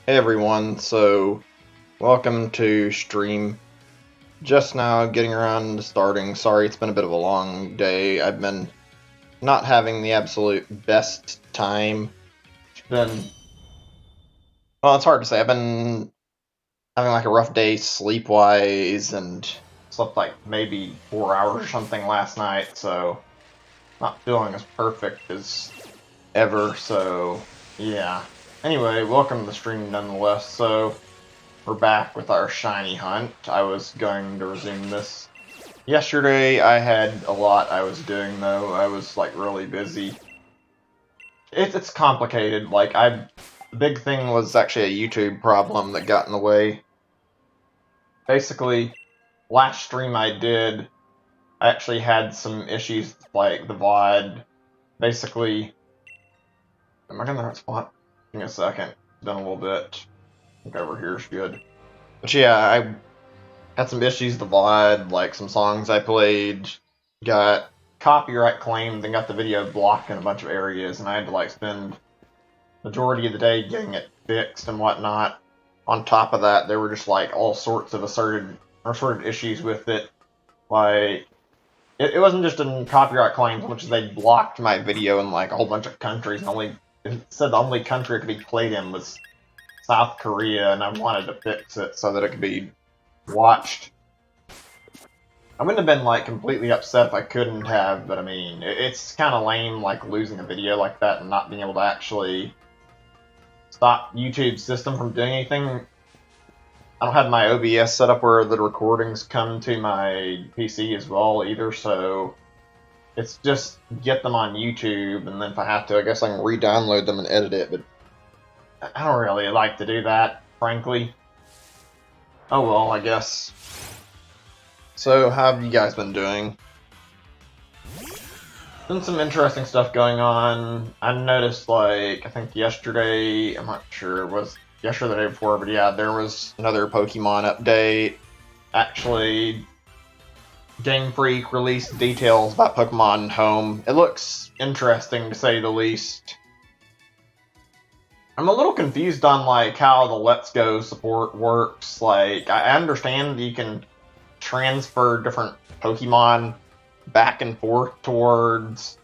Hey everyone, so welcome to stream. Just now getting around to starting. Sorry it's been a bit of a long day. I've been not having the absolute best time. It's been, well, it's hard to say. I've been having like a rough day sleep-wise and slept like maybe 4 hours or something last night, so not feeling as perfect as ever, so yeah. Anyway, welcome to the stream nonetheless. So we're back with our shiny hunt. I was going to resume this. Yesterday I had a lot I was doing though. I was like really busy. It's complicated. The big thing was actually a YouTube problem that got in the way. Basically, last stream I did, I actually had some issues like the VOD. Basically, am I in the right spot? Give me a second. Done a little bit. I think over here is good. But yeah, I had some issues with the VOD, like some songs I played got copyright claimed and got the video blocked in a bunch of areas, and I had to like spend majority of the day getting it fixed and whatnot. On top of that, there were just like all sorts of assorted issues with it. Like it wasn't just in copyright claims, which is they blocked my video in like a whole bunch of countries, and it said the only country it could be played in was South Korea, and I wanted to fix it so that it could be watched. I wouldn't have been like completely upset if I couldn't have, but I mean, it's kind of lame like losing a video like that and not being able to actually stop YouTube's system from doing anything. I don't have my OBS set up where the recordings come to my PC as well either, so it's just get them on YouTube, and then if I have to, I guess I can re-download them and edit it, but I don't really like to do that, frankly. Oh well, I guess. So, how have you guys been doing? Been some interesting stuff going on. I noticed, like, I think yesterday, I'm not sure, it was yesterday or the day before, but yeah, there was another Pokemon update. Actually, Game Freak released details about Pokemon Home. It looks interesting, to say the least. I'm a little confused on, like, how the Let's Go support works. Like, I understand you can transfer different Pokemon back and forth towards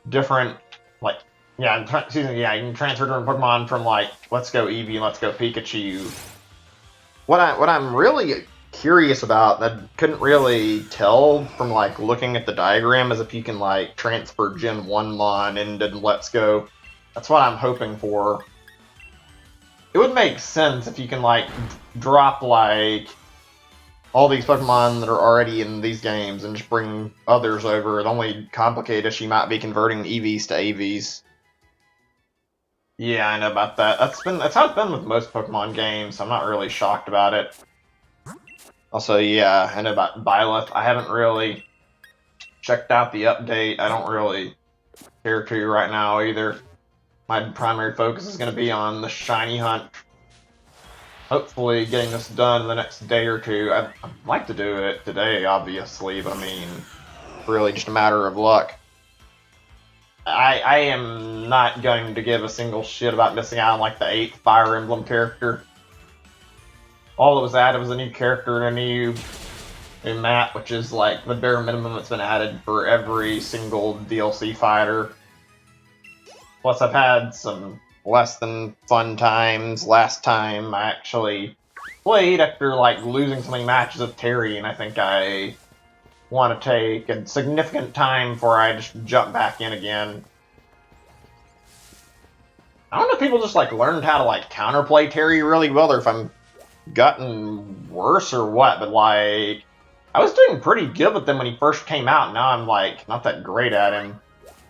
different, like, you can transfer different Pokemon from, like, Let's Go Eevee and Let's Go Pikachu. What I'm really curious about, that I couldn't really tell from, like, looking at the diagram, is if you can, like, transfer Gen 1 Mon into Let's Go. That's what I'm hoping for. It would make sense if you can, like, drop, like, all these Pokemon that are already in these games and just bring others over. The only complicated issue might be converting EVs to AVs. Yeah, I know about that. That's how it's been with most Pokemon games, so I'm not really shocked about it. Also, yeah, I know about Byleth. I haven't really checked out the update. I don't really care to right now either. My primary focus is going to be on the shiny hunt. Hopefully getting this done in the next day or two. I'd like to do it today, obviously, but I mean, really just a matter of luck. I am not going to give a single shit about missing out on, like, the 8th Fire Emblem character. All that was added was a new character and a new map, which is, like, the bare minimum that's been added for every single DLC fighter. Plus, I've had some less than fun times. Last time I actually played after, like, losing so many matches with Terry, and I think I want to take a significant time before I just jump back in again. I don't know if people just, like, learned how to, like, counterplay Terry really well, or if I'm gotten worse or what, but, like, I was doing pretty good with him when he first came out. Now I'm, like, not that great at him.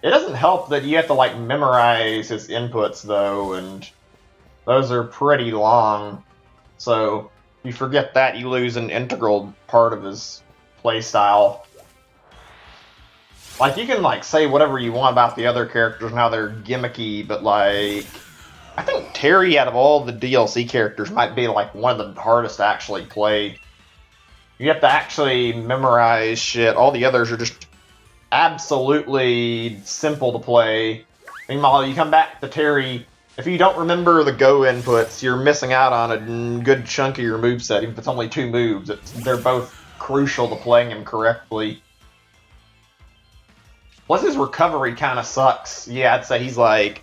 It doesn't help that you have to, like, memorize his inputs, though, and those are pretty long. So, if you forget that, you lose an integral part of his playstyle. Like, you can, like, say whatever you want about the other characters and how they're gimmicky, but, like, I think Terry, out of all the DLC characters, might be, like, one of the hardest to actually play. You have to actually memorize shit. All the others are just absolutely simple to play. Meanwhile, you come back to Terry, if you don't remember the Go inputs, you're missing out on a good chunk of your moveset, even if it's only 2 moves. They're both crucial to playing him correctly. Plus, his recovery kind of sucks. Yeah, I'd say he's like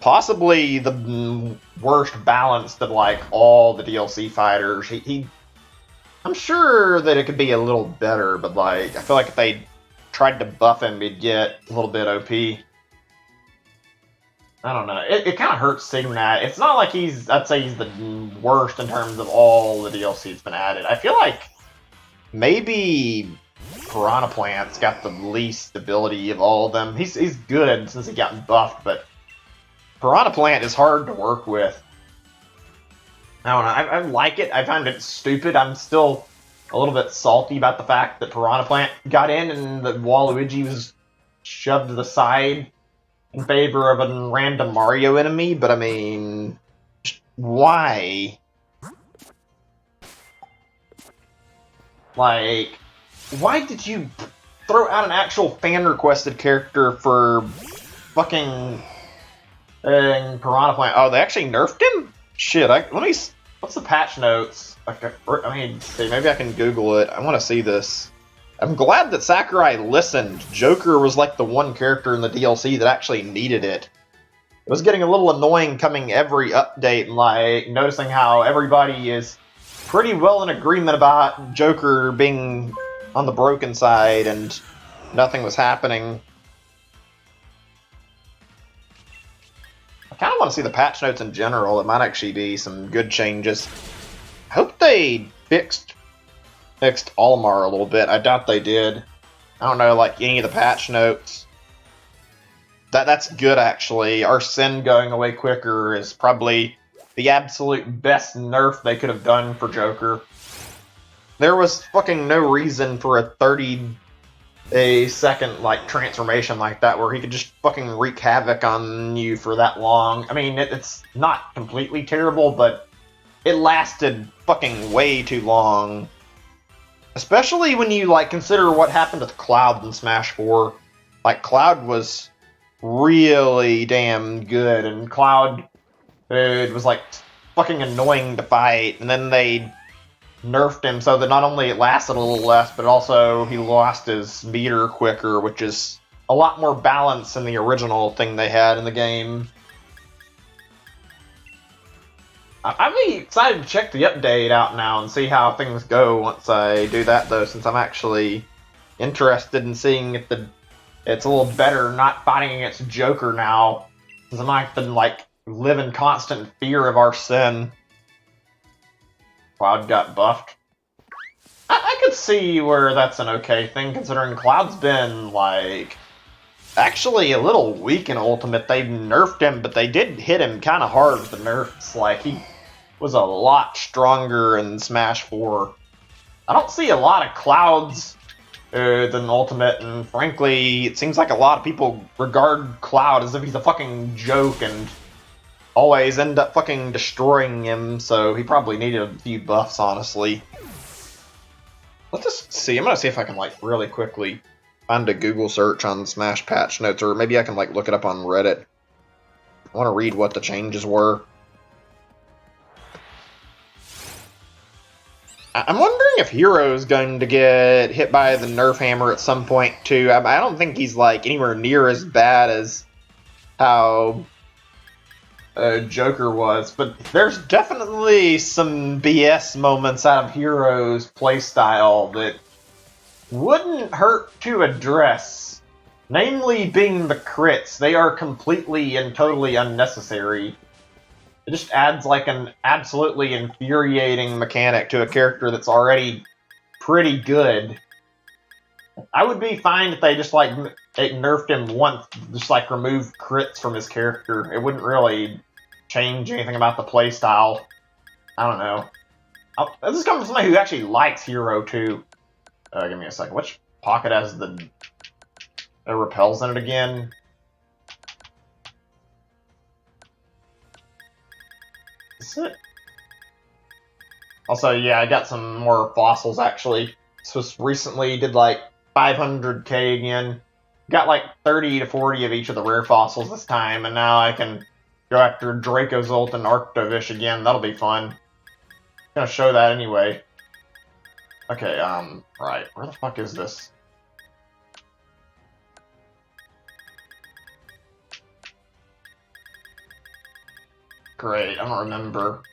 possibly the worst balanced of like all the DLC fighters. I'm sure that it could be a little better, but like I feel like if they tried to buff him, he'd get a little bit OP. I don't know. It kind of hurts seeing that. It's not like I'd say he's the worst in terms of all the DLC that's been added. I feel like maybe Piranha Plant's got the least ability of all of them. He's good since he got buffed, but Piranha Plant is hard to work with. I don't know. I like it. I find it stupid. I'm still a little bit salty about the fact that Piranha Plant got in and that Waluigi was shoved to the side in favor of a random Mario enemy, but I mean, why? Like, why did you throw out an actual fan-requested character for fucking Piranha Plant? Oh, they actually nerfed him? Shit, what's the patch notes? I mean, see, maybe I can Google it. I want to see this. I'm glad that Sakurai listened. Joker was like the one character in the DLC that actually needed it. It was getting a little annoying coming every update and like noticing how everybody is pretty well in agreement about Joker being on the broken side and nothing was happening. I kind of want to see the patch notes in general. It might actually be some good changes. I hope they fixed Olimar a little bit. I doubt they did. I don't know, like, any of the patch notes. That's good, actually. Arsene going away quicker is probably the absolute best nerf they could have done for Joker. There was fucking no reason for a 30-second, like, transformation like that where he could just fucking wreak havoc on you for that long. I mean, it's not completely terrible, but it lasted fucking way too long. Especially when you, like, consider what happened to Cloud in Smash 4. Like, Cloud was really damn good, and Cloud it was, like, fucking annoying to fight, and then they nerfed him so that not only it lasted a little less, but also he lost his meter quicker, which is a lot more balance than the original thing they had in the game. I'd be excited to check the update out now and see how things go once I do that, though, since I'm actually interested in seeing if it's a little better not fighting against Joker now, since I'm not have to, like, live in constant fear of Arsene. Cloud got buffed. I could see where that's an okay thing, considering Cloud's been, like, actually a little weak in Ultimate. They nerfed him, but they did hit him kind of hard with the nerfs. Like, he was a lot stronger in Smash 4. I don't see a lot of Clouds than Ultimate, and frankly, it seems like a lot of people regard Cloud as if he's a fucking joke and always end up fucking destroying him, so he probably needed a few buffs, honestly. Let's just see. I'm gonna see if I can, like, really quickly find a Google search on Smash patch notes, or maybe I can, like, look it up on Reddit. I want to read what the changes were. I'm wondering if Hero's going to get hit by the Nerf Hammer at some point, too. I don't think he's, like, anywhere near as bad as how Joker was, but there's definitely some BS moments out of Hero's playstyle that wouldn't hurt to address. Namely being the crits. They are completely and totally unnecessary. It just adds, like, an absolutely infuriating mechanic to a character that's already pretty good. I would be fine if they just, like, nerfed him once, just, like, remove crits from his character. It wouldn't really change anything about the playstyle. I don't know. This is coming from somebody who actually likes Hero, too. Give me a second. Which pocket has the repels in it again? Is it? Also, yeah, I got some more fossils, actually. This was recently, did like 500k again. Got like 30 to 40 of each of the rare fossils this time, and now I can go after Draco's ult and Arctovish again. That'll be fun. I'm gonna show that anyway. Okay, right. Where the fuck is this? Great, I don't remember.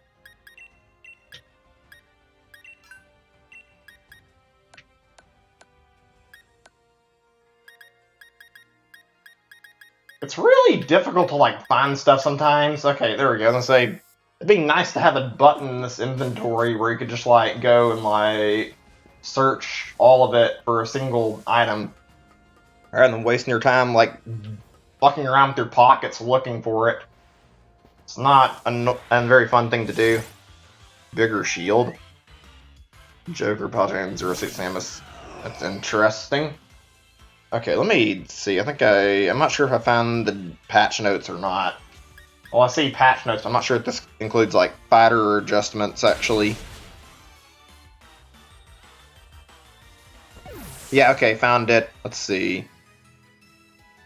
It's really difficult to, like, find stuff sometimes. Okay, there we go. I was gonna say, it'd be nice to have a button in this inventory where you could just, like, go and, like, search all of it for a single item. Rather than wasting your time, like, fucking around with your pockets looking for it. It's not a very fun thing to do. Bigger shield. Joker, Paladin, 06 Samus. That's interesting. Okay, let me see. I'm not sure if I found the patch notes or not. Well, I see patch notes. I'm not sure if this includes, like, fighter adjustments, actually. Yeah, okay, found it. Let's see.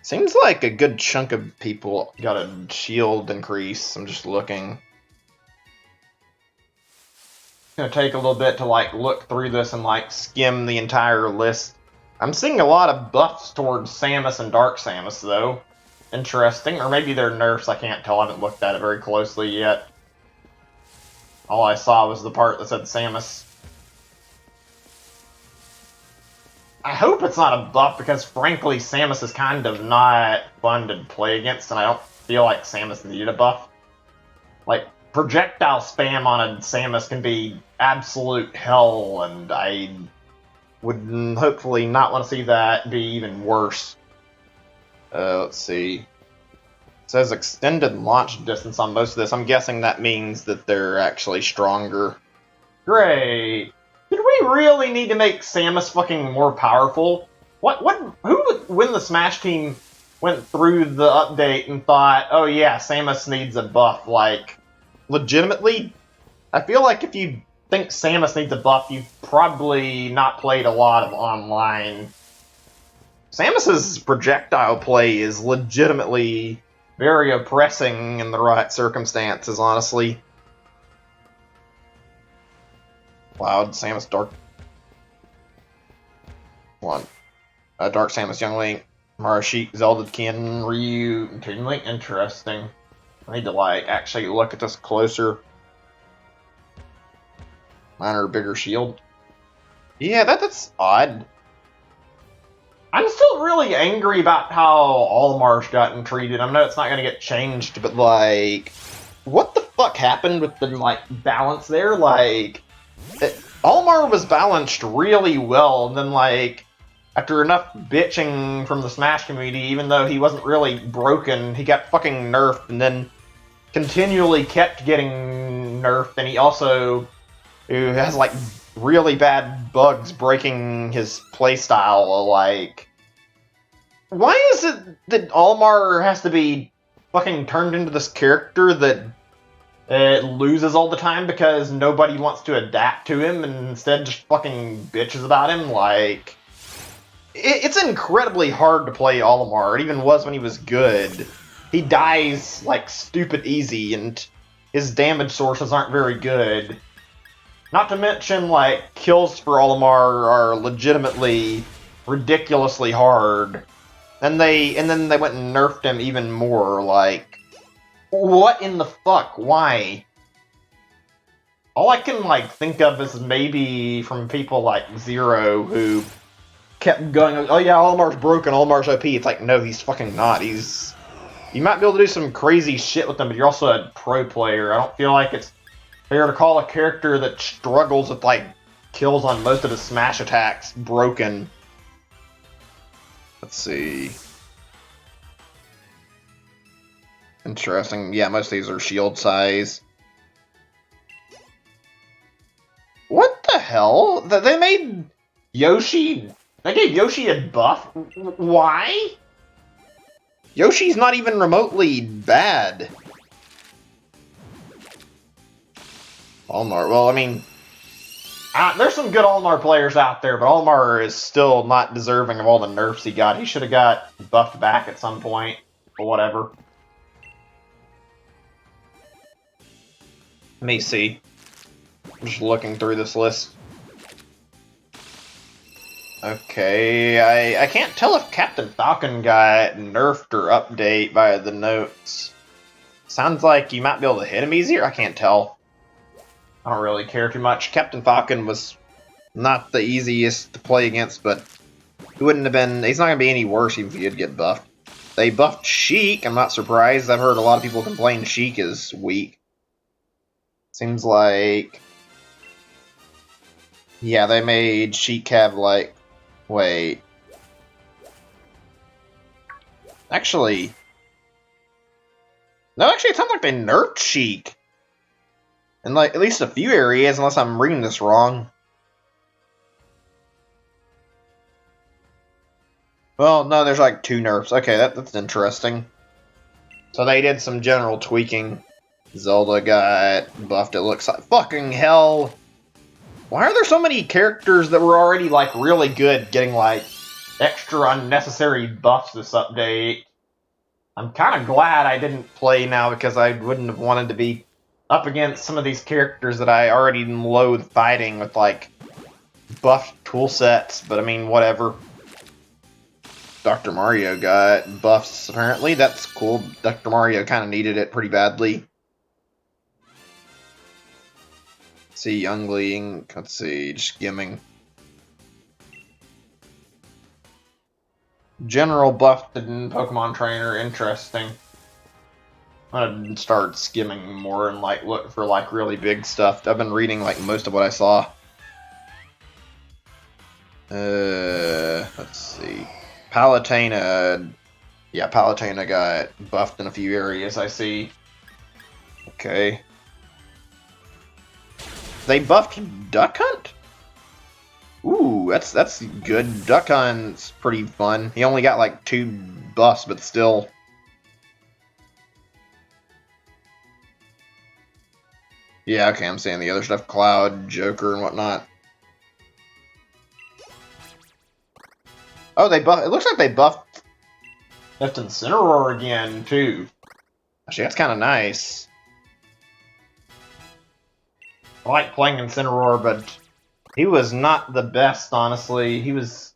Seems like a good chunk of people got a shield increase. I'm just looking. It's gonna take a little bit to, like, look through this and, like, skim the entire list. I'm seeing a lot of buffs towards Samus and Dark Samus, though. Interesting. Or maybe they're nerfs, I can't tell. I haven't looked at it very closely yet. All I saw was the part that said Samus. I hope it's not a buff, because frankly, Samus is kind of not fun to play against, and I don't feel like Samus needed a buff. Like, projectile spam on a Samus can be absolute hell, and I would hopefully not want to see that be even worse. Let's see. It says extended launch distance on most of this. I'm guessing that means that they're actually stronger. Great! Did we really need to make Samus fucking more powerful? When the Smash team went through the update and thought, oh yeah, Samus needs a buff, like, legitimately? I feel like if you think Samus needs a buff, you've probably not played a lot of online. Samus's projectile play is legitimately very oppressing in the right circumstances, honestly. Cloud, Samus, Dark... One. Dark Samus, Young Link, Marashik, Zelda, Ken, Ryu, and Toon Link. Interesting. I need to, like, actually look at this closer. Minor, bigger shield. Yeah, that's odd. I'm still really angry about how Allmar's gotten treated. I know it's not going to get changed, but, like, what the fuck happened with the, like, balance there? Like, Allmar was balanced really well, and then, like, after enough bitching from the Smash community, even though he wasn't really broken, he got fucking nerfed, and then continually kept getting nerfed, and he also has, like, really bad bugs breaking his playstyle. Like, why is it that Allmar has to be fucking turned into this character that loses all the time because nobody wants to adapt to him and instead just fucking bitches about him? Like, it's incredibly hard to play Olimar. It even was when he was good. He dies, like, stupid easy, and his damage sources aren't very good. Not to mention, like, kills for Olimar are legitimately ridiculously hard. And then they went and nerfed him even more. Like, what in the fuck? Why? All I can, like, think of is maybe from people like Zero, who kept going, oh yeah, Olimar's broken, Olimar's OP. It's like, no, he's fucking not. You might be able to do some crazy shit with him, but you're also a pro player. I don't feel like it's fair to call a character that struggles with, like, kills on most of his smash attacks broken. Let's see. Interesting. Yeah, most of these are shield size. What the hell? They made Yoshi... They gave Yoshi a buff? Why? Yoshi's not even remotely bad. Olimar, well, I mean... there's some good Olimar players out there, but Olimar is still not deserving of all the nerfs he got. He should have got buffed back at some point, or whatever. Let me see. I'm just looking through this list. Okay, I can't tell if Captain Falcon got nerfed or update by the notes. Sounds like you might be able to hit him easier. I can't tell. I don't really care too much. Captain Falcon was not the easiest to play against, but he wouldn't have been. He's not gonna be any worse even if he did get buffed. They buffed Sheik. I'm not surprised. I've heard a lot of people complain Sheik is weak. Seems like, yeah, they made Sheik have like, wait, actually, no, actually, it sounds like they nerfed Sheik in like at least a few areas, unless I'm reading this wrong. Well, no, there's like 2 nerfs. Okay, that's interesting. So they did some general tweaking. Zelda got buffed, it looks like. Fucking hell! Why are there so many characters that were already, like, really good getting, like, extra unnecessary buffs this update? I'm kind of glad I didn't play now because I wouldn't have wanted to be up against some of these characters that I already loathe fighting with, like, buffed tool sets, but I mean, whatever. Dr. Mario got buffs, apparently. That's cool. Dr. Mario kind of needed it pretty badly. Let's see, Youngling. Let's see, just skimming. General buffed in Pokemon Trainer, interesting. I'm gonna start skimming more and like look for like really big stuff. I've been reading like most of what I saw. Let's see. Palutena. Yeah, Palutena got buffed in a few areas, I see. Okay. They buffed Duck Hunt? Ooh, that's good. Duck Hunt's pretty fun. He only got like 2 buffs, but still. Yeah, okay, I'm seeing the other stuff. Cloud, Joker, and whatnot. Oh, they buffed. It looks like they buffed Incineroar again, too. Actually, that's kind of nice. I like playing Incineroar, but he was not the best, honestly. He was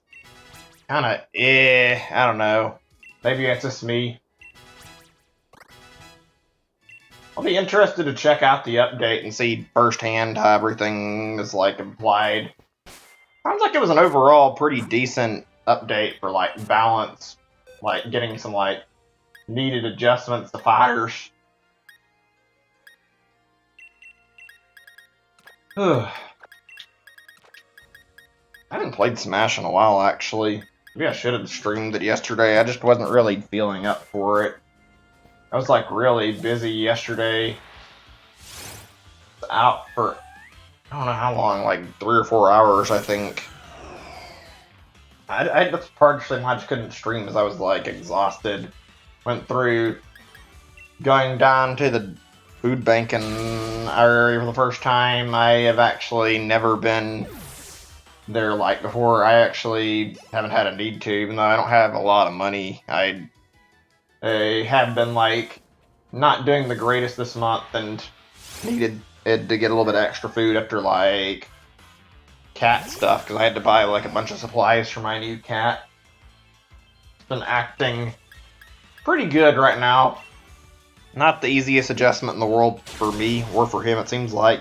kind of I don't know. Maybe it's just me. I'll be interested to check out the update and see firsthand how everything is like applied. Sounds like it was an overall pretty decent update for like balance, like getting some like needed adjustments to fighters. I haven't played Smash in a while, actually. Maybe I should have streamed it yesterday. I just wasn't really feeling up for it. I was like really busy yesterday. Out for I don't know how long, like 3 or 4 hours, I think. That's partially why I just couldn't stream, because I was like exhausted. Went through going down to the food bank in our area for the first time. I have actually never been there like before. I actually haven't had a need to, even though I don't have a lot of money. I have been like not doing the greatest this month and needed it to get a little bit of extra food after like cat stuff, because I had to buy like a bunch of supplies for my new cat. It's been acting pretty good right now. Not the easiest adjustment in the world for me, or for him, it seems like.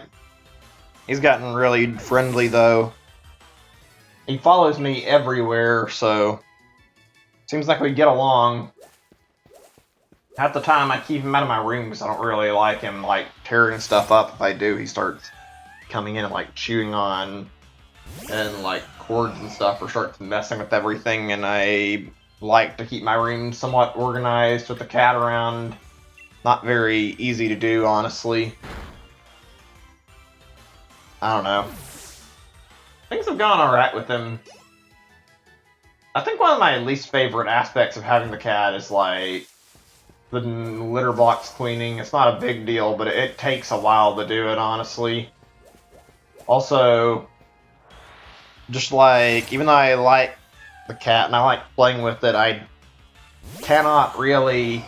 He's gotten really friendly, though. He follows me everywhere, so seems like we get along. At the time, I keep him out of my room because I don't really like him, like, tearing stuff up. If I do, he starts coming in and, like, chewing on and, like, cords and stuff, or starts messing with everything, and I like to keep my room somewhat organized with the cat around. Not very easy to do, honestly. I don't know. Things have gone alright with him. I think one of my least favorite aspects of having the cat is, like, the litter box cleaning. It's not a big deal, but it takes a while to do it, honestly. Also, just like, even though I like the cat and I like playing with it, I cannot really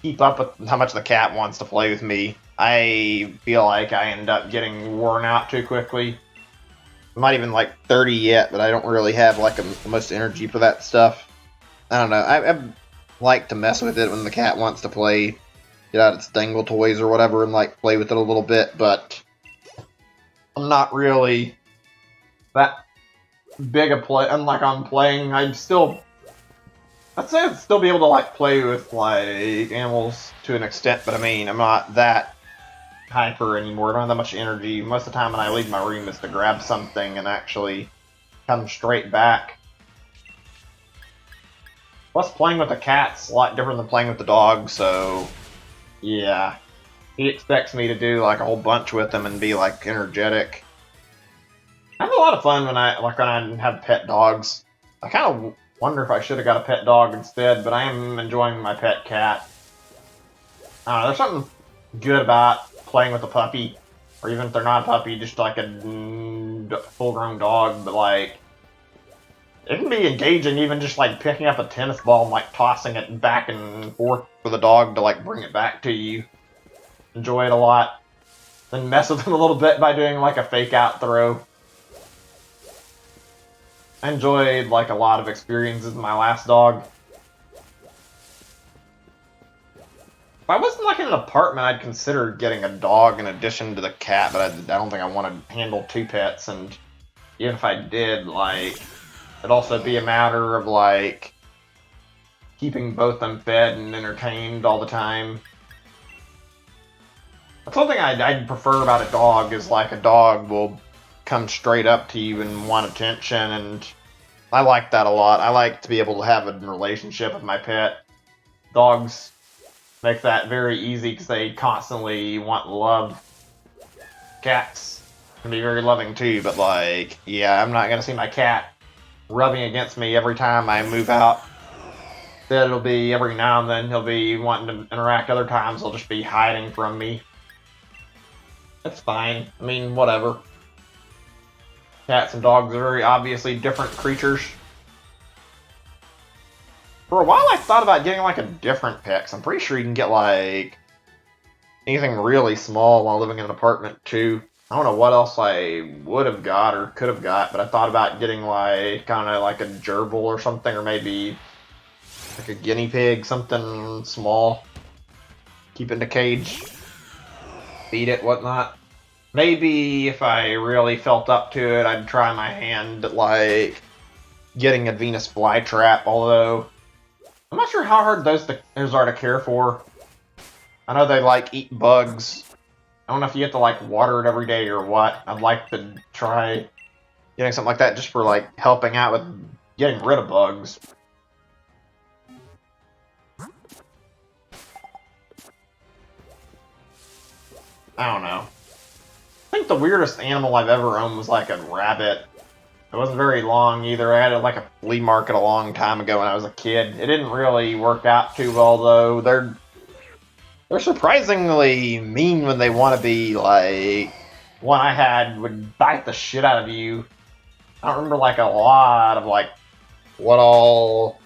keep up with how much the cat wants to play with me. I feel like I end up getting worn out too quickly. I'm not even like 30 yet, but I don't really have like the most energy for that stuff. I don't know. I like to mess with it when the cat wants to play, get out its dangle toys or whatever, and like play with it a little bit. But I'm not really that big a play. Unlike I'm playing, I'd say I'd still be able to like play with like animals to an extent. But I mean, I'm not that hyper anymore. I don't have that much energy. Most of the time when I leave my room is to grab something and actually come straight back. Plus, playing with the cat's a lot different than playing with the dog, so yeah. He expects me to do like a whole bunch with him and be like energetic. I have a lot of fun when I have pet dogs. I kind of wonder if I should have got a pet dog instead, but I am enjoying my pet cat. I don't know, there's something good about playing with a puppy, or even if they're not a puppy, just like a full-grown dog. But like, it can be engaging, even just like picking up a tennis ball and like tossing it back and forth for the dog to like bring it back to you. Enjoy it a lot. Then mess with them a little bit by doing like a fake out throw. I enjoyed like a lot of experiences with my last dog. If I wasn't like in an apartment, I'd consider getting a dog in addition to the cat, but I don't think I want to handle two pets. And even if I did, like, it'd also be a matter of like keeping both them fed and entertained all the time. That's something I'd prefer about a dog is like a dog will come straight up to you and want attention, and I like that a lot. I like to be able to have a relationship with my pet. Dogs make that very easy because they constantly want love. Cats can be very loving too, but like, yeah, I'm not gonna see my cat rubbing against me every time I move out. Then it'll be every now and then he'll be wanting to interact. Other times he'll just be hiding from me. That's fine. I mean, whatever. Cats and dogs are very obviously different creatures. For a while I thought about getting like a different pet, 'cause I'm pretty sure you can get like anything really small while living in an apartment too. I don't know what else I would have got or could have got, but I thought about getting like kind of like a gerbil or something, or maybe like a guinea pig, something small. Keep it in a cage, feed it, whatnot. Maybe if I really felt up to it, I'd try my hand at like getting a Venus flytrap, although I'm not sure how hard those are to care for. I know they like eat bugs. I don't know if you have to like water it every day or what. I'd like to try getting something like that just for like helping out with getting rid of bugs. I don't know. I think the weirdest animal I've ever owned was like a rabbit. It wasn't very long either. I had it like a flea market a long time ago when I was a kid. It didn't really work out too well though. They're surprisingly mean when they want to be. Like, one I had would bite the shit out of you. I don't remember like a lot of like what all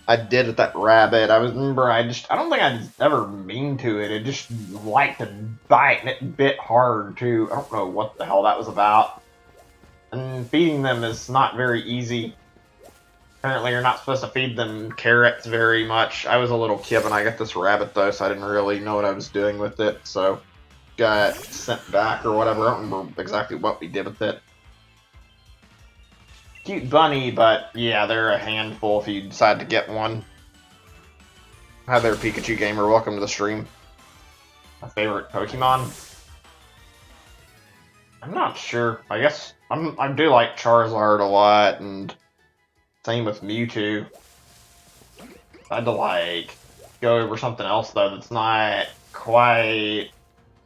I did with that rabbit. I don't think I was ever mean to it. It just liked to bite, and it bit hard too. I don't know what the hell that was about. And feeding them is not very easy. Apparently you're not supposed to feed them carrots very much. I was a little kid when I got this rabbit though, so I didn't really know what I was doing with it, so got sent back or whatever. I don't remember exactly what we did with it. Cute bunny, but yeah, they're a handful if you decide to get one. Hi there, Pikachu Gamer. Welcome to the stream. My favorite Pokemon? I'm not sure. I guess I do like Charizard a lot, and same with Mewtwo. I had to like go over something else though that's not quite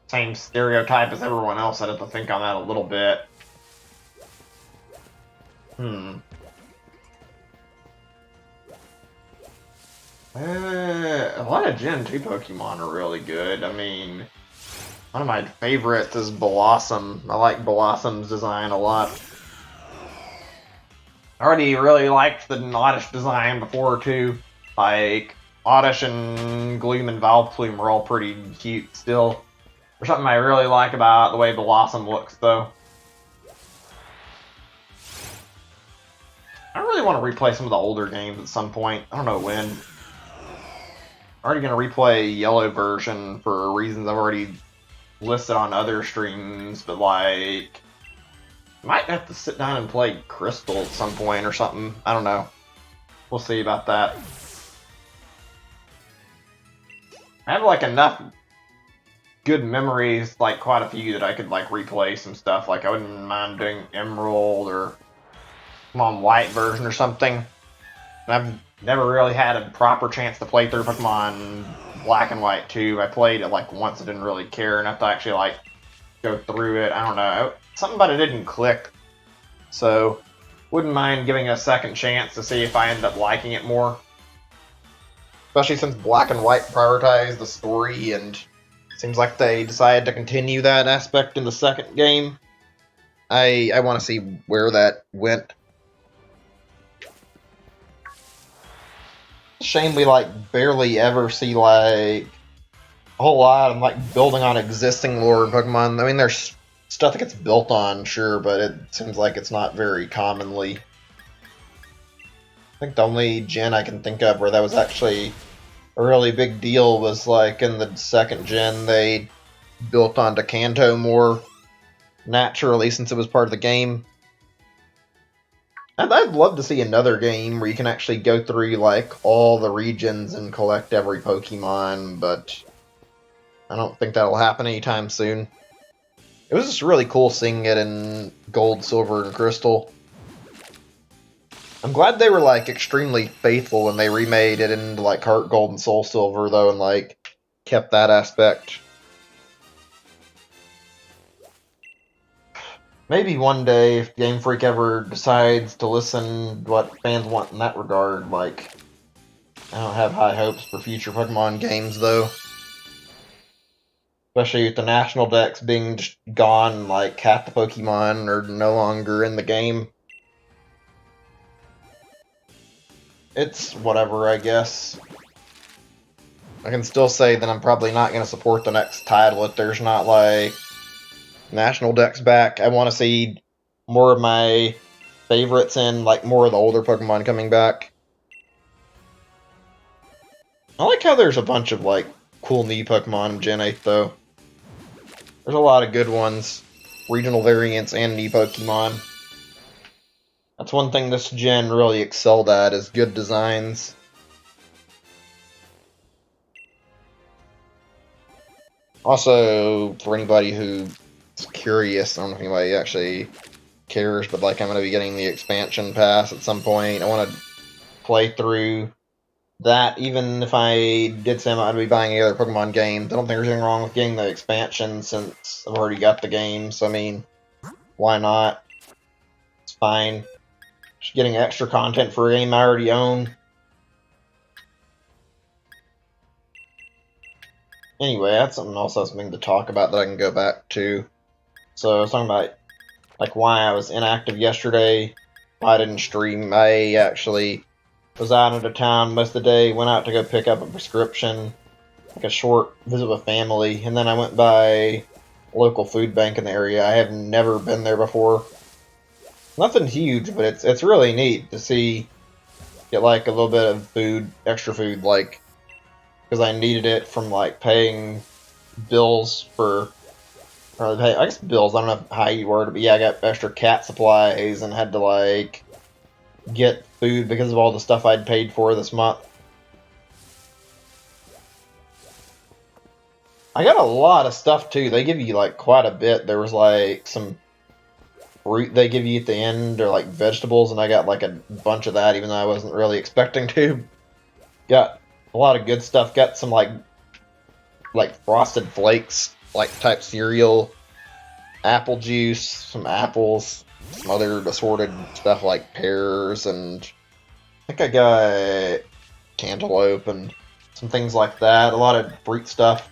same stereotype as everyone else. I'd have to think on that a little bit. A lot of Gen 2 Pokemon are really good. I mean, one of my favorites is Blossom. I like Blossom's design a lot. I already really liked the Oddish design before too. Like, Oddish and Gloom and Vileplume are all pretty cute still. There's something I really like about the way Blossom looks, though. I really want to replay some of the older games at some point. I don't know when. I'm already going to replay Yellow version for reasons I've already listed on other streams, but like, might have to sit down and play Crystal at some point or something. I don't know. We'll see about that. I have like enough good memories, like quite a few, that I could like replay some stuff. Like I wouldn't mind doing Emerald or Pokemon White version or something. I've never really had a proper chance to play through Pokemon Black and White 2. I played it like once, I didn't really care enough to actually like go through it. I don't know. Something about it didn't click. So, wouldn't mind giving it a second chance to see if I end up liking it more. Especially since Black and White prioritized the story, and it seems like they decided to continue that aspect in the second game. I want to see where that went. Shame we like barely ever see like a whole lot of like building on existing lore in Pokemon. I mean, there's stuff that gets built on, sure, but it seems like it's not very commonly. I think the only gen I can think of where that was actually a really big deal was like in the second gen. They built onto Kanto more naturally since it was part of the game. I'd love to see another game where you can actually go through like all the regions and collect every Pokemon, but I don't think that'll happen anytime soon. It was just really cool seeing it in Gold, Silver, and Crystal. I'm glad they were like extremely faithful when they remade it into like Heart Gold and Soul Silver though, and like kept that aspect. Maybe one day, if Game Freak ever decides to listen to what fans want in that regard, like, I don't have high hopes for future Pokemon games, though. Especially with the National Dex being just gone, like, half the Pokemon are no longer in the game. It's whatever, I guess. I can still say that I'm probably not going to support the next title if there's not, like, National Dex back. I want to see more of my favorites and like more of the older Pokemon coming back. I like how there's a bunch of like cool new Pokemon in Gen 8 though. There's a lot of good ones, regional variants and new Pokemon. That's one thing this gen really excelled at, is good designs. Also, for anybody who's curious, I don't know if anybody actually cares, but like I'm going to be getting the expansion pass at some point. I want to play through that, even if I did say I'm going to be buying any other Pokemon games. I don't think there's anything wrong with getting the expansion since I've already got the game, so I mean, why not? It's fine. Just getting extra content for a game I already own. Anyway, that's something else I was meaning to talk about that I can go back to. So I was talking about like why I was inactive yesterday, why I didn't stream. I actually was out of town most of the day, went out to go pick up a prescription, like a short visit with family, and then I went by a local food bank in the area. I have never been there before. Nothing huge, but it's really neat to see, get like a little bit of food, extra food, like, because I needed it from like paying bills for, or I guess bills, I don't know how you word it, but yeah, I got extra cat supplies and had to like get food because of all the stuff I'd paid for this month. I got a lot of stuff too. They give you like quite a bit. There was like some fruit they give you at the end, or like vegetables, and I got like a bunch of that even though I wasn't really expecting to. Got a lot of good stuff. Got some like Frosted Flakes like type cereal, apple juice, some apples, some other assorted stuff like pears, and I think I got cantaloupe and some things like that. A lot of fruit stuff.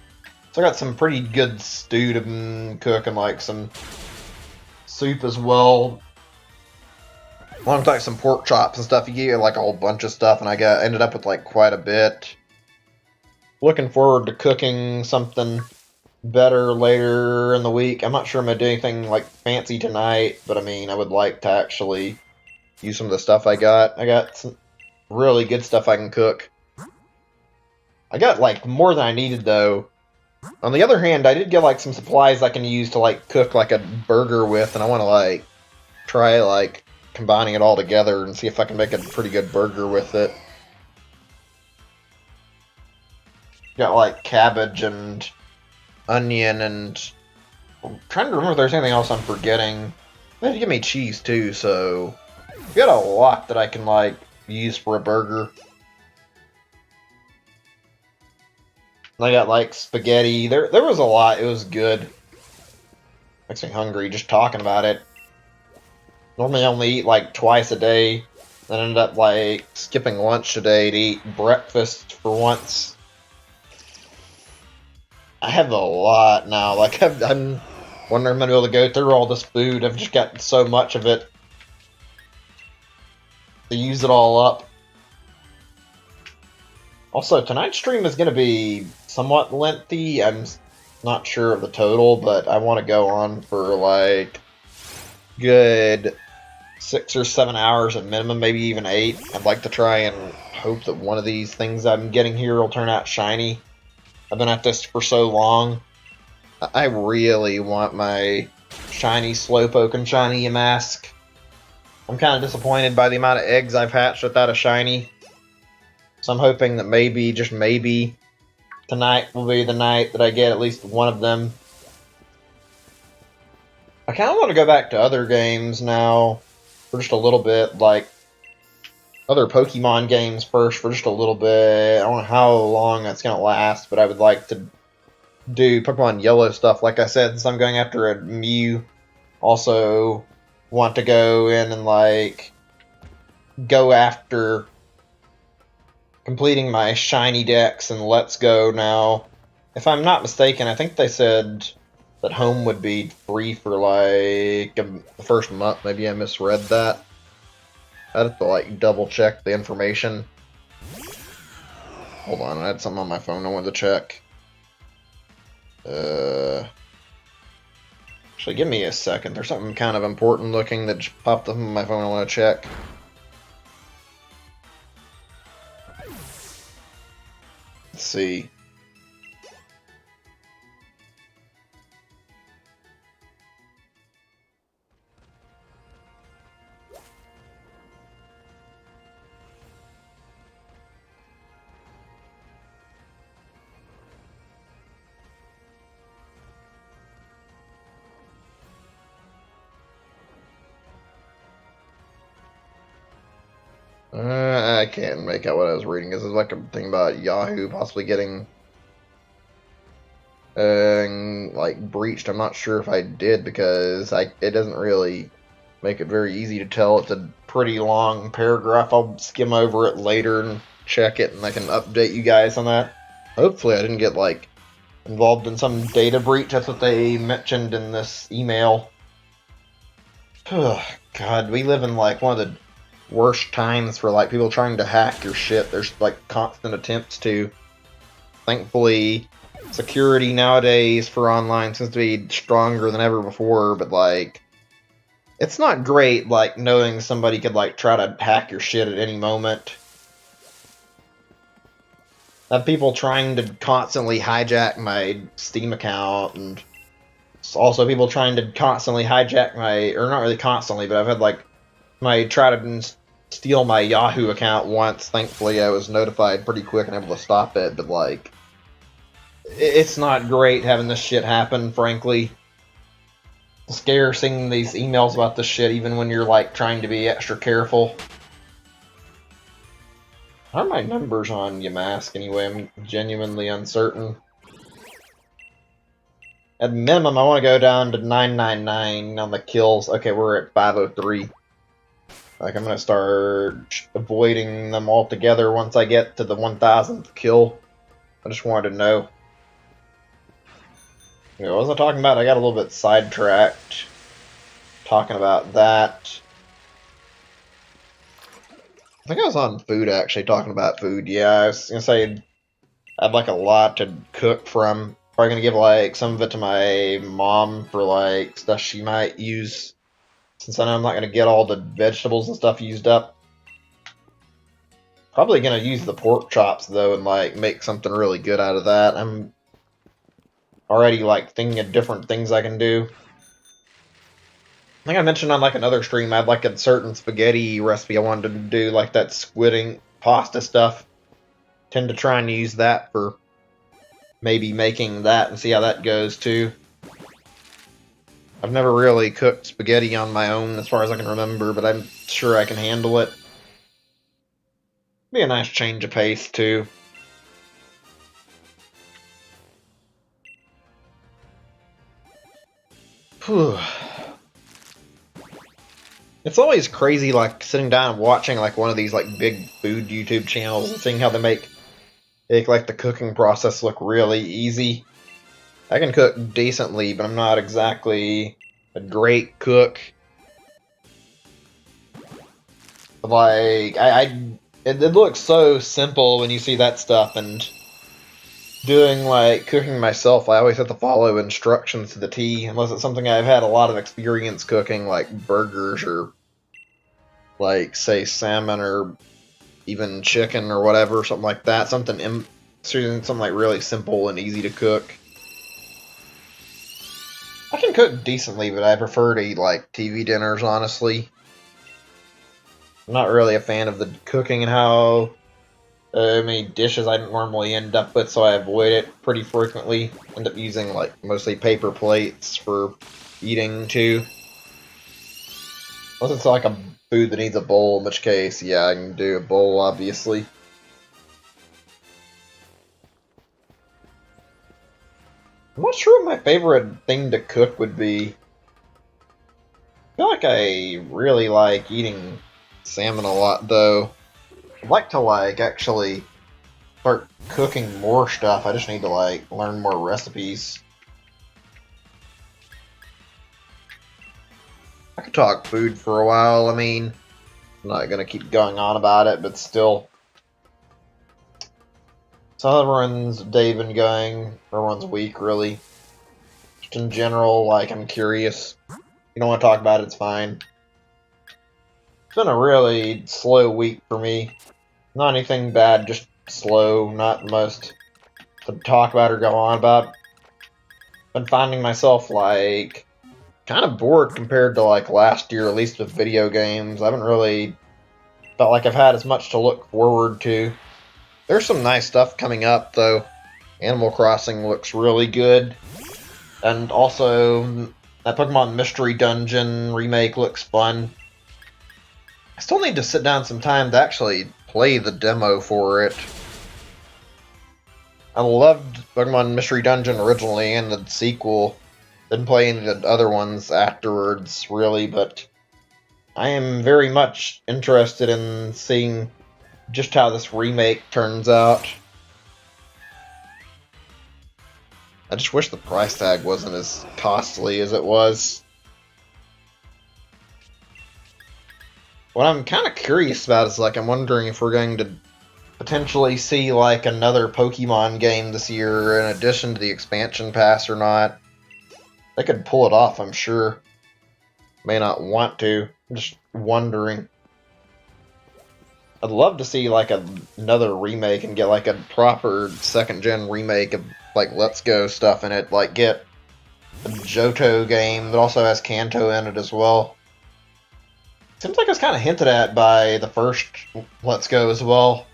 So I got some pretty good stew to cook and like some soup as well. Along with like some pork chops and stuff. You get like a whole bunch of stuff, and I ended up with like quite a bit. Looking forward to cooking something better later in the week. I'm not sure I'm gonna do anything like fancy tonight, but I mean, I would like to actually use some of the stuff I got. I got some really good stuff I can cook. I got like more than I needed though. On the other hand, I did get like some supplies I can use to like cook like a burger with, and I want to like try like combining it all together and see if I can make a pretty good burger with it. Got like cabbage and onion and I'm trying to remember if there's anything else I'm forgetting. They did give me cheese too, so we got a lot that I can like use for a burger. I got like spaghetti. There was a lot. It was good. Makes me hungry just talking about it. Normally I only eat like twice a day. Then ended up like skipping lunch today to eat breakfast for once. I have a lot now. Like I'm wondering if I'm gonna be able to go through all this food. I've just got so much of it to use it all up. Also, tonight's stream is going to be somewhat lengthy. I'm not sure of the total, but I want to go on for like good 6 or 7 hours at minimum, maybe even 8. I'd like to try and hope that one of these things I'm getting here will turn out shiny. I've been at this for so long. I really want my shiny Slowpoke and shiny Yamask. I'm kind of disappointed by the amount of eggs I've hatched without a shiny. So I'm hoping that maybe, just maybe, tonight will be the night that I get at least one of them. I kind of want to go back to other games now for just a little bit, like other Pokemon games first for just a little bit. I don't know how long that's going to last, but I would like to do Pokemon Yellow stuff. Like I said, since I'm going after a Mew, also want to go in and like go after completing my shiny decks and Let's Go now. If I'm not mistaken, I think they said that home would be free for like the first month. Maybe I misread that. I'd have to like double check the information. Hold on, I had something on my phone I wanted to check. Actually, give me a second. There's something kind of important looking that just popped up on my phone I want to check. Let's see. I can't make out what I was reading. This is like a thing about Yahoo possibly getting like breached. I'm not sure if I did because it doesn't really make it very easy to tell. It's a pretty long paragraph. I'll skim over it later and check it, and I can update you guys on that. Hopefully I didn't get like involved in some data breach. That's what they mentioned in this email. God, we live in like one of the worst times for like people trying to hack your shit. There's like constant attempts to. Thankfully, security nowadays for online seems to be stronger than ever before, but like it's not great like knowing somebody could like try to hack your shit at any moment. I have people trying to constantly hijack my Steam account, and also people trying to constantly hijack my, or not really constantly, but I've had like my try to steal my Yahoo account once. Thankfully, I was notified pretty quick and able to stop it, but like it's not great having this shit happen, frankly. It's scary seeing these emails about this shit even when you're like trying to be extra careful. How are my numbers on Yamask anyway? I'm genuinely uncertain. At minimum, I want to go down to 999 on the kills. Okay, we're at 503. Like, I'm going to start avoiding them altogether once I get to the 1000th kill. I just wanted to know. You know, what was I talking about? I got a little bit sidetracked talking about that. I think I was on food, actually, talking about food. Yeah, I was going to say I'd like a lot to cook from. Probably gonna give like some of it to my mom for like stuff she might use, since I know I'm not gonna get all the vegetables and stuff used up. Probably gonna use the pork chops though and like make something really good out of that. I'm already like thinking of different things I can do. I think I mentioned on like another stream I had like a certain spaghetti recipe I wanted to do, like that squidding pasta stuff. Tend to try and use that for maybe making that and see how that goes too. I've never really cooked spaghetti on my own as far as I can remember, but I'm sure I can handle it. Be a nice change of pace too. Whew. It's always crazy, like sitting down and watching like one of these like big food YouTube channels and seeing how they make like the cooking process look really easy. I can cook decently, but I'm not exactly a great cook. Like it looks so simple when you see that stuff, and doing like cooking myself, I always have to follow instructions to the T, unless it's something I've had a lot of experience cooking, like burgers or like say salmon or even chicken or whatever, something like that. Something like really simple and easy to cook. I can cook decently, but I prefer to eat like TV dinners, honestly. I'm not really a fan of the cooking and how many dishes I normally end up with, so I avoid it pretty frequently. End up using like mostly paper plates for eating too. Unless it's like a food that needs a bowl, in which case, yeah, I can do a bowl, obviously. I'm not sure what my favorite thing to cook would be. I feel like I really like eating salmon a lot, though. I'd like to, like, actually start cooking more stuff. I just need to, like, learn more recipes. I could talk food for a while. I mean, I'm not gonna keep going on about it, but still. So how everyone's day been going? Everyone's week, really. Just in general, like, I'm curious. If you don't want to talk about it, it's fine. It's been a really slow week for me. Not anything bad, just slow, not most to talk about or go on about. Been finding myself, like, kind of bored compared to, like, last year, at least with video games. I haven't really felt like I've had as much to look forward to. There's some nice stuff coming up, though. Animal Crossing looks really good. And also, that Pokemon Mystery Dungeon remake looks fun. I still need to sit down some time to actually play the demo for it. I loved Pokemon Mystery Dungeon originally and the sequel. Didn't play any of the other ones afterwards, really, but I am very much interested in seeing just how this remake turns out. I just wish the price tag wasn't as costly as it was. What I'm kind of curious about is, like, I'm wondering if we're going to potentially see, like, another Pokemon game this year in addition to the expansion pass or not. They could pull it off, I'm sure. May not want to. I'm just wondering. I'd love to see, like, another remake and get, like, a proper second-gen remake of, like, Let's Go stuff in it. Like, get a Johto game that also has Kanto in it as well. Seems like it's kind of hinted at by the first Let's Go as well.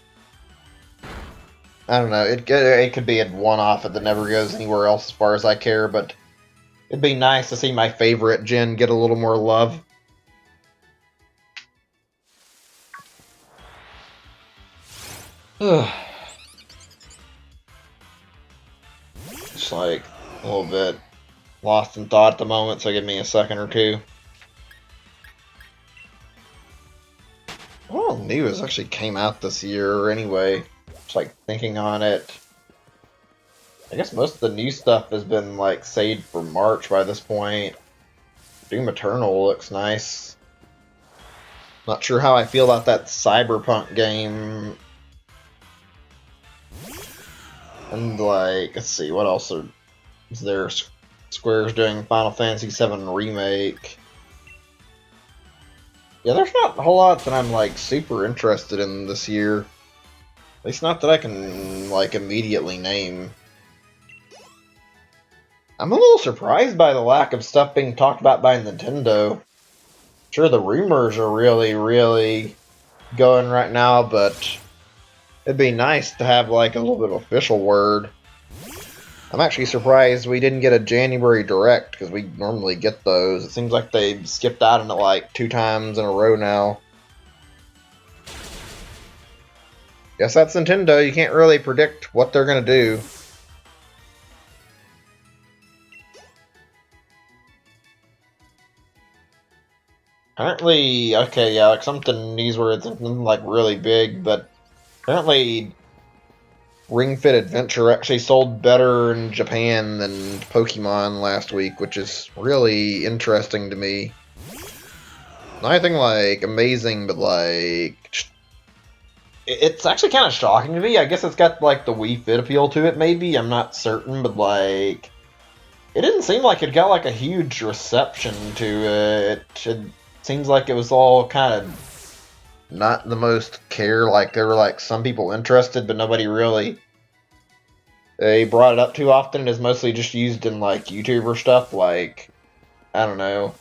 I don't know. It could be a one-off that never goes anywhere else as far as I care, but it'd be nice to see my favorite gen get a little more love. Just like a little bit lost in thought at the moment, so give me a second or two. Well, new has actually came out this year anyway. Just like thinking on it. I guess most of the new stuff has been like saved for March by this point. Doom Eternal looks nice. Not sure how I feel about that Cyberpunk game. And like, let's see, what else are Their Square's doing Final Fantasy VII Remake. Yeah, there's not a whole lot that I'm like super interested in this year. At least not that I can like immediately name. I'm a little surprised by the lack of stuff being talked about by Nintendo. Sure, the rumors are really going right now, but it'd be nice to have like a little bit of official word. I'm actually surprised we didn't get a January Direct, because we normally get those. It seems like they've skipped out on it like 2 times in a row now. Guess that's Nintendo, you can't really predict what they're gonna do. Apparently, okay, yeah, like something newsworthy, something like really big, but apparently Ring Fit Adventure actually sold better in Japan than Pokemon last week, which is really interesting to me. Not anything like amazing, but like it's actually kind of shocking to me. I guess it's got like the Wii Fit appeal to it, maybe. I'm not certain, but like it didn't seem like it got like a huge reception to it. It seems like it was all kind of not the most care. Like there were like some people interested, but nobody really. They brought it up too often. It's mostly just used in like YouTuber stuff. Like I don't know.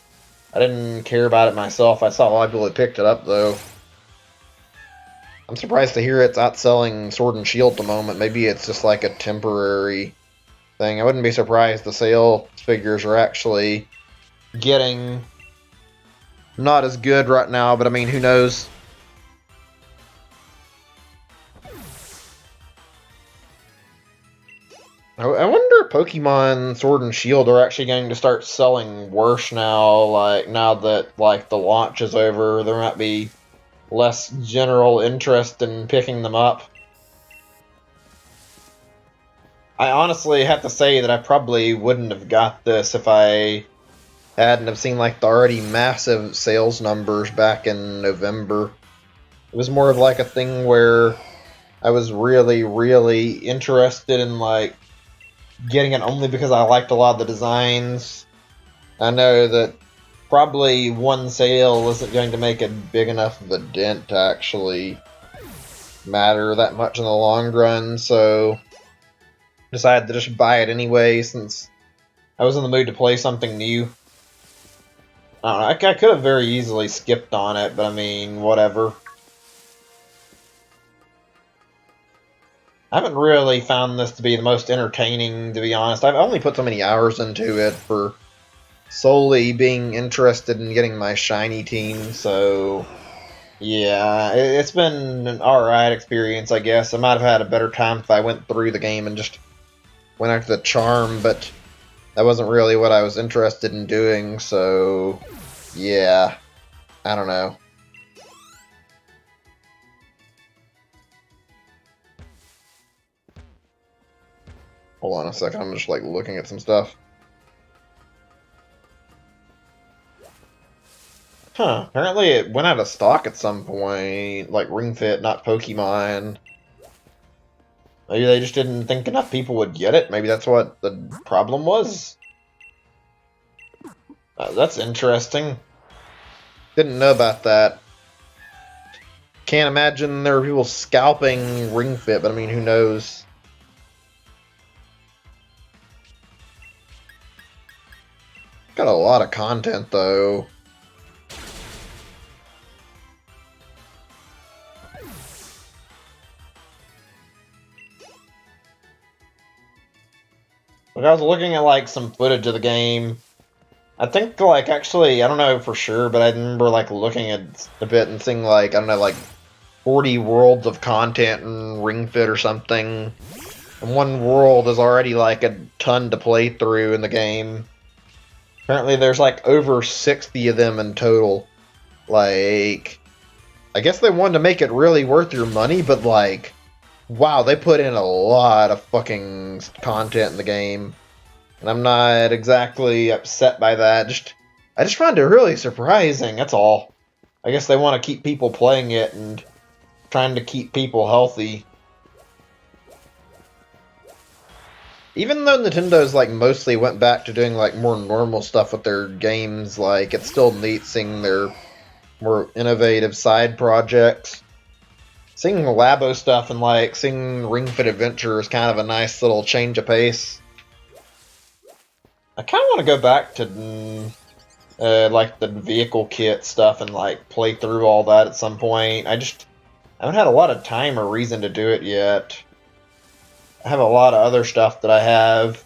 I didn't care about it myself. I saw a lot of people that picked it up though. I'm surprised to hear it's outselling Sword and Shield at the moment. Maybe it's just like a temporary thing. I wouldn't be surprised the sales figures are actually getting not as good right now, but I mean, who knows? I wonder if Pokemon Sword and Shield are actually going to start selling worse now, like now that like the launch is over, there might be less general interest in picking them up. I honestly have to say that I probably wouldn't have got this if I hadn't have seen like the already massive sales numbers back in November. It was more of like a thing where I was really interested in like getting it only because I liked a lot of the designs. I know that probably one sale isn't going to make a big enough of a dent to actually matter that much in the long run, so decided to just buy it anyway since I was in the mood to play something new. I don't know, I could have very easily skipped on it, but I mean, whatever. I haven't really found this to be the most entertaining, to be honest. I've only put so many hours into it for solely being interested in getting my shiny team, so yeah, it's been an alright experience, I guess. I might have had a better time if I went through the game and just went after the charm, but that wasn't really what I was interested in doing, so yeah, I don't know. Hold on a second, I'm just like looking at some stuff. Huh, apparently it went out of stock at some point, like Ring Fit, not Pokemon. Maybe they just didn't think enough people would get it. Maybe that's what the problem was. That's interesting. Didn't know about that. Can't imagine there were people scalping Ring Fit, but I mean, who knows? Got a lot of content, though. Like, I was looking at, like, some footage of the game. I think, like, actually, I don't know for sure, but I remember, like, looking at a bit and seeing, like, I don't know, like, 40 worlds of content in Ring Fit or something. And one world is already, like, a ton to play through in the game. Apparently there's, like, over 60 of them in total. Like, I guess they wanted to make it really worth your money, but, like, wow, they put in a lot of fucking content in the game. And I'm not exactly upset by that. I just find it really surprising, that's all. I guess they want to keep people playing it and trying to keep people healthy. Even though Nintendo's like mostly went back to doing like more normal stuff with their games, like it's still neat seeing their more innovative side projects. Seeing Labo stuff and like seeing Ring Fit Adventure is kind of a nice little change of pace. I kind of want to go back to like the vehicle kit stuff and like play through all that at some point. I haven't had a lot of time or reason to do it yet. I have a lot of other stuff that I have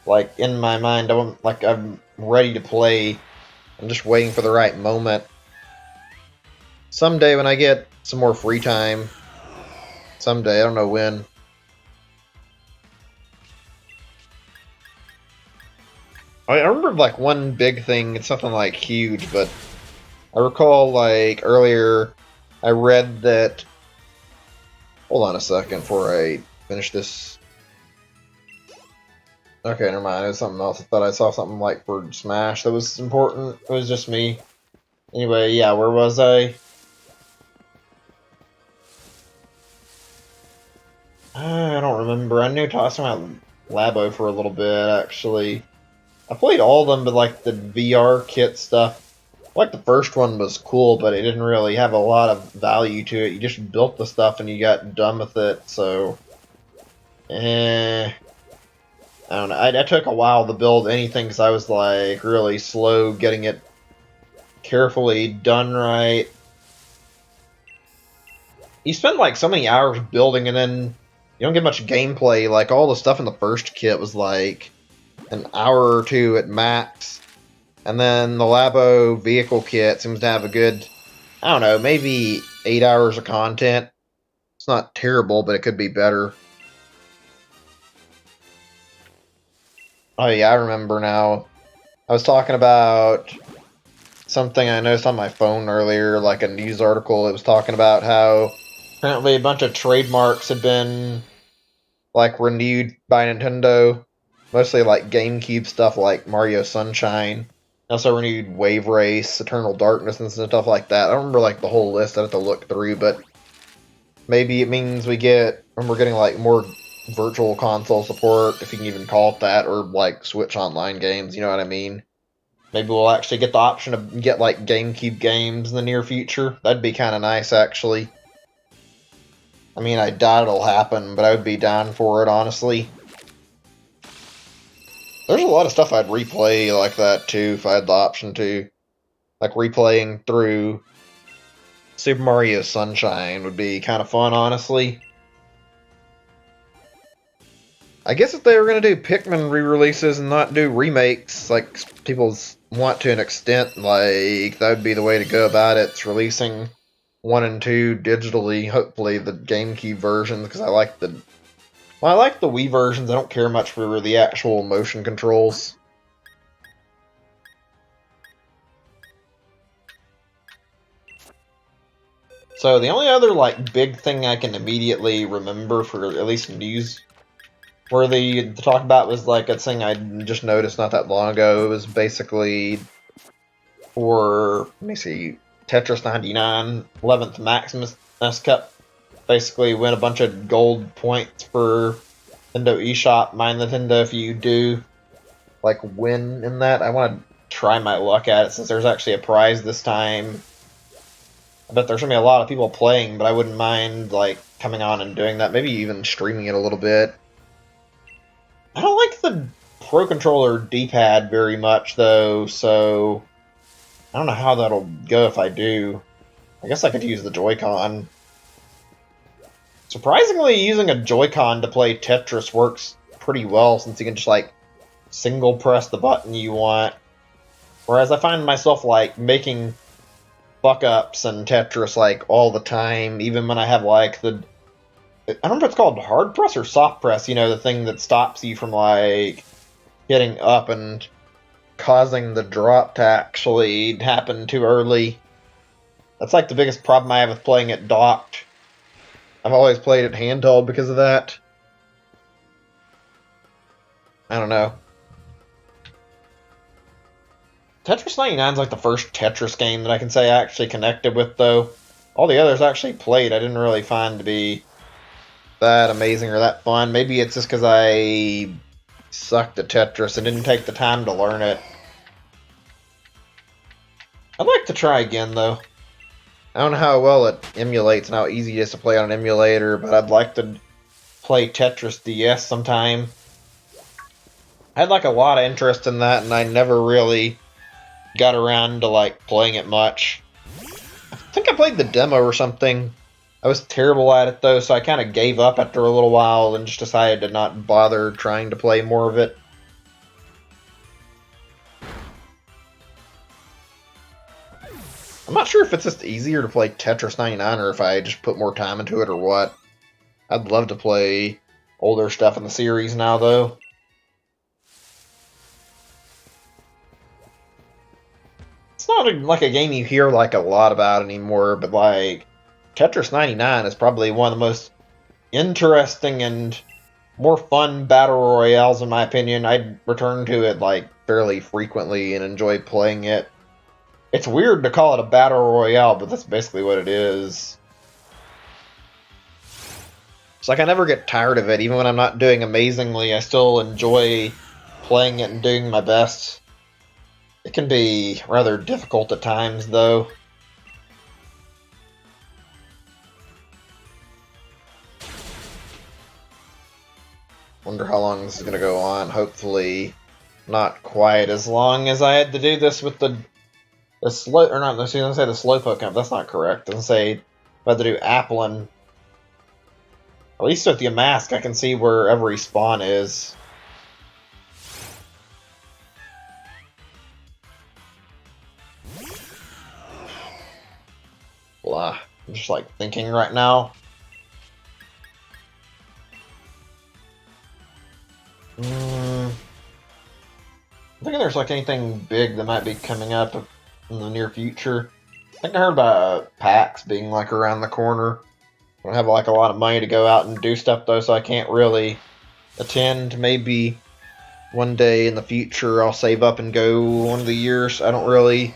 like in my mind. I'm ready to play. I'm just waiting for the right moment. Someday when I get some more free time. Someday, I don't know when. I remember like one big thing, it's nothing like huge, but I recall like earlier I read that. Hold on a second before I finish this. Okay, never mind. It was something else. I thought I saw something like for Smash that was important. It was just me. Anyway, yeah, where was I? I don't remember. I knew talking about Labo for a little bit, actually. I played all of them, but like the VR kit stuff. Like the first one was cool, but it didn't really have a lot of value to it. You just built the stuff and you got done with it, so... I don't know. I took a while to build anything because I was like really slow getting it carefully done right. You spend like so many hours building and then you don't get much gameplay. Like all the stuff in the first kit was like an hour or two at max. And then the Labo vehicle kit seems to have a good, I don't know, maybe 8 hours of content. It's not terrible, but it could be better. Oh yeah, I remember now. I was talking about something I noticed on my phone earlier, like a news article. It was talking about how apparently a bunch of trademarks had been like renewed by Nintendo. Mostly like GameCube stuff like Mario Sunshine. Also renewed Wave Race, Eternal Darkness, and stuff like that. I don't remember like the whole list. I have to look through, but maybe it means we're getting like more virtual console support, if you can even call it that, or like Switch Online games, you know what I mean? Maybe we'll actually get the option to get like GameCube games in the near future. That'd be kind of nice, actually. I mean, I doubt it'll happen, but I would be down for it, honestly. There's a lot of stuff I'd replay like that, too, if I had the option to. Like, replaying through Super Mario Sunshine would be kind of fun, honestly. I guess if they were going to do Pikmin re-releases and not do remakes, like people want to an extent, like, that would be the way to go about it. It's releasing 1 and 2 digitally, hopefully the GameCube versions, because I like the Wii versions. I don't care much for the actual motion controls. So the only other like big thing I can immediately remember for at least news worthy to talk about was like a thing I just noticed not that long ago. It was basically for, let me see, Tetris 99 11th Maximus Cup. Basically win a bunch of gold points for Nintendo eShop. My Nintendo, if you do like win in that, I want to try my luck at it since there's actually a prize this time. I bet there's gonna be a lot of people playing, but I wouldn't mind like coming on and doing that. Maybe even streaming it a little bit. I don't like the Pro Controller D-pad very much though, so I don't know how that'll go if I do. I guess I could use the Joy-Con. Surprisingly, using a Joy-Con to play Tetris works pretty well since you can just like single press the button you want. Whereas I find myself like making fuck-ups in Tetris like all the time, even when I have like the... I don't know if it's called hard press or soft press, you know, the thing that stops you from like hitting up and causing the drop to actually happen too early. That's like the biggest problem I have with playing it docked. I've always played it handheld because of that. I don't know. Tetris 99 is like the first Tetris game that I can say I actually connected with, though. All the others I actually played, I didn't really find to be that amazing or that fun. Maybe it's just because I sucked at Tetris and didn't take the time to learn it. I'd like to try again, though. I don't know how well it emulates and how easy it is to play on an emulator, but I'd like to play Tetris DS sometime. I had like a lot of interest in that, and I never really got around to like playing it much. I think I played the demo or something. I was terrible at it though, so I kind of gave up after a little while and just decided to not bother trying to play more of it. I'm not sure if it's just easier to play Tetris 99 or if I just put more time into it or what. I'd love to play older stuff in the series now though. It's not like a game you hear like a lot about anymore, but like Tetris 99 is probably one of the most interesting and more fun battle royales in my opinion. I'd return to it like fairly frequently and enjoy playing it. It's weird to call it a battle royale, but that's basically what it is. It's like I never get tired of it, even when I'm not doing amazingly. I still enjoy playing it and doing my best. It can be rather difficult at times, though. Wonder how long this is going to go on. Hopefully not quite as long as I had to do this with the slow, or not, let's say the Slowpoke camp. That's not correct. It doesn't say if I had to do Applin. At least with the Yamask, I can see where every spawn is. Blah. I'm just like thinking right now. I'm thinking there's like anything big that might be coming up in the near future. I think I heard about PAX being like around the corner. I don't have like a lot of money to go out and do stuff though, so I can't really attend. Maybe one day in the future I'll save up and go one of the years. I don't really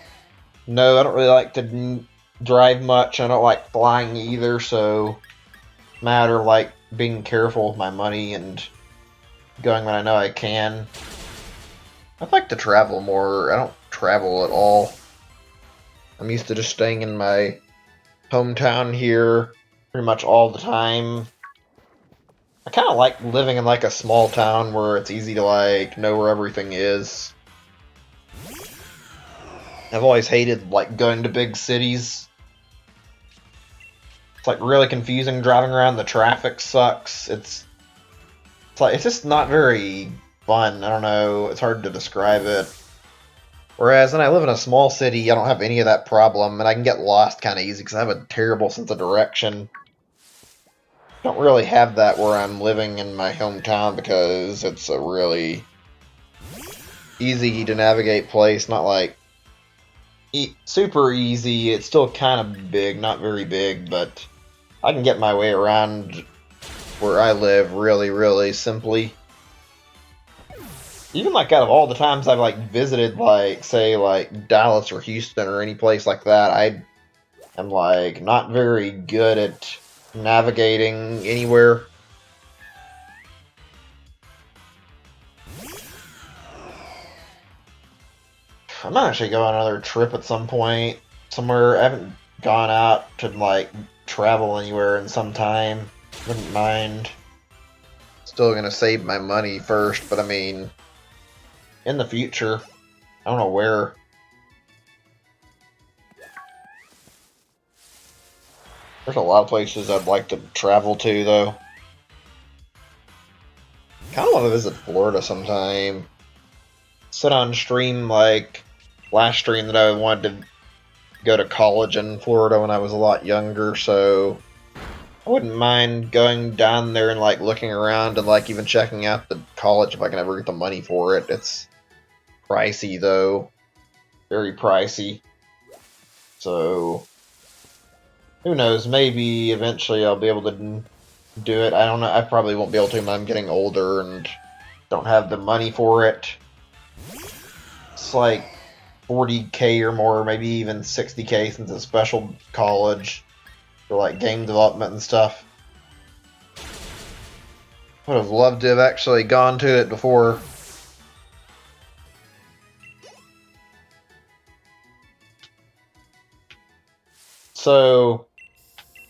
know. I don't really like to drive much. I don't like flying either, so matter of like being careful with my money and going when I know I can. I'd like to travel more. I don't travel at all. I'm used to just staying in my hometown here pretty much all the time. I kind of like living in like a small town where it's easy to like know where everything is. I've always hated like going to big cities. It's like really confusing driving around. The traffic sucks. It's just not very fun. I don't know. It's hard to describe it. Whereas when I live in a small city, I don't have any of that problem, and I can get lost kind of easy because I have a terrible sense of direction. Don't really have that where I'm living in my hometown because it's a really easy to navigate place. Not like super easy. It's still kind of big, not very big, but I can get my way around where I live really, really simply. Even like out of all the times I've like visited, like say like Dallas or Houston or any place like that, I am like not very good at navigating anywhere. I might actually go on another trip at some point somewhere. I haven't gone out to like travel anywhere in some time. Wouldn't mind. Still gonna save my money first, but I mean, in the future, I don't know where. There's a lot of places I'd like to travel to, though. Kind of want to visit Florida sometime. Sit on stream like last stream that I wanted to go to college in Florida when I was a lot younger, so I wouldn't mind going down there and like looking around and like even checking out the college if I can ever get the money for it. It's pricey though, very pricey. So who knows? Maybe eventually I'll be able to do it. I don't know. I probably won't be able to when I'm getting older and don't have the money for it. It's like 40K or more, maybe even 60K since it's a special college for like game development and stuff. Would have loved to have actually gone to it before. So,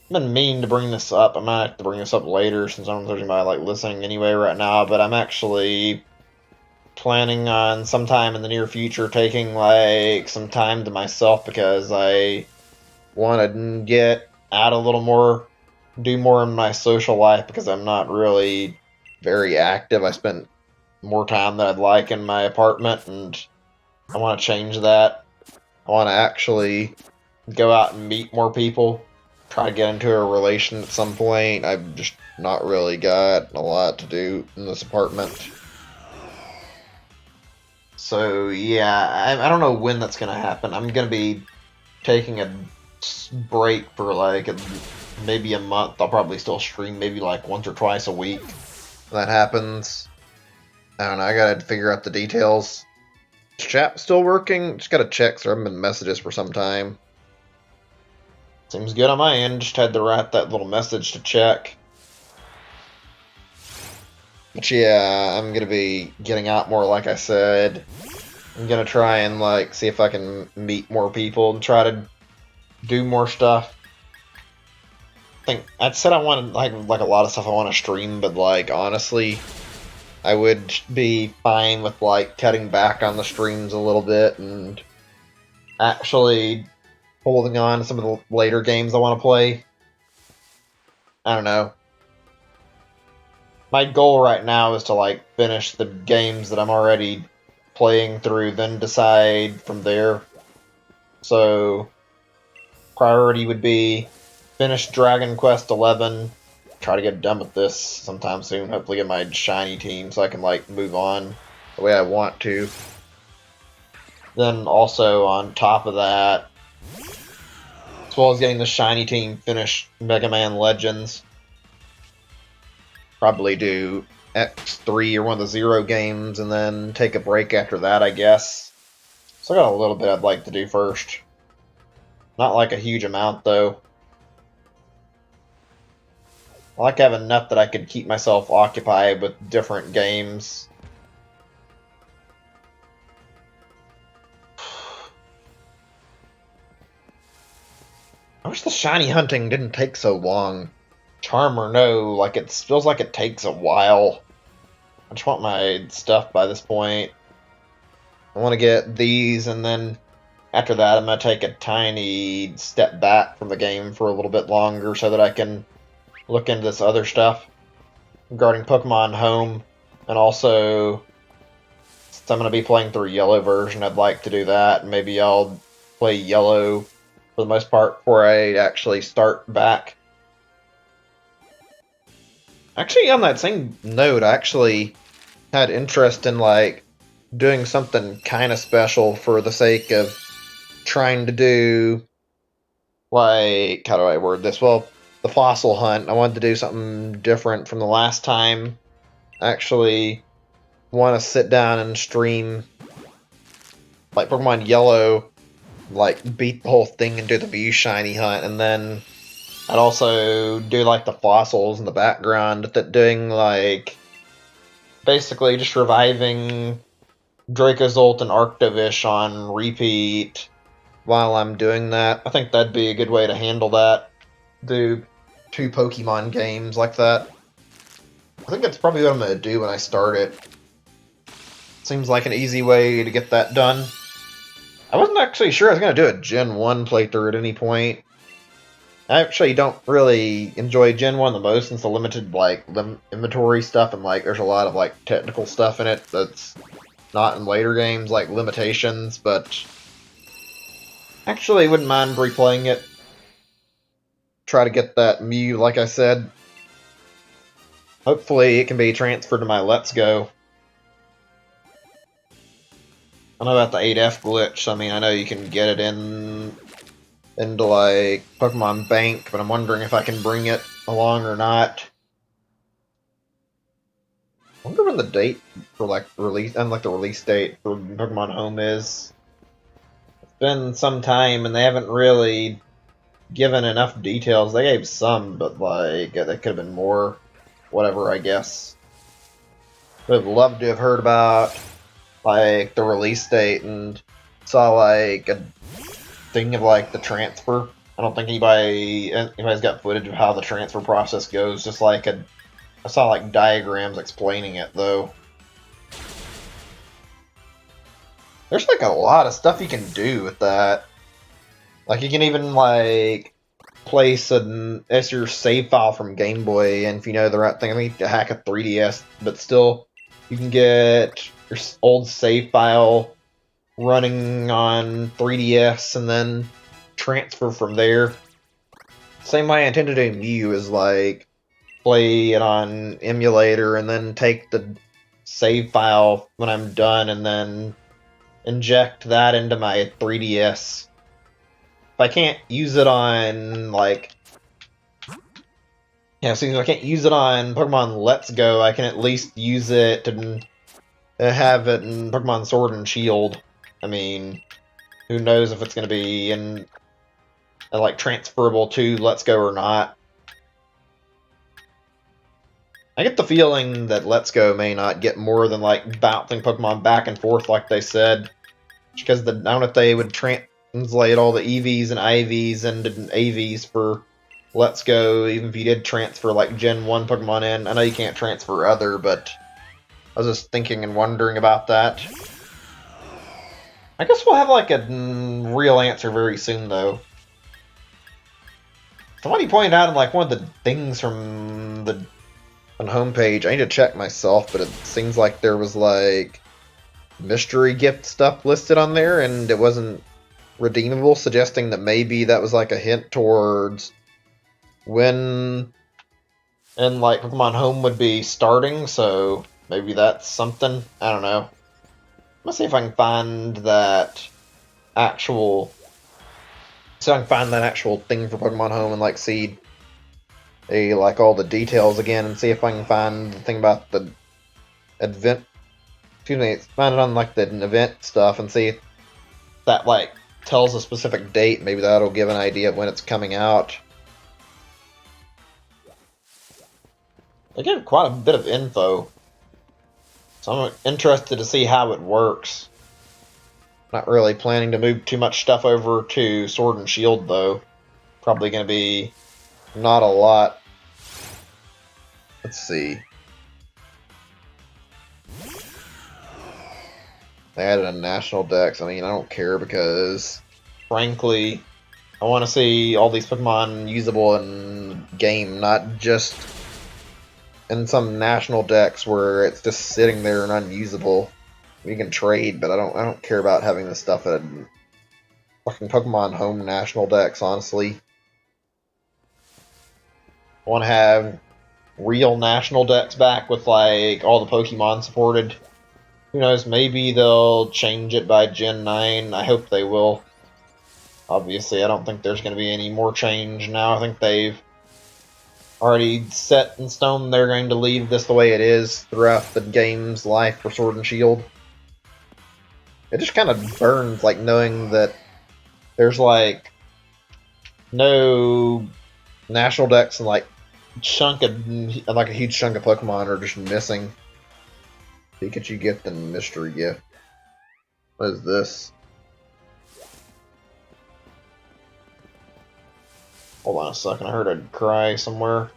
I've been meaning to bring this up. I might have to bring this up later since I don't know if there's anybody like listening anyway right now, but I'm actually planning on sometime in the near future taking like some time to myself because I want to get out a little more, do more in my social life because I'm not really very active. I spend more time than I'd like in my apartment, and I want to change that. I want to actually go out and meet more people, try to get into a relation at some point. I've just not really got a lot to do in this apartment. So yeah, I don't know when that's gonna happen. I'm gonna be taking a break for like maybe a month. I'll probably still stream maybe like once or twice a week. When that happens, I don't know. I gotta figure out the details. Is chat still working? Just gotta check. So there haven't been messages for some time. Seems good on my end. Just had to write that little message to check. But yeah, I'm gonna be getting out more, like I said. I'm gonna try and like see if I can meet more people and try to do more stuff. I think I said I wanted like a lot of stuff I want to stream, but like honestly, I would be fine with like cutting back on the streams a little bit and actually holding on to some of the later games I want to play. I don't know. My goal right now is to like finish the games that I'm already playing through, then decide from there. So priority would be finish Dragon Quest 11, try to get done with this sometime soon, hopefully get my shiny team so I can like move on the way I want to. Then also on top of that, as well as getting the shiny team, finish Mega Man Legends. Probably do X3 or one of the Zero games and then take a break after that, I guess. So I got a little bit I'd like to do first. Not like a huge amount, though. I like having enough that I could keep myself occupied with different games. I wish the shiny hunting didn't take so long. Charm or no, like it feels like it takes a while. I just want my stuff by this point. I want to get these, and then after that I'm going to take a tiny step back from the game for a little bit longer so that I can look into this other stuff regarding Pokemon Home, and also since I'm going to be playing through Yellow version, I'd like to do that. Maybe I'll play Yellow for the most part before I actually start back. Actually, on that same note, I actually had interest in like doing something kind of special for the sake of trying to do, like, how do I word this? Well, the fossil hunt. I wanted to do something different from the last time. I actually want to sit down and stream like Pokemon Yellow, like beat the whole thing and do the Mew shiny hunt, and then I'd also do like the fossils in the background, doing like basically just reviving Dracozolt and Arctovish on repeat while I'm doing that. I think that'd be a good way to handle that. Do 2 Pokemon games like that. I think that's probably what I'm going to do when I start it. Seems like an easy way to get that done. I wasn't actually sure I was going to do a Gen 1 playthrough at any point. I actually don't really enjoy Gen 1 the most since the limited like inventory stuff, and like there's a lot of like technical stuff in it that's not in later games, like limitations, but actually wouldn't mind replaying it. Try to get that Mew, like I said. Hopefully it can be transferred to my Let's Go. I know about the 8F glitch. I mean, I know you can get it into like Pokemon Bank, but I'm wondering if I can bring it along or not. I wonder when the date for like release and like the release date for Pokemon Home is. It's been some time and they haven't really given enough details. They gave some, but like they could have been more. Whatever, I guess. Would love to have heard about like the release date and saw like a thing of like the transfer. I don't think anybody's got footage of how the transfer process goes. Just like I saw like diagrams explaining it though. There's like a lot of stuff you can do with that. Like you can even like place as your save file from Game Boy, and if you know the right thing, I think to hack a 3DS, but still, you can get your old save file running on 3DS and then transfer from there. Same way I intended to View is like play it on emulator and then take the save file when I'm done and then inject that into my 3DS. If I can't use it on like since I can't use it on Pokemon Let's Go, I can at least use it and have it in Pokemon Sword and Shield. I mean, who knows if it's going to be in like transferable to Let's Go or not. I get the feeling that Let's Go may not get more than like bouncing Pokemon back and forth like they said, because I don't know if they would translate all the EVs and IVs into AVs for Let's Go, even if you did transfer like Gen 1 Pokemon in. I know you can't transfer other, but I was just thinking and wondering about that. I guess we'll have like a real answer very soon, though. Somebody pointed out in like one of the things from the homepage, I need to check myself, but it seems like there was like mystery gift stuff listed on there, and it wasn't redeemable, suggesting that maybe that was like a hint towards when and like Pokemon Home would be starting, so maybe that's something. I don't know. Let's see if I can find that actual thing for Pokemon Home and like see like all the details again and see if I can find the thing about the event. Excuse me, find it on like the event stuff and see if that like tells a specific date. Maybe that'll give an idea of when it's coming out. They give quite a bit of info, so I'm interested to see how it works. Not really planning to move too much stuff over to Sword and Shield, though. Probably going to be not a lot. Let's see. They added a national dex. I mean, I don't care because, frankly, I want to see all these Pokemon usable in game, not just in some national dex where it's just sitting there and unusable. You can trade, but I don't care about having this stuff at fucking Pokemon Home national dex, honestly. I want to have real national dex back with like all the Pokemon supported. Who knows, maybe they'll change it by Gen 9. I hope they will. Obviously, I don't think there's going to be any more change now. I think they've already set in stone they're going to leave this the way it is throughout the game's life for Sword and Shield. It just kind of burns, like, knowing that there's, like, no national decks and, like, a huge chunk of Pokemon are just missing. Pikachu gift and mystery gift. What is this? Hold on a second, I heard a cry somewhere.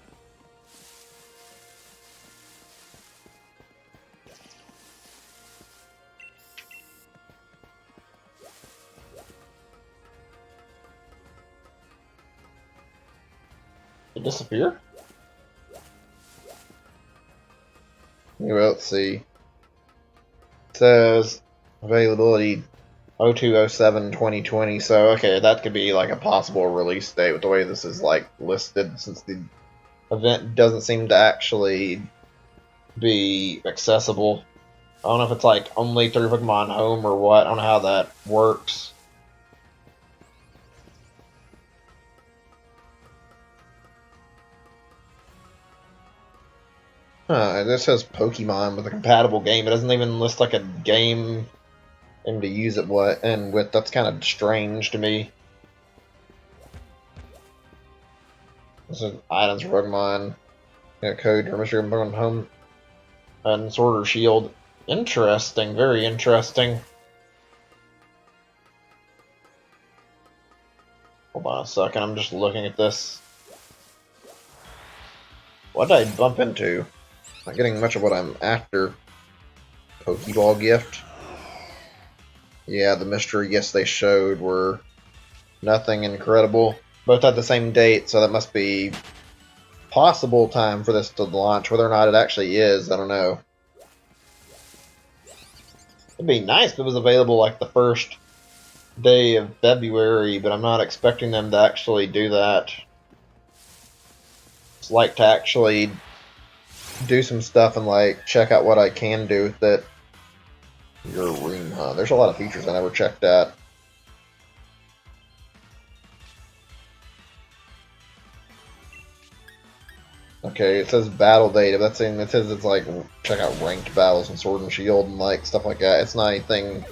Did it disappear? Well, let's see. It says availability 02/07/2020, so okay, that could be like a possible release date with the way this is like listed, since the event doesn't seem to actually be accessible. I don't know if it's like only through Pokemon Home or what. I don't know how that works. This says Pokemon with a compatible game. It doesn't even list like a game and to use it with. That's kind of strange to me. This is items for Pokemon. Code for Mystery Pokemon Home. and Sword or Shield. Interesting, very interesting. Hold on a second, I'm just looking at this. What did I bump into? Not getting much of what I'm after. Pokeball gift. Yeah, the mystery gifts they showed were nothing incredible. Both had the same date, so that must be possible time for this to launch. Whether or not it actually is, I don't know. It'd be nice if it was available like the first day of February, but I'm not expecting them to actually do that. It's like to actually do some stuff and like check out what I can do with it. Your room, huh? There's a lot of features I never checked out. Okay, it says battle data. That's saying it says it's like check out ranked battles and Sword and Shield and like stuff like that. It's not anything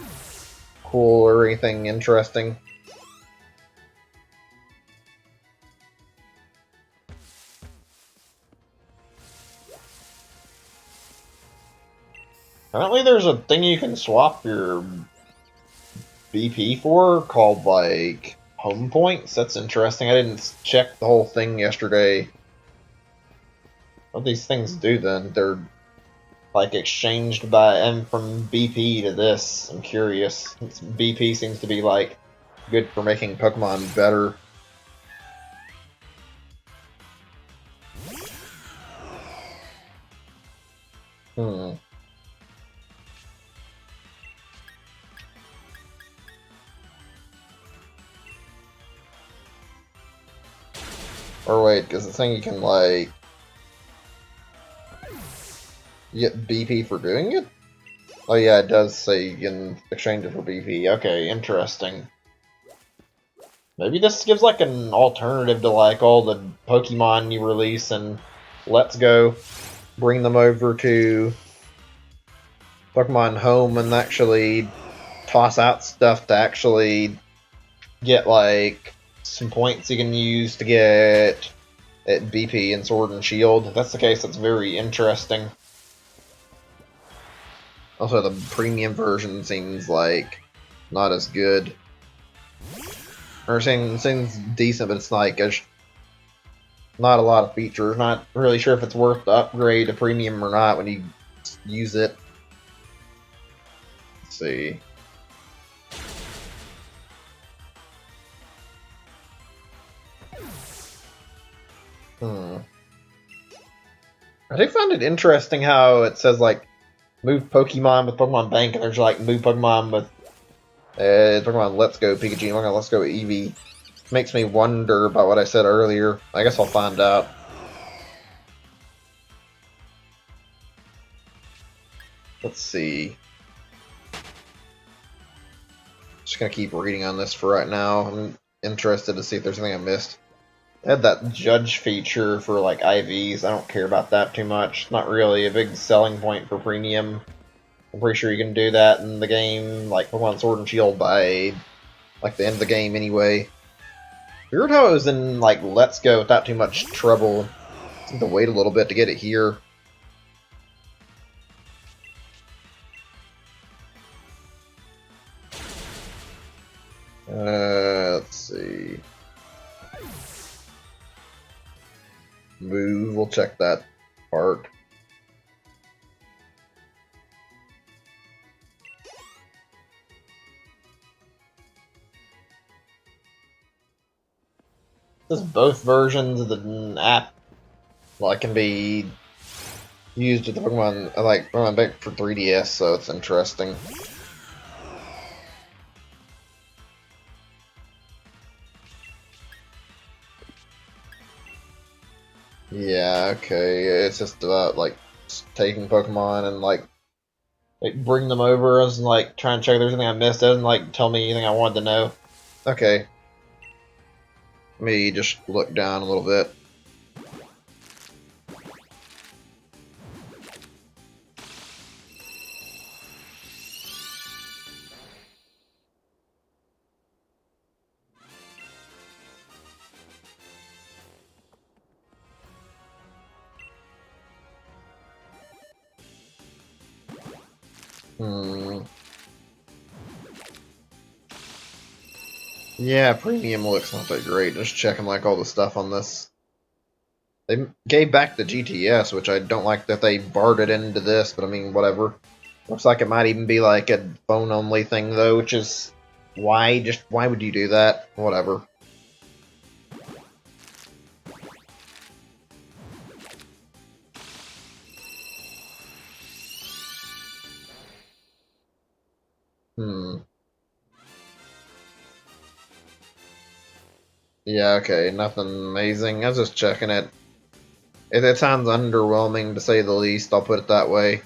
cool or anything interesting. Apparently there's a thing you can swap your BP for called like home points. That's interesting. I didn't check the whole thing yesterday. What these things do then? They're like exchanged by and from BP to this. I'm curious. BP seems to be like good for making Pokemon better. Hmm. Or wait, because it's saying you can like get BP for doing it? Oh yeah, it does say you can exchange it for BP. Okay, interesting. Maybe this gives like an alternative to like all the Pokemon you release and Let's Go. Bring them over to Pokemon Home and actually toss out stuff to actually get like some points you can use to get at BP and Sword and Shield. If that's the case, that's very interesting. Also, the premium version seems like not as good. Or seems decent, but it's like there's not a lot of features. Not really sure if it's worth the upgrade to premium or not when you use it. Let's see. I do find it interesting how it says like move Pokemon with Pokemon Bank, and there's like move Pokemon with Pokemon Let's Go Pikachu, Pokemon Let's Go Eevee. Makes me wonder about what I said earlier. I guess I'll find out. Let's see. Just gonna keep reading on this for right now. I'm interested to see if there's anything I missed. They had that judge feature for like IVs. I don't care about that too much. Not really a big selling point for premium. I'm pretty sure you can do that in the game, like Pokemon Sword and Shield by like the end of the game anyway. Weird how it was in like Let's Go without too much trouble. I have to wait a little bit to get it here. Let's see. Move, we'll check that part. This is both versions of the app. Well, it can be used with the Pokemon, like Pokemon Bank for 3DS, so it's interesting. Yeah, okay. It's just about like taking Pokemon and like bring them over and like try and check if there's anything I missed. It doesn't like tell me anything I wanted to know. Okay. Let me just look down a little bit. Hmm. Yeah, premium looks not that great. Just checking like all the stuff on this. They gave back the GTS, which I don't like that they barred it into this, but I mean, whatever. Looks like it might even be like a phone only thing though, which is why would you do that? Whatever. Hmm. Yeah, okay, nothing amazing. I was just checking it. It sounds underwhelming to say the least, I'll put it that way.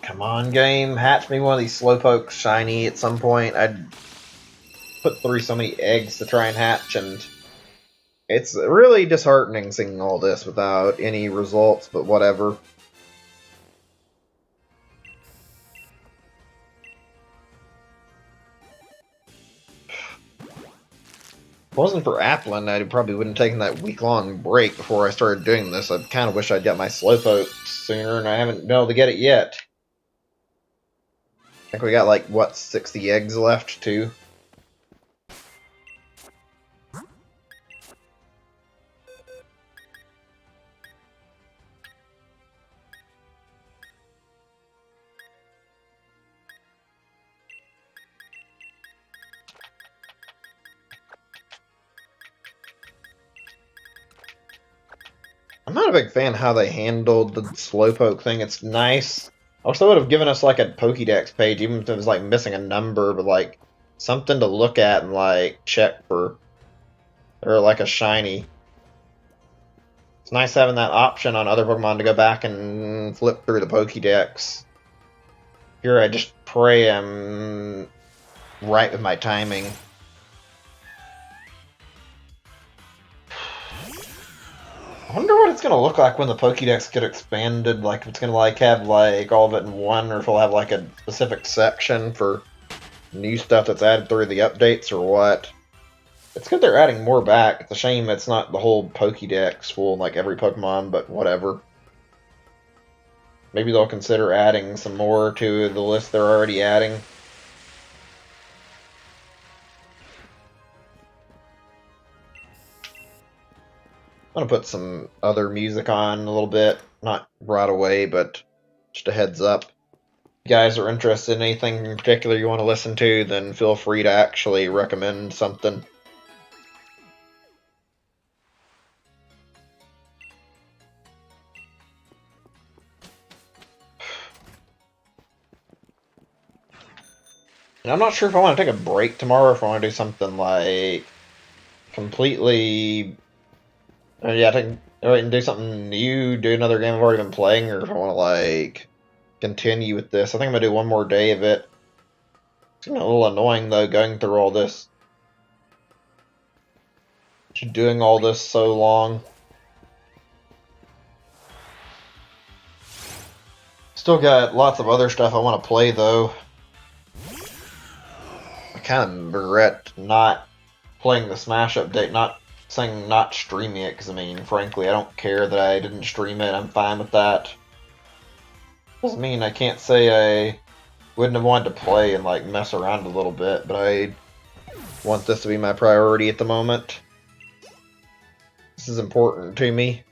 Come on, game. Hatch me one of these Slowpoke shiny at some point. I'd put through so many eggs to try and hatch, and it's really disheartening seeing all this without any results, but whatever. If it wasn't for Applin, I probably wouldn't have taken that week-long break before I started doing this. I kind of wish I'd got my Slowpoke sooner, and I haven't been able to get it yet. I think we got, like, what, 60 eggs left, too? I'm not a big fan how they handled the Slowpoke thing. It's nice. I wish they would have given us like a Pokédex page, even if it was like missing a number, but like something to look at and like check for, or like a shiny. It's nice having that option on other Pokemon to go back and flip through the Pokédex. Here, I just pray I'm right with my timing. I wonder what it's gonna look like when the Pokédex get expanded. Like, if it's gonna like have like all of it in one, or if it'll have like a specific section for new stuff that's added through the updates, or what. It's good they're adding more back. It's a shame it's not the whole Pokédex full like every Pokemon, but whatever. Maybe they'll consider adding some more to the list they're already adding. I'm gonna put some other music on a little bit. Not right away, but just a heads up. If you guys are interested in anything in particular you want to listen to, then feel free to actually recommend something. And I'm not sure if I want to take a break tomorrow or if I want to do something like completely. Yeah, and do something new, do another game I've already been playing, or if I want to like continue with this. I think I'm gonna do one more day of it. It's a little annoying though, going through all this, doing all this so long. Still got lots of other stuff I want to play though. I kind of regret not playing the Smash update, not saying not streaming it, because I mean, frankly, I don't care that I didn't stream it. I'm fine with that. Doesn't mean I can't say I wouldn't have wanted to play and like mess around a little bit, but I want this to be my priority at the moment. This is important to me.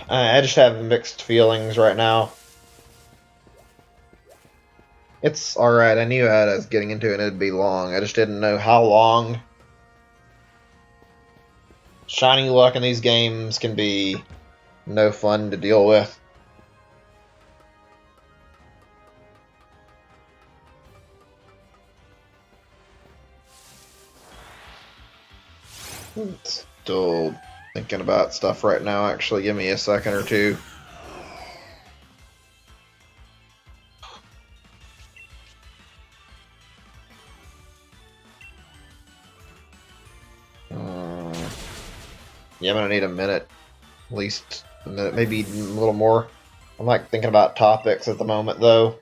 I just have mixed feelings right now. It's alright, I knew I was getting into it and it'd be long. I just didn't know how long. Shiny luck in these games can be no fun to deal with. Still thinking about stuff right now, actually. Give me a second or two. Yeah, I'm gonna need a minute, at least maybe a little more. I'm like thinking about topics at the moment, though.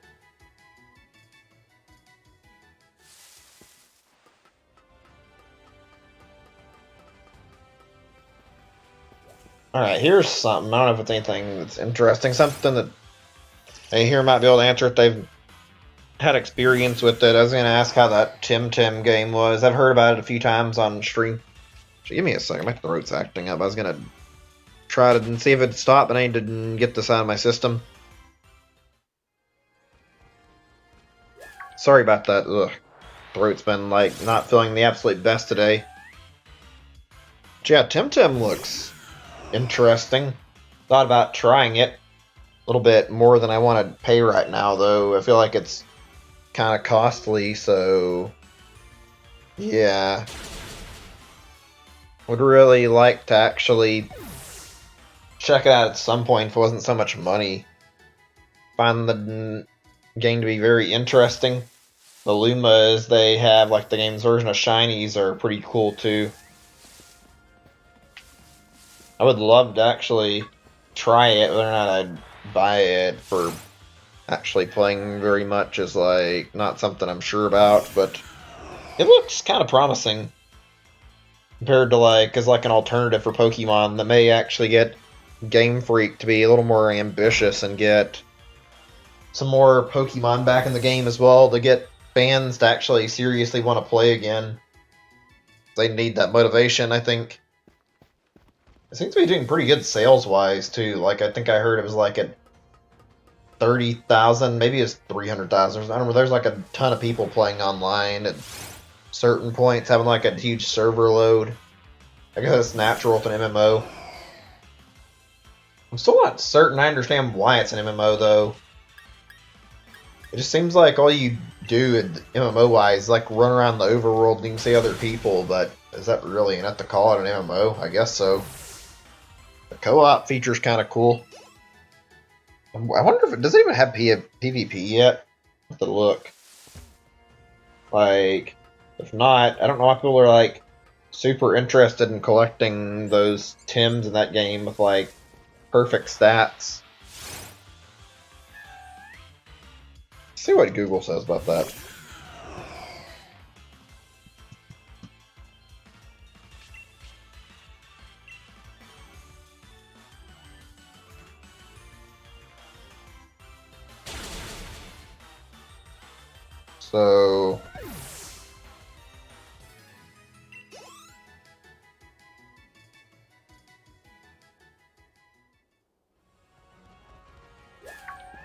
Alright, here's something. I don't know if it's anything that's interesting. Something that they here might be able to answer if they've had experience with it. I was going to ask how that Tim game was. I've heard about it a few times on stream. Give me a second. My throat's acting up. I was going to try to see if it'd stop, but I need to get this out of my system. Sorry about that. Ugh. Throat's been, like, not feeling the absolute best today. But yeah, Tim looks interesting. Thought about trying it. A little bit more than I want to pay right now, though. I feel like it's kind of costly, so yeah. Would really like to actually check it out at some point if it wasn't so much money. Find the game to be very interesting. The Lumas they have, like the game's version of Shinies, are pretty cool too. I would love to actually try it, whether or not I'd buy it for actually playing very much is like not something I'm sure about, but it looks kind of promising compared to like as like an alternative for Pokemon that may actually get Game Freak to be a little more ambitious and get some more Pokemon back in the game as well to get fans to actually seriously want to play again. They need that motivation, I think. It seems to be doing pretty good sales-wise, too. Like, I think I heard it was like at 30,000, maybe it's 300,000. I don't know, there's like a ton of people playing online at certain points, having like a huge server load. I guess it's natural with an MMO. I'm still not certain I understand why it's an MMO, though. It just seems like all you do MMO-wise is like run around the overworld and you can see other people, but is that really enough to call it an MMO? I guess so. The co-op feature's kind of cool. I wonder if it does it even have PvP yet? I have to look. Like, if not, I don't know why people are like super interested in collecting those Tims in that game with like perfect stats. Let's see what Google says about that. So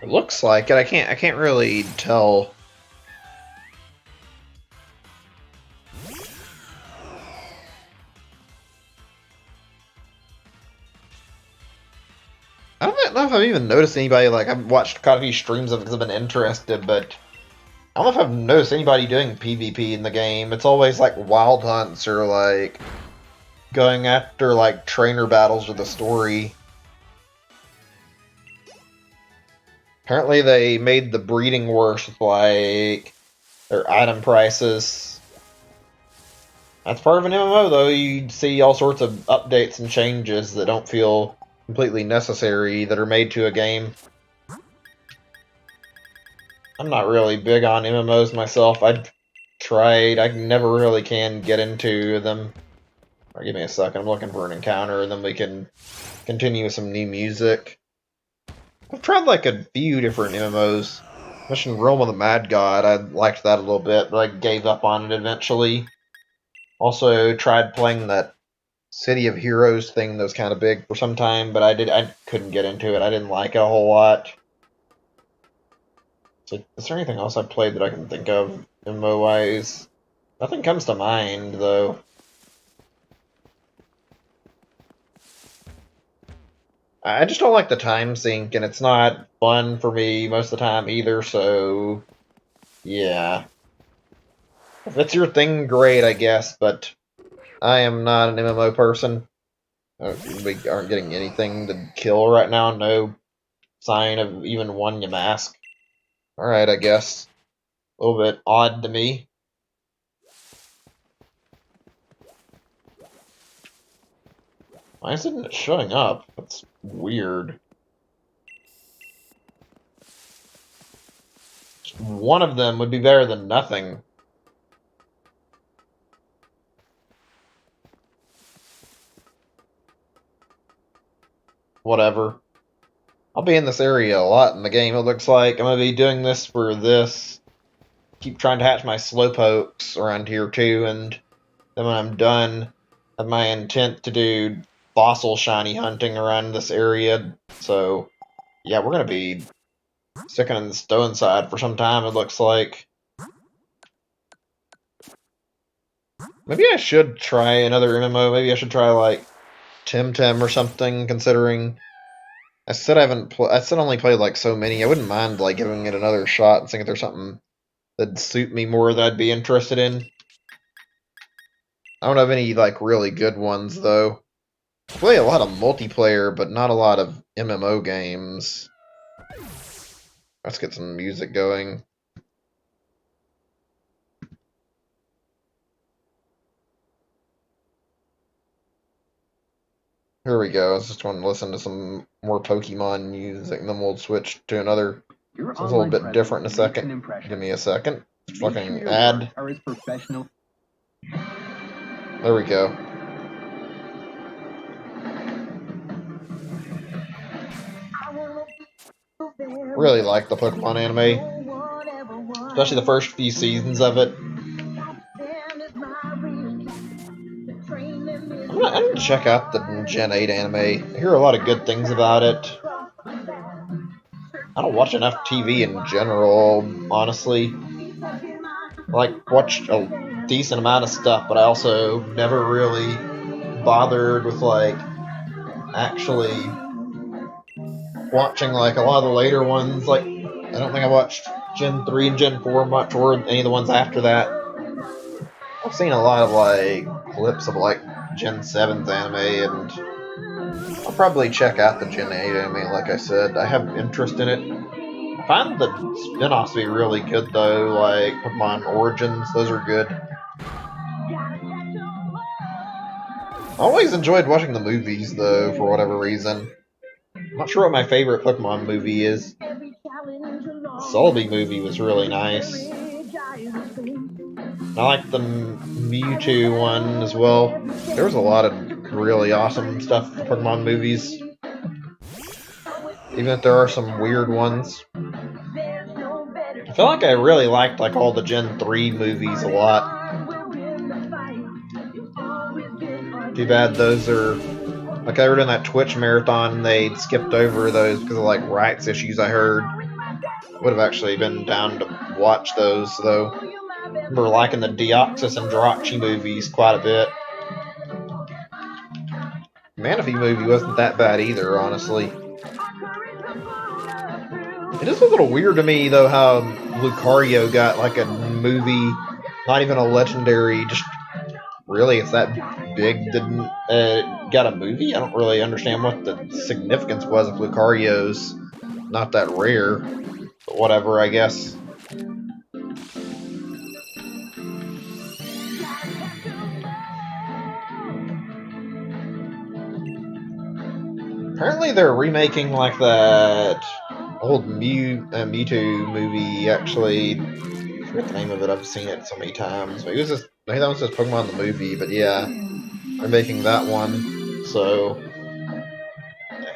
it looks like it. I can't really tell. I don't know if I've even noticed anybody, like, I've watched quite a few streams of it because I've been interested, but I don't know if I've noticed anybody doing PvP in the game. It's always, like, wild hunts or, like, going after, like, trainer battles with the story. Apparently they made the breeding worse with, like, their item prices. That's part of an MMO, though. You see all sorts of updates and changes that don't feel completely necessary that are made to a game. I'm not really big on MMOs myself. I've tried. I never really can get into them. Or give me a second. I'm looking for an encounter, and then we can continue with some new music. I've tried like a few different MMOs. Mission Realm of the Mad God. I liked that a little bit, but I gave up on it eventually. Also tried playing that City of Heroes thing that was kind of big for some time, but I couldn't get into it. I didn't like it a whole lot. So, is there anything else I've played that I can think of MMO-wise? Nothing comes to mind, though. I just don't like the time sink, and it's not fun for me most of the time either, so yeah. If it's your thing, great, I guess, but I am not an MMO person. We aren't getting anything to kill right now, no sign of even one Yamask. Alright, I guess. A little bit odd to me. Why isn't it showing up? That's weird. One of them would be better than nothing. Whatever. I'll be in this area a lot in the game, it looks like. I'm going to be doing this for this. Keep trying to hatch my Slowpokes around here too, and then when I'm done, I have my intent to do fossil shiny hunting around this area. So, yeah, we're going to be sticking in the stone side for some time, it looks like. Maybe I should try another MMO. Maybe I should try, like, Temtem or something, considering I said I said I only played, like, so many. I wouldn't mind, like, giving it another shot and seeing if there's something that'd suit me more that I'd be interested in. I don't have any, like, really good ones, though. I play a lot of multiplayer, but not a lot of MMO games. Let's get some music going. Here we go. I was just going to listen to some more Pokemon music, and then we'll switch to another. It's a little bit different in a second. Give me a second. Fucking ad. There we go. Really like the Pokemon anime, especially the first few seasons of it. I need to check out the Gen 8 anime. I hear a lot of good things about it. I don't watch enough TV in general, honestly. Like, watch a decent amount of stuff, but I also never really bothered with, like, actually watching, like, a lot of the later ones. Like, I don't think I watched Gen 3 and Gen 4 much, or any of the ones after that. I've seen a lot of, like, clips of, like, Gen 7's anime, and I'll probably check out the Gen 8 anime, like I said. I have interest in it. I find the spin-offs to be really good, though, like Pokemon Origins. Those are good. I always enjoyed watching the movies, though, for whatever reason. I'm not sure what my favorite Pokemon movie is. The Sulby movie was really nice. I like the Mewtwo one as well. There was a lot of really awesome stuff for Pokemon movies. Even if there are some weird ones. I feel like I really liked, like, all the Gen 3 movies a lot. Too bad those are... Like, I read in that Twitch marathon, they skipped over those because of, like, rights issues, I heard. Would have actually been down to watch those, though. I remember liking the Deoxys and Jirachi movies quite a bit. Manaphy movie wasn't that bad either, honestly. It is a little weird to me, though, how Lucario got, like, a movie, not even a legendary, just really, it's that big, didn't got a movie? I don't really understand what the significance was if Lucario's not that rare. But whatever, I guess. Apparently they're remaking, like, that old Mewtwo movie, actually. I forget the name of it, I've seen it so many times. But I think that was just Pokemon the movie, but yeah. They're making that one, so...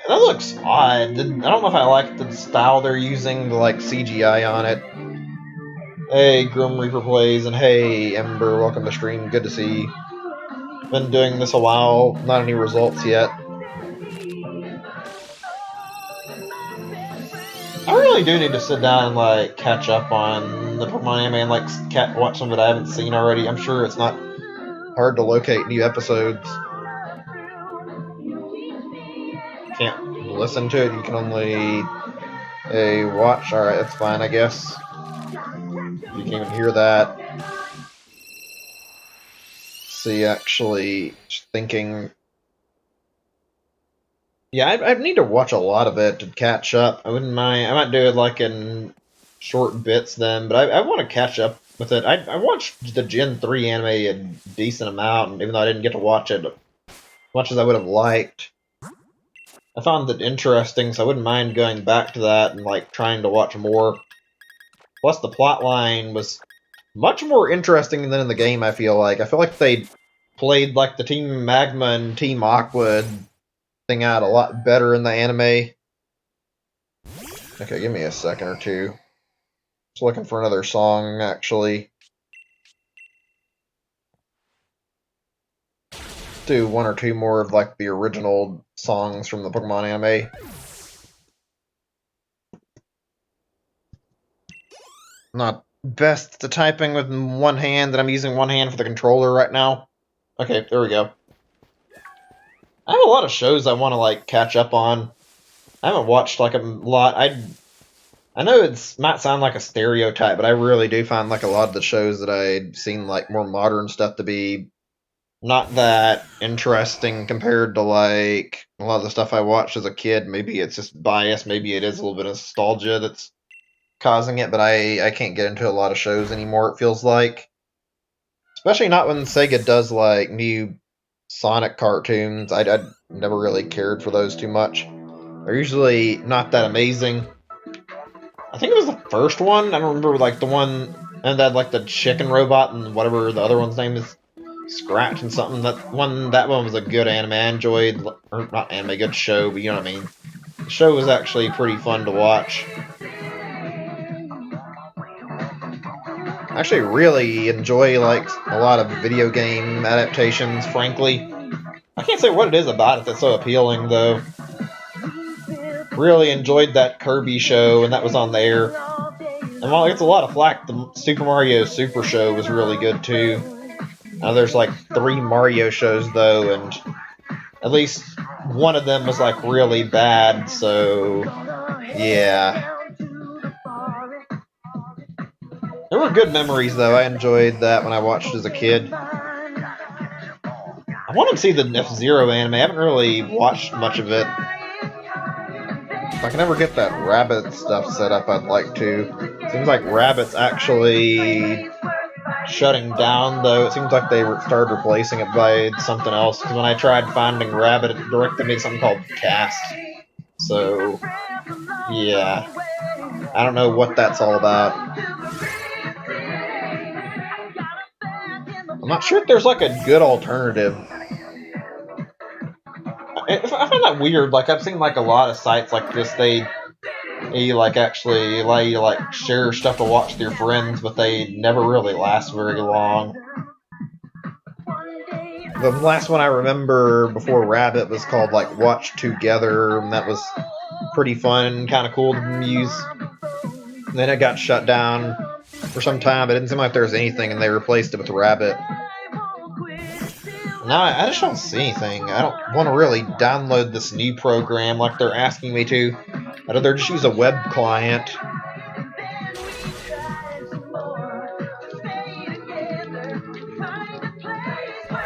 That looks odd. I don't know if I like the style they're using, the, like, CGI on it. Hey, Grim Reaper Plays, and hey, Ember, welcome to stream, good to see you. Been doing this a while, not any results yet. I really do need to sit down and, like, catch up on the Pokemon anime and, like, watch some that I haven't seen already. I'm sure it's not hard to locate new episodes. Can't listen to it, you can only watch. Alright, that's fine, I guess. You can even hear that. See, actually, just thinking... Yeah, I need to watch a lot of it to catch up. I wouldn't mind. I might do it, like, in short bits then, but I want to catch up with it. I watched the Gen 3 anime a decent amount, and even though I didn't get to watch it much as I would have liked. I found it interesting, so I wouldn't mind going back to that and like trying to watch more. Plus, the plot line was much more interesting than in the game. I feel like they played like the Team Magma and Team Aqua thing out a lot better in the anime. Okay, give me a second or two. Just looking for another song, actually. Do one or two more of like the original songs from the Pokemon anime. Not best to typing with one hand, that I'm using one hand for the controller right now. Okay, there we go. I have a lot of shows I want to like catch up on. I haven't watched like a lot. I know it might sound like a stereotype, but I really do find like a lot of the shows that I'd seen like more modern stuff to be not that interesting compared to like a lot of the stuff I watched as a kid. Maybe it's just bias, maybe it is a little bit of nostalgia that's causing it, but I can't get into a lot of shows anymore, it feels like. Especially not when Sega does like new Sonic cartoons. I never really cared for those too much. They're usually not that amazing. I think it was the first one. I don't remember like the one and that like the chicken robot and whatever the other one's name is, Scratch and something. That one was a good anime. I enjoyed, or not anime, good show, but you know what I mean. The show was actually pretty fun to watch. I actually really enjoy like a lot of video game adaptations, frankly. I can't say what it is about it that's so appealing though. Really enjoyed that Kirby show, and that was on there. And while it's a lot of flack, the Super Mario Super Show was really good too. There's like 3 Mario shows though, and at least one of them was like really bad, so yeah. There were good memories though. I enjoyed that when I watched as a kid. I want to see the F-Zero anime. I haven't really watched much of it. If I can ever get that rabbit stuff set up, I'd like to. Seems like Rabbit's actually shutting down, though. It seems like they started replacing it by something else. Because when I tried finding Rabbit, it directed me to something called Cast. So, yeah. I don't know what that's all about. I'm not sure if there's like a good alternative. I find that weird. Like, I've seen like a lot of sites like this. They like actually allow you to like share stuff to watch with your friends, but they never really last very long. The last one I remember before Rabbit was called like Watch Together, and that was pretty fun and kind of cool to use. And then it got shut down for some time. It didn't seem like there was anything, and they replaced it with Rabbit. Now I just don't see anything. I don't want to really download this new program like they're asking me to. I'd rather just use a web client.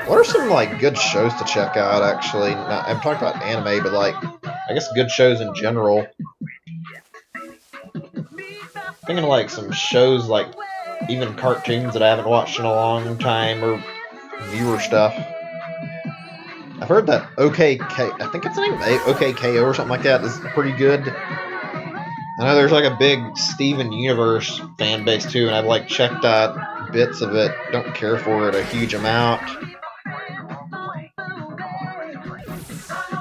What are some like good shows to check out? Actually, I'm talking about anime, but like I guess good shows in general. Thinking of like some shows like even cartoons that I haven't watched in a long time or newer stuff. I've heard that OKK, I think it's named OKKO or something like that, is pretty good. I know there's like a big Steven Universe fan base too, and I've like checked out bits of it. Don't care for it a huge amount.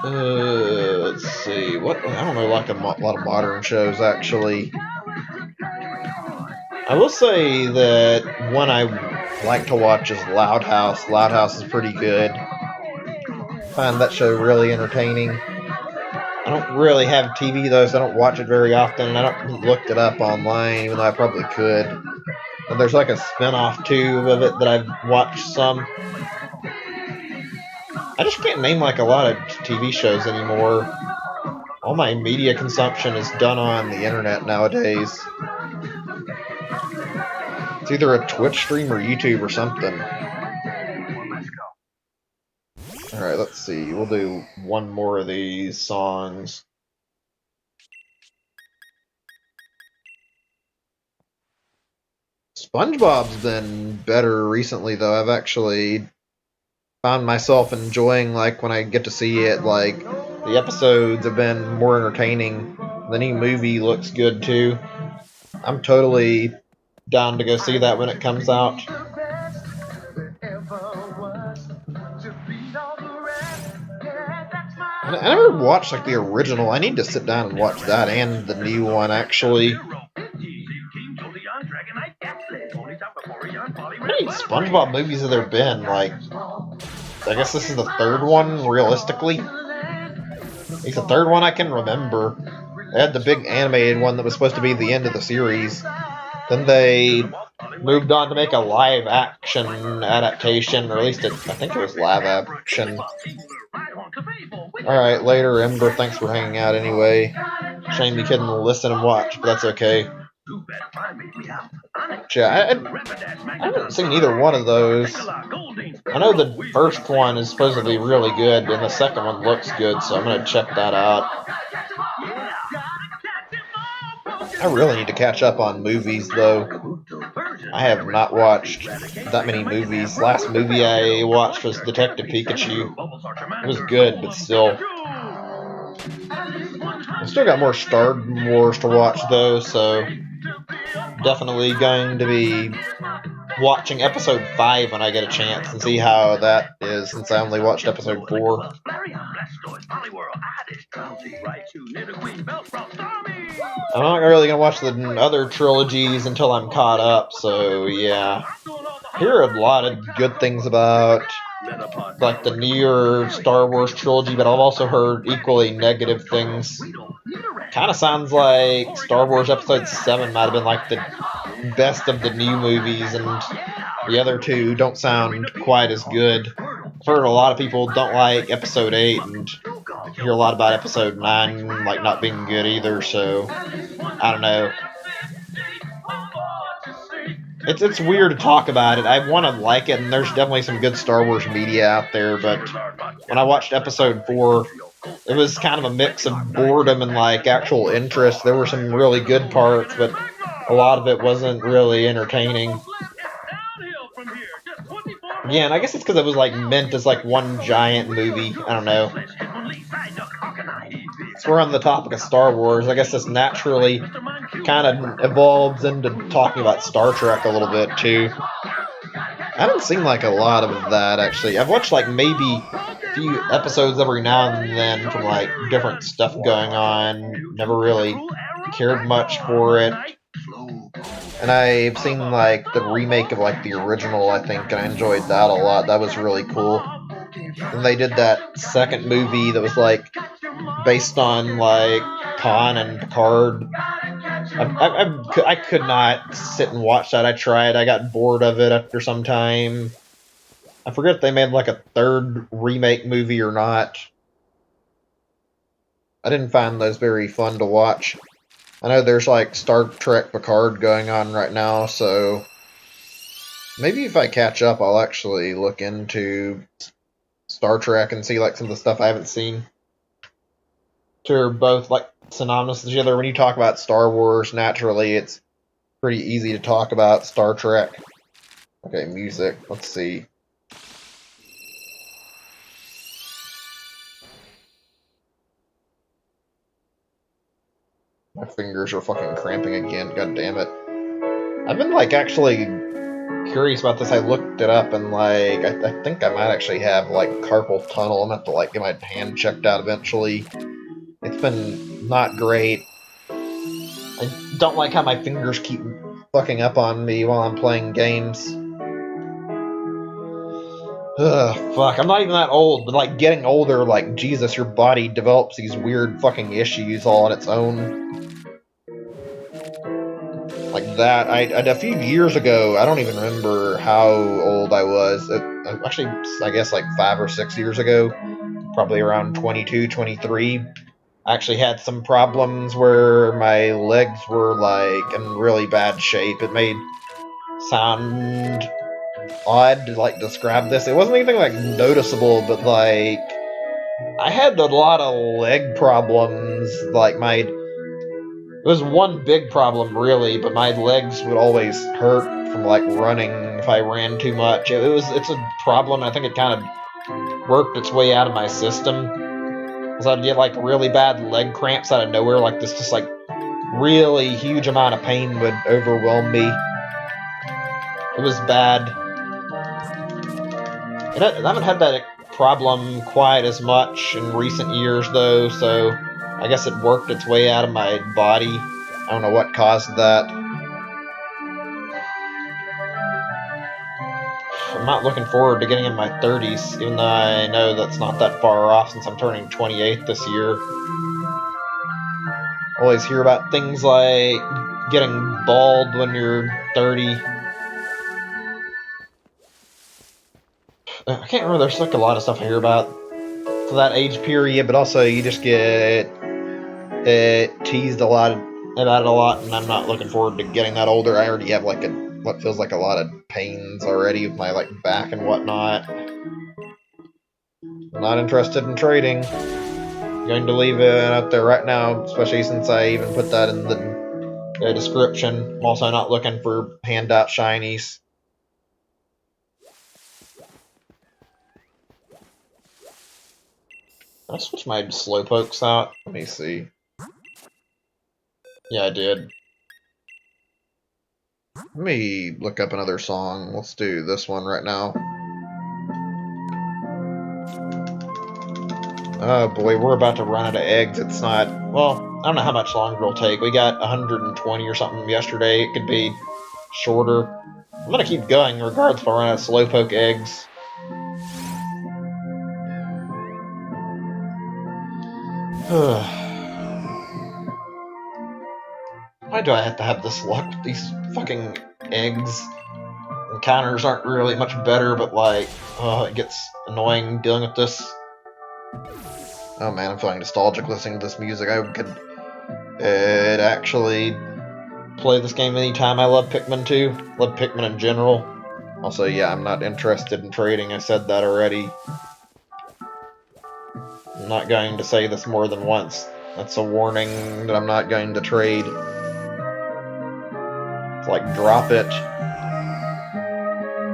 Let's see. What I don't know, like a lot of modern shows actually. I will say that one I like to watch is Loud House. Loud House is pretty good. Find that show really entertaining. I don't really have TV though, so I don't watch it very often, and I don't look it up online, even though I probably could. And there's like a spin-off too of it that I've watched some. I just can't name like a lot of TV shows anymore. All my media consumption is done on the internet nowadays. It's either a Twitch stream or YouTube or something. Alright, let's see. We'll do one more of these songs. SpongeBob's been better recently, though. I've actually found myself enjoying, like, when I get to see it, like, the episodes have been more entertaining. The new movie looks good, too. I'm totally down to go see that when it comes out. I never watched, like, the original. I need to sit down and watch that and the new one, actually. How many SpongeBob movies have there been? Like, I guess this is the third one, realistically. It's the third one I can remember. They had the big animated one that was supposed to be the end of the series. Then they moved on to make a live action adaptation, or at least I think it was live action. Alright, later, Ember, thanks for hanging out anyway. Shame you couldn't listen and watch, but that's okay. Yeah, I haven't seen either one of those. I know the first one is supposedly really good, and the second one looks good, so I'm going to check that out. I really need to catch up on movies, though. I have not watched that many movies. Last movie I watched was Detective Pikachu. It was good, but still. I've still got more Star Wars to watch, though, so definitely going to be watching episode 5 when I get a chance and see how that is, since I only watched episode 4. I'm not really going to watch the other trilogies until I'm caught up, so yeah. I hear a lot of good things about, like, the newer Star Wars trilogy, but I've also heard equally negative things. Kind of sounds like Star Wars Episode 7 might have been, like, the best of the new movies, and the other two don't sound quite as good. I've heard a lot of people don't like Episode 8, and I hear a lot about Episode 9, like, not being good either, so I don't know. It's weird to talk about it. I want to like it, and there's definitely some good Star Wars media out there, but when I watched Episode 4, it was kind of a mix of boredom and, like, actual interest. There were some really good parts, but a lot of it wasn't really entertaining. Yeah, and I guess it's because it was, like, meant as, like, one giant movie. I don't know. So we're on the topic of Star Wars. I guess this naturally kind of evolves into talking about Star Trek a little bit, too. I haven't seen, like, a lot of that, actually. I've watched, like, maybe a few episodes every now and then from, like, different stuff going on. Never really cared much for it. And I've seen, like, the remake of, like, the original, I think, and I enjoyed that a lot. That was really cool. And they did that second movie that was, like, based on, like, Khan and Picard. I could not sit and watch that. I tried. I got bored of it after some time. I forget if they made, like, a third remake movie or not. I didn't find those very fun to watch. I know there's, like, Star Trek Picard going on right now, so maybe if I catch up, I'll actually look into Star Trek and see, like, some of the stuff I haven't seen. They're both, like, synonymous with each other. When you talk about Star Wars, naturally, it's pretty easy to talk about Star Trek. Okay, music. Let's see. My fingers are fucking cramping again. God damn it. I've been, like, actually curious about this. I looked it up, and, like, I think I might actually have, like, carpal tunnel. I'm gonna have to, like, get my hand checked out eventually. It's been not great. I don't like how my fingers keep fucking up on me while I'm playing games. Ugh, fuck. I'm not even that old, but, like, getting older, like, Jesus, your body develops these weird fucking issues all on its own. Like that. A few years ago, I don't even remember how old I was. Actually, I guess like 5 or 6 years ago, probably around 22, 23, I actually had some problems where my legs were, like, in really bad shape. It made sound odd to, like, describe this. It wasn't anything, like, noticeable, but, like, I had a lot of leg problems. Like, it was one big problem, really, but my legs would always hurt from, like, running if I ran too much. It's a problem. I think it kind of worked its way out of my system. Because I'd get like really bad leg cramps out of nowhere, like this just like really huge amount of pain would overwhelm me. It was bad. And I haven't had that problem quite as much in recent years though, so I guess it worked its way out of my body. I don't know what caused that. I'm not looking forward to getting in my 30s, even though I know that's not that far off since I'm turning 28 this year. Always hear about things like getting bald when you're 30. I can't remember, there's like a lot of stuff I hear about for that age period, but also you just get teased about it a lot, and I'm not looking forward to getting that older. I already have like what feels like a lot of pains already with my like back and whatnot. I'm not interested in trading. I'm going to leave it out there right now, especially since I even put that in the description. I'm also not looking for handout shinies. Did I switch my Slowpokes out? Let me see. Yeah, I did. Let me look up another song. Let's do this one right now. Oh boy, we're about to run out of eggs. It's not... Well, I don't know how much longer it'll take. We got 120 or something yesterday. It could be shorter. I'm gonna keep going regardless if I run out of Slowpoke eggs. Why do I have to have this luck with these fucking eggs? Encounters aren't really much better, but like, it gets annoying dealing with this. Oh man, I'm feeling nostalgic listening to this music. I could actually play this game anytime. I love Pikmin 2. Love Pikmin in general. Also, yeah, I'm not interested in trading. I said that already. I'm not going to say this more than once. That's a warning that I'm not going to trade. It's like, drop it.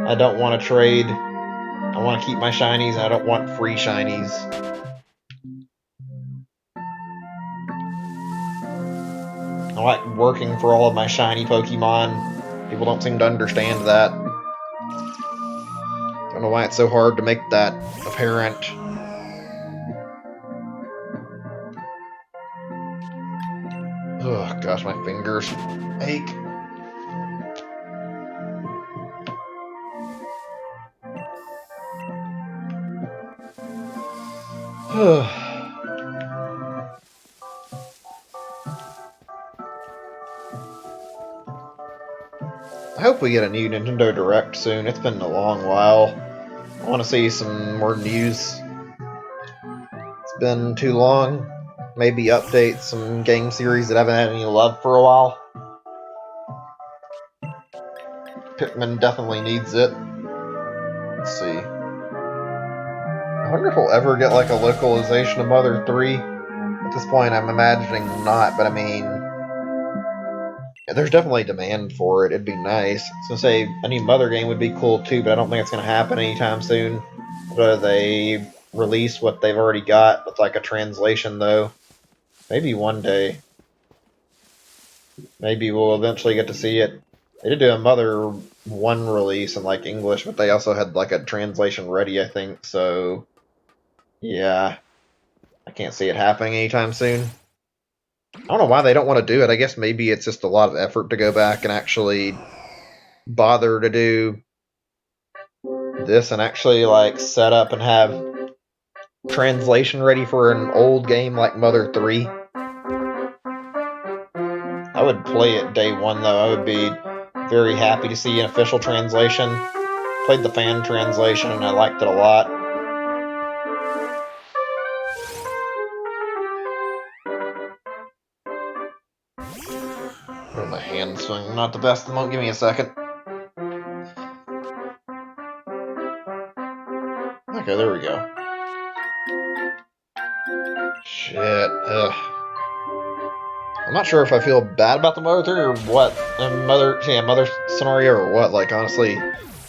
I don't want to trade. I want to keep my shinies, and I don't want free shinies. I like working for all of my shiny Pokemon. People don't seem to understand that. I don't know why it's so hard to make that apparent. Oh gosh, my fingers ache. I hope we get a new Nintendo Direct soon. It's been a long while. I want to see some more news. It's been too long. Maybe update some game series that haven't had any love for a while. Pikmin definitely needs it. Let's see. I wonder if we'll ever get like a localization of Mother 3. At this point, I'm imagining not, but I mean, there's definitely demand for it. It'd be nice. I was gonna say a new Mother game would be cool too, but I don't think it's gonna happen anytime soon. Whether they release what they've already got with like a translation, though, maybe one day. Maybe we'll eventually get to see it. They did do a Mother 1 release in like English, but they also had like a translation ready, I think. So yeah, I can't see it happening anytime soon. I don't know why they don't want to do it. I guess maybe it's just a lot of effort to go back and actually bother to do this and actually like set up and have translation ready for an old game like Mother 3. I would play it day one though. I would be very happy to see an official translation. Played the fan translation and I liked it a lot. Oh, my hand swing, not the best. Won't give me a second. Okay, there we go. Shit. Ugh. I'm not sure if I feel bad about the Mother 3 or what. Mother scenario or what. Like, honestly,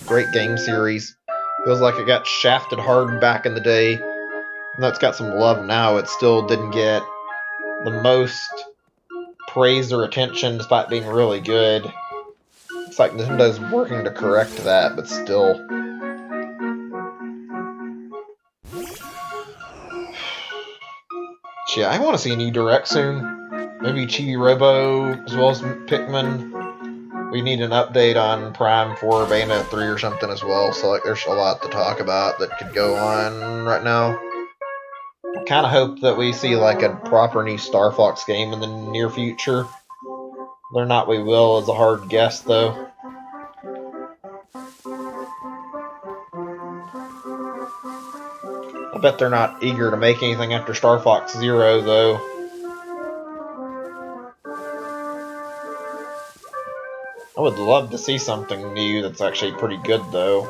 great game series. Feels like it got shafted hard back in the day. Even though it's got some love now, it still didn't get the most praise or attention despite being really good. It's like Nintendo's working to correct that, but still. Yeah, I want to see a new Direct soon. Maybe Chibi Robo as well as Pikmin. We need an update on Prime 4, Bayonetta 3 or something as well, so like there's a lot to talk about that could go on right now. I kind of hope that we see like a proper new Star Fox game in the near future. Whether or not we will is a hard guess, though. I bet they're not eager to make anything after Star Fox Zero, though. I would love to see something new that's actually pretty good, though.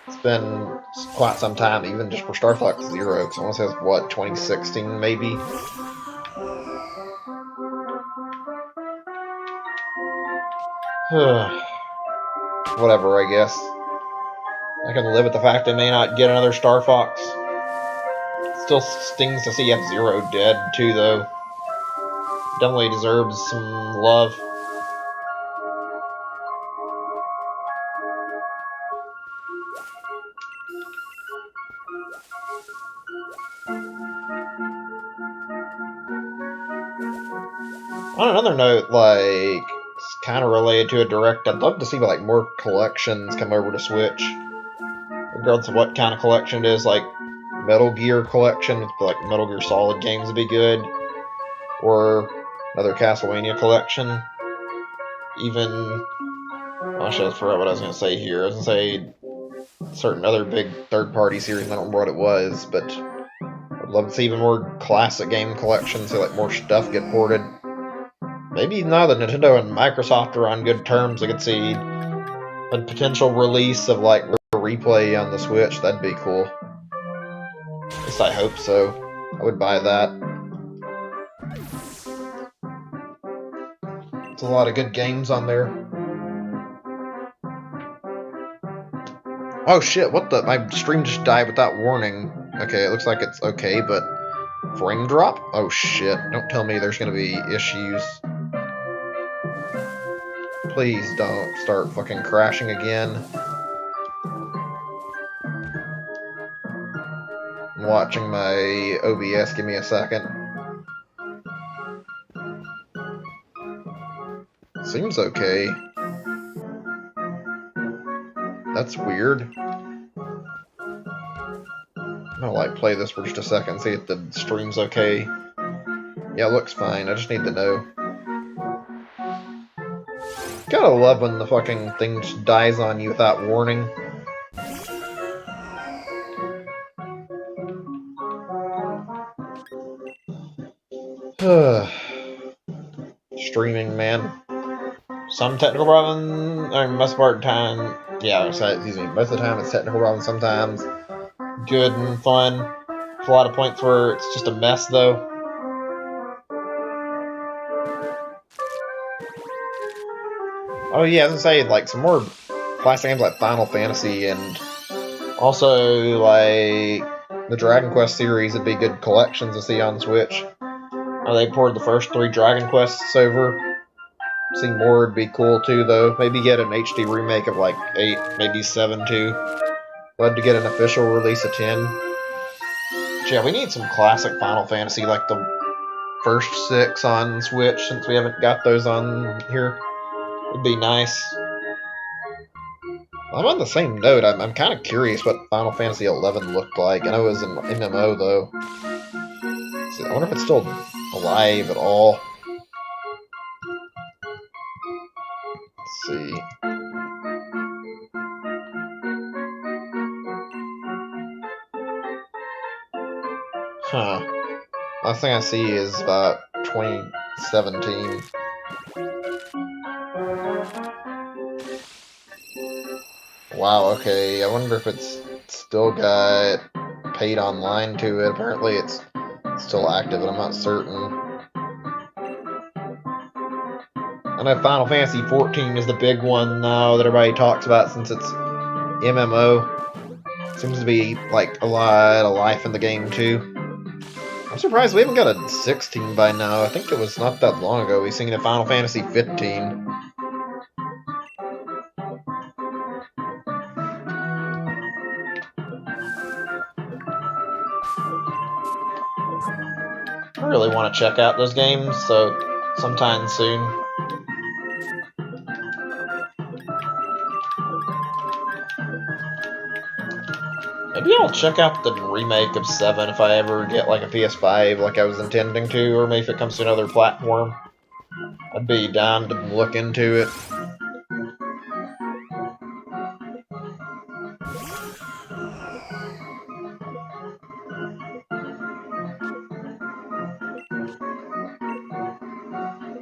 It's been quite some time, even just for Star Fox Zero, because I want to say it's, what, 2016, maybe? Whatever, I guess. I can live with the fact they may not get another Star Fox. Still stings to see F-Zero dead, too, though. Definitely deserves some love. On another note, like, it's kind of related to a Direct, I'd love to see like more collections come over to Switch. Regardless of what kind of collection it is, like Metal Gear collection, with like Metal Gear Solid games would be good. Or another Castlevania collection. Even, oh shit, I forgot what I was going to say here. I was going to say certain other big third-party series, I don't remember what it was, but I'd love to see even more classic game collections, so like more stuff get ported. Maybe now that Nintendo and Microsoft are on good terms, I could see a potential release of like a replay on the Switch. That'd be cool. At least I hope so. I would buy that. It's a lot of good games on there. Oh shit, what the? My stream just died without warning. Okay, it looks like it's okay, but frame drop? Oh shit, don't tell me there's gonna be issues. Please don't start fucking crashing again. I'm watching my OBS, give me a second. Seems okay. That's weird. I'm gonna like play this for just a second, see if the stream's okay. Yeah, it looks fine, I just need to know. Gotta love when the fucking thing just dies on you without warning. Streaming, man. Some technical problems, or most part of the time, yeah, excuse me, most of the time it's technical problems, sometimes good and fun. There's a lot of points where it's just a mess, though. Oh yeah, I was gonna say, like, some more classic games like Final Fantasy and also, like, the Dragon Quest series would be good collections to see on Switch. They poured the first 3 Dragon Quests over. Seeing more would be cool too, though. Maybe get an HD remake of like 8, maybe 7 too. Love to get an official release of 10. But yeah, we need some classic Final Fantasy, like the first 6 on Switch, since we haven't got those on here. It'd be nice. I'm on the same note. I'm kind of curious what Final Fantasy 11 looked like. I know it was an MMO, though. So I wonder if it's still alive at all. Let's see. Huh. Last thing I see is about 2017. Wow, okay. I wonder if it's still got paid online to it. Apparently it's still active, but I'm not certain. I know Final Fantasy 14 is the big one now that everybody talks about since it's MMO. Seems to be like a lot of life in the game too. I'm surprised we haven't got a 16 by now. I think it was not that long ago we seen a Final Fantasy 15. I really want to check out those games, so sometime soon. Maybe I'll check out the remake of 7 if I ever get like a PS5 like I was intending to, or maybe if it comes to another platform. I'd be down to look into it.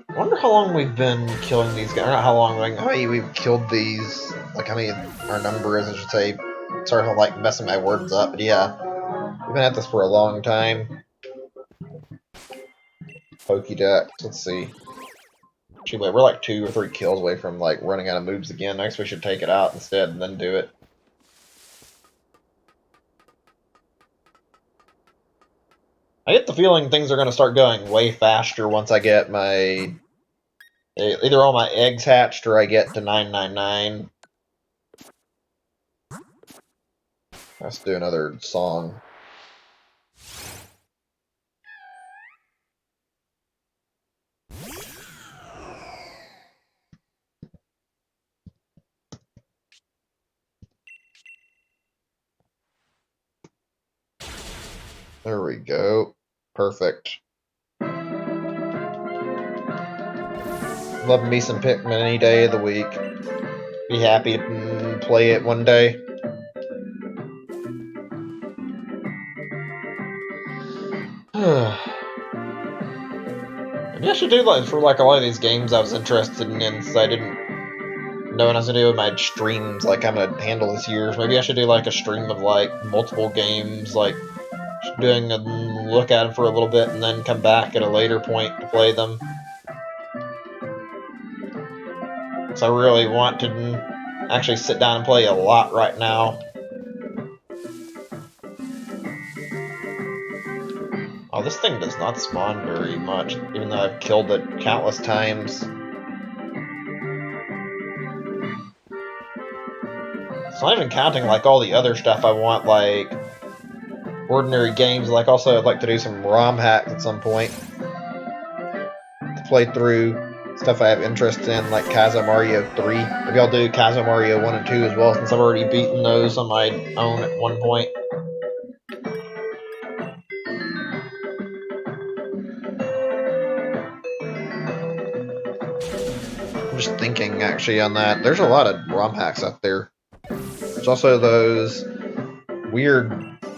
I wonder how long we've been killing these guys. Or not how long, like how many we've killed these. Like how many our number is, I should say. Sorry for like messing my words up, but yeah. We've been at this for a long time. Pokédex, let's see. Actually, wait, we're like 2 or 3 kills away from like running out of moves again. Next we should take it out instead and then do it. I get the feeling things are going to start going way faster once I get my... Either all my eggs hatched or I get to 999. Let's do another song. There we go. Perfect. Love me some Pikmin any day of the week. Be happy to play it one day. Maybe I should do like for like a lot of these games I was interested in since I didn't know what I was gonna do with my streams, like I'm gonna handle this year. Maybe I should do like a stream of like multiple games, like doing a look at them for a little bit and then come back at a later point to play them. So I really want to actually sit down and play a lot right now. Oh, this thing does not spawn very much, even though I've killed it countless times. It's not even counting like all the other stuff I want, like ordinary games. Like also I'd like to do some ROM hacks at some point to play through stuff I have interest in, like Kaizo Mario 3. Maybe I'll do Kaizo Mario 1 and 2 as well, since I've already beaten those on my own at one point. I'm just thinking actually on that. There's a lot of ROM hacks out there. There's also those weird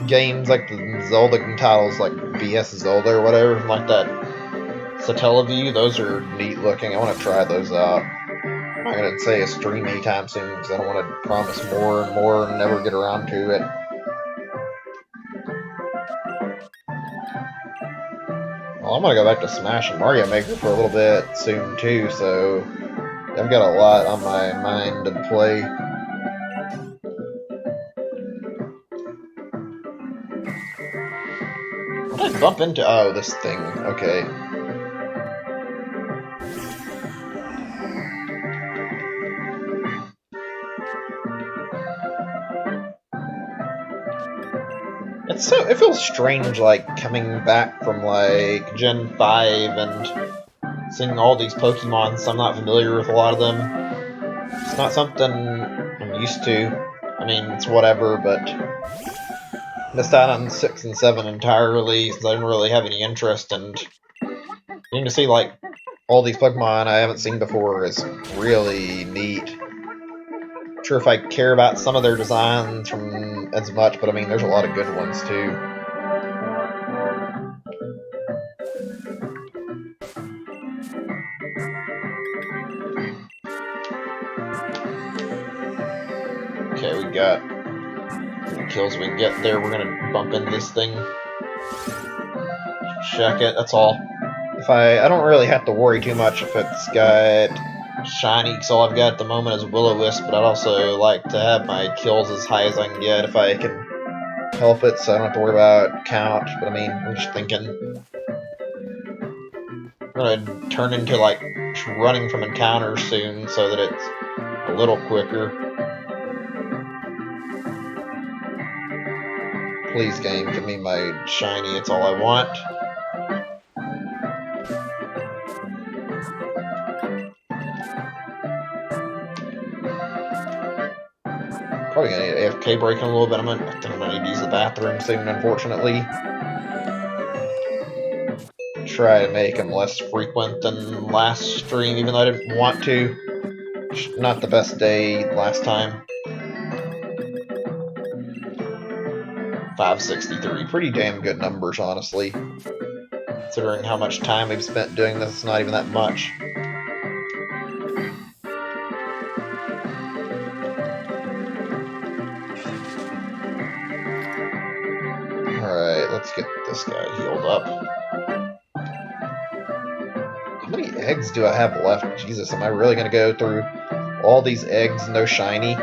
games like the Zelda titles, like BS Zelda or whatever, like that Satellaview. Those are neat looking. I want to try those out. I'm not going to say a stream anytime soon because I don't want to promise more and more and never get around to it. Well, I'm going to go back to Smash and Mario Maker for a little bit soon too, so I've got a lot on my mind to play. What did I bump into? Oh, this thing. Okay. It feels strange, like, coming back from, like, Gen 5 and seeing all these Pokemon, so I'm not familiar with a lot of them. It's not something I'm used to. I mean, it's whatever, but missed out on 6 and 7 entirely, since I didn't really have any interest, and getting to see, like, all these Pokemon I haven't seen before is really neat. Not sure if I care about some of their designs from as much, but I mean, there's a lot of good ones, too. Okay, we got kills we can get there. We're gonna bump into this thing. Check it, that's all. I don't really have to worry too much if it's got shiny, because all I've got at the moment is Will-O-Wisp, but I'd also like to have my kills as high as I can get if I can help it, so I don't have to worry about count. But I mean, I'm just thinking I'm gonna turn into like running from encounters soon so that it's a little quicker. Please, game, give me my shiny, it's all I want. Probably gonna need AFK break in a little bit. I think I'm gonna need to use the bathroom soon, unfortunately. Try to make them less frequent than last stream, even though I didn't want to. Not the best day last time. 563. Pretty damn good numbers, honestly. Considering how much time we've spent doing this, it's not even that much. Alright, let's get this guy healed up. How many eggs do I have left? Jesus, am I really going to go through all these eggs, no shiny?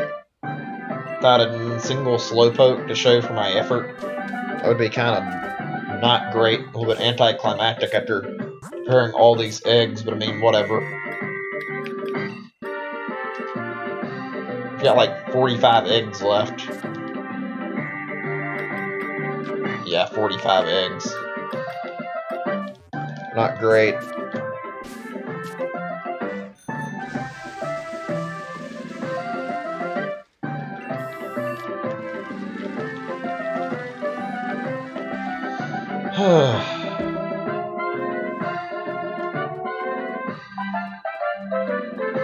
Without a single Slowpoke to show for my effort? That would be kind of not great, a little bit anticlimactic after preparing all these eggs, but I mean, whatever. I've got like 45 eggs left. Yeah, 45 eggs. Not great.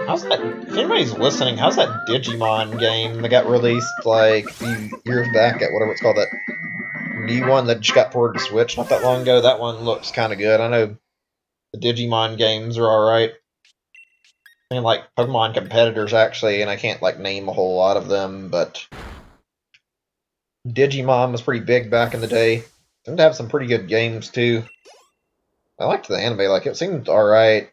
How's that? If anybody's listening, how's that Digimon game that got released like a few years back at whatever it's called, that new one that just got ported to Switch not that long ago? That one looks kind of good. I know the Digimon games are alright. I mean, like Pokemon competitors actually, and I can't like name a whole lot of them, but Digimon was pretty big back in the day. Seemed to have some pretty good games too. I liked the anime, like it seemed alright.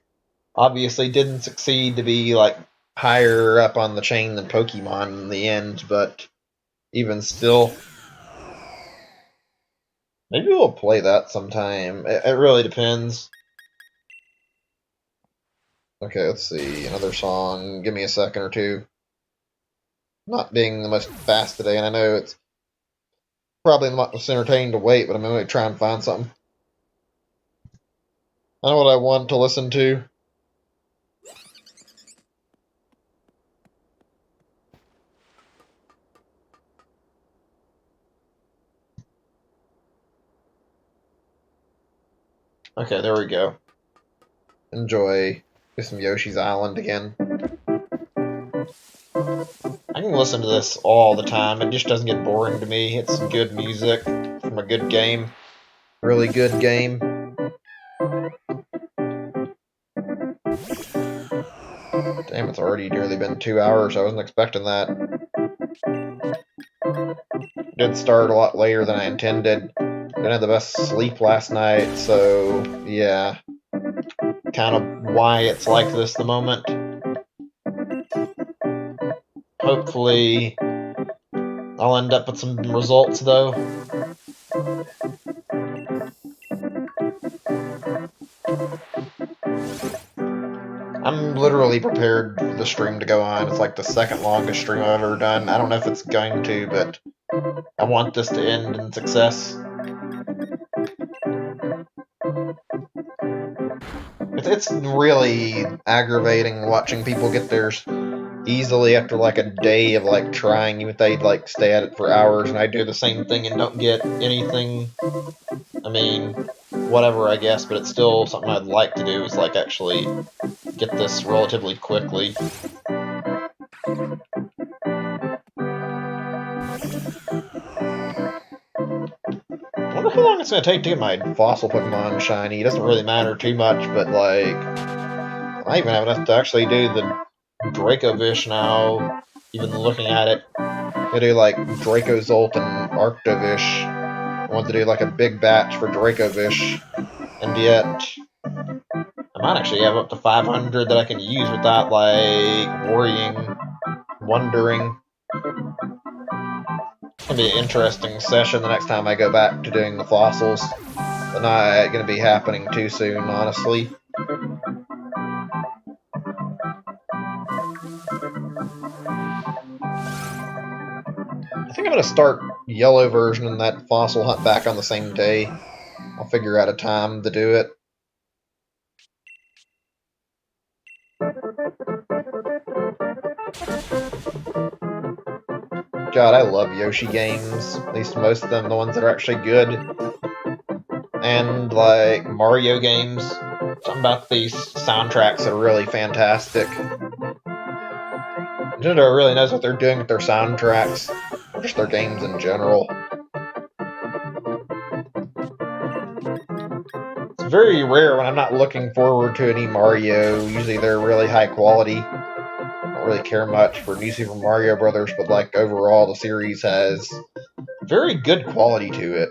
Obviously didn't succeed to be like higher up on the chain than Pokemon in the end, but even still, maybe we'll play that sometime. It really depends. Okay, let's see, another song. Give me a second or two. Not being the most fast today, and I know it's probably not most entertaining to wait, but I'm going to try and find something. I know what I want to listen to. Okay, there we go. Enjoy. Do some Yoshi's Island again. I can listen to this all the time. It just doesn't get boring to me. It's good music from a good game. Really good game. Damn, it's already nearly been 2 hours. I wasn't expecting that. It did start a lot later than I intended. Didn't have the best sleep last night, so yeah. Kind of why it's like this the moment. Hopefully I'll end up with some results though. I'm literally prepared for the stream to go on. It's like the second longest stream I've ever done. I don't know if it's going to, but I want this to end in success. It's really aggravating watching people get theirs easily after like a day of like trying, even if they'd like stay at it for hours, and I do the same thing and don't get anything. I mean, whatever, I guess, but it's still something I'd like to do, is like actually get this relatively quickly. I wonder how long it's going to take to get my fossil Pokemon shiny. It doesn't really matter too much, but like, I even have enough to actually do the Dracovish now, even looking at it. I do like Dracozolt and Arctovish. I want to do like a big batch for Dracovish, and yet I might actually have up to 500 that I can use without, like, worrying, wondering. It's going to be an interesting session the next time I go back to doing the fossils. But not going to be happening too soon, honestly. I think I'm going to start yellow version and that fossil hunt back on the same day. I'll figure out a time to do it. God, I love Yoshi games. At least most of them, the ones that are actually good. And, like, Mario games. Something about these soundtracks that are really fantastic. Nintendo really knows what they're doing with their soundtracks. Or just their games in general. It's very rare when I'm not looking forward to any Mario. Usually they're really high quality. I don't really care much for New Super Mario Brothers, but like overall the series has very good quality to it.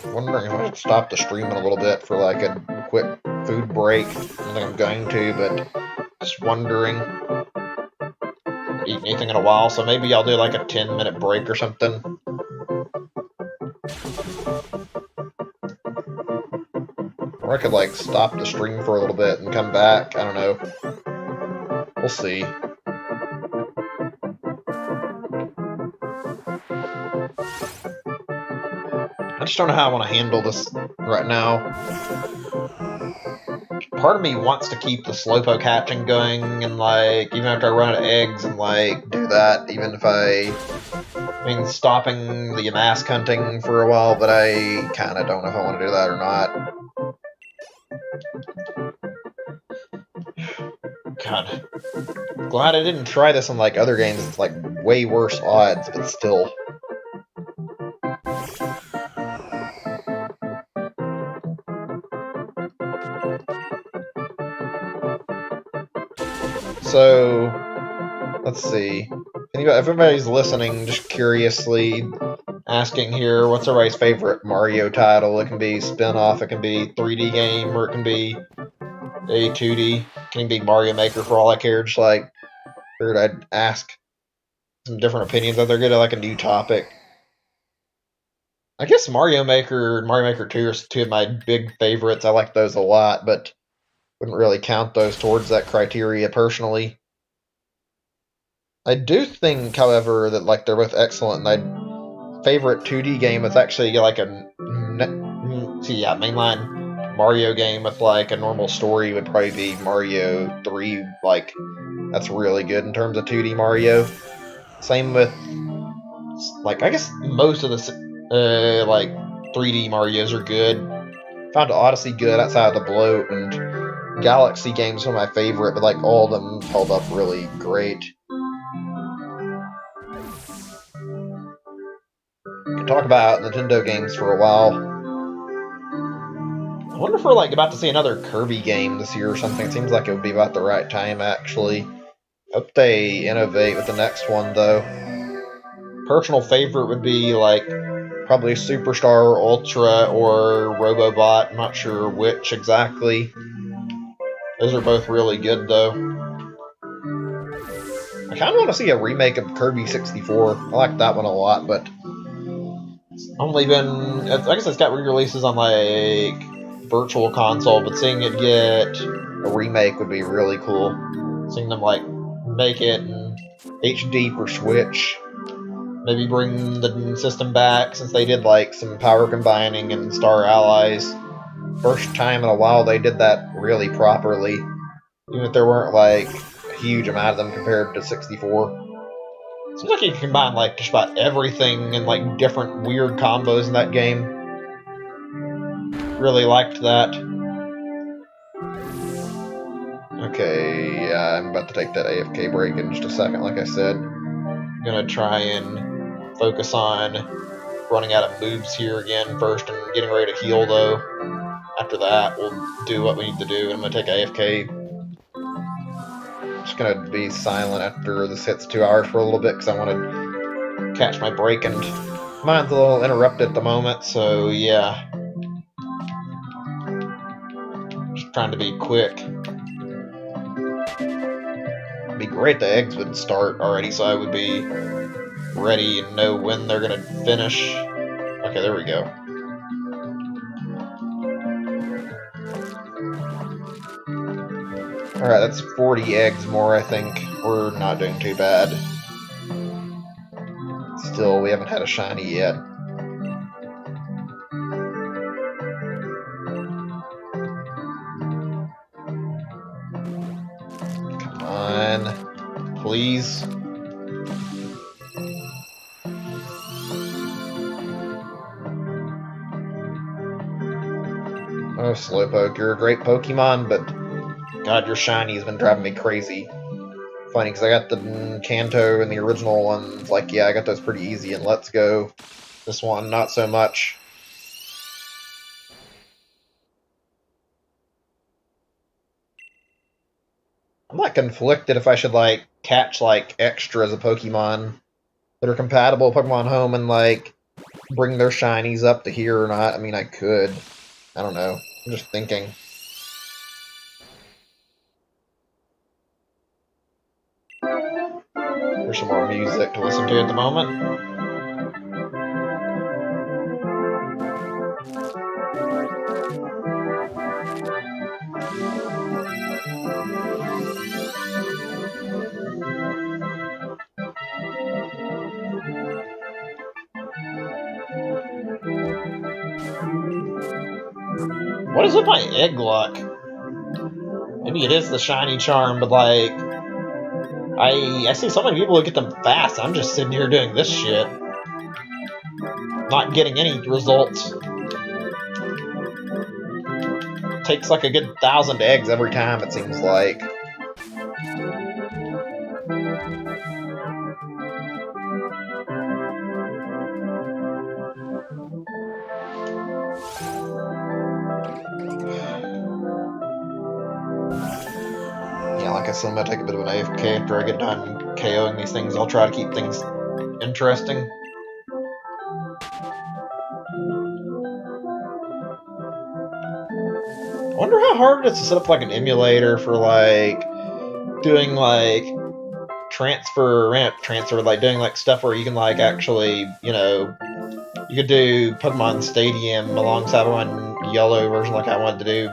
Wondering if I should stop the streaming a little bit for like a quick food break. I don't think I'm going to, but just wondering. Haven't eaten anything in a while, so maybe I'll do like a 10-minute break or something. Or I could like stop the stream for a little bit and come back. I don't know. We'll see. I just don't know how I want to handle this right now. Part of me wants to keep the Slowpoke hatching going, and like, even after I run out of eggs, and like, do that, even if I mean stopping the Yamask hunting for a while, but I kinda don't know if I want to do that or not. God. Glad I didn't try this on like other games, it's like way worse odds, but still. So, let's see. If everybody's listening, just curiously asking here, what's everybody's favorite Mario title? It can be spin-off, it can be 3D game, or it can be a 2D. It can be Mario Maker for all I care. Just like, figured I'd ask some different opinions out there, get like a new topic. I guess Mario Maker and Mario Maker 2 are two of my big favorites. I like those a lot, but wouldn't really count those towards that criteria personally. I do think, however, that like they're both excellent. And my favorite 2D game is actually like a mainline Mario game with like a normal story would probably be Mario 3. Like that's really good in terms of 2D Mario. Same with like I guess most of the like 3D Marios are good. Found Odyssey good outside of the bloat, and Galaxy games are my favorite, but like all of them held up really great. Could talk about Nintendo games for a while. I wonder if we're like about to see another Kirby game this year or something. It seems like it would be about the right time actually. Hope they innovate with the next one though. Personal favorite would be like probably Superstar, Ultra, or Robobot. I'm not sure which exactly. Those are both really good though. I kind of want to see a remake of Kirby 64. I like that one a lot, but it's only been, I guess it's got re-releases on like Virtual Console, but seeing it get a remake would be really cool. Seeing them like make it in HD for Switch. Maybe bring the system back since they did like some power combining and Star Allies. First time in a while they did that really properly. Even if there weren't like a huge amount of them compared to 64. Seems like you can combine like just about everything and like different weird combos in that game. Really liked that. Okay, yeah, I'm about to take that AFK break in just a second, like I said. I'm gonna try and focus on running out of moves here again first and getting ready to heal though. After that, we'll do what we need to do. I'm gonna take AFK. Just gonna be silent after this hits 2 hours for a little bit because I want to catch my break and Mine's a little interrupted at the moment, so yeah. Just trying to be quick. It'd be great the eggs would start already, so I would be ready and know when they're gonna finish. Okay, there we go. Alright, that's 40 eggs more, I think. We're not doing too bad. Still, we haven't had a shiny yet. Come on. Please. Oh, Slowpoke, you're a great Pokemon, but God, your shiny has been driving me crazy. Funny, because I got the Kanto and the original ones. Like, yeah, I got those pretty easy, and Let's Go. This one, not so much. I'm not conflicted if I should, like, catch, like, extras of Pokemon that are compatible with Pokemon Home and, like, bring their shinies up to here or not. I mean, I could. I don't know. I'm just thinking. There's some more music to listen to at the moment. What is with my egg luck? Maybe it is the shiny charm, but like, I see so many people who get them fast. I'm just sitting here doing this shit, not getting any results. Takes like a good 1,000 eggs every time, it seems like. Yeah, like I said, I'm gonna take a bit of an AFK after I get done KOing these things. I'll try to keep things interesting. I wonder how hard it is to set up like an emulator for like doing like transfer, like doing like stuff where you can like actually, you know, you could do Pokemon Stadium alongside one yellow version like I wanted to do.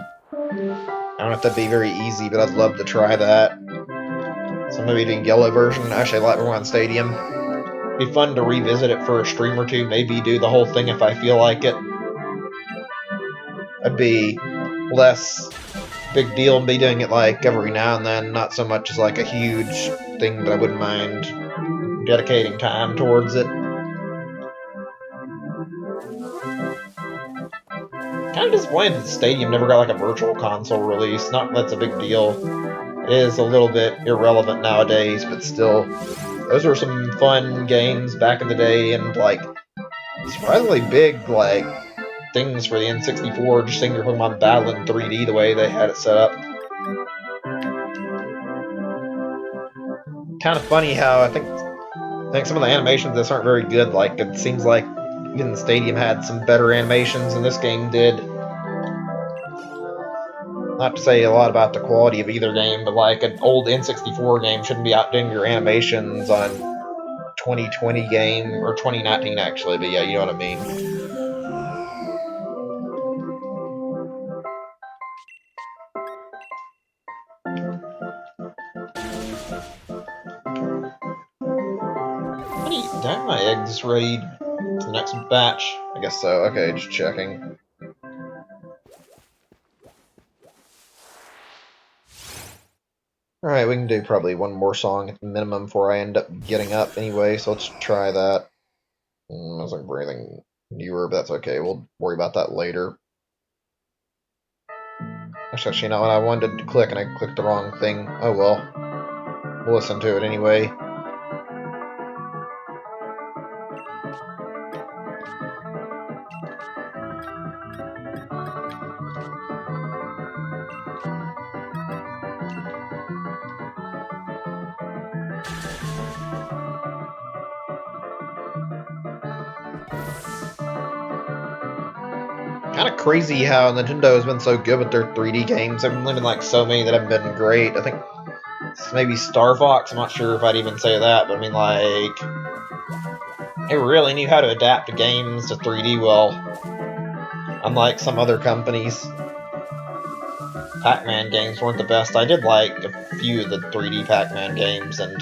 I don't know if that'd be very easy, but I'd love to try that. So maybe doing yellow version, actually like Pokemon Stadium. Be fun to revisit it for a stream or two, maybe do the whole thing if I feel like it. I'd be less big deal and be doing it like every now and then, not so much as like a huge thing, but I wouldn't mind dedicating time towards it. Kind of disappointed that Stadium never got like a virtual console release. Not that's a big deal. It is a little bit irrelevant nowadays, but still, those were some fun games back in the day, and like surprisingly big like things for the N64. Just seeing your Pokemon battle in 3D the way they had it set up. Kind of funny how I think some of the animations in this aren't very good. Like it seems like even the Stadium had some better animations than this game did. Not to say a lot about the quality of either game, but like an old N64 game shouldn't be outdoing your animations on a 2020 game, or 2019 actually, but yeah, you know what I mean. Did I have my eggs ready for the next batch? I guess so. Okay, just checking. Alright, we can do probably one more song at the minimum before I end up getting up anyway, so let's try that. I was looking for anything newer, but that's okay. We'll worry about that later. Actually, you know what? I wanted to click and I clicked the wrong thing. Oh well. We'll listen to it anyway. Kind of crazy how Nintendo has been so good with their 3D games. There have been like so many that have been great. I think maybe Star Fox. I'm not sure if I'd even say that, but I mean, like, they really knew how to adapt the games to 3D well, unlike some other companies. Pac-Man games weren't the best. I did like a few of the 3D Pac-Man games, and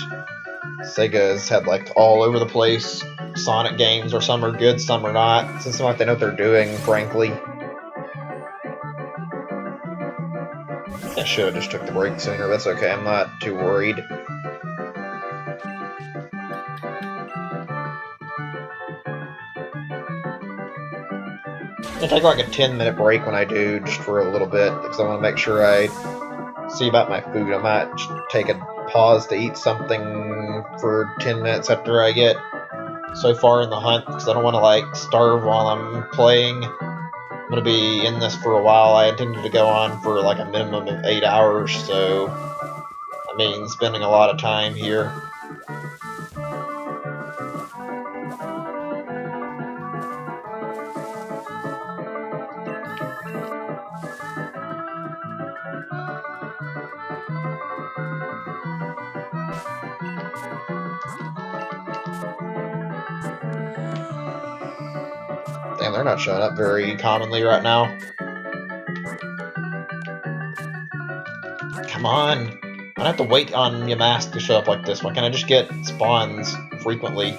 Sega's had like all over the place Sonic games, where some are good, some are not. It seems like they know what they're doing, frankly. I should have just took the break sooner. That's okay. I'm not too worried. I'll take like a 10-minute break when I do, just for a little bit, because I want to make sure I see about my food. I might take a pause to eat something for 10 minutes after I get so far in the hunt, because I don't want to like starve while I'm playing. I'm going to be in this for a while. I intended to go on for like a minimum of 8 hours, so I mean spending a lot of time here. Damn, they're not showing up very commonly right now. Come on. I don't have to wait on Yamask to show up like this. Why can't I just get spawns frequently?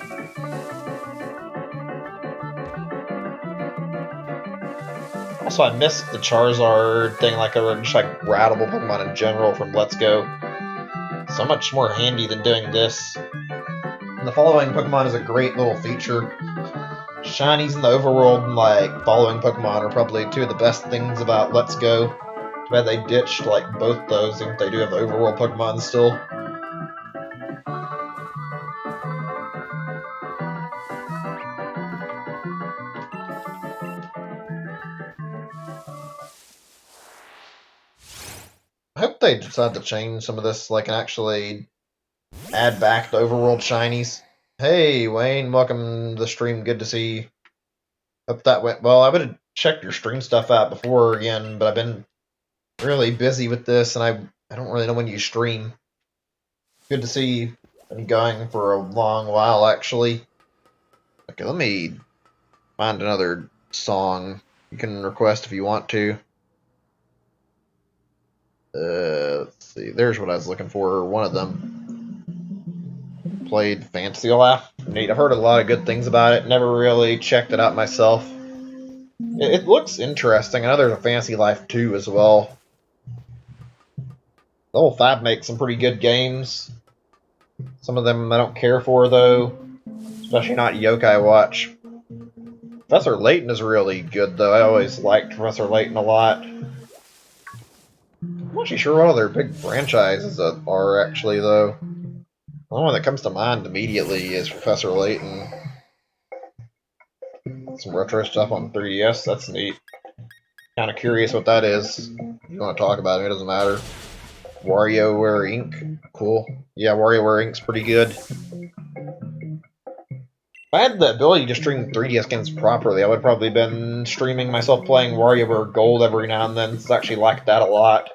Also, I missed the Charizard thing, like, or just like ratable Pokemon in general from Let's Go. So much more handy than doing this. And the following Pokemon is a great little feature. Shinies in the overworld and like following Pokemon are probably two of the best things about Let's Go. Too bad they ditched like both those, even if they do have the overworld Pokemon still. I hope they decide to change some of this, like, and actually add back the overworld shinies. Hey, Wayne, welcome to the stream. Good to see you. Hope that went well. I would have checked your stream stuff out before again, but I've been really busy with this, and I don't really know when you stream. Good to see you. Been going for a long while, actually. Okay, let me find another song. You can request if you want to. Let's see. There's what I was looking for. One of them. Played Fantasy Life. Neat. I've heard a lot of good things about it. Never really checked it out myself. It looks interesting. I know there's a Fantasy Life 2 as well. Level 5 makes some pretty good games. Some of them I don't care for, though. Especially not Yokai Watch. Professor Layton is really good, though. I always liked Professor Layton a lot. I'm not actually sure what other big franchises are, actually, though. The only one that comes to mind immediately is Professor Layton. Some retro stuff on 3DS, that's neat. Kind of curious what that is. If you want to talk about it, it doesn't matter. WarioWare Inc. Cool. Yeah, WarioWare Inc.'s pretty good. If I had the ability to stream 3DS games properly, I would probably been streaming myself playing WarioWare Gold every now and then. It's actually like that a lot.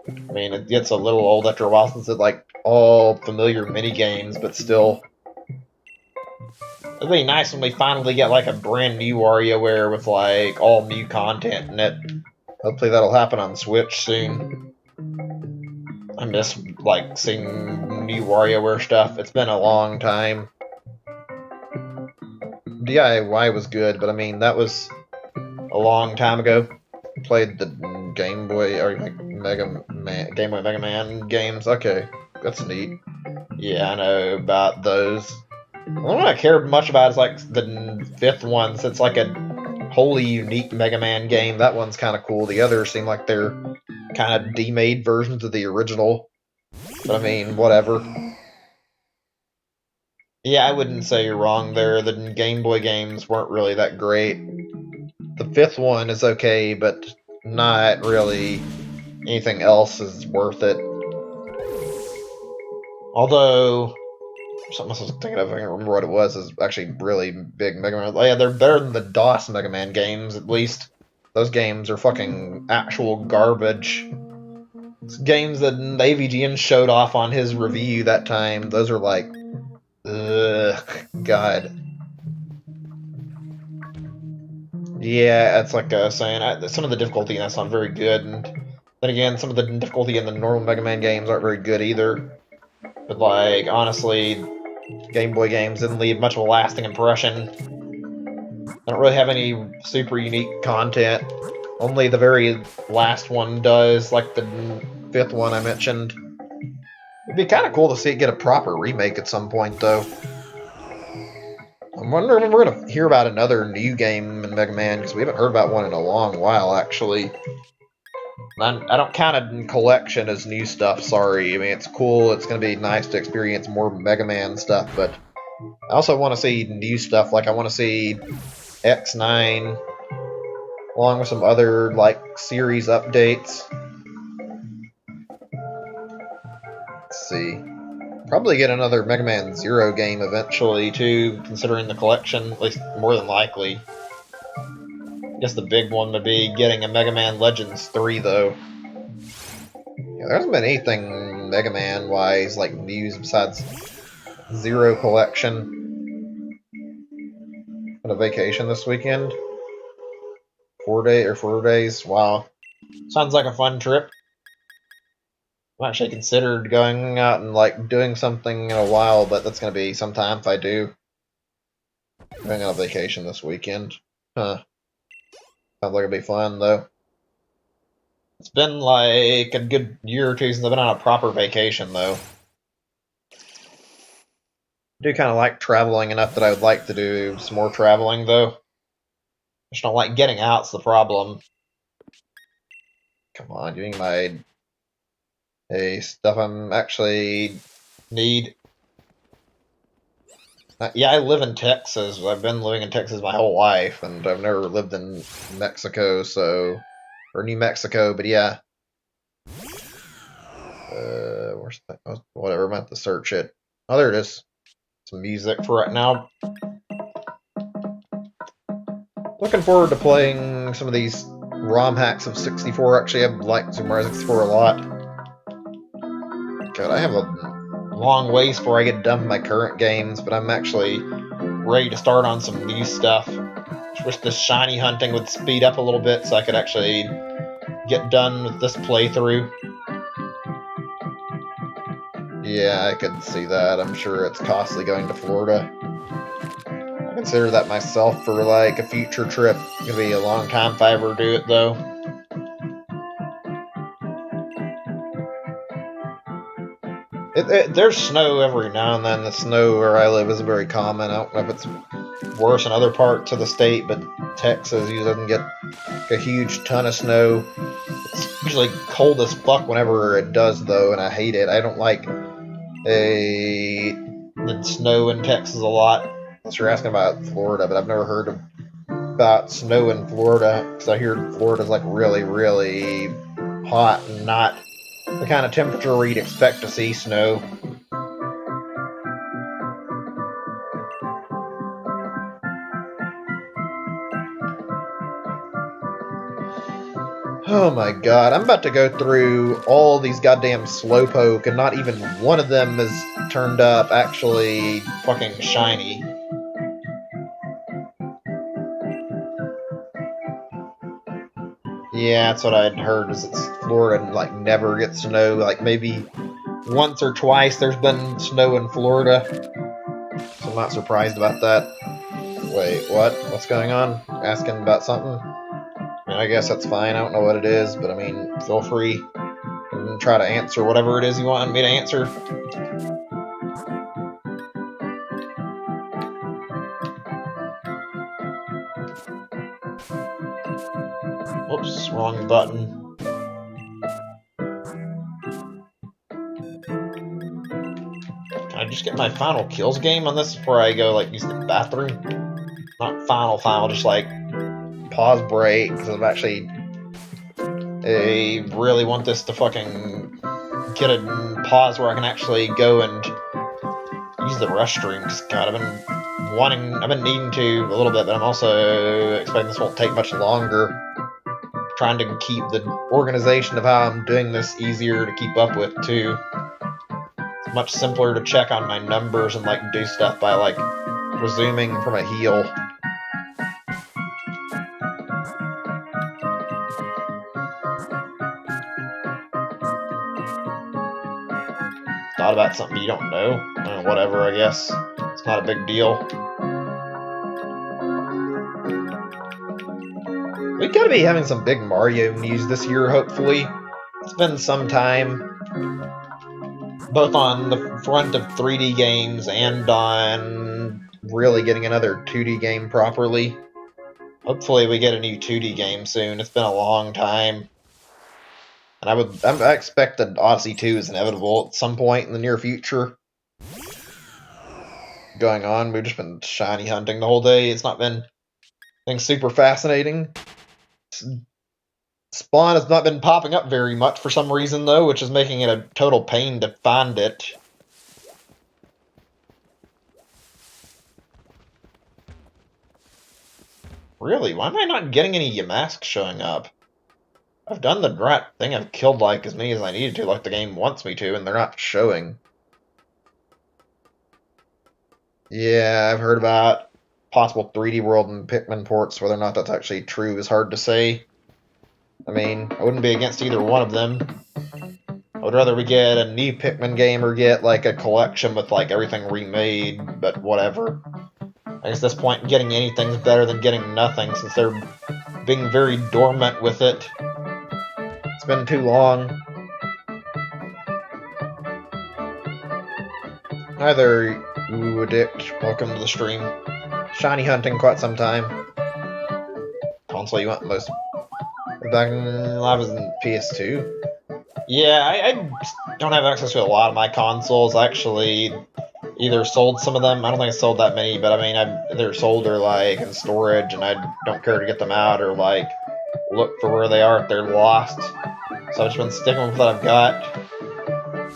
I mean, it gets a little old after a while since it's like all familiar mini games, but still. It'd be nice when we finally get like a brand new WarioWare with like all new content in it. Hopefully that'll happen on Switch soon. I miss like seeing new WarioWare stuff. It's been a long time. DIY was good, but I mean that was a long time ago. Played the Game Boy or like Game Boy Mega Man games. Okay, that's neat. Yeah, I know about those. The only one I care much about is like the 5th one, since it's like a wholly unique Mega Man game. That one's kind of cool. The others seem like they're kind of demade versions of the original. But I mean, whatever. Yeah, I wouldn't say you're wrong there. The Game Boy games weren't really that great. The 5th one is okay, but not really anything else is worth it. Although, something else I was thinking of, I can't remember what it was, is actually really big Mega Man. Oh, yeah, they're better than the DOS Mega Man games, at least. those games are fucking actual garbage. Games that the AVGN showed off on his review that time, those are like, ugh, God. Yeah, it's like saying, some of the difficulty in that's not very good, and then again, some of the difficulty in the normal Mega Man games aren't very good either. But like, honestly, Game Boy games didn't leave much of a lasting impression. They don't really have any super unique content. Only the very last one does, like the 5th one I mentioned. It'd be kind of cool to see it get a proper remake at some point, though. I'm wondering if we're going to hear about another new game in Mega Man, because we haven't heard about one in a long while, actually. I don't count it in collection as new stuff, sorry. I mean, it's cool, it's going to be nice to experience more Mega Man stuff, but I also want to see new stuff, like I want to see X9, along with some other, like, series updates. Let's see. Probably get another Mega Man Zero game eventually, too, considering the collection, at least more than likely. I guess the big one would be getting a Mega Man Legends 3, though. Yeah, there hasn't been anything Mega Man-wise, like, news besides Zero collection. On a vacation this weekend? 4 days? Wow. Sounds like a fun trip. I've actually considered going out and, like, doing something in a while, but that's going to be sometime if I do. Going on a vacation this weekend. Huh. Sounds like it'd be fun, though. It's been, like, a good year or two since I've been on a proper vacation, though. I do kind of like traveling enough that I would like to do some more traveling, though. I just don't like getting out's the problem. Come on, giving my stuff I'm actually need. Yeah, I live in Texas. I've been living in Texas my whole life, and I've never lived in Mexico, so... Or New Mexico, but yeah. Where's that? Oh, whatever, I'm about to search it. Oh, there it is. Some music for right now. Looking forward to playing some of these ROM hacks of 64. Actually, I've liked Super Mario 64 a lot. God, I have a long ways before I get done with my current games, but I'm actually ready to start on some new stuff. Just wish this shiny hunting would speed up a little bit so I could actually get done with this playthrough. Yeah, I could see that. I'm sure it's costly going to Florida. I consider that myself for, like, a future trip. It's gonna be a long time if I ever do it, though. There's snow every now and then. The snow where I live isn't very common. I don't know if it's worse in other parts of the state, but Texas usually doesn't get a huge ton of snow. It's usually cold as fuck whenever it does, though, and I hate it. I don't like the snow in Texas a lot. Unless you're asking about Florida, but I've never heard about snow in Florida, because I hear Florida's like really, really hot and not the kind of temperature where you'd expect to see snow. Oh my god, I'm about to go through all these goddamn Slowpoke, and not even one of them is turned up actually fucking shiny. Yeah, that's what I'd heard, is it's Florida and, like, never gets snow. Like, maybe once or twice there's been snow in Florida. So I'm not surprised about that. Wait, what? What's going on? Asking about something? I mean, I guess that's fine. I don't know what it is, but I mean, feel free and try to answer whatever it is you want me to answer. Whoops, wrong button. Can I just get my final kills game on this before I go, like, use the bathroom? Not final, just like pause break, because I'm actually really want this to fucking get a pause where I can actually go and use the restroom. Because God, I've been needing to a little bit, but I'm also expecting this won't take much longer. trying to keep the organization of how I'm doing this easier to keep up with, too. It's much simpler to check on my numbers and, like, do stuff by, like, resuming from a heal. Thought about something you don't know? Whatever, I guess. It's not a big deal. We gotta be having some big Mario news this year, hopefully. It's been some time, both on the front of 3D games and on really getting another 2D game properly. Hopefully we get a new 2D game soon. It's been a long time. And I expect that Odyssey 2 is inevitable at some point in the near future. Going on, we've just been shiny hunting the whole day. It's not been anything super fascinating. Spawn has not been popping up very much for some reason, though, which is making it a total pain to find it. Really? Why am I not getting any Yamask showing up? I've done the right thing. I've killed, like, as many as I needed to, like the game wants me to, and they're not showing. Yeah, I've heard about possible 3D World and Pikmin ports. Whether or not that's actually true is hard to say. I mean, I wouldn't be against either one of them. I would rather we get a new Pikmin game or get, like, a collection with, like, everything remade, but whatever. I guess at this point, getting anything's better than getting nothing, since they're being very dormant with it. It's been too long. Hi there, Ooh Addict. Welcome to the stream. Shiny hunting quite some time. Console you want most? Back when I was in PS2. Yeah, I don't have access to a lot of my consoles. I actually either sold some of them. I don't think I sold that many, but I mean, I've either sold or like in storage, and I don't care to get them out or like look for where they are if they're lost. So I've just been sticking with what I've got.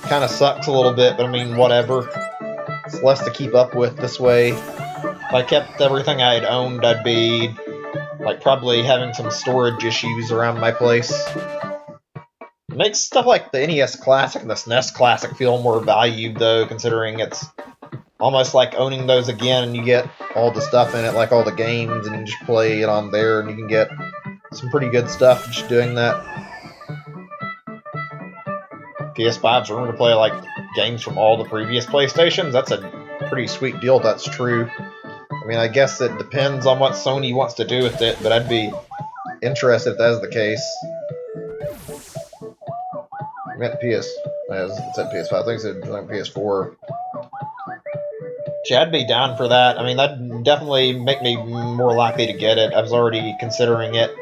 Kind of sucks a little bit, but I mean, whatever. It's less to keep up with this way. If I kept everything I had owned, I'd be like probably having some storage issues around my place. It makes stuff like the NES Classic and the SNES Classic feel more valued, though, considering it's almost like owning those again, and you get all the stuff in it, like all the games, and you just play it on there, and you can get some pretty good stuff just doing that. PS5's room to play like games from all the previous PlayStations. That's a pretty sweet deal if that's true. I mean, I guess it depends on what Sony wants to do with it, but I'd be interested if that's the case. I meant PS. It said PS5. I think it said PS4. Yeah, I'd be down for that. I mean, that'd definitely make me more likely to get it. I was already considering it.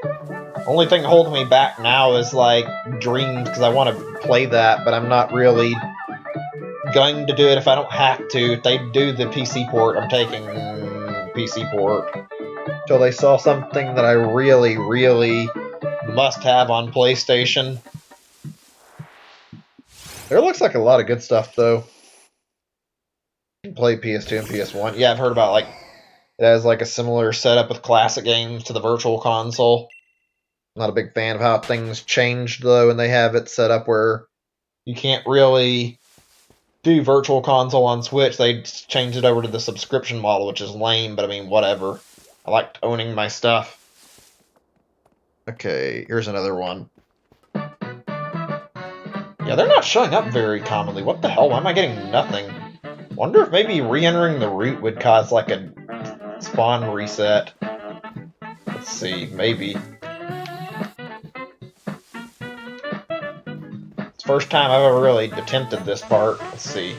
Only thing holding me back now is, like, Dreams, because I want to play that, but I'm not really going to do it if I don't have to. If they do the PC port, I'm taking PC port. Until they saw something that I really, really must have on PlayStation. There looks like a lot of good stuff, though. You can play PS2 and PS1. Yeah, I've heard about, like, it has, like, a similar setup with classic games to the Virtual Console. I'm not a big fan of how things changed, though, and they have it set up where you can't really do Virtual Console on Switch. They changed it over to the subscription model, which is lame, but I mean, whatever. I liked owning my stuff. Okay, here's another one. Yeah, they're not showing up very commonly. What the hell? Why am I getting nothing? Wonder if maybe re-entering the route would cause, like, a spawn reset. Let's see, maybe. It's the first time I've ever really attempted this part. Let's see.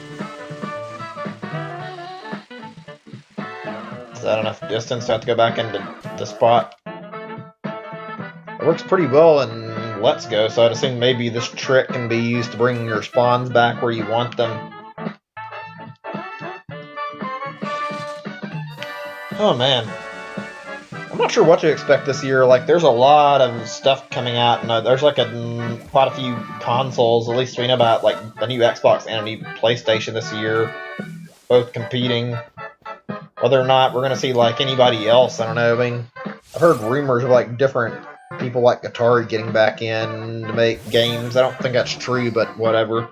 Is that enough distance to have to go back into the spot? It works pretty well in Let's Go, so I'd assume maybe this trick can be used to bring your spawns back where you want them. Oh man. I'm not sure what to expect this year. Like, there's a lot of stuff coming out, and there's like quite a few consoles. At least we know about like a new Xbox and a new PlayStation this year, both competing. Whether or not we're gonna see like anybody else, I don't know. I mean, I've heard rumors of like different people like Atari getting back in to make games. I don't think that's true, but whatever.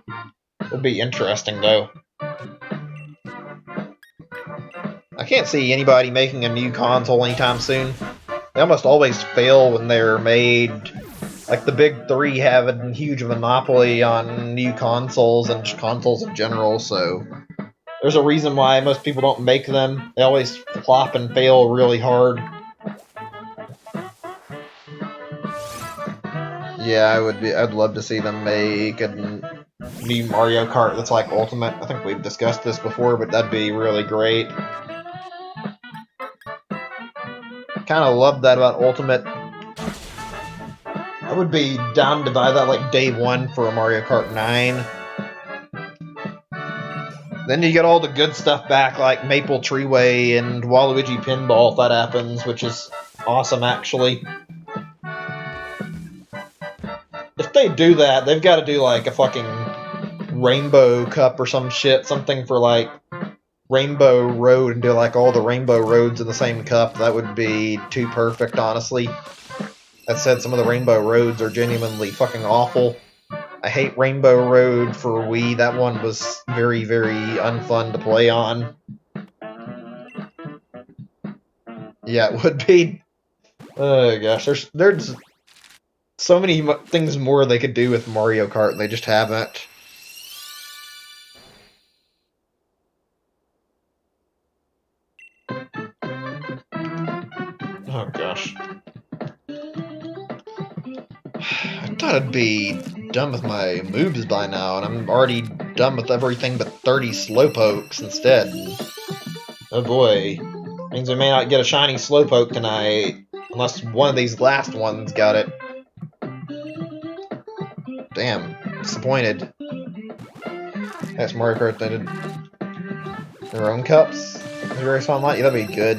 It'll be interesting, though. I can't see anybody making a new console anytime soon. They almost always fail when they're made. Like, the big three have a huge monopoly on new consoles and just consoles in general, so there's a reason why most people don't make them. They always flop and fail really hard. Yeah, I'd love to see them make a new Mario Kart that's like Ultimate. I think we've discussed this before, but that'd be really great. Kind of love that about Ultimate. I would be down to buy that like day one for a Mario Kart 9. Then you get all the good stuff back, like Maple Treeway and Waluigi Pinball, if that happens, which is awesome, actually. If they do that, they've got to do like a fucking Rainbow Cup or some shit, something for like Rainbow Road, and do like all the Rainbow Roads in the same cup. That would be too perfect, honestly. That said, some of the Rainbow Roads are genuinely fucking awful. I hate Rainbow Road for Wii. That one was very, very unfun to play on. Yeah, it would be. Oh gosh, there's so many things more they could do with Mario Kart, and they just haven't. Oh gosh. I thought I'd be done with my moves by now, and I'm already done with everything but 30 Slowpokes instead. Oh boy. Means we may not get a shiny Slowpoke tonight, unless one of these last ones got it. Damn, disappointed. That's Mario Kart, they did their own cups. Very fun light. Yeah, that'd be good.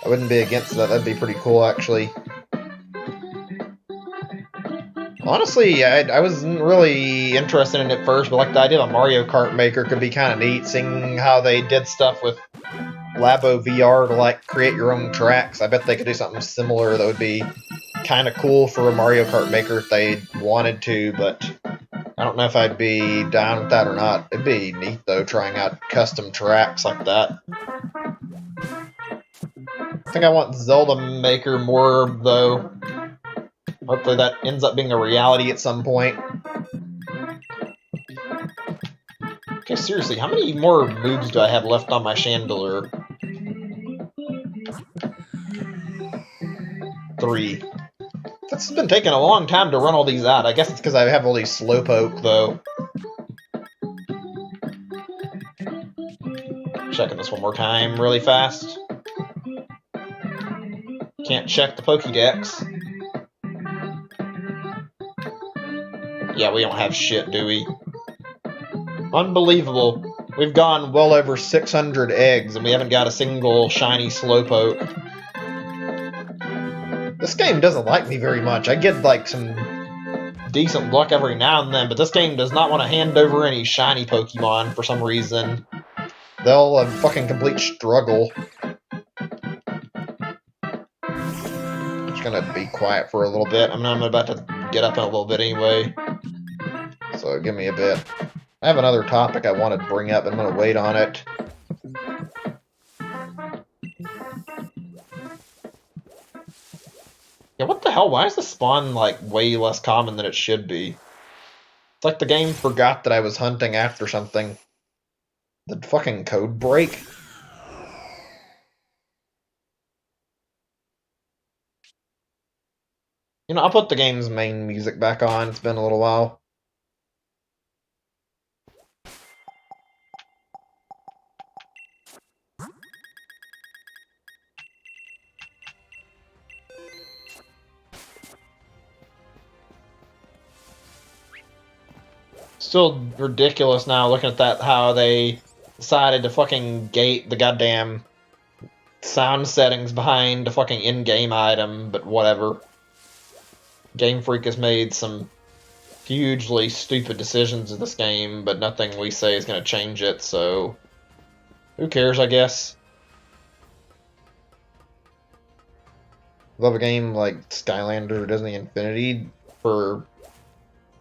I wouldn't be against that. That'd be pretty cool, actually. Honestly, I wasn't really interested in it first, but like the idea of a Mario Kart Maker could be kind of neat, seeing how they did stuff with Labo VR to like create your own tracks. I bet they could do something similar that would be kind of cool for a Mario Kart Maker if they wanted to, but I don't know if I'd be down with that or not. It'd be neat, though, trying out custom tracks like that. I think I want Zelda Maker more, though. Hopefully that ends up being a reality at some point. Okay, seriously, how many more moves do I have left on my Chandelier? 3. That's been taking a long time to run all these out. I guess it's because I have all these Slowpoke, though. Checking this one more time really fast. Can't check the Pokédex. Yeah, we don't have shit, do we? Unbelievable. We've gone well over 600 eggs, and we haven't got a single shiny Slowpoke. This game doesn't like me very much. I get, like, some decent luck every now and then, but this game does not want to hand over any shiny Pokemon for some reason. They'll fucking complete struggle. Just gonna be quiet for a little bit. I mean, I'm about to get up in a little bit anyway. So give me a bit. I have another topic I wanted to bring up, but I'm gonna wait on it. Yeah, what the hell? Why is the spawn, like, way less common than it should be? It's like the game forgot that I was hunting after something. Did fucking code break? You know, I'll put the game's main music back on. It's been a little while. Still ridiculous now looking at that, how they decided to fucking gate the goddamn sound settings behind a fucking in-game item, but whatever. Game Freak has made some hugely stupid decisions in this game, but nothing we say is going to change it, so who cares, I guess. Love a game like Skylander or Disney Infinity for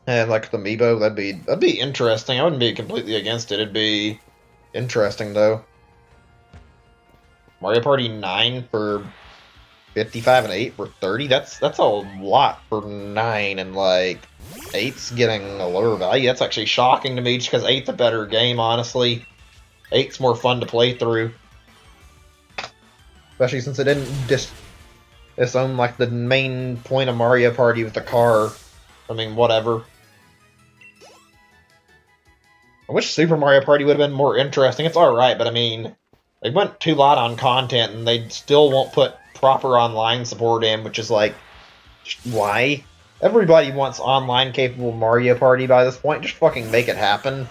like the amiibo. That'd be interesting. I wouldn't be completely against it. It'd be interesting though. Mario Party 9 for 55 and 8 for 30. That's a lot for 9, and like 8's getting a lower value. That's actually shocking to me just because 8's a better game, honestly. 8's more fun to play through. Especially since it didn't just disown like the main point of Mario Party with the car. I mean, whatever. I wish Super Mario Party would have been more interesting. It's alright, but I mean, they went too lot on content and they still won't put proper online support in, which is like, why? Everybody wants online capable Mario Party by this point. Just fucking make it happen.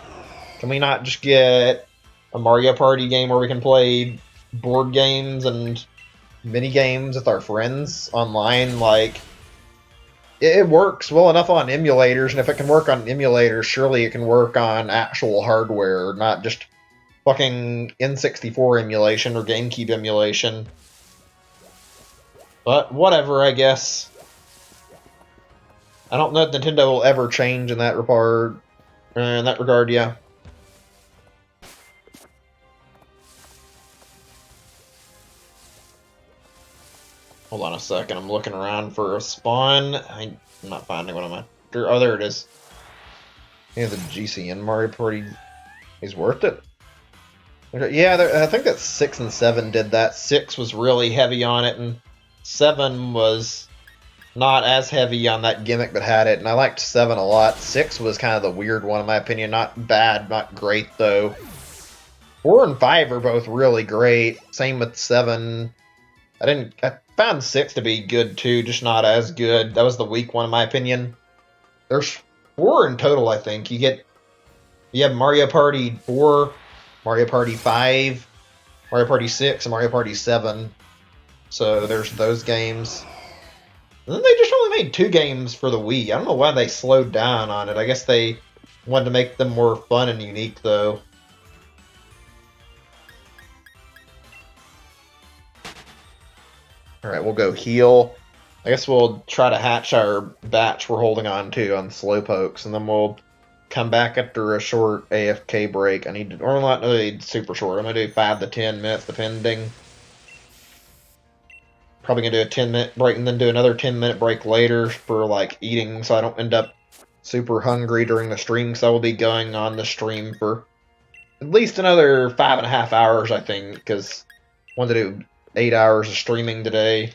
Can we not just get a Mario Party game where we can play board games and mini games with our friends online? Like, it works well enough on emulators, and if it can work on emulators, surely it can work on actual hardware, not just fucking N64 emulation or GameCube emulation. But whatever, I guess. I don't know if Nintendo will ever change in that regard. Yeah. Hold on a second. I'm looking around for a spawn. I'm not finding what I'm after. Oh, there it is. Yeah, the GCN Mario Party is worth it. Yeah, I think that 6 and 7 did that. 6 was really heavy on it, and 7 was not as heavy on that gimmick, but had it, and I liked 7 a lot. 6 was kind of the weird one, in my opinion. Not bad, not great, though. 4 and 5 are both really great. Same with 7. I found 6 to be good, too, just not as good. That was the weak one, in my opinion. There's 4 in total, I think. You have Mario Party 4, Mario Party 5, Mario Party 6, and Mario Party 7. So there's those games. And then they just only made 2 games for the Wii. I don't know why they slowed down on it. I guess they wanted to make them more fun and unique, though. Alright, we'll go heal. I guess we'll try to hatch our batch we're holding on to on Slowpokes, and then we'll come back after a short AFK break. Or not really super short. I'm going to do 5 to 10 minutes, depending. Probably going to do a 10-minute break and then do another 10-minute break later for, like, eating, so I don't end up super hungry during the stream, because I will be going on the stream for at least another 5.5 hours, I think, because I wanted to do 8 hours of streaming today.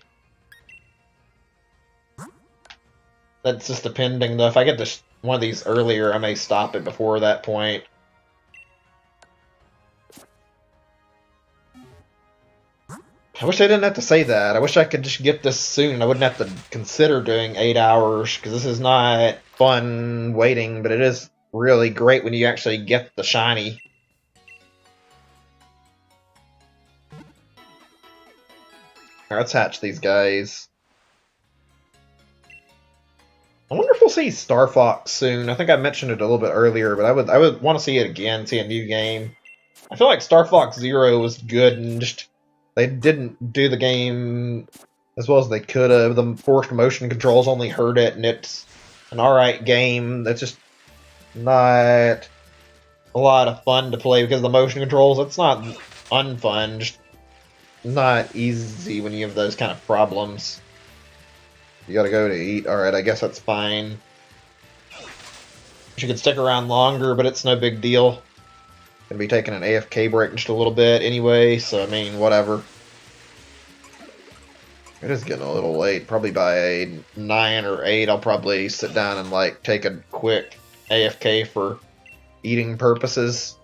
That's just depending, though. If I get this one of these earlier, I may stop it before that point. I wish I didn't have to say that. I wish I could just get this soon. I wouldn't have to consider doing 8 hours, because this is not fun waiting, but it is really great when you actually get the shiny. Alright, let's hatch these guys. I wonder if we'll see Star Fox soon. I think I mentioned it a little bit earlier, but I would want to see it again, see a new game. I feel like Star Fox Zero was good, and just they didn't do the game as well as they could have. The forced motion controls only hurt it, and it's an alright game. That's just not a lot of fun to play because of the motion controls. It's not unfun, just not easy when you have those kind of problems. You gotta go to eat. Alright, I guess that's fine. She could stick around longer, but it's no big deal. Gonna be taking an AFK break in just a little bit anyway, so I mean, whatever. It is getting a little late. Probably by 9 or 8, I'll probably sit down and, like, take a quick AFK for eating purposes.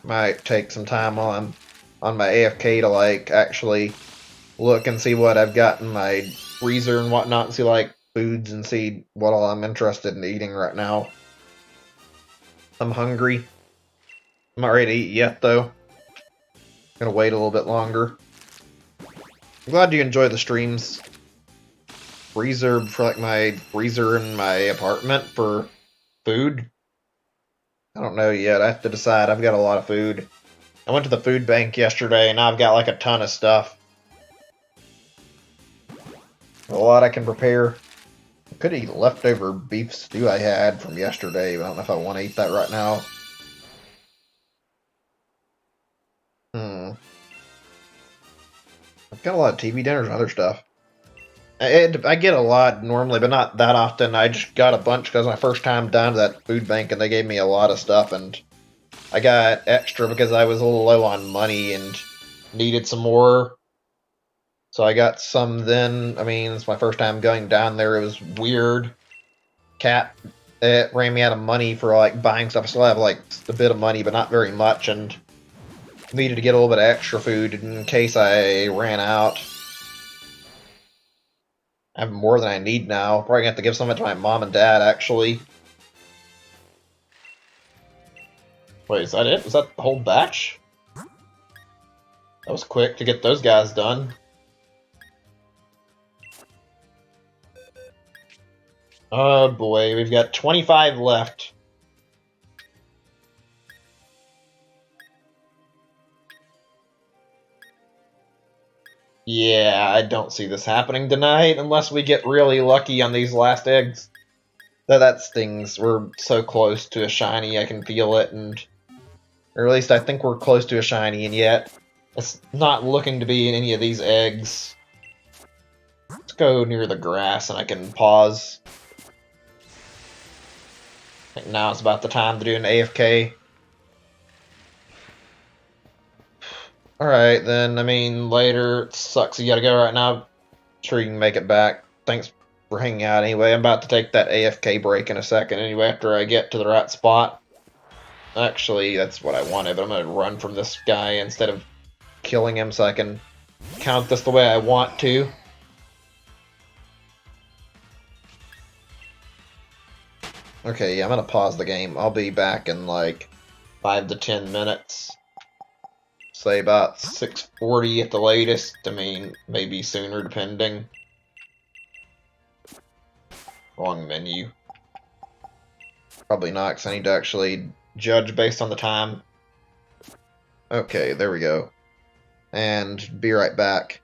Might take some time while I'm on my AFK to, like, actually look and see what I've got in my freezer and whatnot, and see, like, foods and see what all I'm interested in eating right now. I'm hungry. I'm not ready to eat yet, though. Gonna wait a little bit longer. I'm glad you enjoy the streams. Freezer for, like, my freezer in my apartment for food? I don't know yet. I have to decide. I've got a lot of food. I went to the food bank yesterday, and now I've got, like, a ton of stuff. A lot I can prepare. I could eat leftover beef stew I had from yesterday, but I don't know if I want to eat that right now. I've got a lot of TV dinners and other stuff. I get a lot normally, but not that often. I just got a bunch because my first time down to that food bank, and they gave me a lot of stuff, and I got extra because I was a little low on money and needed some more. So I got some then. I mean, it's my first time going down there. It was weird. Cat it ran me out of money for like buying stuff. I still have like a bit of money, but not very much, and needed to get a little bit of extra food in case I ran out. I have more than I need now. Probably gonna have to give some of it to my mom and dad, actually. Wait, is that it? Was that the whole batch? That was quick to get those guys done. Oh boy, we've got 25 left. Yeah, I don't see this happening tonight unless we get really lucky on these last eggs. That stings. We're so close to a shiny, I can feel it, or at least I think we're close to a shiny, and yet it's not looking to be in any of these eggs. Let's go near the grass and I can pause. I think now it's about the time to do an AFK. Alright, then, I mean, later, it sucks you gotta go right now. Sure you can make it back. Thanks for hanging out anyway. I'm about to take that AFK break in a second anyway after I get to the right spot. Actually, that's what I wanted, but I'm gonna run from this guy instead of killing him so I can count this the way I want to. Okay, yeah, I'm gonna pause the game. I'll be back in like 5 to 10 minutes. Say about 6:40 at the latest. I mean, maybe sooner depending. Wrong menu. Probably not, because I need to actually judge based on the time. Okay, there we go. And be right back.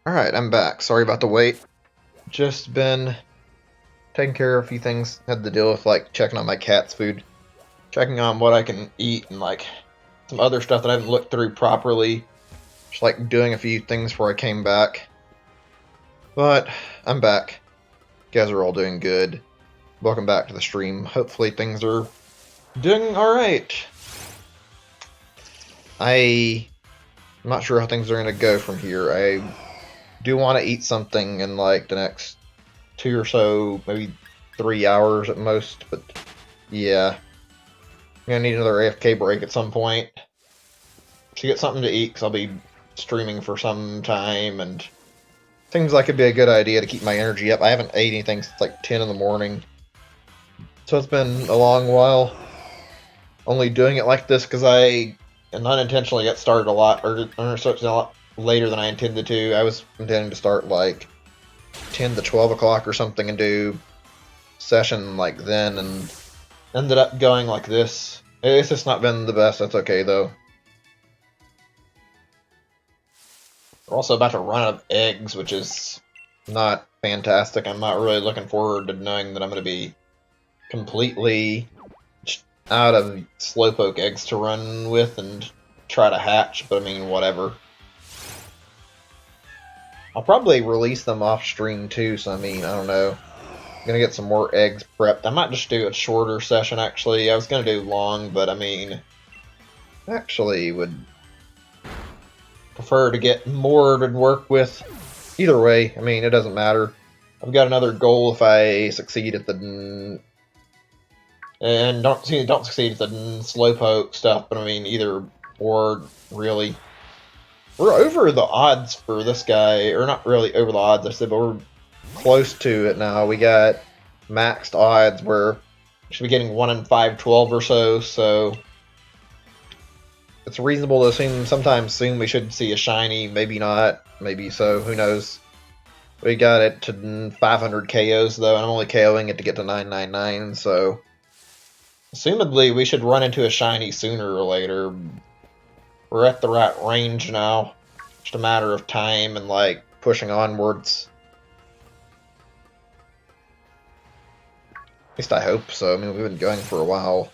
Alright, I'm back. Sorry about the wait. Just been taking care of a few things. Had to deal with, like, checking on my cat's food. Checking on what I can eat and, like, some other stuff that I haven't looked through properly. Just, like, doing a few things before I came back. But, I'm back. You guys are all doing good. Welcome back to the stream. Hopefully things are doing alright. I'm not sure how things are going to go from here. I do want to eat something in, like, the next 2 or so, maybe 3 hours at most, but yeah. I'm gonna need another AFK break at some point to get something to eat, because I'll be streaming for some time, and seems like it'd be a good idea to keep my energy up. I haven't ate anything since like 10 in the morning, so it's been a long while. Only doing it like this because I unintentionally got started a lot, or started a lot later than I intended to. I was intending to start like 10 to 12 o'clock or something and do session like then, and ended up going like this. It's just not been the best. That's okay though. We're also about to run out of eggs, which is not fantastic. I'm not really looking forward to knowing that I'm going to be completely out of Slowpoke eggs to run with and try to hatch, but I mean, whatever. I'll probably release them off stream too, so I mean, I don't know. I'm gonna get some more eggs prepped. I might just do a shorter session, actually. I was gonna do long, but I mean, actually would prefer to get more to work with. Either way, I mean, it doesn't matter. I've got another goal if I succeed at the... And don't succeed at the Slowpoke stuff, but I mean, either or, really. We're over the odds for this guy, or not really over the odds, I said, but we're close to it now. We got maxed odds where we should be getting 1 in 512 or so it's reasonable to assume sometime soon we should see a shiny, maybe not, maybe so, who knows. We got it to 500 KOs though, and I'm only KOing it to get to 999, so assumedly we should run into a shiny sooner or later. We're at the right range now, just a matter of time and like pushing onwards. At least I hope so. I mean, we've been going for a while.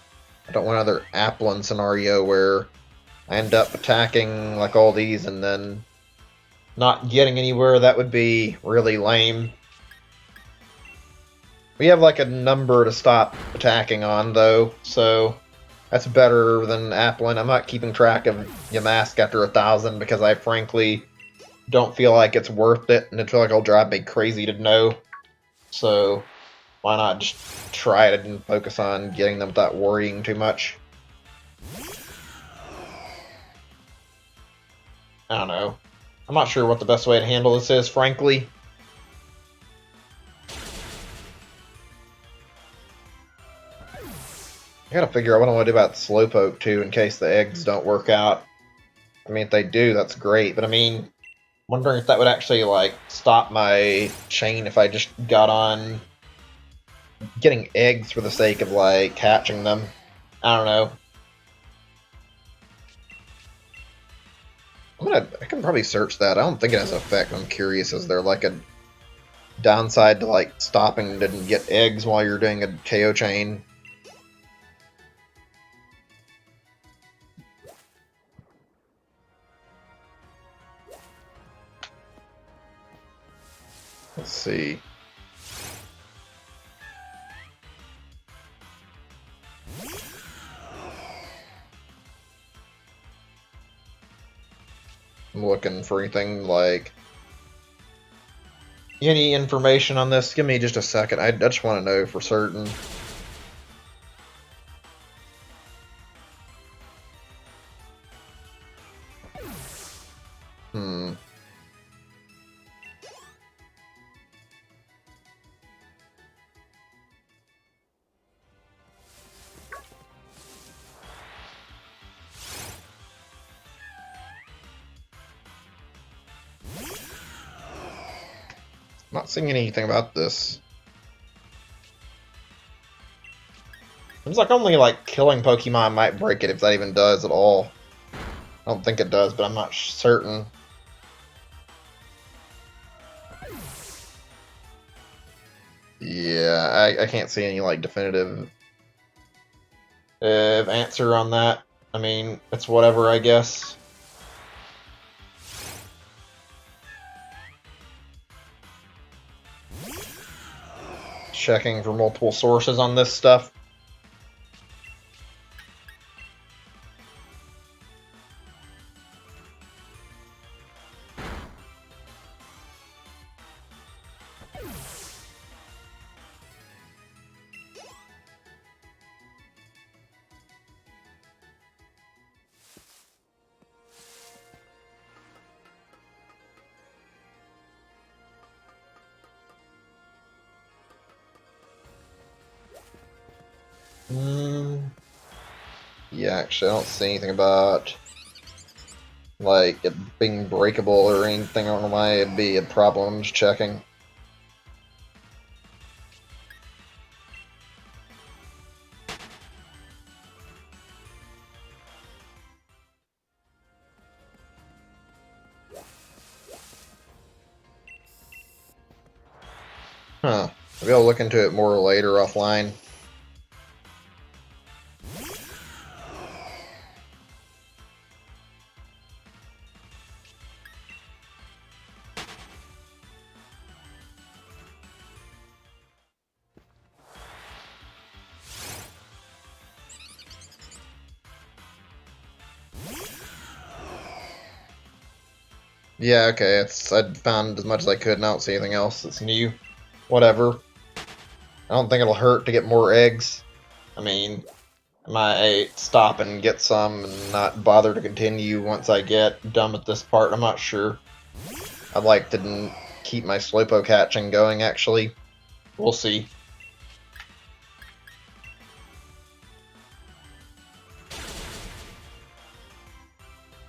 I don't want another Applin scenario where I end up attacking like all these and then not getting anywhere. That would be really lame. We have like a number to stop attacking on though, so that's better than Applin. I'm not keeping track of Yamask after 1,000 because I frankly don't feel like it's worth it, and I feel like it'll drive me crazy to know. So why not just try it and focus on getting them without worrying too much? I don't know. I'm not sure what the best way to handle this is, frankly. I gotta figure out what I want to do about Slowpoke too, in case the eggs don't work out. I mean, if they do, that's great, but I mean, wondering if that would actually, like, stop my chain if I just got on getting eggs for the sake of, like, hatching them. I don't know. I can probably search that. I don't think it has an effect. I'm curious, is there, like, a downside to, like, stopping to get eggs while you're doing a KO chain? Let's see. I'm looking for anything like any information on this. Give me just a second. I just want to know for certain. Not seeing anything about this. Seems like only like killing Pokemon might break it, if that even does at all. I don't think it does, but I'm not certain. Yeah, I can't see any like definitive answer on that. I mean, it's whatever, I guess. Checking for multiple sources on this stuff. Yeah, actually, I don't see anything about like it being breakable or anything. I don't know why it'd be a problem. I'm just checking. Huh. Maybe I'll look into it more later offline. Yeah, okay, I found as much as I could and I don't see anything else that's new. Whatever. I don't think it'll hurt to get more eggs. I mean, I might stop and get some and not bother to continue once I get done with this part. I'm not sure. I'd like to keep my Slowpoke hatching going, actually. We'll see.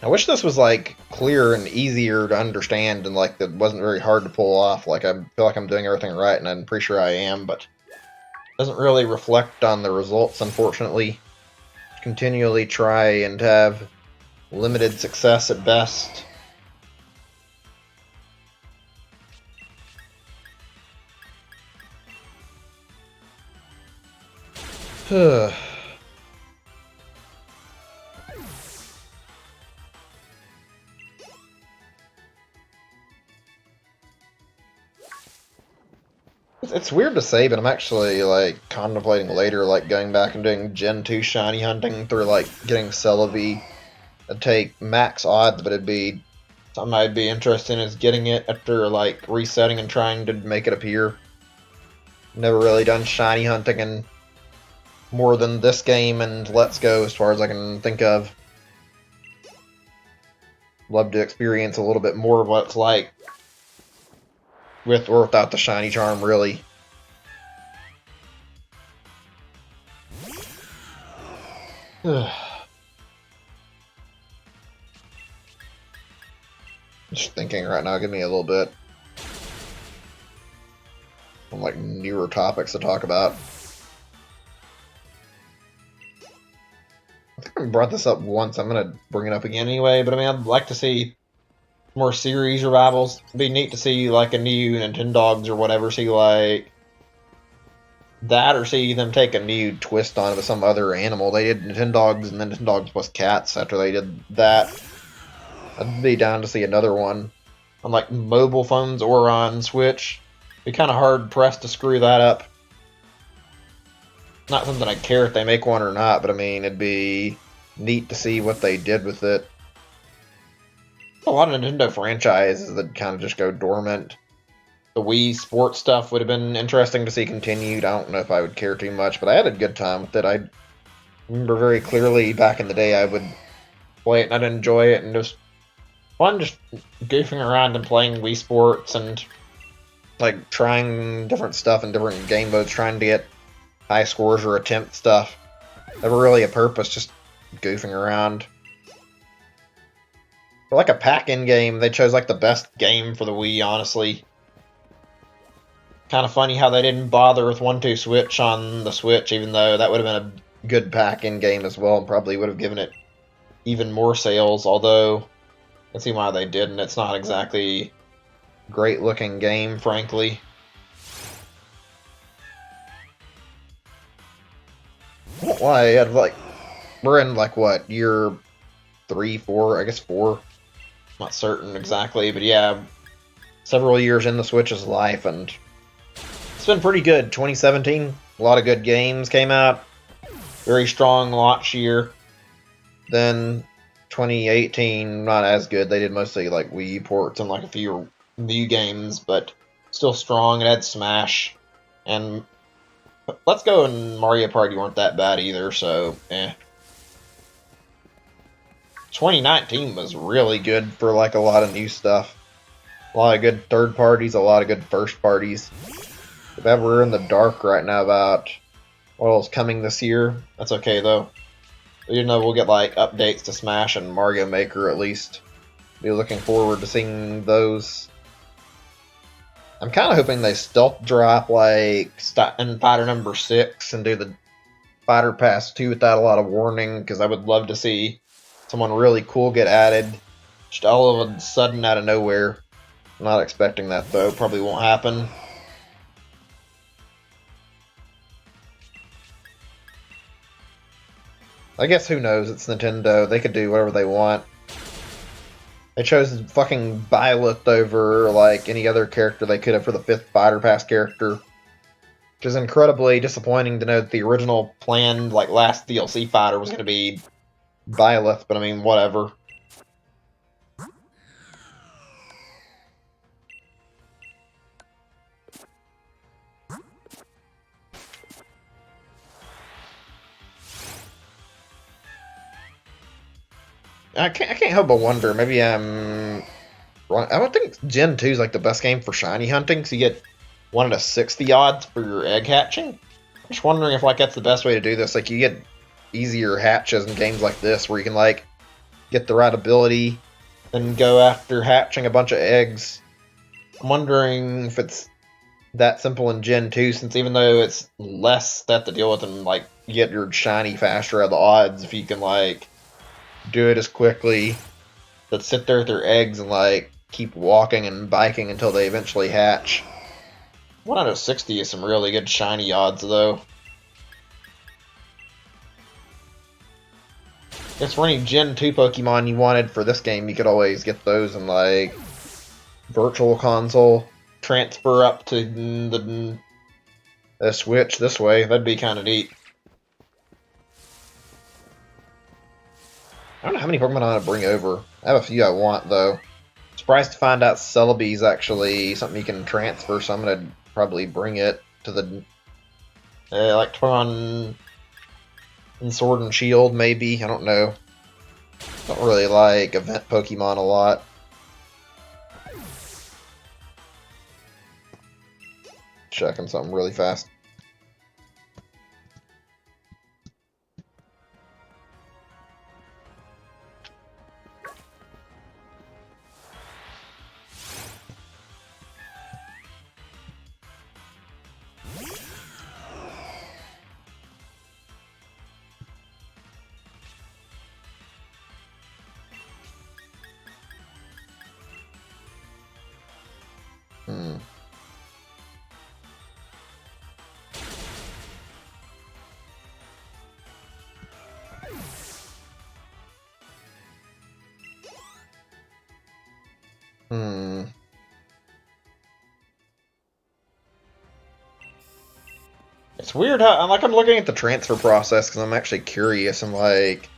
I wish this was like clear and easier to understand and like that wasn't very hard to pull off. Like I feel like I'm doing everything right and I'm pretty sure I am, but it doesn't really reflect on the results, unfortunately. Continually try and have limited success at best. It's weird to say, but I'm actually like contemplating later, like going back and doing Gen 2 shiny hunting through like getting Celebi. It'd take max odds, but it'd be something I'd be interested in is getting it after like resetting and trying to make it appear. Never really done shiny hunting in more than this game and Let's Go as far as I can think of. Love to experience a little bit more of what it's like with or without the shiny charm, really. Just thinking right now, give me a little bit. Some like newer topics to talk about. I think I brought this up once. I'm gonna bring it up again anyway. But I mean, I'd like to see more series revivals. It'd be neat to see like a new Nintendogs or whatever. See like that, or see them take a new twist on it with some other animal. They did Nintendogs and then Nintendogs plus cats after they did that. I'd be down to see another one on like mobile phones or on Switch. Be kind of hard pressed to screw that up. Not something I care if they make one or not, but I mean, it'd be neat to see what they did with it. A lot of Nintendo franchises that kind of just go dormant. The Wii sports stuff would have been interesting to see continued. I don't know if I would care too much, but I had a good time with it. I remember very clearly back in the day I would play it and I'd enjoy it, and just fun just goofing around and playing Wii Sports and like trying different stuff in different game modes, trying to get high scores or attempt stuff. Never really a purpose, just goofing around. For like a pack-in game, they chose like the best game for the Wii, honestly. Kind of funny how they didn't bother with 1-2 Switch on the Switch, even though that would have been a good pack-in game as well, and probably would have given it even more sales, although I can see why they didn't. It's not exactly a great-looking game, frankly. I won't lie, I'd like we're in like what, year 3, 4, I guess 4. Not certain exactly, but yeah, several years in the Switch's life, and it's been pretty good. 2017, a lot of good games came out. Very strong launch year. Then 2018, not as good. They did mostly like Wii ports and like a few new games, but still strong. It had Smash, and Let's Go and Mario Party weren't that bad either. So, 2019 was really good for like a lot of new stuff. A lot of good third parties, a lot of good first parties. If ever we're in the dark right now about what else coming this year, that's okay though. You know, we'll get like updates to Smash and Mario Maker at least. Be looking forward to seeing those. I'm kind of hoping they stealth drop like in Fighter number 6 and do the Fighter Pass 2 without a lot of warning, because I would love to see someone really cool get added just all of a sudden out of nowhere. I'm not expecting that though, probably won't happen. I guess who knows, it's Nintendo, they could do whatever they want. They chose fucking Byleth over like any other character they could have for the 5th Fighter Pass character. Which is incredibly disappointing to know that the original planned like last DLC fighter was gonna be Byleth, but I mean whatever. I can't help but wonder, maybe I'm wrong. I don't think Gen 2 is like the best game for shiny hunting, so you get 1 out of 60 odds for your egg hatching. I'm just wondering if like that's the best way to do this. Like you get easier hatches in games like this where you can like get the right ability and go after hatching a bunch of eggs. I'm wondering if it's that simple in Gen 2, since even though it's less stuff to deal with and like you get your shiny faster out of the odds, if you can like do it as quickly, but sit there with their eggs and like keep walking and biking until they eventually hatch. 1 out of 60 is some really good shiny odds though. Guess for any Gen 2 Pokemon you wanted for this game, you could always get those in like Virtual Console. Transfer up to the Switch this way. That'd be kind of neat. I don't know how many Pokemon I want to bring over. I have a few I want, though. Surprised to find out Celebi's actually something you can transfer, so I'm going to probably bring it to the... like to put on in Sword and Shield, maybe? I don't know. Don't really like event Pokemon a lot. Checking something really fast. Hmm. Hmm. It's weird how I'm looking at the transfer process because I'm actually curious, and like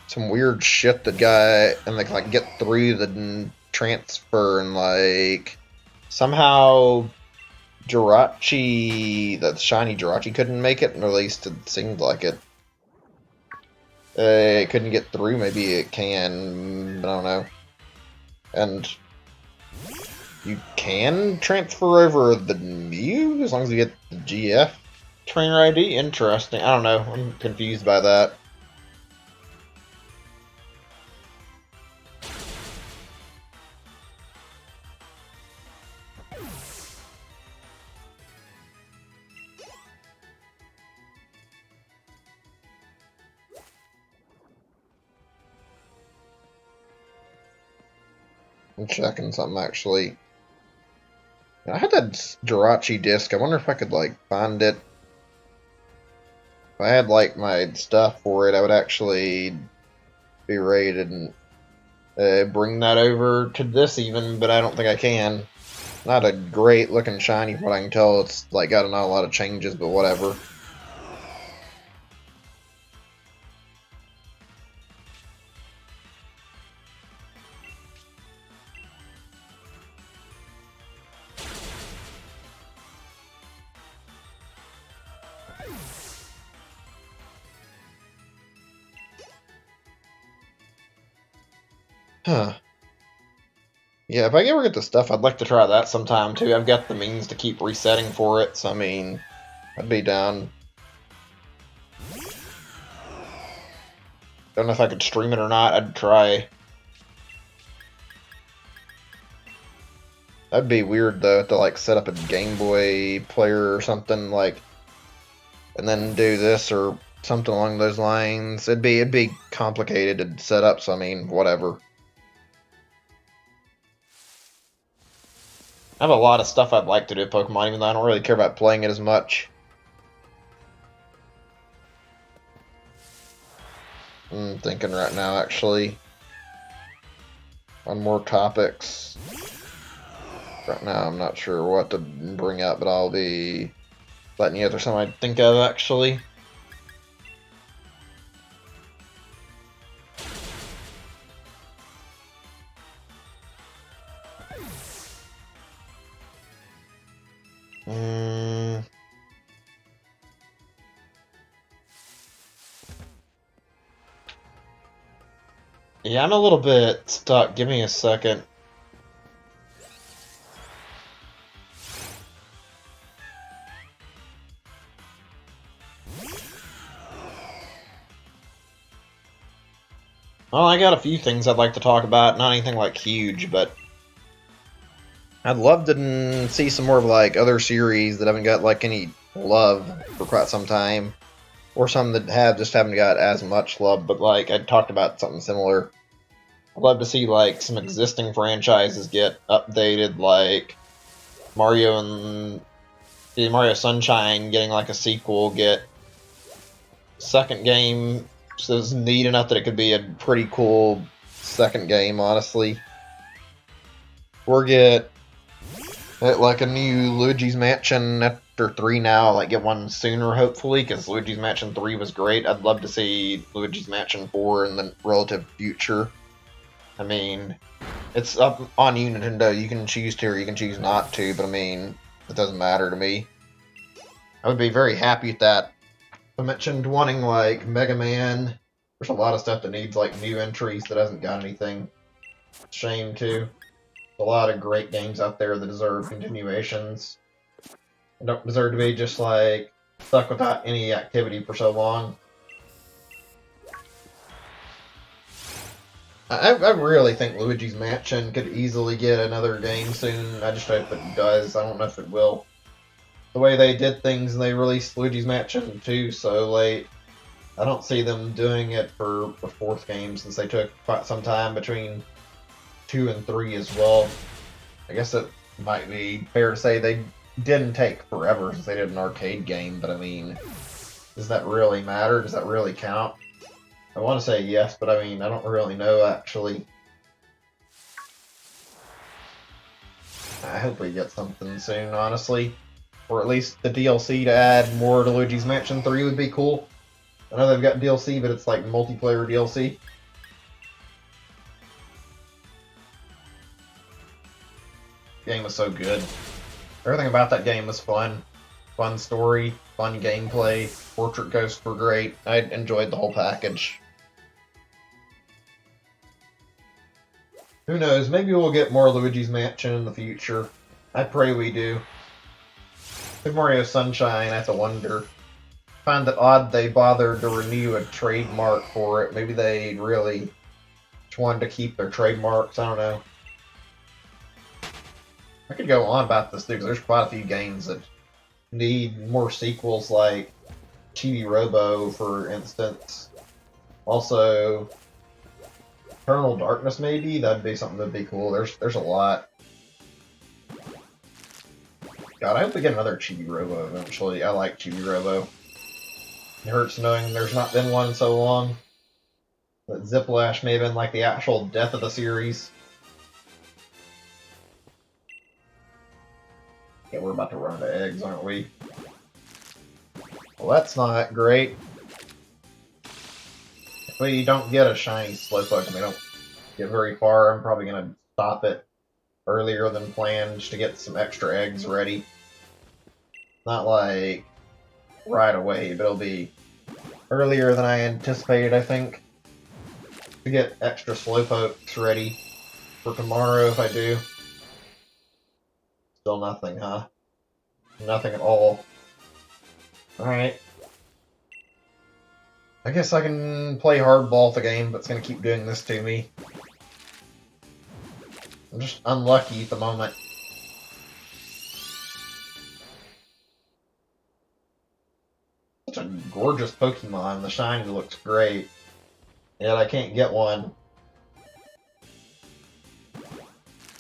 some weird shit that guy and like get through the transfer, and like somehow Jirachi, that shiny Jirachi couldn't make it, or at least it seemed like it. It couldn't get through. Maybe it can. I don't know. And you can transfer over the Mew as long as you get the GF trainer ID. Interesting. I don't know. I'm confused by that. I'm checking something actually. I had that Jirachi disc. I wonder if I could like find it. If I had like my stuff for it, I would actually be ready to bring that over to this even, but I don't think I can. Not a great looking shiny from what I can tell. It's like got not a lot of changes, but whatever. Huh. Yeah, if I ever get the stuff, I'd like to try that sometime too. I've got the means to keep resetting for it, so I mean, I'd be down. Don't know if I could stream it or not. I'd try. That'd be weird though to like set up a Game Boy player or something like, and then do this or something along those lines. It'd be complicated to set up. So I mean, whatever. I have a lot of stuff I'd like to do with Pokemon, even though I don't really care about playing it as much. I'm thinking right now, actually, on more topics. Right now, I'm not sure what to bring up, but I'll be letting you know if there's something I think of, actually. Yeah, I'm a little bit stuck. Give me a second. Well, I got a few things I'd like to talk about. Not anything like huge, but I'd love to see some more of like other series that haven't got like any love for quite some time, or some that have just haven't got as much love. But like I talked about something similar. I'd love to see like some existing franchises get updated, like Mario and Mario Sunshine getting like a sequel, get second game so it's neat enough that it could be a pretty cool second game, honestly. Or get like a new Luigi's Mansion after 3 now, like get one sooner hopefully, because Luigi's Mansion 3 was great. I'd love to see Luigi's Mansion 4 in the relative future. I mean, it's up on you, Nintendo. You can choose to or you can choose not to, but I mean, it doesn't matter to me. I would be very happy with that. I mentioned wanting like Mega Man. There's a lot of stuff that needs like new entries that hasn't got anything. Shame too. A lot of great games out there that deserve continuations. And don't deserve to be just like stuck without any activity for so long. I really think Luigi's Mansion could easily get another game soon. I just hope it does. I don't know if it will. The way they did things and they released Luigi's Mansion 2 so late, I don't see them doing it for the 4th game since they took quite some time between 2 and 3 as well. I guess it might be fair to say they didn't take forever since they did an arcade game, but I mean, does that really matter? Does that really count? I want to say yes, but I mean, I don't really know actually. I hope we get something soon, honestly. Or at least the DLC to add more to Luigi's Mansion 3 would be cool. I know they've got DLC, but it's like multiplayer DLC. The game was so good. Everything about that game was fun. Fun story, fun gameplay, portrait ghosts were great. I enjoyed the whole package. Who knows, maybe we'll get more Luigi's Mansion in the future. I pray we do. Super Mario Sunshine, I have to wonder. I find it odd they bothered to renew a trademark for it. Maybe they really just wanted to keep their trademarks, I don't know. I could go on about this too, because there's quite a few games that need more sequels, like Chibi Robo, for instance. Also, Eternal Darkness, maybe? That'd be something that'd be cool. There's a lot. God, I hope we get another Chibi Robo eventually. I like Chibi Robo. It hurts knowing there's not been one in so long. But Ziplash may have been like the actual death of the series. Yeah, we're about to run out of eggs, aren't we? Well, that's not great. If we don't get a shiny Slowpoke and we don't get very far, I'm probably going to stop it earlier than planned just to get some extra eggs ready. Not like right away, but it'll be earlier than I anticipated, I think, to get extra Slowpokes ready for tomorrow if I do. Still nothing, huh? Nothing at all. Alright. I guess I can play hardball the game, but it's going to keep doing this to me. I'm just unlucky at the moment. Such a gorgeous Pokemon. The shiny looks great. Yet I can't get one.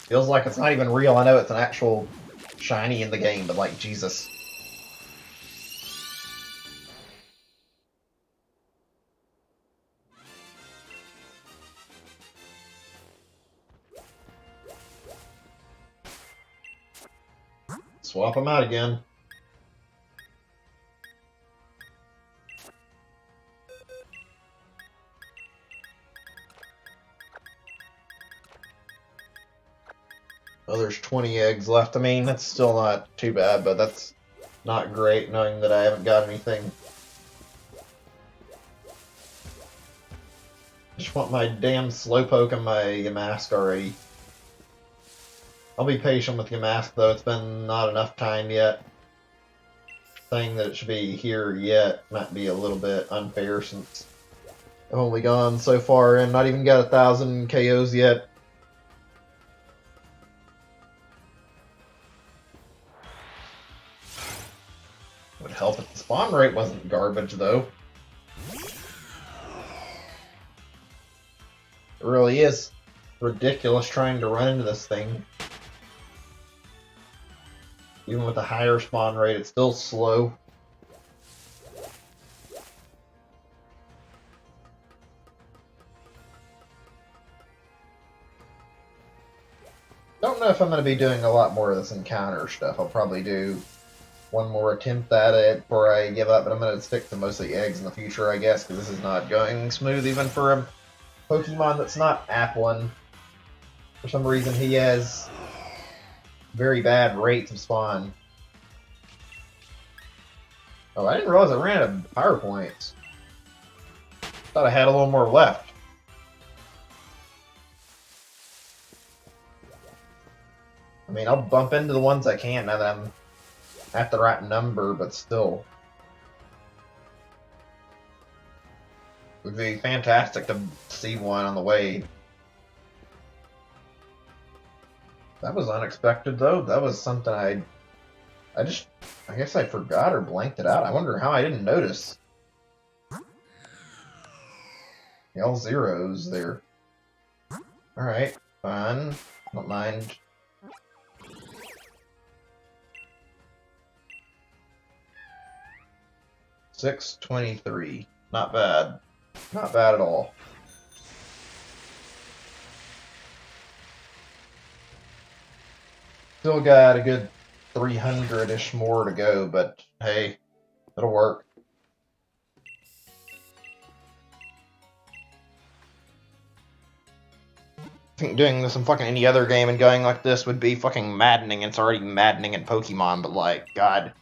Feels like it's not even real. I know it's an actual shiny in the game, but like, Jesus. Swap them out again. Oh, there's 20 eggs left. I mean, that's still not too bad, but that's not great knowing that I haven't got anything. Just want my damn Slowpoke and my Yamask already. I'll be patient with Yamask, though. It's been not enough time yet. Saying that it should be here yet might be a little bit unfair since I've only gone so far and not even got 1,000 KOs yet. Would help if the spawn rate wasn't garbage, though. It really is ridiculous trying to run into this thing. Even with a higher spawn rate, it's still slow. Don't know if I'm going to be doing a lot more of this encounter stuff. I'll probably do one more attempt at it before I give up, but I'm going to stick to mostly eggs in the future, I guess, because this is not going smooth even for a Pokemon that's not Applin. For some reason, he has very bad rates of spawn. Oh, I didn't realize I ran out of power points. Thought I had a little more left. I mean, I'll bump into the ones I can now that I'm at the right number, but still. It would be fantastic to see one on the way. That was unexpected, though. That was something I guess I forgot or blanked it out. I wonder how I didn't notice. All zeros there. Alright, fine. Don't mind. $6.23. Not bad. Not bad at all. Still got a good 300-ish more to go, but hey, it'll work. I think doing this in fucking any other game and going like this would be fucking maddening. It's already maddening in Pokemon, but like, God,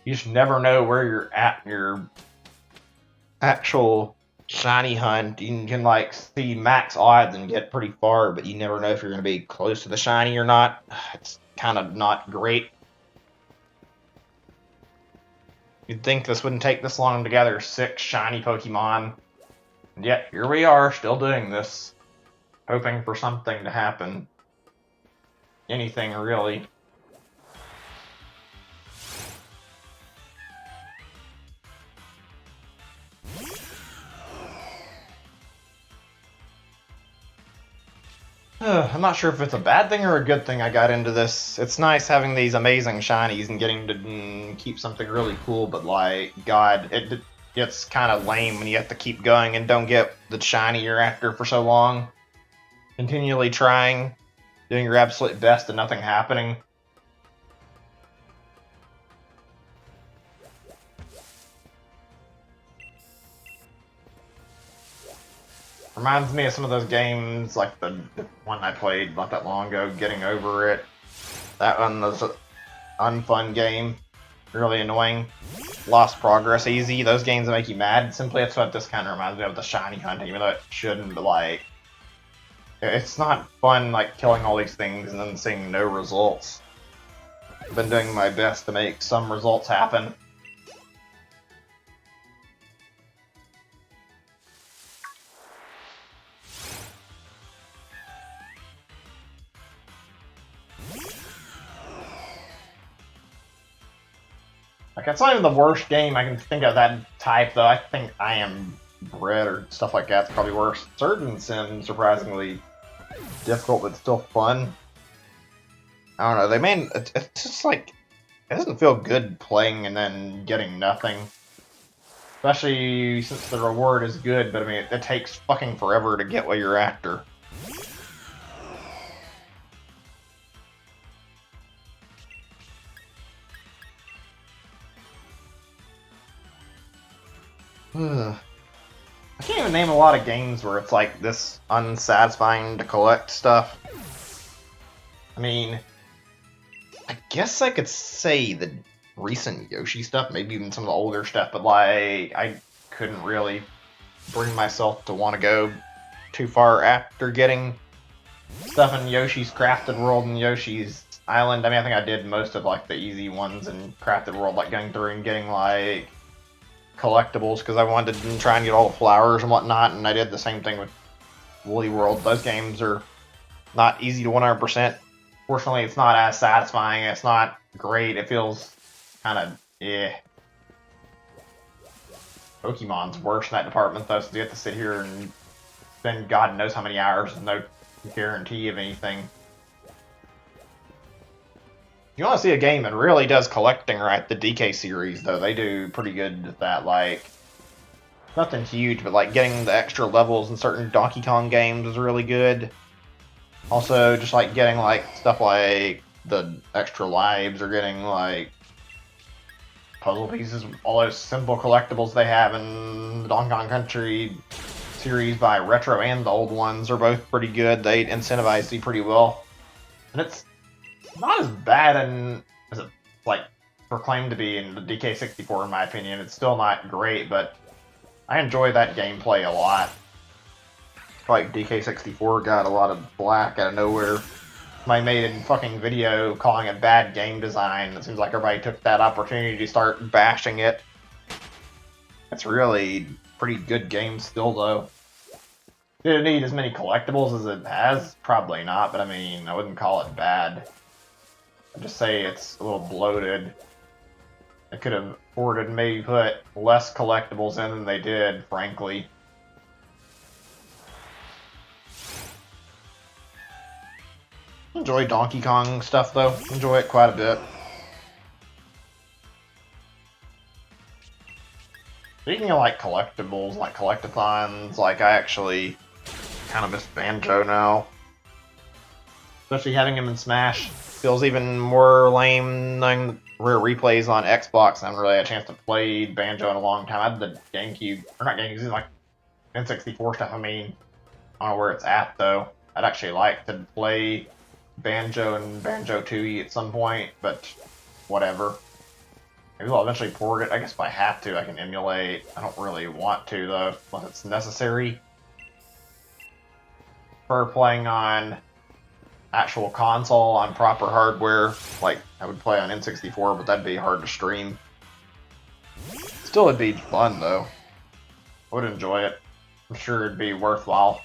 you just never know where you're at in your actual shiny hunt. You can like see max odds and get pretty far, but you never know if you're going to be close to the shiny or not. It's kind of not great. You'd think this wouldn't take this long to gather 6 shiny Pokemon. And yet, here we are, still doing this. Hoping for something to happen. Anything, really. I'm not sure if it's a bad thing or a good thing I got into this. It's nice having these amazing shinies and getting to keep something really cool, but like, God, gets kind of lame when you have to keep going and don't get the shiny you're after for so long. Continually trying, doing your absolute best and nothing happening. Reminds me of some of those games, like the one I played not that long ago, Getting Over It. That one was an unfun game, really annoying. Lost progress easy. Those games that make you mad. Simply, that's what this kind of reminds me of, the shiny hunting, even though it shouldn't, but like, it's not fun, like, killing all these things and then seeing no results. I've been doing my best to make some results happen. Like, that's not even the worst game I can think of that type, though. I think I Am Bread or stuff like that's probably worse. Certain Sims, surprisingly difficult, but still fun. I don't know, they made it's just like, it doesn't feel good playing and then getting nothing. Especially since the reward is good, but I mean, it takes fucking forever to get what you're after. Ugh. I can't even name a lot of games where it's like this unsatisfying to collect stuff. I mean, I guess I could say the recent Yoshi stuff, maybe even some of the older stuff, but like, I couldn't really bring myself to want to go too far after getting stuff in Yoshi's Crafted World and Yoshi's Island. I mean, I think I did most of like the easy ones in Crafted World, like going through and getting like collectibles because I wanted to try and get all the flowers and whatnot, and I did the same thing with Woolly World. Those games are not easy to 100%. Fortunately, it's not as satisfying. It's not great. It feels kind of Pokemon's worse in that department, though, so you have to sit here and spend God knows how many hours with no guarantee of anything. If you want to see a game that really does collecting right, the DK series, though, they do pretty good at that. Like, nothing huge, but like getting the extra levels in certain Donkey Kong games is really good. Also, just like getting like stuff like the extra lives or getting like puzzle pieces, all those simple collectibles they have in the Donkey Kong Country series by Retro and the old ones are both pretty good. They incentivize you pretty well. And it's not as bad as it like proclaimed to be in the DK64 in my opinion. It's still not great, but I enjoy that gameplay a lot. Like DK64 got a lot of flack out of nowhere. I made a fucking video calling it bad game design. It seems like everybody took that opportunity to start bashing it. It's really pretty good game still, though. Did it need as many collectibles as it has? Probably not, but I mean, I wouldn't call it bad. I'd just say it's a little bloated. They could have afforded maybe put less collectibles in than they did, frankly. Enjoy Donkey Kong stuff, though. Enjoy it quite a bit. Speaking of, like, collectibles, like collectathons, like, I actually kind of miss Banjo now. Especially having him in Smash. Feels even more lame knowing rare replays on Xbox. I haven't really had a chance to play Banjo in a long time. I had the GameCube, or not GameCube, like N64 stuff, I mean. I don't know where it's at, though. I'd actually like to play Banjo and Banjo Tooie at some point, but whatever. Maybe I'll eventually port it. I guess if I have to, I can emulate. I don't really want to, though, unless it's necessary. For playing on actual console on proper hardware, like I would play on N64, but that'd be hard to stream. Still, it'd be fun, though. I would enjoy it. I'm sure it'd be worthwhile.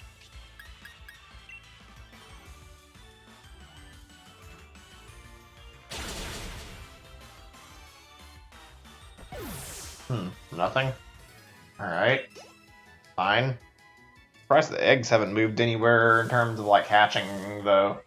Nothing? Alright. Fine. Surprised the eggs haven't moved anywhere in terms of, like, hatching, though.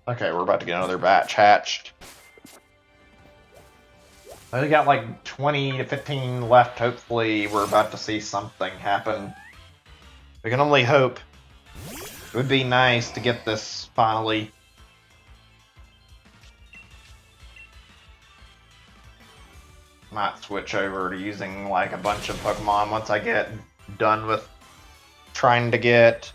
Okay, we're about to get another batch hatched. I only got like 20 to 15 left. Hopefully, we're about to see something happen. We can only hope. It would be nice to get this finally. Might switch over to using like a bunch of Pokemon once I get done with trying to get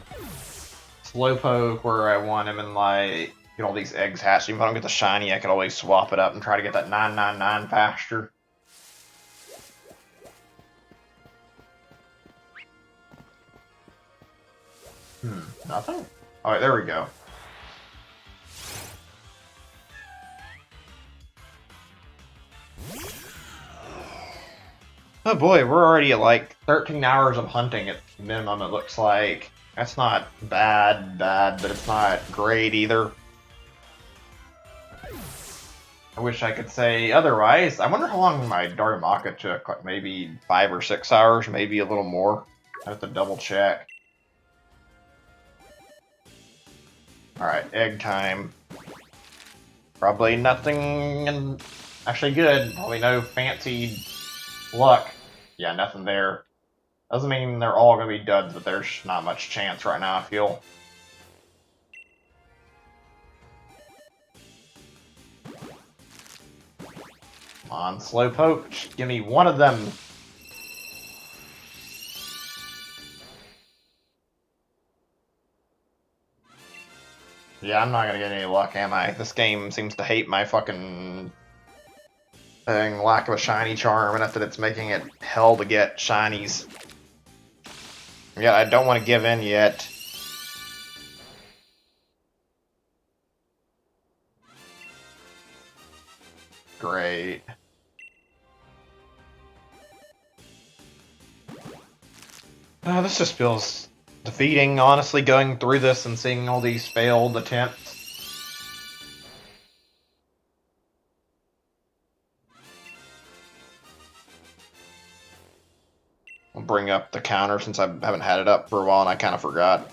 Slowpoke where I want him and like get all these eggs hatched. Even if I don't get the shiny, I could always swap it up and try to get that 999 faster. Nothing? Alright, there we go. Oh boy, we're already at like 13 hours of hunting at minimum, it looks like. That's not bad, but it's not great either. I wish I could say otherwise. I wonder how long my Darumaka took, like maybe 5 or 6 hours, maybe a little more. I have to double check. Alright, egg time. Probably nothing actually good. Probably no fancy luck. Yeah, nothing there. Doesn't mean they're all going to be duds, but there's not much chance right now, I feel. Come on, Slowpoke. Just give me one of them. Yeah, I'm not going to get any luck, am I? This game seems to hate my fucking lack of a shiny charm, enough that it's making it hell to get shinies. Yeah, I don't want to give in yet. Great. This just feels defeating, honestly, going through this and seeing all these failed attempts. I'll bring up the counter since I haven't had it up for a while and I kind of forgot.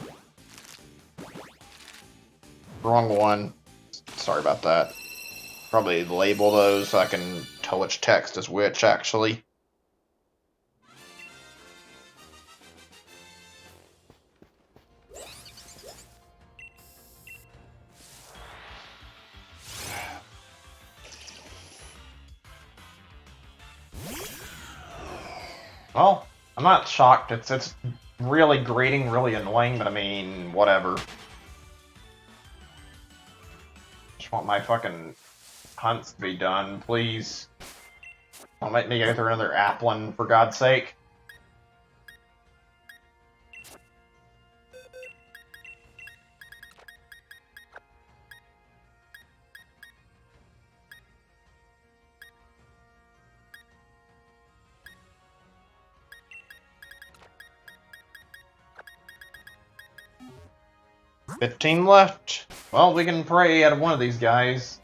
Wrong one. Sorry about that. Probably label those so I can tell which text is which, actually. Well, I'm not shocked. It's really grating, really annoying, but I mean, whatever. Just want my fucking hunts to be done, please. Don't make me go through another Applin, for God's sake. $15 left. Well, we can pray out of one of these guys.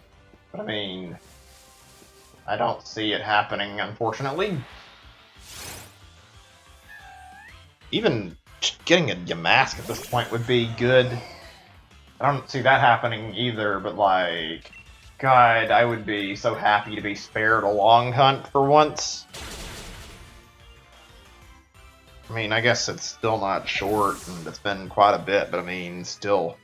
But I mean, I don't see it happening, unfortunately. Even getting a Yamask at this point would be good. I don't see that happening either, but like, God, I would be so happy to be spared a long hunt for once. I mean, I guess it's still not short, and it's been quite a bit, but I mean, still.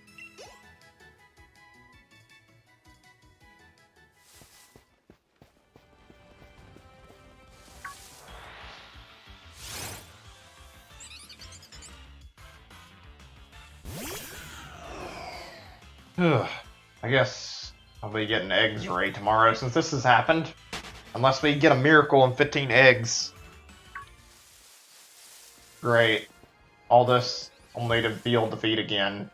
I guess I'll be getting eggs right tomorrow since this has happened. Unless we get a miracle and 15 eggs. Great. All this only to field defeat again.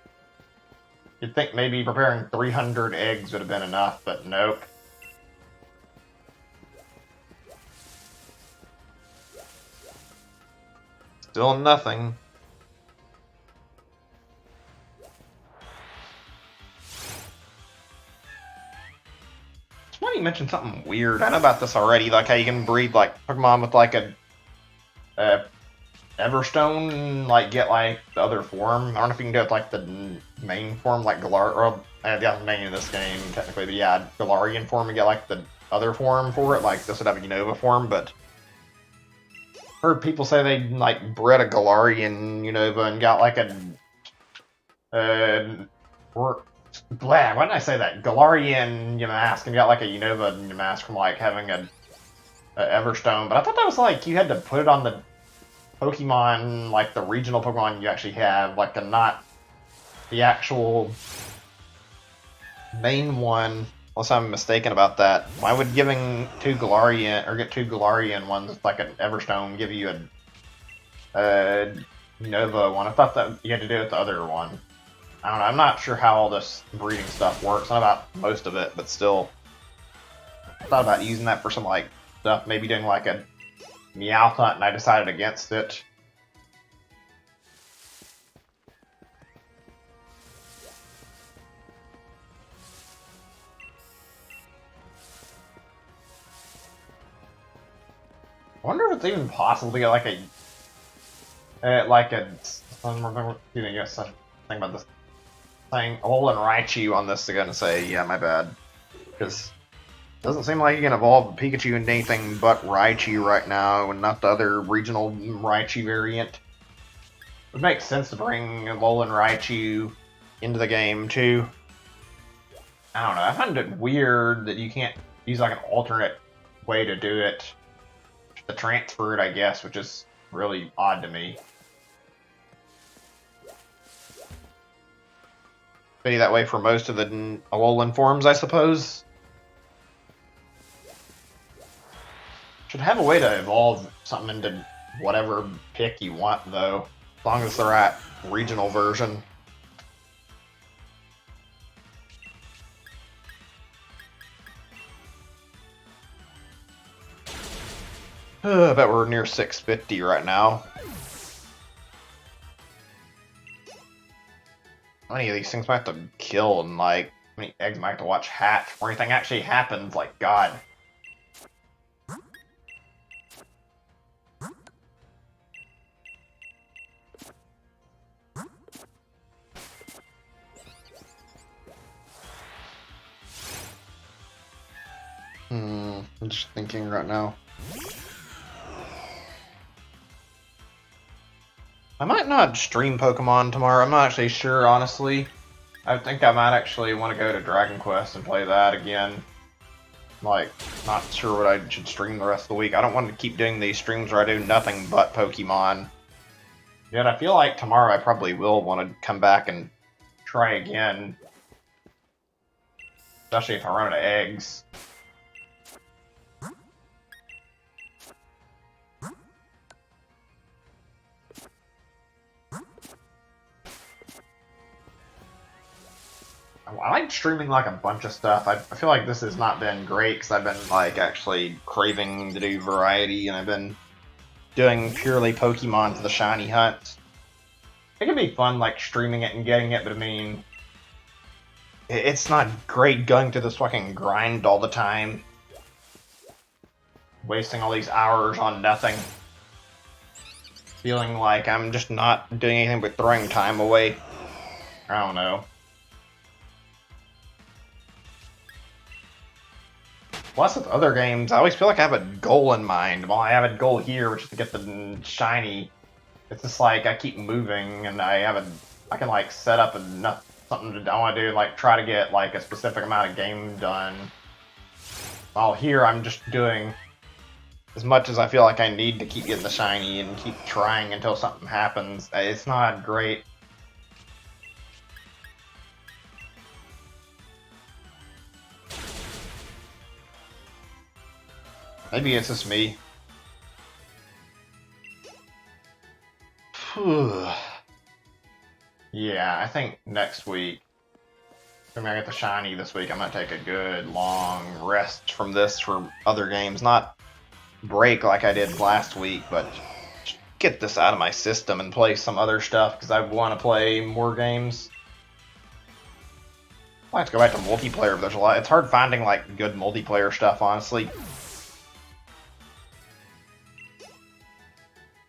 You'd think maybe preparing 300 eggs would have been enough, but nope. Still nothing. Somebody mentioned something weird. I know about this already, like how you can breed like Pokemon with like a Everstone, like get like the other form. I don't know if you can do it like the main form, like Galar, or the other name in this game, technically, but yeah, Galarian form and get like the other form for it. Like this would have a Unova form, but heard people say they like bred a Galarian Unova and got like a or why did I say that? Galarian Yamask and got like a Unova Yamask from like having a Everstone, but I thought that was like you had to put it on the Pokemon, like the regional Pokemon you actually have, like not the actual main one. Unless I'm mistaken about that. Why would giving two Galarian or get two Galarian ones like an Everstone give you a Nova one? I thought that you had to do it with the other one. I don't know. I'm not sure how all this breeding stuff works. Not about most of it, but still, I thought about using that for some like stuff. Maybe doing like a Meowth hunt, and I decided against it. I wonder if it's even possible to get like yes, I think about this thing. Alolan Raichu on this. They're gonna say, yeah, my bad, because it doesn't seem like you can evolve Pikachu into anything but Raichu right now, and not the other regional Raichu variant. It would make sense to bring Alolan Raichu into the game too. I don't know. I find it weird that you can't use like an alternate way to do it. To transfer it, I guess, which is really odd to me. Be that way for most of the Alolan forms, I suppose. Should have a way to evolve something into whatever pick you want, though. As long as they're at regional version. I bet we're near 650 right now. How many of these things might have to kill and like how many eggs might have to watch hatch before anything actually happens? Like God. I'm just thinking right now. I might not stream Pokemon tomorrow. I'm not actually sure, honestly. I think I might actually want to go to Dragon Quest and play that again. Like, not sure what I should stream the rest of the week. I don't want to keep doing these streams where I do nothing but Pokemon. Yet I feel like tomorrow I probably will want to come back and try again. Especially if I run out of eggs. I like streaming like a bunch of stuff. I feel like this has not been great because I've been like actually craving to do variety, and I've been doing purely Pokemon to the shiny hunt. It can be fun like streaming it and getting it, but I mean, it's not great going through this fucking grind all the time. Wasting all these hours on nothing. Feeling like I'm just not doing anything but throwing time away. I don't know. Plus, with other games, I always feel like I have a goal in mind. Well, I have a goal here, which is to get the shiny. It's just like I keep moving, and I can like set up enough something I want to do, like try to get like a specific amount of game done. While here, I'm just doing as much as I feel like I need to keep getting the shiny and keep trying until something happens. It's not great. Maybe it's just me. Yeah, I think next week, when I get the shiny this week, I'm gonna take a good long rest from this for other games. Not break like I did last week, but get this out of my system and play some other stuff because I want to play more games. I like to go back to multiplayer, but there's a lot. It's hard finding like good multiplayer stuff, honestly.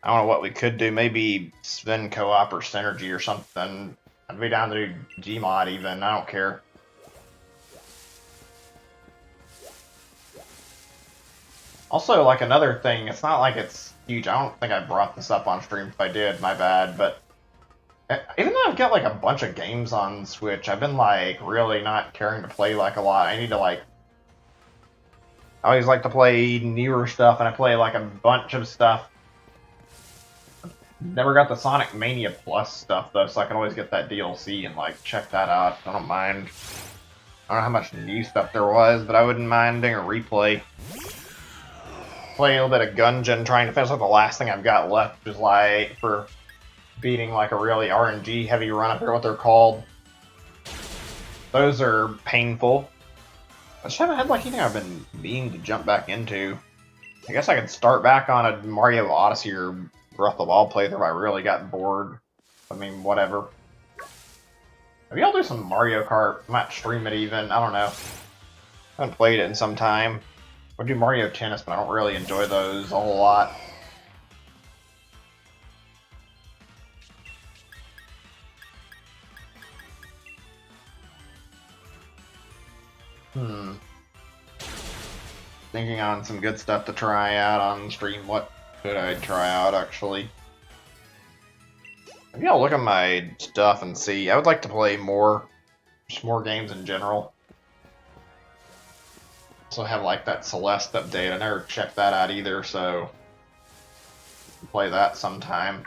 I don't know what we could do. Maybe Sven co-op or Synergy or something. I'd be down to do Gmod even. I don't care. Also, like another thing, it's not like it's huge. I don't think I brought this up on stream. If I did, my bad. But even though I've got like a bunch of games on Switch, I've been like really not caring to play like a lot. I need to like. I always like to play newer stuff, and I play like a bunch of stuff. Never got the Sonic Mania Plus stuff though, so I can always get that DLC and like check that out. I don't mind. I don't know how much new stuff there was, but I wouldn't mind doing a replay. Play a little bit of Gungeon, trying to finish up the last thing I've got left, which is like for beating like a really RNG heavy run. I forget what they're called. Those are painful. I just haven't had like anything I've been meaning to jump back into. I guess I could start back on a Mario Odyssey or Breath of the Wild playthrough if I really got bored. I mean, whatever. Maybe I'll do some Mario Kart. I might stream it even. I don't know. I haven't played it in some time. I do Mario Tennis, but I don't really enjoy those a whole lot. Thinking on some good stuff to try out on stream. What could I try out, actually? Maybe I'll look at my stuff and see. I would like to play more, just more games in general. Also have like that Celeste update. I never checked that out either, so play that sometime.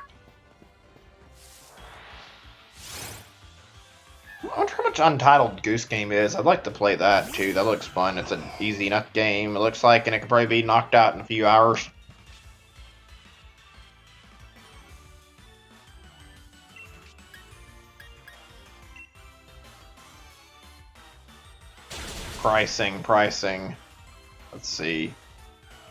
I wonder how much Untitled Goose Game is. I'd like to play that too. That looks fun. It's an easy enough game, it looks like, and it could probably be knocked out in a few hours. Pricing. Let's see.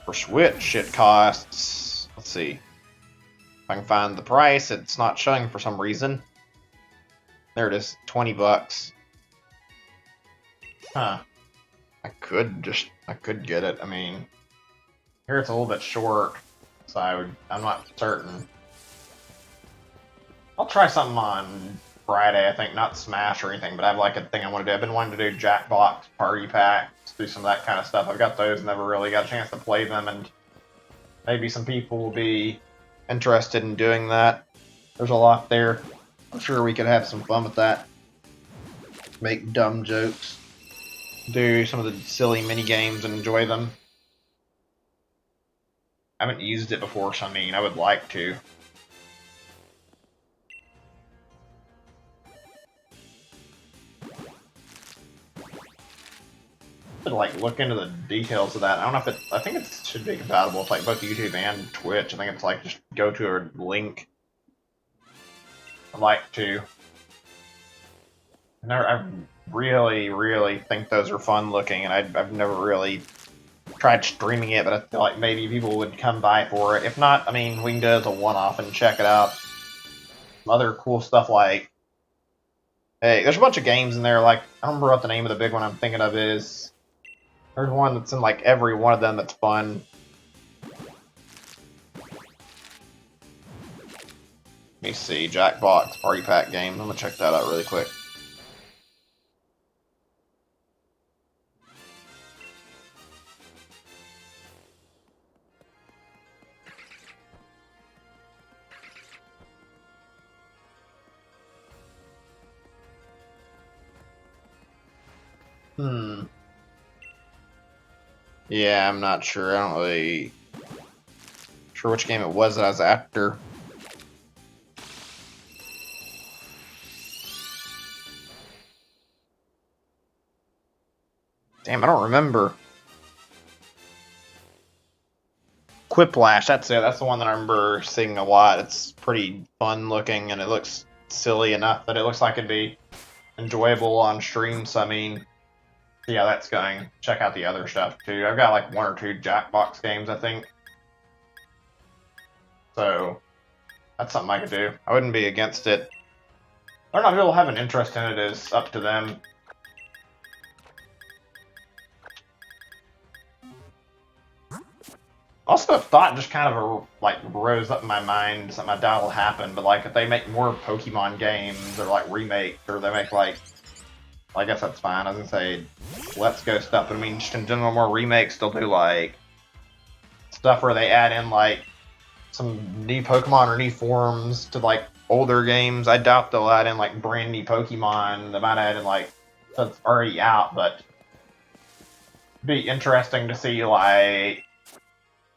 For Switch, it costs. Let's see. If I can find the price, it's not showing for some reason. There it is, 20 bucks. Huh. I could get it. I mean, here it's a little bit short, so I'm not certain. I'll try something on Friday, I think, not Smash or anything, but I have like a thing I want to do. I've been wanting to do Jackbox Party Packs, do some of that kind of stuff. I've got those, never really got a chance to play them, and maybe some people will be interested in doing that. There's a lot there. I'm sure we could have some fun with that. Make dumb jokes. Do some of the silly mini games and enjoy them. I haven't used it before, so I mean, I would like to. Like look into the details of that. I don't know if it. I think it should be compatible with like both YouTube and Twitch. I think it's like just go to a link. I'd like to. I really think those are fun looking, and I've never really tried streaming it, but I feel like maybe people would come by for it. If not, I mean, we can do it as a one-off and check it out. Some other cool stuff like, hey, there's a bunch of games in there. Like I don't remember what the name of the big one I'm thinking of is. There's one that's in like every one of them that's fun. Let me see, Jackbox Party Pack game. I'm gonna check that out really quick. Yeah, I'm not sure. I don't really sure which game it was that I was after. Damn, I don't remember. Quiplash, that's it. That's the one that I remember seeing a lot. It's pretty fun looking, and it looks silly enough that it looks like it'd be enjoyable on stream. So, I mean, yeah, that's going. Check out the other stuff, too. I've got like one or two Jackbox games, I think. So, that's something I could do. I wouldn't be against it. I don't know if people have an interest in it, is up to them. Also, a thought just kind of like rose up in my mind, something I doubt will happen, but like if they make more Pokemon games or like remakes, or they make like, well, I guess that's fine. I was gonna say Let's Go stuff, but I mean just in general more remakes. They'll do like stuff where they add in like some new Pokemon or new forms to like older games. I doubt they'll add in like brand new Pokemon. They might add in like that's already out, but it'd be interesting to see like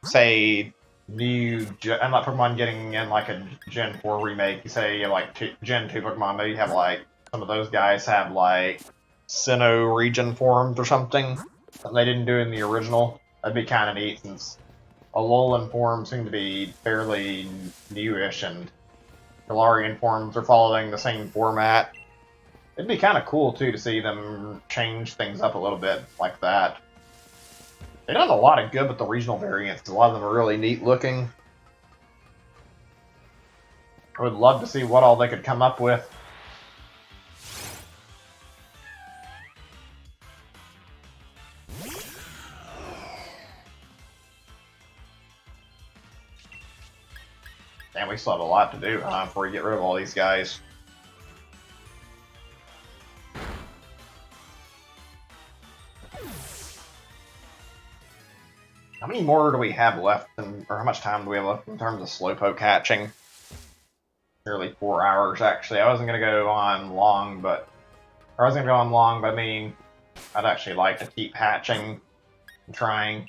say new I'm not Pokemon getting in like a Gen 4 remake. You say like Gen 2 Pokemon, maybe have like some of those guys have like Sinnoh region forms or something that they didn't do in the original. That'd be kind of neat since Alolan forms seem to be fairly newish and Galarian forms are following the same format. It'd be kind of cool too to see them change things up a little bit like that. They've done a lot of good with the regional variants. A lot of them are really neat looking. I would love to see what all they could come up with. And we still have a lot to do before we get rid of all these guys. How many more do we have left, or how much time do we have left in terms of Slowpoke hatching? Nearly 4 hours, actually. I wasn't going to go on long, but I mean, I'd actually like to keep hatching and trying.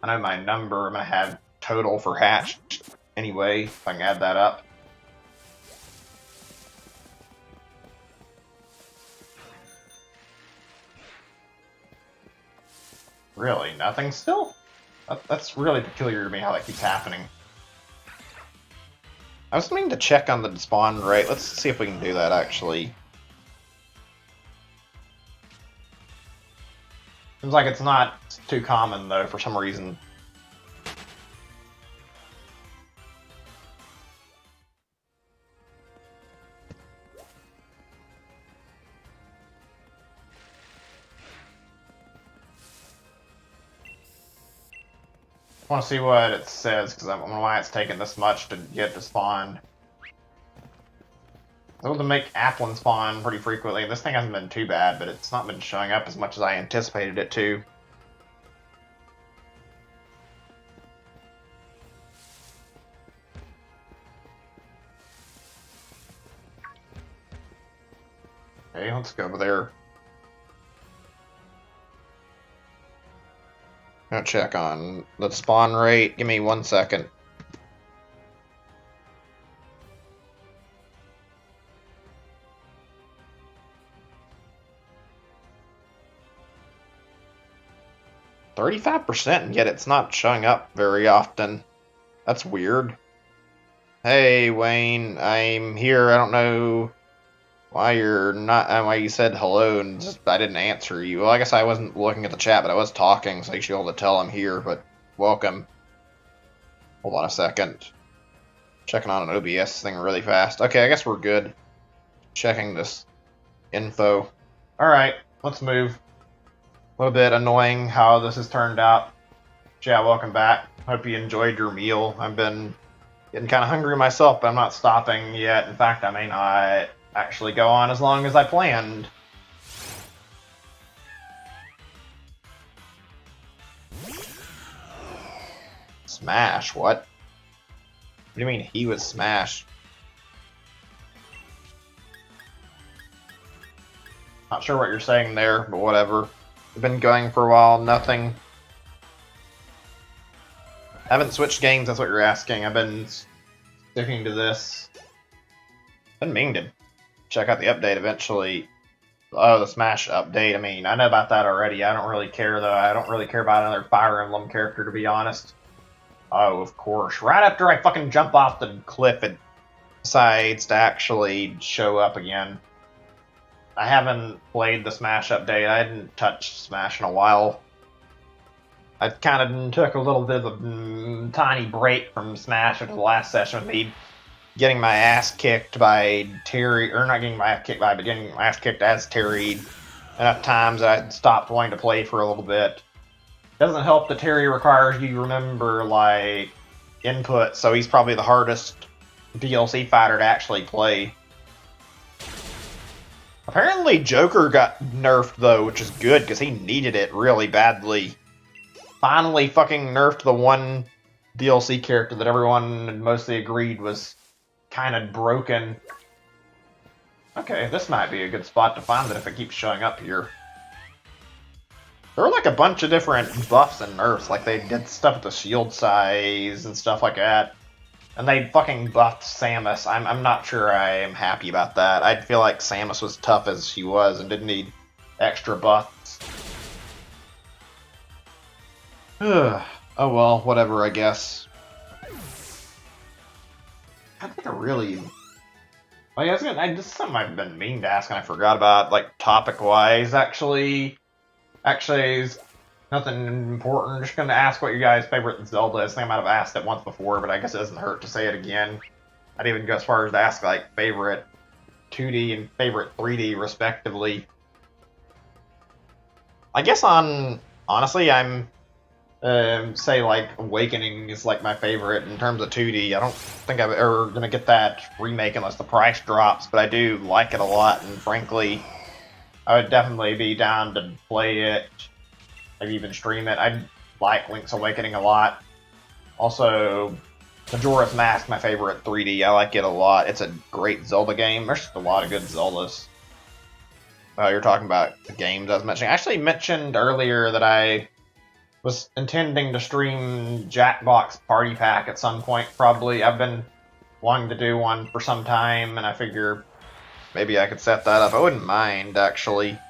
I know my number I'm going to have total for hatched anyway, if I can add that up. Really? Nothing still? That's really peculiar to me how that keeps happening. I was meaning to check on the spawn rate. Let's see if we can do that, actually. Seems like it's not too common, though, for some reason. I want to see what it says, because I don't know why it's taking this much to get to spawn. I was able to make Applin spawn pretty frequently. This thing hasn't been too bad, but it's not been showing up as much as I anticipated it to. Okay, let's go over there. I'm gonna check on the spawn rate. Give me 1 second. %, and yet it's not showing up very often. That's weird. Hey, Wayne, I'm here. I don't know why you're not. Why you said hello and just, I didn't answer you. Well, I guess I wasn't looking at the chat, but I was talking, so you should be able to tell I'm here. But welcome. Hold on a second. Checking on an OBS thing really fast. Okay, I guess we're good. Checking this info. All right, let's move. A little bit annoying how this has turned out. Yeah, welcome back. Hope you enjoyed your meal. I've been getting kind of hungry myself, but I'm not stopping yet. In fact, I may not actually go on as long as I planned. Smash? What? What do you mean he was smashed? Not sure what you're saying there, but whatever. I've been going for a while, nothing. Haven't switched games, that's what you're asking. I've been sticking to this. Been meaning to check out the update eventually. Oh, the Smash update. I mean, I know about that already. I don't really care, though. I don't really care about another Fire Emblem character, to be honest. Oh, of course. Right after I fucking jump off the cliff, it decides to actually show up again. I haven't played the Smash update. I hadn't touched Smash in a while. I kind of took a little bit of a tiny break from Smash after the last session with me getting my ass kicked by Terry, or not getting my ass kicked by, but getting my ass kicked as Terry enough times that I stopped wanting to play for a little bit. Doesn't help that Terry requires you remember, like, input, so he's probably the hardest DLC fighter to actually play. Apparently Joker got nerfed, though, which is good, because he needed it really badly. finally fucking nerfed the one DLC character that everyone mostly agreed was kind of broken. Okay, this might be a good spot to find it if it keeps showing up here. There were like a bunch of different buffs and nerfs, like they did stuff with the shield size and stuff like that. And they fucking buffed Samus. I'm not sure I am happy about that. I feel like Samus was tough as she was and didn't need extra buffs. Oh well, whatever, I guess. I think I really... Oh yeah, this is something I've been meaning to ask and I forgot about, like, topic-wise, actually. Actually, is nothing important. Just gonna ask what your guys' favorite Zelda is. I think I might have asked it once before, but I guess it doesn't hurt to say it again. I'd even go as far as to ask, like, favorite 2D and favorite 3D, respectively. I guess honestly, I'm... say like Awakening is like my favorite in terms of 2D. I don't think I'm ever gonna get that remake unless the price drops, but I do like it a lot, and frankly, I would definitely be down to play it, maybe even stream it. I like Link's Awakening a lot. Also, Majora's Mask, my favorite 3D. I like it a lot. It's a great Zelda game. There's just a lot of good Zeldas. Oh, you're talking about the games I was mentioning. I actually mentioned earlier that I was intending to stream Jackbox Party Pack at some point, probably. I've been wanting to do one for some time, and I figure maybe I could set that up. I wouldn't mind, actually. If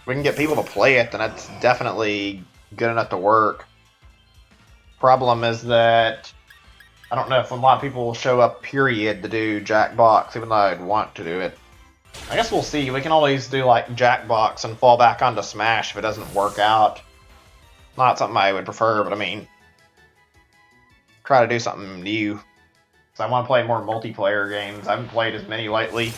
we can get people to play it, then that's definitely good enough to work. Problem is that I don't know if a lot of people will show up, period, to do Jackbox, even though I'd want to do it. I guess we'll see. We can always do like Jackbox and fall back onto Smash if it doesn't work out. Not something I would prefer, but I mean, try to do something new. So I want to play more multiplayer games. I haven't played as many lately.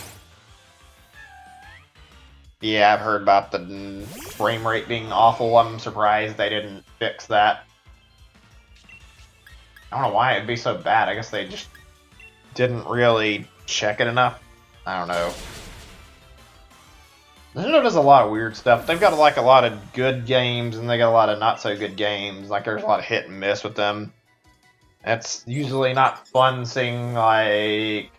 Yeah, I've heard about the frame rate being awful. I'm surprised they didn't fix that. I don't know why it'd be so bad. I guess they just didn't really check it enough. I don't know. Nintendo does a lot of weird stuff. They've got like a lot of good games, and they got a lot of not so good games. Like there's a lot of hit and miss with them. It's usually not fun seeing like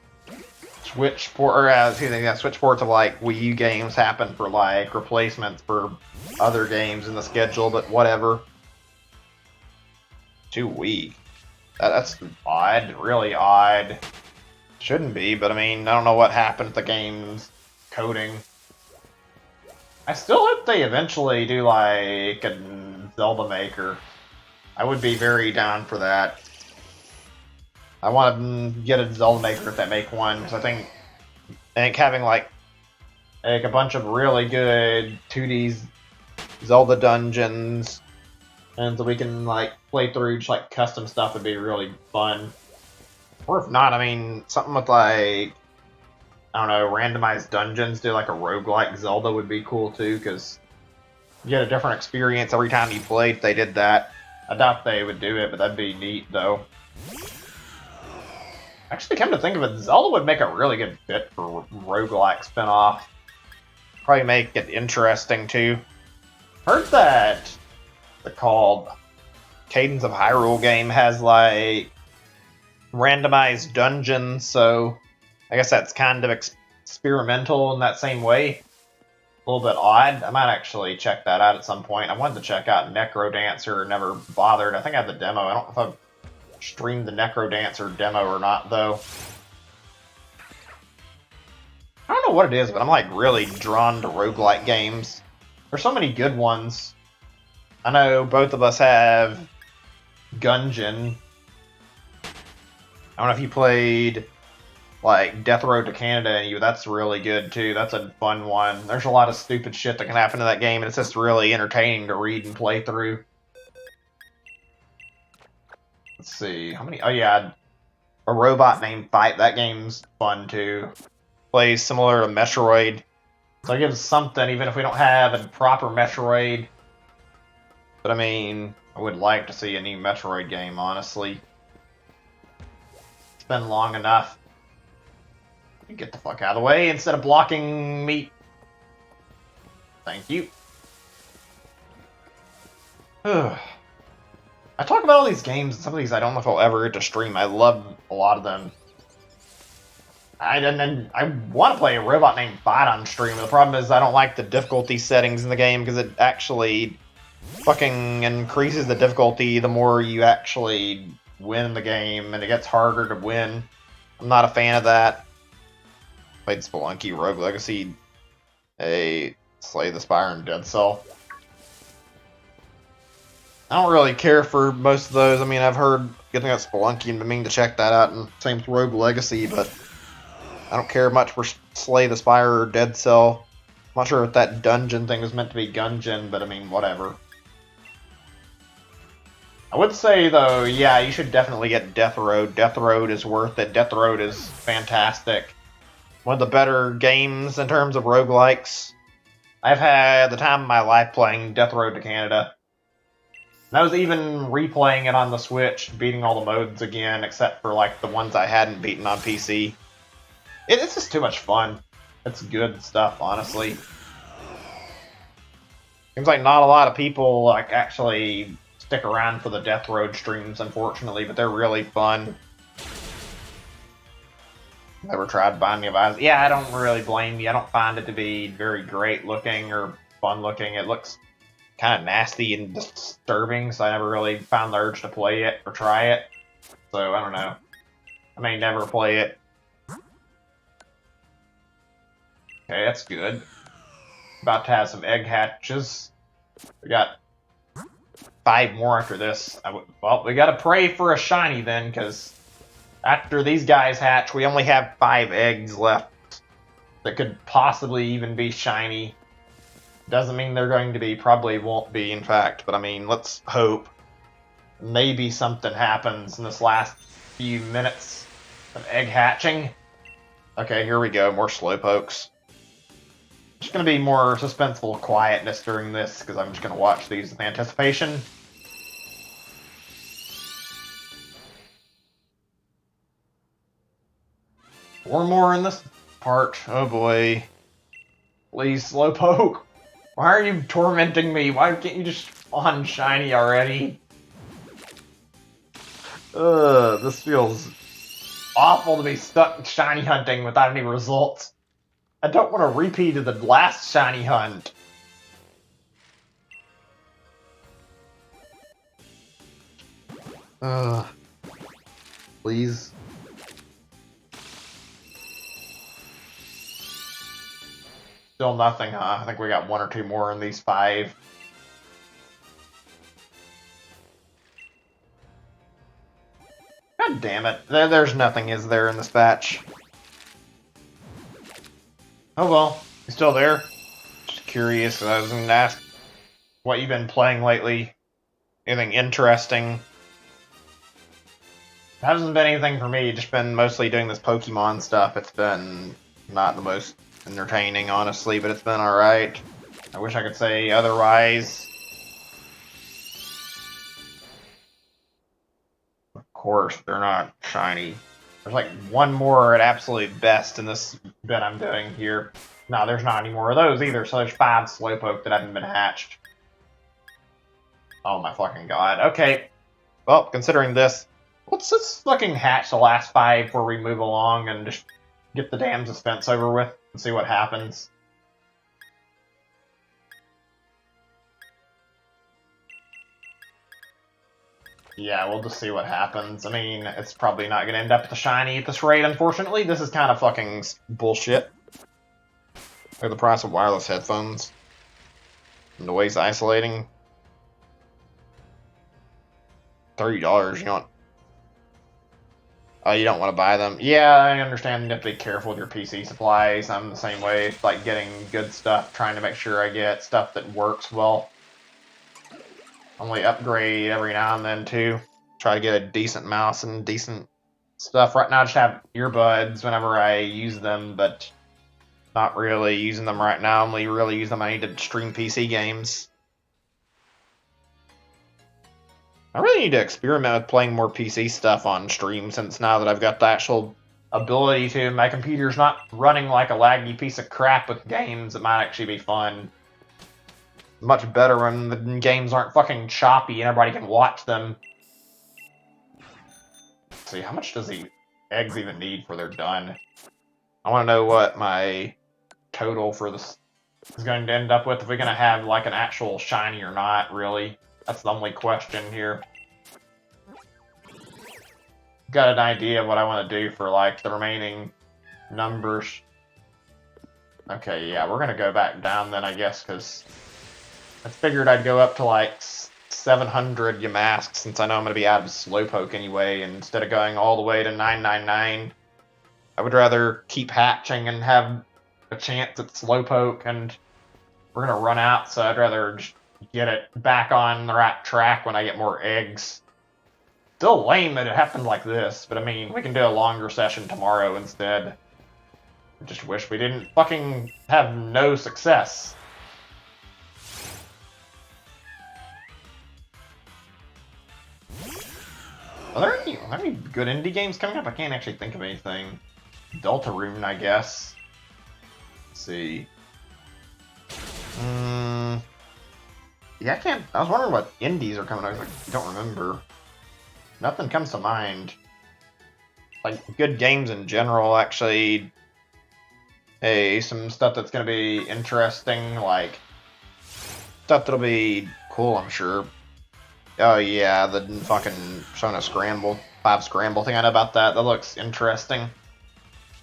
Switch ports of like Wii U games happen for like replacements for other games in the schedule, but whatever. Too weak. That's odd, really odd. Shouldn't be, but I mean, I don't know what happened to the game's coding. I still hope they eventually do like a Zelda Maker. I would be very down for that. I want to get a Zelda Maker if they make one, because I think having like a bunch of really good 2D Zelda dungeons, and so we can like play through just like custom stuff would be really fun. Or if not, I mean, something with like, I don't know, randomized dungeons, do like a roguelike Zelda would be cool too, because you get a different experience every time you played if they did that. I doubt they would do it, but that'd be neat though. Actually, come to think of it, Zelda would make a really good fit for roguelike spinoff. Probably make it interesting too. Heard that the called Cadence of Hyrule game has like randomized dungeons, so I guess that's kind of experimental in that same way. A little bit odd. I might actually check that out at some point. I wanted to check out Necrodancer, never bothered. I think I have the demo. I don't know if I've streamed the Necrodancer demo or not, though. I don't know what it is, but I'm like really drawn to roguelike games. There's so many good ones. I know both of us have Gungeon. I don't know if you played like Death Road to Canada and that's really good too. That's a fun one. There's a lot of stupid shit that can happen in that game, and it's just really entertaining to read and play through. Let's see, how many? Oh yeah, a robot named Fight. That game's fun too. Plays similar to Metroid, so it gives something even if we don't have a proper Metroid. But I mean, I would like to see a new Metroid game, honestly. It's been long enough. Get the fuck out of the way instead of blocking me. Thank you. I talk about all these games, and some of these I don't know if I'll ever get to stream. I love a lot of them. I want to play a robot named Bot on stream. The problem is I don't like the difficulty settings in the game because it actually fucking increases the difficulty the more you actually win the game, and it gets harder to win. I'm not a fan of that. Played Spelunky, Rogue Legacy, a Slay the Spire, and Dead Cell. I don't really care for most of those. I mean, I've heard getting at Spelunky and been meaning to check that out, and same with Rogue Legacy, but I don't care much for Slay the Spire or Dead Cell. I'm not sure if that dungeon thing was meant to be Gungeon, but I mean, whatever. I would say, though, yeah, you should definitely get Death Road. Death Road is worth it. Death Road is fantastic. One of the better games in terms of roguelikes. I've had the time of my life playing Death Road to Canada. And I was even replaying it on the Switch, beating all the modes again, except for like the ones I hadn't beaten on PC. It's just too much fun. It's good stuff, honestly. Seems like not a lot of people like actually stick around for the Death Road streams, unfortunately, but they're really fun. Never tried Binding of Isaac. Yeah, I don't really blame you. I don't find it to be very great looking or fun looking. It looks kind of nasty and disturbing, so I never really found the urge to play it or try it. So, I don't know. I may never play it. Okay, that's good. About to have some egg hatches. We got 5 more after this. Well, we gotta pray for a shiny then, because after these guys hatch, we only have 5 eggs left that could possibly even be shiny. Doesn't mean they're going to be, probably won't be, in fact, but I mean, let's hope. Maybe something happens in this last few minutes of egg hatching. Okay, here we go, more Slowpokes. Just gonna be more suspenseful quietness during this, because I'm just gonna watch these with anticipation. Four more in this part. Oh boy. Please, Slowpoke. Why are you tormenting me? Why can't you just spawn shiny already? This feels awful to be stuck shiny hunting without any results. I don't want to repeat of the last shiny hunt. Please. Still nothing, huh? I think we got 1 or 2 more in these 5. God damn it. There's nothing, is there, in this batch? Oh well. You still there? Just curious. I was going to ask what you've been playing lately. Anything interesting? It hasn't been anything for me. Just been mostly doing this Pokemon stuff. It's been not the most entertaining, honestly, but it's been alright. I wish I could say otherwise. Of course, they're not shiny. There's like 1 more at absolute best in this bit I'm doing here. No, there's not any more of those either, so there's 5 Slowpoke that haven't been hatched. Oh my fucking god. Okay. Well, considering this, let's fucking hatch the last 5 before we move along and just get the damn suspense over with and see what happens. Yeah, we'll just see what happens. I mean, it's probably not going to end up with a shiny at this rate, unfortunately. This is kind of fucking bullshit. Look at the price of wireless headphones. Noise isolating. $30, you don't... Oh, you don't want to buy them? Yeah, I understand you have to be careful with your PC supplies. I'm the same way. It's like getting good stuff, trying to make sure I get stuff that works well. Only upgrade every now and then, too. Try to get a decent mouse and decent stuff. Right now, I just have earbuds whenever I use them, but not really using them right now. Only really use them I need to stream PC games. I really need to experiment with playing more PC stuff on stream, since now that I've got the actual ability to, my computer's not running like a laggy piece of crap with games. It might actually be fun. much better when the games aren't fucking choppy and everybody can watch them. Let's see, how much does the eggs even need for they're done? I want to know what my total for this is going to end up with, if we're going to have like an actual shiny or not, really. That's the only question here. Got an idea of what I want to do for like the remaining numbers. Okay, yeah, we're going to go back down then, I guess, because I figured I'd go up to like 700 Yamask, since I know I'm going to be out of Slowpoke anyway, and instead of going all the way to 999, I would rather keep hatching and have a chance at Slowpoke, and we're going to run out, so I'd rather just get it back on the right track when I get more eggs. Still lame that it happened like this, but I mean, we can do a longer session tomorrow instead. I just wish we didn't fucking have no success. Are there any good indie games coming up? I can't actually think of anything. Deltarune, I guess. Let's see. Yeah, I can't. I was wondering what indies are coming out. I was like, I don't remember. Nothing comes to mind. Like, good games in general, actually. Hey, some stuff that's gonna be interesting, like stuff that'll be cool, I'm sure. Oh yeah, the fucking Persona Scramble, 5 Scramble thing, I know about that. That looks interesting.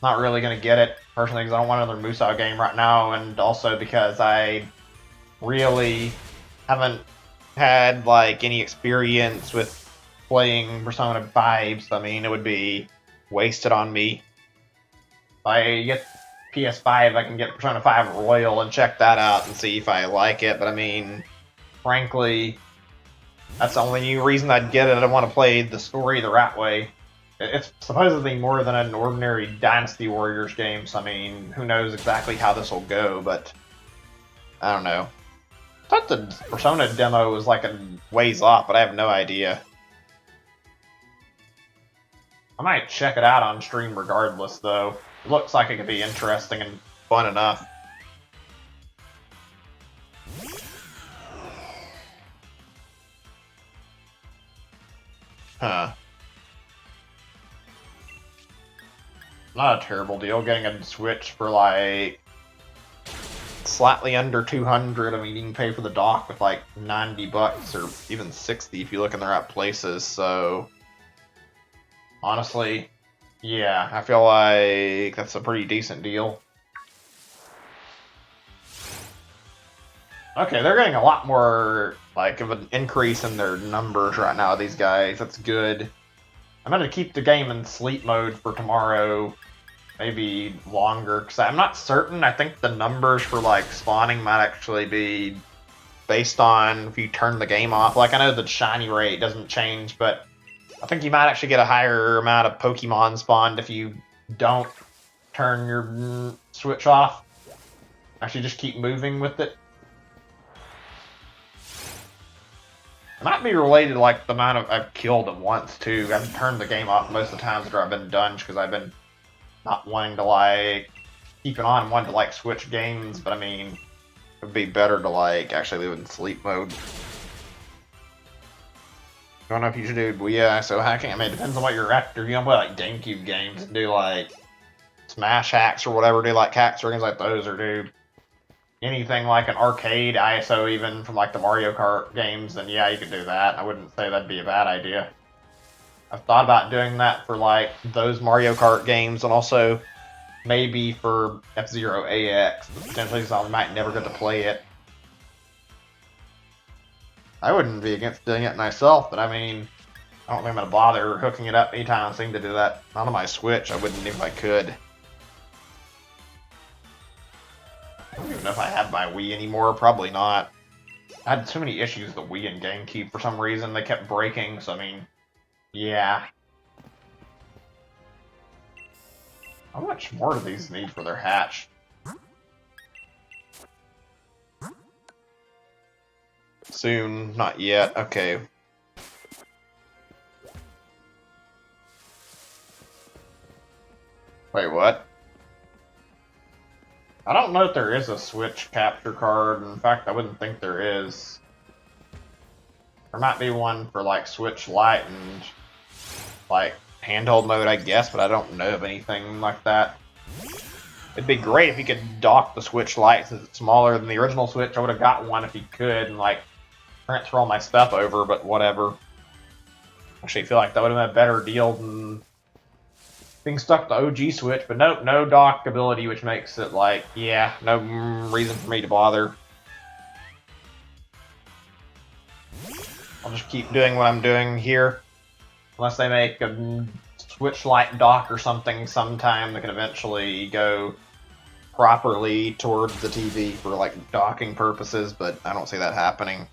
Not really gonna get it, personally, because I don't want another Musou game right now, and also because I really haven't had, like, any experience with playing Persona 5, so I mean, it would be wasted on me. If I get PS5, I can get Persona 5 Royal and check that out and see if I like it, but I mean, frankly, that's the only reason I'd get it. I don't want to play the story the right way. It's supposedly more than an ordinary Dynasty Warriors game, so I mean, who knows exactly how this will go, but I don't know. I thought the Persona demo was like a ways off, but I have no idea. I might check it out on stream regardless, though. It looks like it could be interesting and fun enough. Huh. Not a terrible deal. Getting a Switch for like slightly under 200. I mean, you can pay for the dock with like 90 bucks or even 60 if you look in the right places. So honestly, yeah, I feel like that's a pretty decent deal. Okay, they're getting a lot more like of an increase in their numbers right now, these guys. That's good. I'm going to keep the game in sleep mode for tomorrow, maybe longer, because I'm not certain. I think the numbers for like spawning might actually be based on if you turn the game off. Like, I know the shiny rate doesn't change, but I think you might actually get a higher amount of Pokemon spawned if you don't turn your Switch off. Actually, just keep moving with it. It might be related to like the amount of I've killed at once too. I've turned the game off most of the times after I've been done because I've been not wanting to like keep it on, wanting to like switch games, but I mean, it would be better to like actually live in sleep mode. I don't know if you should do Booyah, so hacking. I mean, it depends on what you're after. You don't play like GameCube games and do like Smash hacks or whatever, do like hacks or things like those, or do anything like an arcade ISO even from like the Mario Kart games, then yeah, you could do that. I wouldn't say that'd be a bad idea. I've thought about doing that for like those Mario Kart games and also maybe for F-Zero AX, but potentially so I might never get to play it. I wouldn't be against doing it myself, but I mean, I don't think I'm going to bother hooking it up anytime soon to do that. Not on my Switch, I wouldn't if I could. I don't even know if I have my Wii anymore, probably not. I had so many issues with the Wii and GameCube for some reason, they kept breaking, so I mean, yeah. How much more do these need for their hatch? Soon, not yet, okay. Wait, what? I don't know if there is a Switch capture card. In fact, I wouldn't think there is. There might be one for like Switch Lite and like handheld mode, I guess, but I don't know of anything like that. It'd be great if you could dock the Switch Lite since it's smaller than the original Switch. I would have got one if you could and like transfer all my stuff over, but whatever. Actually, I feel like that would have been a better deal than being stuck with the OG Switch, but nope, no dock ability, which makes it like, yeah, no reason for me to bother. I'll just keep doing what I'm doing here. Unless they make a Switch Lite dock or something sometime that can eventually go properly towards the TV for like docking purposes, but I don't see that happening.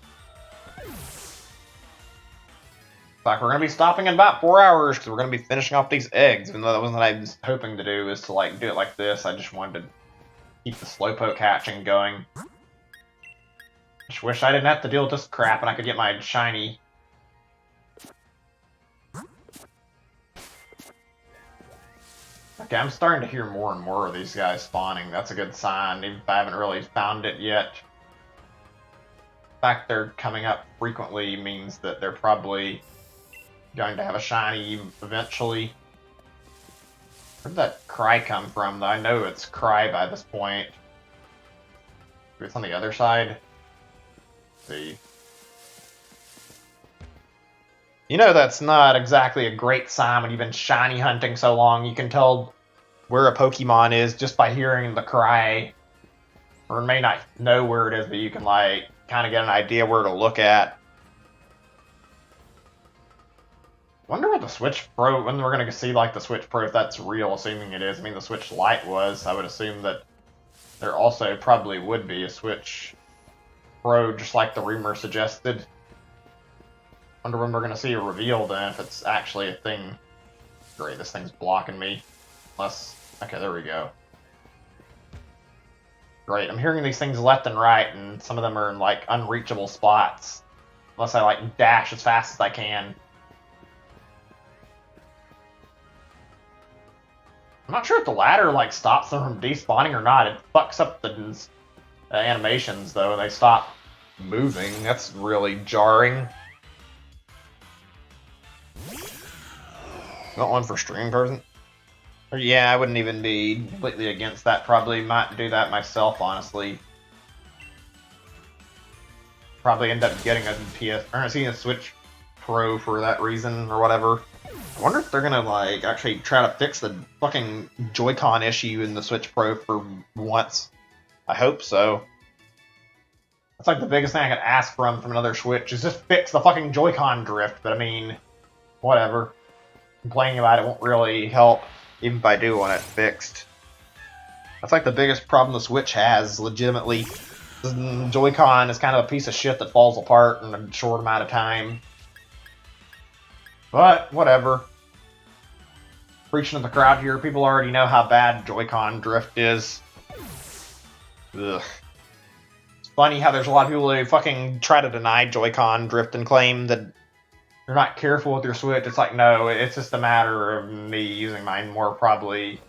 Like, we're going to be stopping in about 4 hours because we're going to be finishing off these eggs, even though that wasn't what I was hoping to do, is to like do it like this. I just wanted to keep the Slowpoke hatching going. Just wish I didn't have to deal with this crap and I could get my shiny. Okay, I'm starting to hear more and more of these guys spawning. That's a good sign, even if I haven't really found it yet. The fact they're coming up frequently means that they're probably going to have a shiny eventually. Where'd that cry come from, though? I know it's cry by this point. Maybe it's on the other side. Let's see. You know that's not exactly a great sign when you've been shiny hunting so long. You can tell where a Pokemon is just by hearing the cry. Or may not know where it is, but you can like kind of get an idea where to look at. Wonder what the Switch Pro, when we're going to see like the Switch Pro, if that's real, assuming it is. I mean, the Switch Lite was. I would assume that there also probably would be a Switch Pro, just like the rumor suggested. Wonder when we're going to see a reveal then, if it's actually a thing. Great, this thing's blocking me. Unless, okay, there we go. Great, I'm hearing these things left and right, and some of them are in like unreachable spots. Unless I like dash as fast as I can. I'm not sure if the ladder like stops them from despawning or not. It fucks up the animations though, and they stop moving. That's really jarring. Got one for stream person? Or, yeah, I wouldn't even be completely against that. Probably might do that myself, honestly. Probably end up getting a PS or seeing a Switch Pro for that reason or whatever. I wonder if they're gonna like actually try to fix the fucking Joy-Con issue in the Switch Pro for once. I hope so. That's like the biggest thing I could ask from another Switch is just fix the fucking Joy-Con drift. But I mean, whatever. Complaining about it won't really help, even if I do want it fixed. That's like the biggest problem the Switch has, legitimately. The Joy-Con is kind of a piece of shit that falls apart in a short amount of time. But, whatever. Preaching to the crowd here, people already know how bad Joy-Con drift is. Ugh. It's funny how there's a lot of people who fucking try to deny Joy-Con drift and claim that you're not careful with your Switch. It's like, no, it's just a matter of me using mine more probably.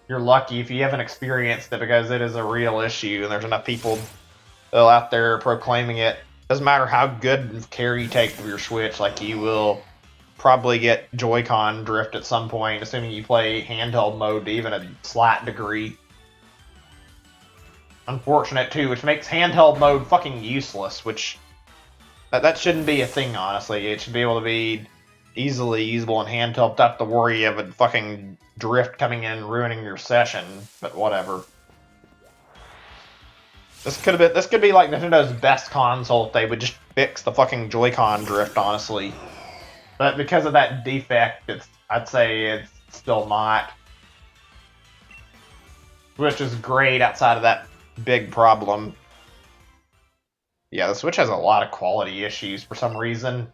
You're lucky if you haven't experienced it because it is a real issue and there's enough people out there proclaiming it. Doesn't matter how good care you take of your Switch, like you will probably get Joy-Con drift at some point, assuming you play handheld mode to even a slight degree. Unfortunate too, which makes handheld mode fucking useless, which that shouldn't be a thing, honestly. It should be able to be easily usable in handheld, not have to worry of a fucking drift coming in and ruining your session, but whatever. This could be like Nintendo's best console if they would just fix the fucking Joy-Con drift, honestly. But because of that defect, I'd say it's still not. Which is great outside of that big problem. Yeah, the Switch has a lot of quality issues for some reason.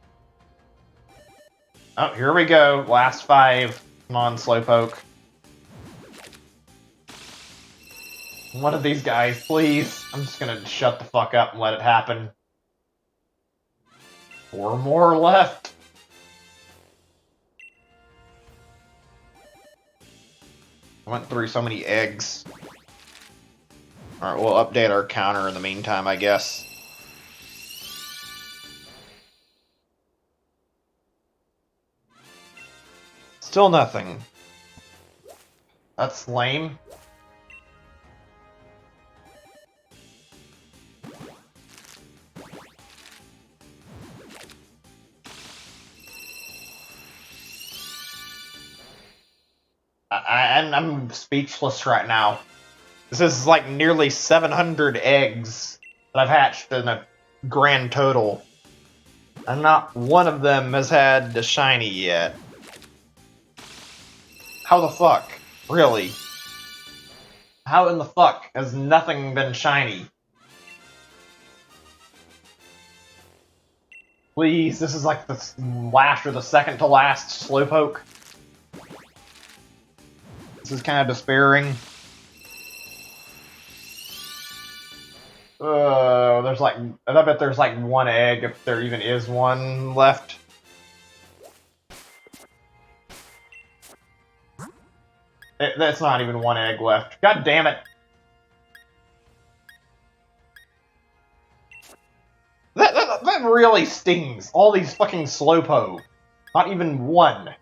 Oh, here we go. Last 5. Come on, Slowpoke. One of these guys, please. I'm just gonna shut the fuck up and let it happen. 4 more left. I went through so many eggs. Alright, we'll update our counter in the meantime, I guess. Still nothing. That's lame. I'm speechless right now. This is like nearly 700 eggs that I've hatched in a grand total. And not one of them has had a shiny yet. How the fuck? Really? How in the fuck has nothing been shiny? Please, this is like the last or the second to last Slowpoke. This is kind of despairing. There's like, I bet there's like one egg, if there even is one left. That's not even one egg left. God damn it. That really stings. All these fucking Slowpoke. Not even one.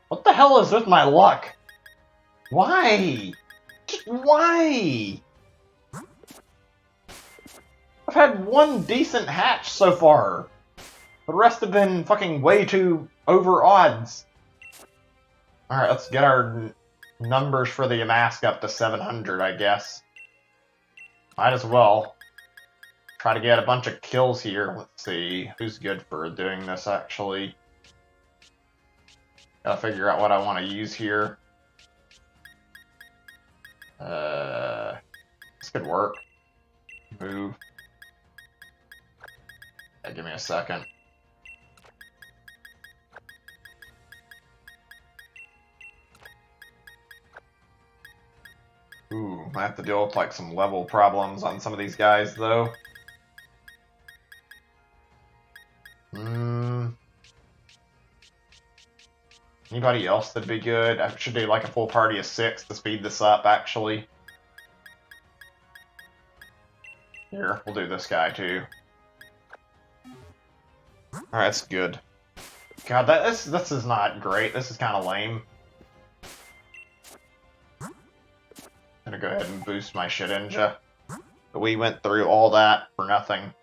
What the hell is with my luck? Why? Just why? I've had one decent hatch so far. The rest have been fucking way too over odds. Alright, let's get our numbers for the Yamask up to 700, I guess. Might as well. Try to get a bunch of kills here. Let's see who's good for doing this, actually. Gotta figure out what I want to use here. This could work. Move. Yeah, give me a second. Ooh, I have to deal with like some level problems on some of these guys, though. Anybody else that'd be good? I should do like a full party of 6 to speed this up, actually. Here, we'll do this guy, too. Alright, that's good. God, this is not great. This is kind of lame. I'm gonna go ahead and boost my shit ninja. But we went through all that for nothing.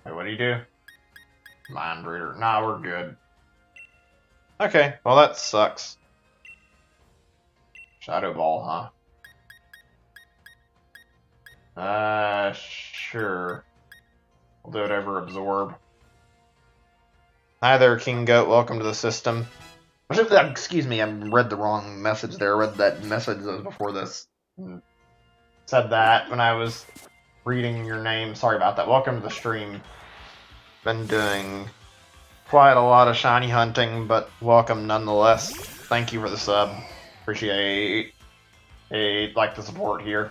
Wait, what do you do? Mind reader. Nah, we're good. Okay, well that sucks. Shadow Ball, huh? Sure. We'll do whatever, absorb. Hi there, King Goat. Welcome to the system. Excuse me, I read the wrong message there. I read that message that was before this. Said that when I was reading your name. Sorry about that. Welcome to the stream. Been doing quite a lot of shiny hunting, but welcome nonetheless. Thank you for the sub. Appreciate like the support here.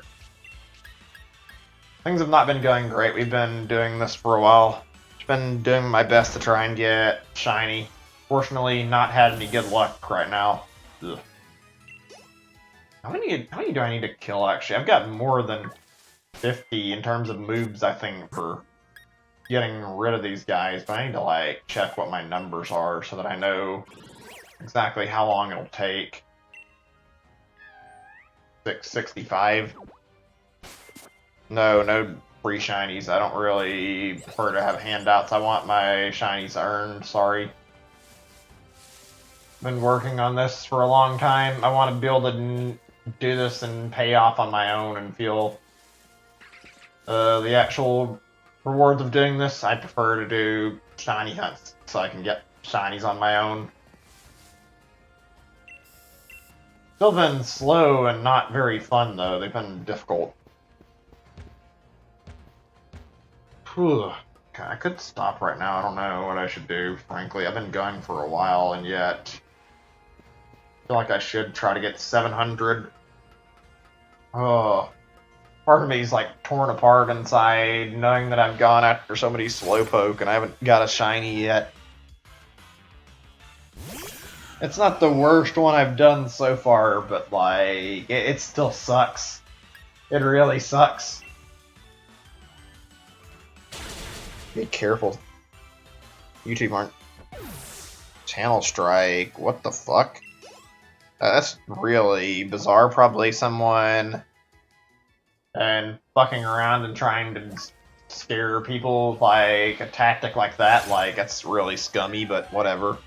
Things have not been going great. We've been doing this for a while. Just been doing my best to try and get shiny. Fortunately, not had any good luck right now. Ugh. How many do I need to kill, actually? I've got more than 50 in terms of moves, I think, for getting rid of these guys, but I need to, like, check what my numbers are so that I know exactly how long it'll take. 665. No free shinies. I don't really prefer to have handouts. I want my shinies earned, sorry. Been working on this for a long time. I want to be able to do this and pay off on my own and feel the actual rewards of doing this. I prefer to do shiny hunts so I can get shinies on my own. Still been slow and not very fun, though. They've been difficult. Whew. I could stop right now. I don't know what I should do, frankly. I've been going for a while, and yet I feel like I should try to get 700. Oh. part of me is like torn apart inside, knowing that I've gone after so many Slowpoke and I haven't got a shiny yet. It's not the worst one I've done so far, but like, it still sucks. It really sucks. Be careful. YouTube aren't. Channel strike. What the fuck? That's really bizarre. Probably someone and fucking around and trying to scare people, like a tactic like that. Like, that's really scummy, but whatever.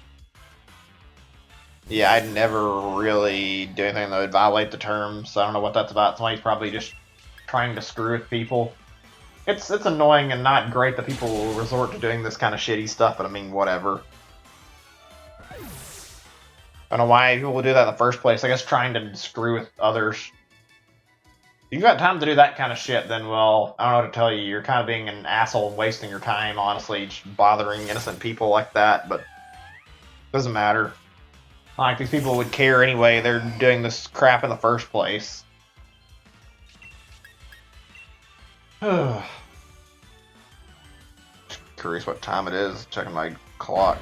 Yeah, I'd never really do anything that would violate the terms, so I don't know what that's about. Somebody's probably just trying to screw with people. It's annoying and not great that people resort to doing this kind of shitty stuff, but I mean, whatever. I don't know why people would do that in the first place. I guess trying to screw with others. If you've got time to do that kind of shit, then, well, I don't know what to tell you. You're kind of being an asshole and wasting your time, honestly, just bothering innocent people like that, but it doesn't matter. Not like these people would care anyway. They're doing this crap in the first place. Curious what time it is. Checking my clock.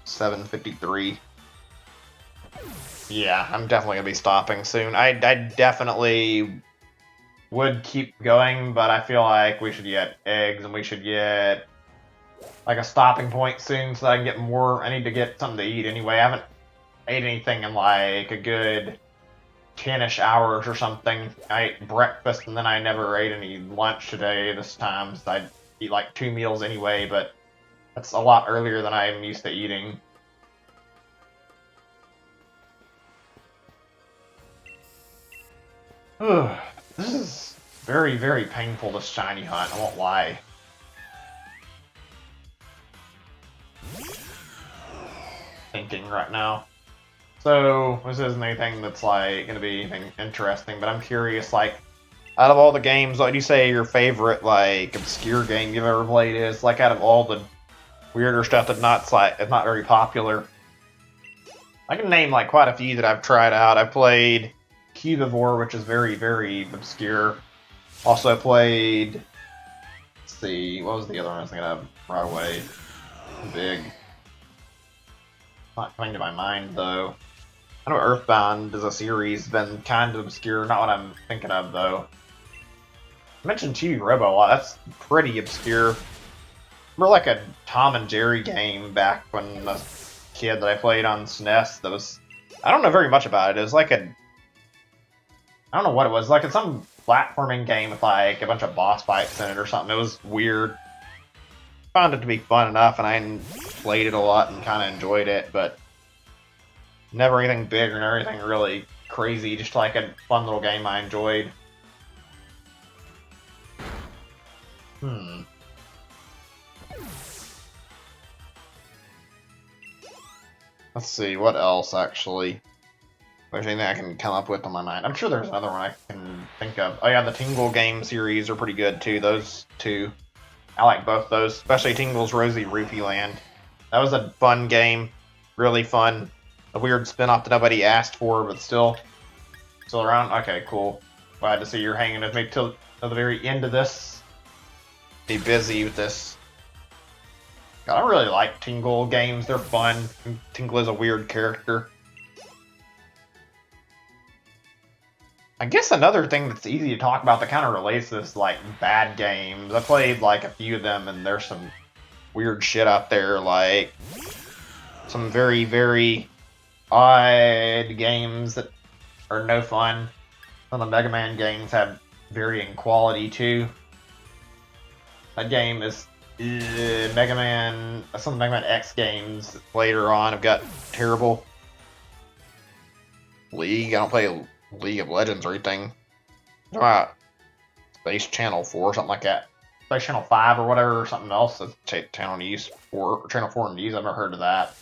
7:53. Yeah, I'm definitely gonna be stopping soon. I definitely would keep going, but I feel like we should get eggs and we should get like a stopping point soon so that I can get more. I need to get something to eat anyway. I haven't ate anything in like a good 10-ish hours or something. I ate breakfast and then I never ate any lunch today this time, so I'd eat like 2 meals anyway, but that's a lot earlier than I'm used to eating. This is very, very painful, this shiny hunt, I won't lie. Thinking right now. So, this isn't anything that's like gonna be anything interesting, but I'm curious, like, out of all the games, what do you say your favorite, like, obscure game you've ever played is? Like, out of all the weirder stuff that's not, like, it's not very popular. I can name, like, quite a few that I've tried out. I played Cubivore, which is very, very obscure. Also played, let's see, what was the other one I was thinking of right away? Big. Not coming to my mind, though. I know Earthbound is a series, been kind of obscure, not what I'm thinking of, though. I mentioned Chibi Robo a lot, that's pretty obscure. Remember like a Tom and Jerry game back when I was a kid that I played on SNES that was... I don't know very much about it, it was like a... I don't know what it was, like some platforming game with like a bunch of boss fights in it or something, it was weird. Found it to be fun enough, and I played it a lot and kind of enjoyed it, but never anything big or anything really crazy, just like a fun little game I enjoyed. Let's see, what else, actually? There's anything I can come up with on my mind. I'm sure there's another one I can think of. Oh yeah, the Tingle game series are pretty good, too. Those two. I like both those, especially Tingle's Rosy Rupee Land. That was a fun game. Really fun. A weird spin-off that nobody asked for, but still around. Okay, cool. Glad to see you're hanging with me till the very end of this. Be busy with this. God, I really like Tingle games. They're fun. Tingle is a weird character. I guess another thing that's easy to talk about that kind of relates to this, like, bad games. I played, like, a few of them, and there's some weird shit out there, like, some very, very odd games that are no fun. Some of the Mega Man games have varying quality, too. That game is Mega Man... Some of the Mega Man X games later on have got terrible. League, I don't play League of Legends or anything. Space Channel 4 or something like that. Space Channel 5 or whatever, or something else. Channel News 4, Channel 4 News, I've never heard of that.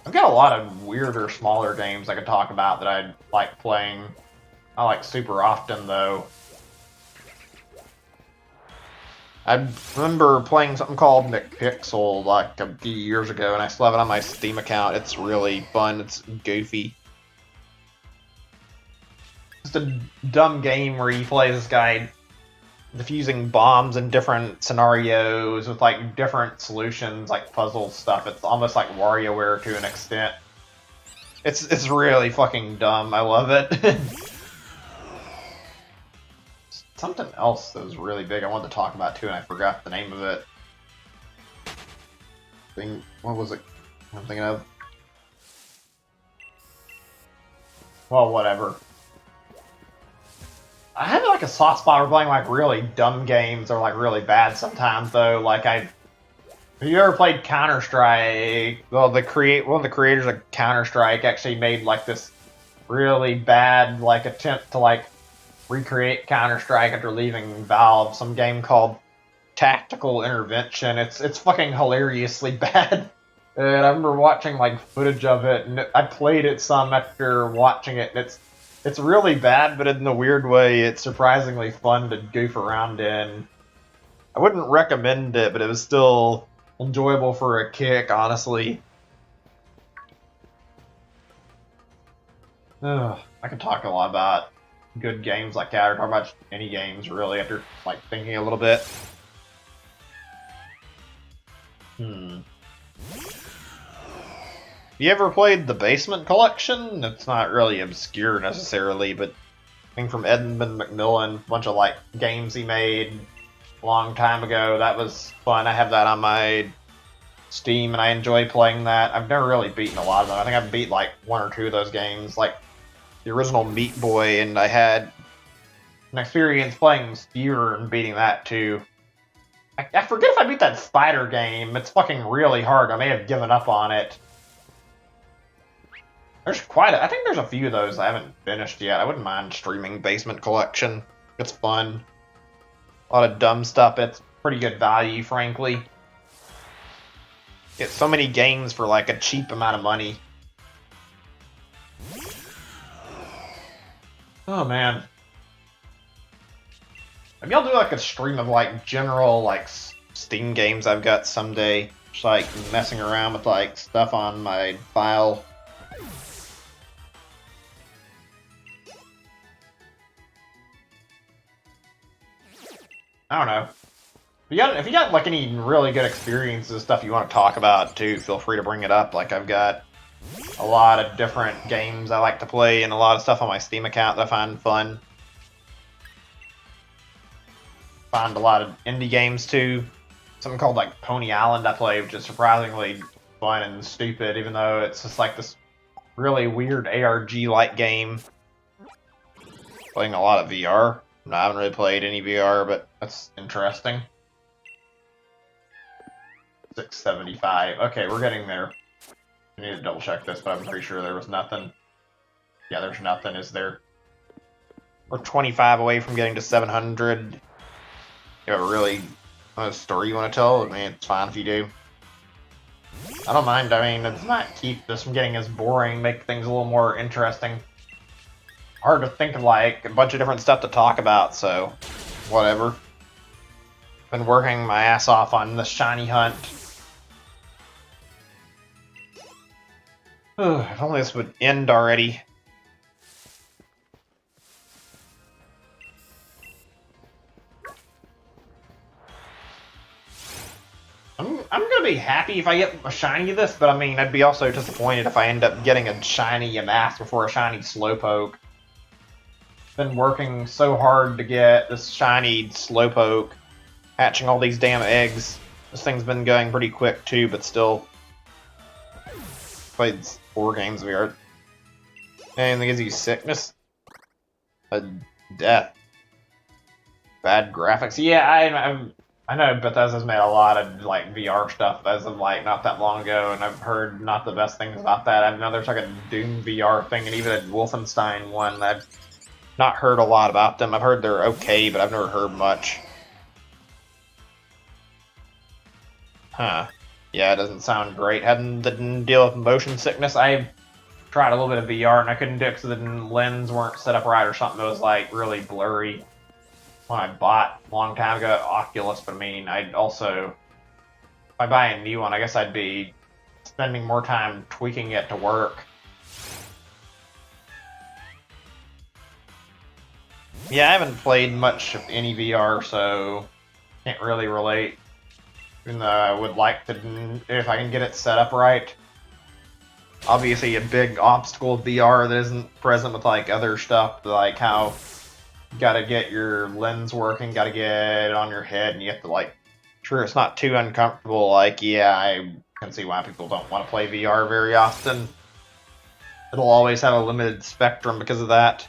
I've got a lot of weirder, smaller games I could talk about that I like playing. I like super often, though. I remember playing something called McPixel like a few years ago, and I still have it on my Steam account. It's really fun. It's goofy. just a dumb game where you play this guy defusing bombs in different scenarios with like different solutions, like puzzle stuff. It's almost like WarioWare to an extent. It's really fucking dumb. I love it. Something else that was really big I wanted to talk about too, and I forgot the name of it. What was it I'm thinking of? Well, whatever. I have like a soft spot for playing like really dumb games or like really bad sometimes though. Like have you ever played Counter-Strike? Well, one of the creators of Counter-Strike actually made like this really bad like attempt to like recreate Counter-Strike after leaving Valve. Some game called Tactical Intervention. It's fucking hilariously bad. And I remember watching like footage of it, and I played it some after watching it, and it's really bad, but in a weird way, it's surprisingly fun to goof around in. I wouldn't recommend it, but it was still enjoyable for a kick, honestly. Ugh, I could talk a lot about good games like that, or talk about any games, really, after like thinking a little bit. You ever played the Basement Collection? It's not really obscure necessarily, but I think from Edmund McMillan, a bunch of like games he made a long time ago. That was fun. I have that on my Steam, and I enjoy playing that. I've never really beaten a lot of them. I think I've beat like one or two of those games, like the original Meat Boy, and I had an experience playing Spear and beating that too. I forget if I beat that spider game. It's fucking really hard. I may have given up on it. I think there's a few of those I haven't finished yet. I wouldn't mind streaming Basement Collection. It's fun. A lot of dumb stuff. It's pretty good value, frankly. Get so many games for like a cheap amount of money. Oh man. Maybe I'll do like a stream of like general like Steam games I've got someday. Just like messing around with like stuff on my file. I don't know. If you got like any really good experiences, stuff you want to talk about too, feel free to bring it up. Like I've got a lot of different games I like to play and a lot of stuff on my Steam account that I find fun. Find a lot of indie games too. Something called like Pony Island I play, which is surprisingly fun and stupid, even though it's just like this really weird ARG-like game. Playing a lot of VR. I haven't really played any VR, but that's interesting. 675. Okay, we're getting there. I need to double check this, but I'm pretty sure there was nothing. Yeah, there's nothing, is there? We're 25 away from getting to 700. You have a story you want to tell? I mean, it's fine if you do. I don't mind. I mean, it's not keep this from getting as boring, make things a little more interesting. Hard to think of like a bunch of different stuff to talk about, so whatever. Been working my ass off on the shiny hunt. If only this would end already. I'm gonna be happy if I get a shiny of this, but I mean, I'd be also disappointed if I end up getting a shiny Yamask before a shiny Slowpoke. Been working so hard to get this shiny Slowpoke, hatching all these damn eggs. This thing's been going pretty quick too, but still. Played 4 games of VR. Anything that gives you sickness? A death. Bad graphics. Yeah, I know Bethesda's made a lot of like VR stuff as of like not that long ago, and I've heard not the best things about that. I know there's like a Doom VR thing, and even a Wolfenstein one. I've not heard a lot about them. I've heard they're okay, but I've never heard much. Huh. Yeah, it doesn't sound great. Didn't deal with motion sickness. I tried a little bit of VR, and I couldn't do it because the lens weren't set up right or something. It was like really blurry. When I bought a long time ago Oculus, but I mean, I'd also, if I buy a new one, I guess I'd be spending more time tweaking it to work. Yeah, I haven't played much of any VR, so can't really relate. Even though I would like to, if I can get it set up right. Obviously, a big obstacle of VR that isn't present with like other stuff, like how you gotta get your lens working, gotta get it on your head, and you have to like, sure, it's not too uncomfortable. Like, yeah, I can see why people don't want to play VR very often. It'll always have a limited spectrum because of that.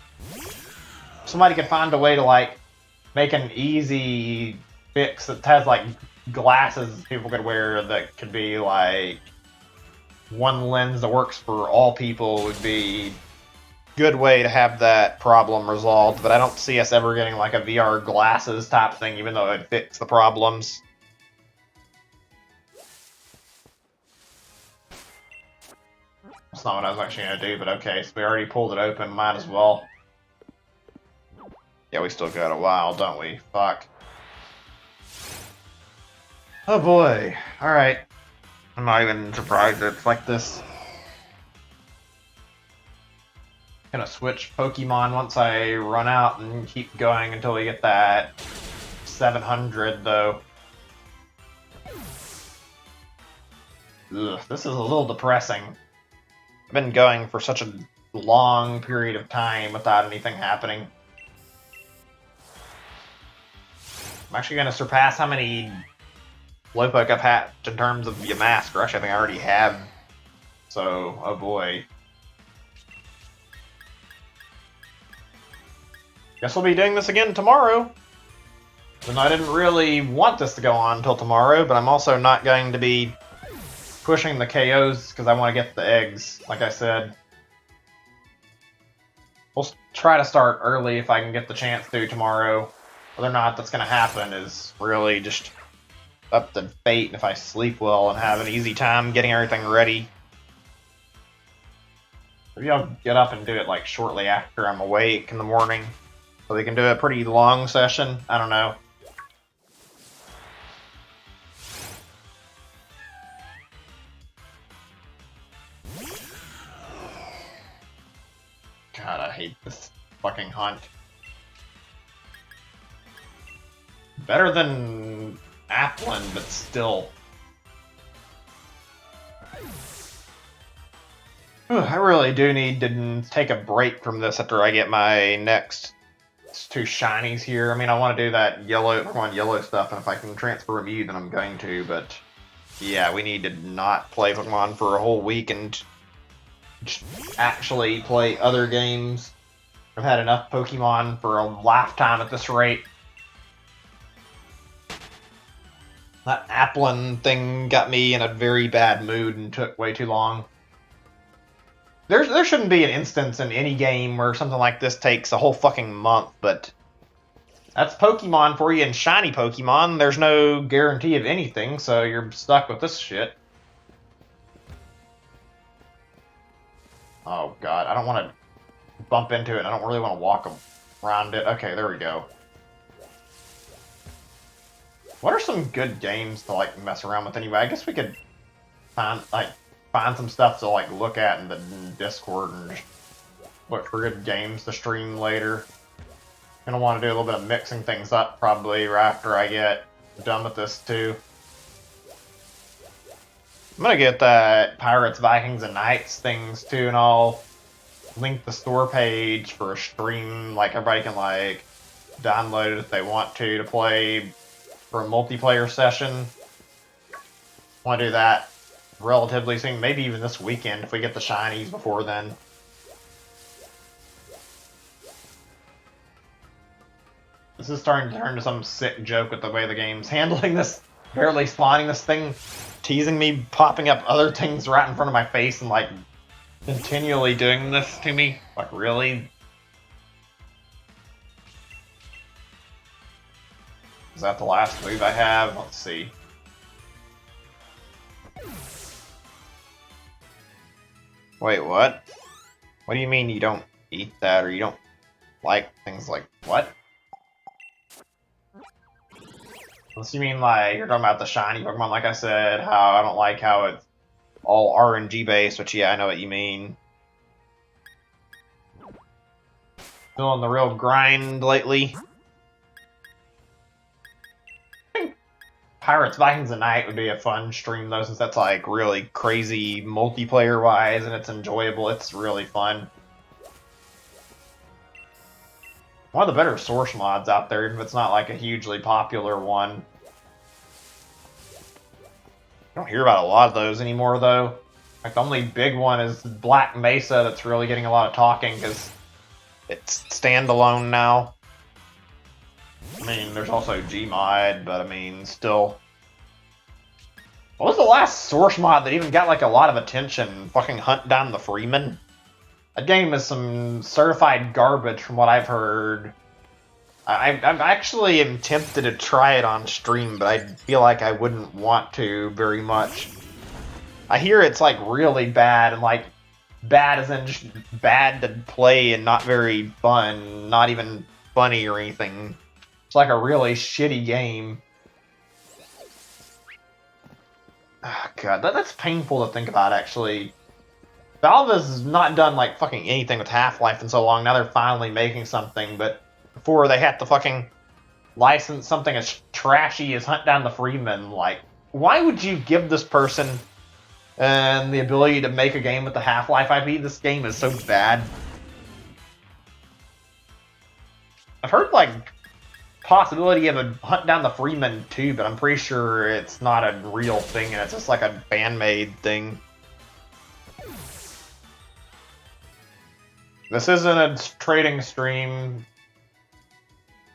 Somebody could find a way to like make an easy fix that has like glasses people could wear that could be like one lens that works for all people would be good way to have that problem resolved, but I don't see us ever getting like a VR glasses type thing, even though it'd fix the problems. That's not what I was actually going to do, but okay, so we already pulled it open, might as well. Yeah, we still got a while, don't we? Fuck. Oh boy. Alright. I'm not even surprised it's like this. Gonna switch Pokemon once I run out and keep going until we get that 700 though. Ugh, this is a little depressing. I've been going for such a long period of time without anything happening. I'm actually gonna surpass how many Slowpoke I've hatched in terms of Yamask Rush. I think I already have. So, oh boy. Guess we'll be doing this again tomorrow. And I didn't really want this to go on until tomorrow, but I'm also not going to be pushing the KOs because I want to get the eggs, like I said. We'll try to start early if I can get the chance to tomorrow. Whether or not that's going to happen is really just up to fate if I sleep well and have an easy time getting everything ready. Maybe I'll get up and do it like shortly after I'm awake in the morning. So we can do a pretty long session. I don't know. God, I hate this fucking hunt. Better than Applin, but still. I really do need to take a break from this after I get my next two shinies here. I mean, I want to do that yellow stuff, and if I can transfer Mew, then I'm going to, but yeah, we need to not play Pokemon for a whole week and actually play other games. I've had enough Pokemon for a lifetime at this rate. That Applin thing got me in a very bad mood and took way too long. There shouldn't be an instance in any game where something like this takes a whole fucking month, but that's Pokemon for you, and shiny Pokemon. There's no guarantee of anything, so you're stuck with this shit. Oh god, I don't want to bump into it. I don't really want to walk around it. Okay, there we go. What are some good games to like mess around with anyway? I guess we could find some stuff to like look at in the Discord and just look for good games to stream later. Gonna want to do a little bit of mixing things up probably right after I get done with this too. I'm gonna get that Pirates, Vikings, and Knights things too, and I'll link the store page for a stream. Like everybody can like download it if they want to play for a multiplayer session. Want to do that relatively soon, maybe even this weekend if we get the shinies before then. This is starting to turn to some sick joke with the way the game's handling this, barely spawning this thing, teasing me, popping up other things right in front of my face and like continually doing this to me. Like, really? Is that the last move I have? Let's see. Wait, what? What do you mean you don't eat that or you don't like things like what? Unless you mean like you're talking about the shiny Pokemon, like I said, how I don't like how it's all RNG based, which yeah, I know what you mean. Feeling the real grind lately. I think Pirates, Vikings, and Night would be a fun stream though, since that's like really crazy multiplayer wise and it's enjoyable. It's really fun. One of the better source mods out there, even if it's not like a hugely popular one. I don't hear about a lot of those anymore though. Like the only big one is Black Mesa that's really getting a lot of talking because it's standalone now. I mean, there's also Gmod, but I mean, still. What was the last source mod that even got like a lot of attention? Fucking Hunt Down the Freeman? That game is some certified garbage from what I've heard. I actually am tempted to try it on stream, but I feel like I wouldn't want to very much. I hear it's like really bad, and like bad as in just bad to play and not very fun, not even funny or anything. It's like a really shitty game. Oh, God, that's painful to think about, actually. Valve has not done like fucking anything with Half-Life in so long. Now they're finally making something, but before they had to fucking license something as trashy as Hunt Down the Freeman. Like, why would you give this person the ability to make a game with the Half-Life IP? This game is so bad. I've heard like possibility of a Hunt Down the Freeman 2, but I'm pretty sure it's not a real thing and it's just like a fan-made thing. This isn't a trading stream.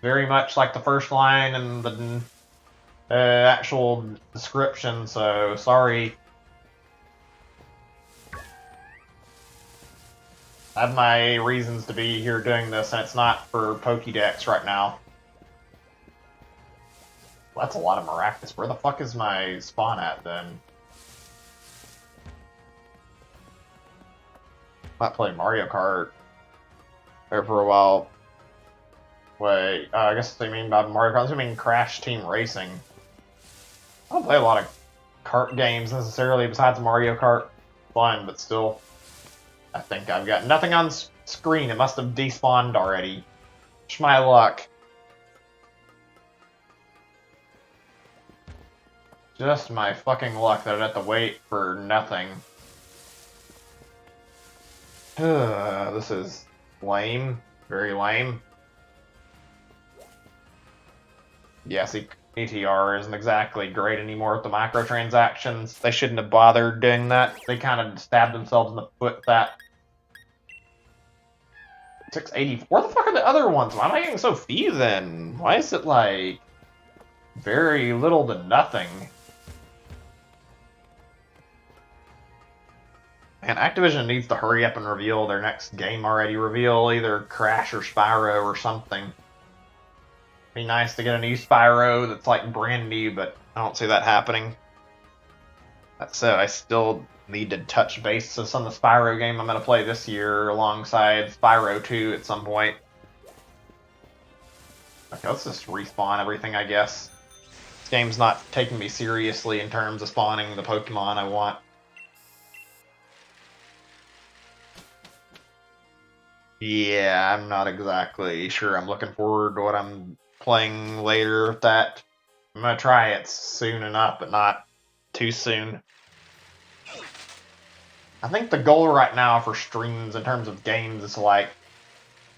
Very much like the first line and the actual description, so sorry. I have my reasons to be here doing this, and it's not for Pokédex right now. Well, that's a lot of Maracas. Where the fuck is my spawn at, then? Might play Mario Kart there for a while. Wait, I guess they mean by Mario Kart, I mean Crash Team Racing. I don't play a lot of kart games necessarily besides Mario Kart. Fun, but still. I think I've got nothing on screen. It must have despawned already. Wish my luck. Just my fucking luck that I'd have to wait for nothing. This is lame. Very lame. Yeah, see, ETR isn't exactly great anymore with the microtransactions. They shouldn't have bothered doing that. They kind of stabbed themselves in the foot with that. 680. Where the fuck are the other ones? Why am I getting so few then? Why is it like very little to nothing? Man, Activision needs to hurry up and reveal their next game already. Reveal either Crash or Spyro or something. Be nice to get a new Spyro that's like brand new, but I don't see that happening. That said, I still need to touch bases on the Spyro game I'm going to play this year alongside Spyro 2 at some point. Okay, let's just respawn everything, I guess. This game's not taking me seriously in terms of spawning the Pokemon I want. Yeah, I'm not exactly sure I'm looking forward to what I'm playing later with that. I'm gonna try it soon enough, but not too soon. I think the goal right now for streams in terms of games is to like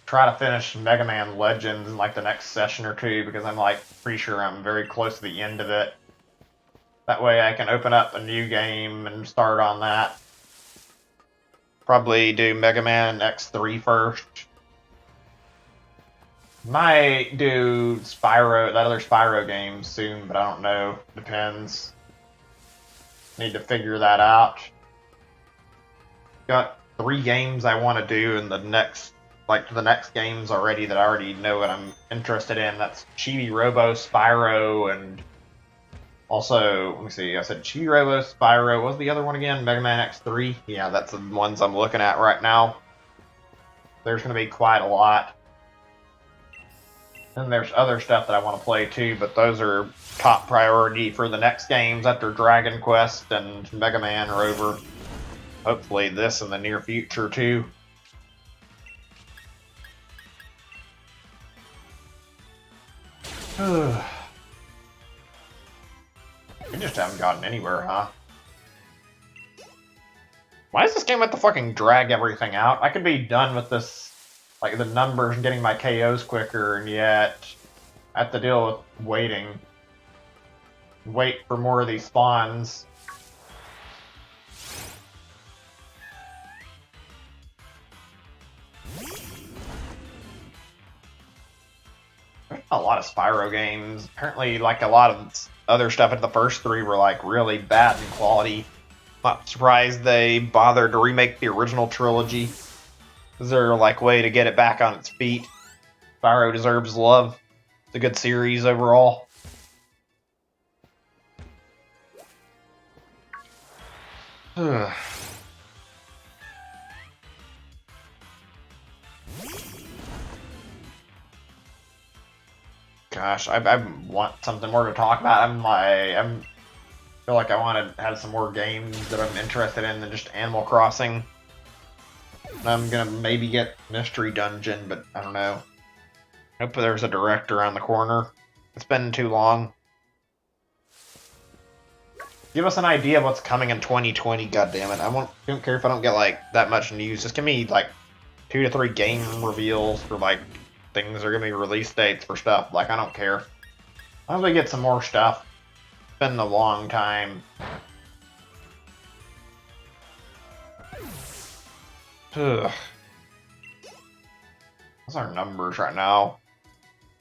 try to finish Mega Man Legends in like the next session or two, because I'm like pretty sure I'm very close to the end of it. That way I can open up a new game and start on that. Probably do Mega Man X3 first. Might do Spyro, that other Spyro game soon, but I don't know. Depends. Need to figure that out. Got 3 games I want to do in the next games already that I already know what I'm interested in. That's Chibi Robo, Spyro, and also, let me see, I said Chibi Robo, Spyro, what was the other one again? Mega Man X3? Yeah, that's the ones I'm looking at right now. There's going to be quite a lot. And there's other stuff that I want to play too, but those are top priority for the next games after Dragon Quest and Mega Man are over. Hopefully this in the near future too. We just haven't gotten anywhere, huh? Why does this game have to fucking drag everything out? I could be done with this, like the numbers and getting my KOs quicker, and yet I have to deal with waiting. Wait for more of these spawns. There's a lot of Spyro games. Apparently, like a lot of other stuff in the first three were like really bad in quality. Not surprised they bothered to remake the original trilogy. Is there like way to get it back on its feet? Spyro deserves love. It's a good series overall. Gosh, I want something more to talk about. I feel like I want to have some more games that I'm interested in than just Animal Crossing. I'm gonna maybe get Mystery Dungeon, but I don't know. Hope there's a direct around the corner. It's been too long. Give us an idea of what's coming in 2020, goddammit. I don't care if I don't get like that much news. Just give me like 2 to 3 game reveals for like things that are gonna be release dates for stuff. Like I don't care. As long as we get some more stuff. It's been a long time. Ugh. What's our numbers right now?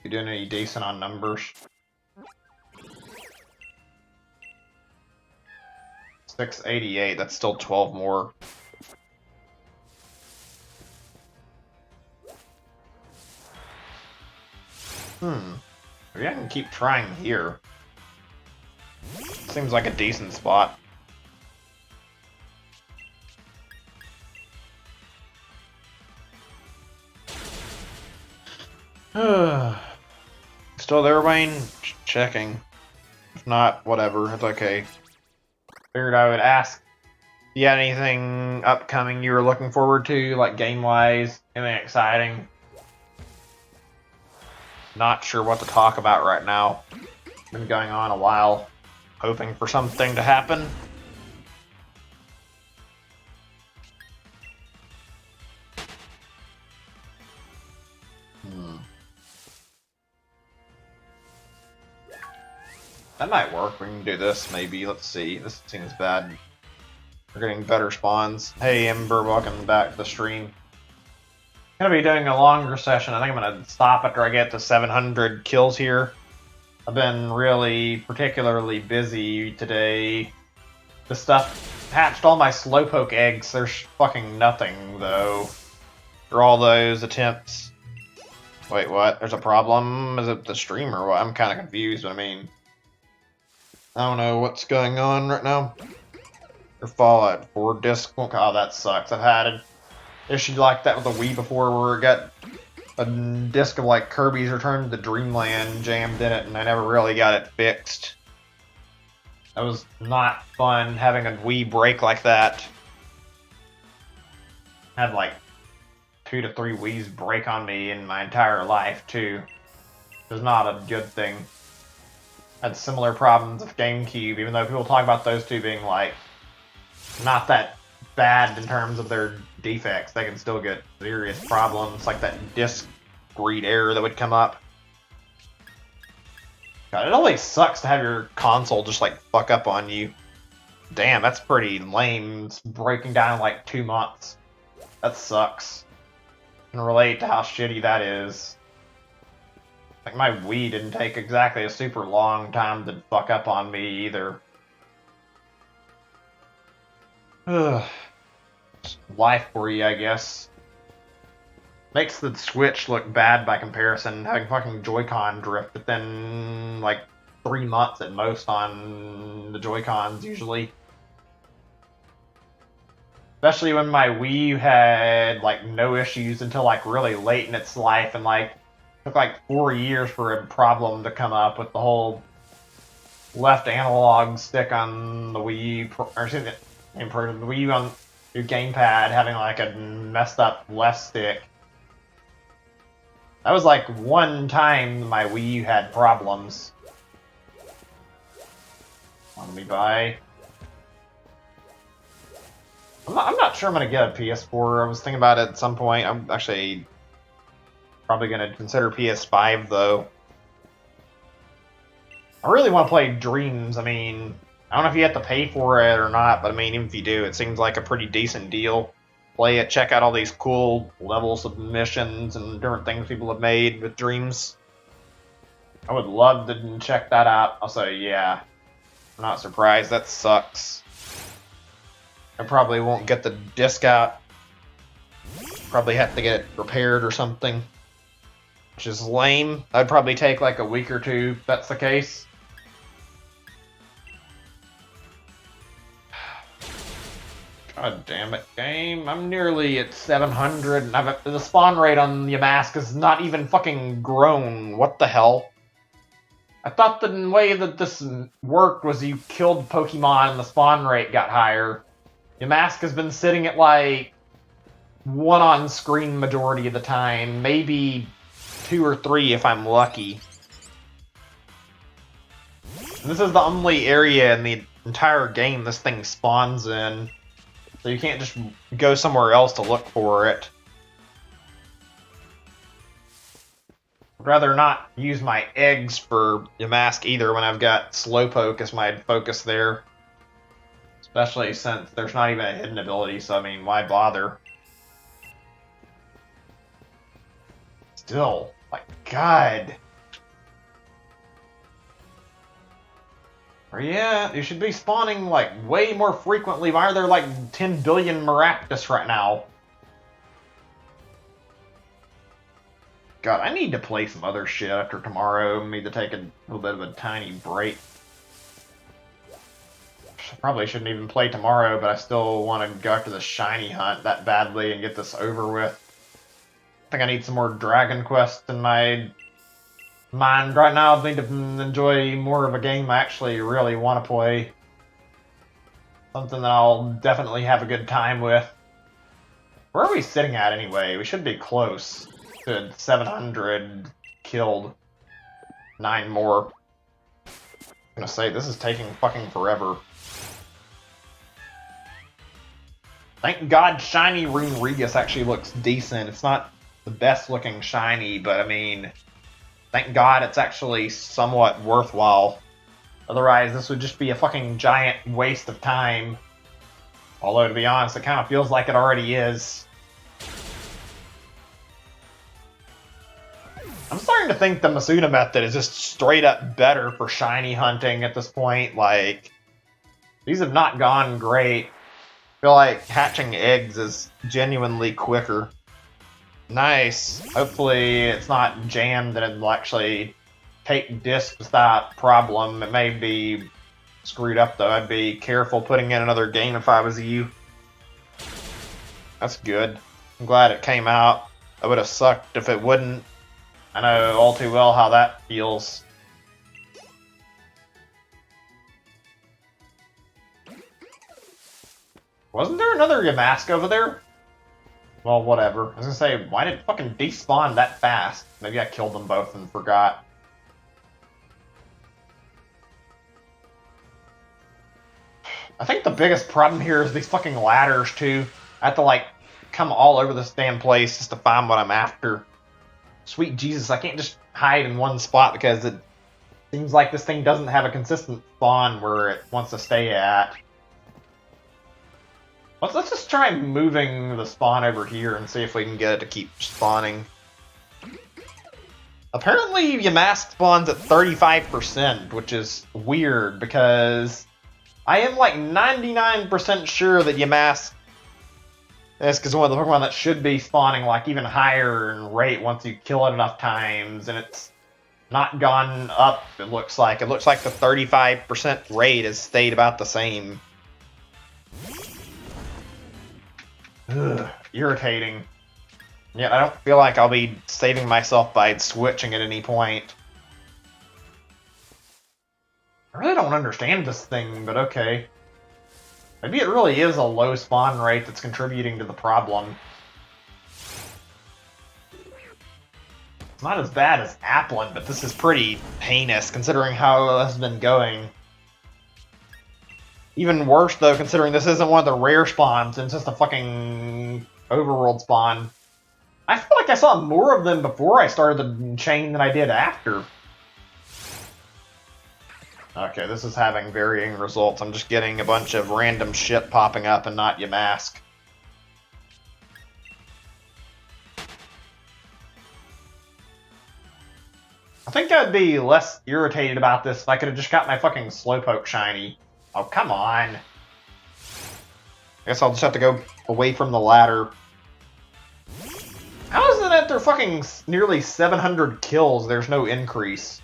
You doing any decent on numbers? 688, that's still 12 more. Maybe I can keep trying here. Seems like a decent spot. Still there, Wayne? Checking. If not, whatever. It's okay. Figured I would ask. You got anything upcoming you were looking forward to, like game-wise? Anything exciting? Not sure what to talk about right now. Been going on a while, hoping for something to happen. That might work. We can do this, maybe. Let's see. This seems bad. We're getting better spawns. Hey, Ember, welcome back to the stream. I'm gonna be doing a longer session. I think I'm gonna stop after I get to 700 kills here. I've been really particularly busy today. This stuff hatched all my Slowpoke eggs. There's fucking nothing, though. For all those attempts. Wait, what? There's a problem? Is it the stream or what? I'm kind of confused, but I mean... I don't know what's going on right now. Or Fallout 4 disc. Oh, that sucks. I've had an issue like that with the Wii before where it got a disc of like Kirby's Return to Dreamland jammed in it and I never really got it fixed. That was not fun having a Wii break like that. Had like 2 to 3 Wii's break on me in my entire life too. It was not a good thing. Had similar problems with GameCube, even though people talk about those two being like not that bad in terms of their defects. They can still get serious problems, like that disc read error that would come up. God, it always sucks to have your console just like fuck up on you. Damn, that's pretty lame. It's breaking down in like 2 months. That sucks. I can relate to how shitty that is. Like, my Wii didn't take exactly a super long time to fuck up on me, either. Ugh. Life for you, I guess. Makes the Switch look bad by comparison, having fucking Joy-Con drift within, like, 3 months at most on the Joy-Cons, usually. Especially when my Wii had, like, no issues until, like, really late in its life, and, like, took like 4 years for a problem to come up with the whole left analog stick on the Wii, or excuse me, the Wii on your gamepad having like a messed up left stick. That was like one time my Wii U had problems. Let me buy. I'm not sure I'm gonna get a PS4. I was thinking about it at some point. I'm actually probably gonna consider PS5 though. I really want to play Dreams. I mean, I don't know if you have to pay for it or not, but I mean, even if you do, it seems like a pretty decent deal. Play it, check out all these cool level submissions and different things people have made with Dreams. I would love to check that out. Also, yeah, I'm not surprised. That sucks. I probably won't get the disc out. Probably have to get it repaired or something, which is lame. That'd probably take like a week or two if that's the case. God damn it, game. I'm nearly at 700, and the spawn rate on Yamask is not even fucking grown. What the hell? I thought the way that this worked was you killed Pokemon and the spawn rate got higher. Yamask has been sitting at like 1 on screen majority of the time, maybe 2 or 3 if I'm lucky. And this is the only area in the entire game this thing spawns in. So you can't just go somewhere else to look for it. I'd rather not use my eggs for Yamask either when I've got Slowpoke as my focus there. Especially since there's not even a hidden ability, so I mean, why bother? Still, my god. Yeah, you should be spawning, like, way more frequently. Why are there, like, 10 billion Maractus right now? God, I need to play some other shit after tomorrow. I need to take a little bit of a tiny break. Probably shouldn't even play tomorrow, but I still want to go after the shiny hunt that badly and get this over with. I think I need some more Dragon Quest in my mind right now. I need to enjoy more of a game I actually really want to play. Something that I'll definitely have a good time with. Where are we sitting at anyway? We should be close to 700 killed. 9 more. I'm gonna say, this is taking fucking forever. Thank God shiny Rune Regus actually looks decent. It's not the best looking shiny, but I mean, thank God it's actually somewhat worthwhile. Otherwise, this would just be a fucking giant waste of time. Although, to be honest, it kind of feels like it already is. I'm starting to think the Masuda method is just straight up better for shiny hunting at this point. Like, these have not gone great. I feel like hatching eggs is genuinely quicker. Nice. Hopefully it's not jammed and it'll actually take discs without problem. It may be screwed up though. I'd be careful putting in another game if I was you. That's good. I'm glad it came out. It would have sucked if it wouldn't. I know all too well how that feels. Wasn't there another Yamask over there? Well, whatever. I was gonna say, why did it fucking despawn that fast? Maybe I killed them both and forgot. I think the biggest problem here is these fucking ladders, too. I have to, like, come all over this damn place just to find what I'm after. Sweet Jesus, I can't just hide in one spot because it seems like this thing doesn't have a consistent spawn where it wants to stay at. Let's just try moving the spawn over here and see if we can get it to keep spawning. Apparently, Yamask spawns at 35%, which is weird because I am like 99% sure that Yamask is one of the Pokemon that should be spawning like even higher in rate once you kill it enough times, and it's not gone up, it looks like. It looks like the 35% rate has stayed about the same. Ugh, irritating. Yet I don't feel like I'll be saving myself by switching at any point. I really don't understand this thing, but okay. Maybe it really is a low spawn rate that's contributing to the problem. It's not as bad as Applin, but this is pretty heinous considering how it has been going. Even worse, though, considering this isn't one of the rare spawns, it's just a fucking overworld spawn. I feel like I saw more of them before I started the chain than I did after. Okay, this is having varying results. I'm just getting a bunch of random shit popping up and not Yamask. I think I'd be less irritated about this if I could have just got my fucking Slowpoke shiny. Oh, come on. I guess I'll just have to go away from the ladder. How is it that they're fucking nearly 700 kills, there's no increase?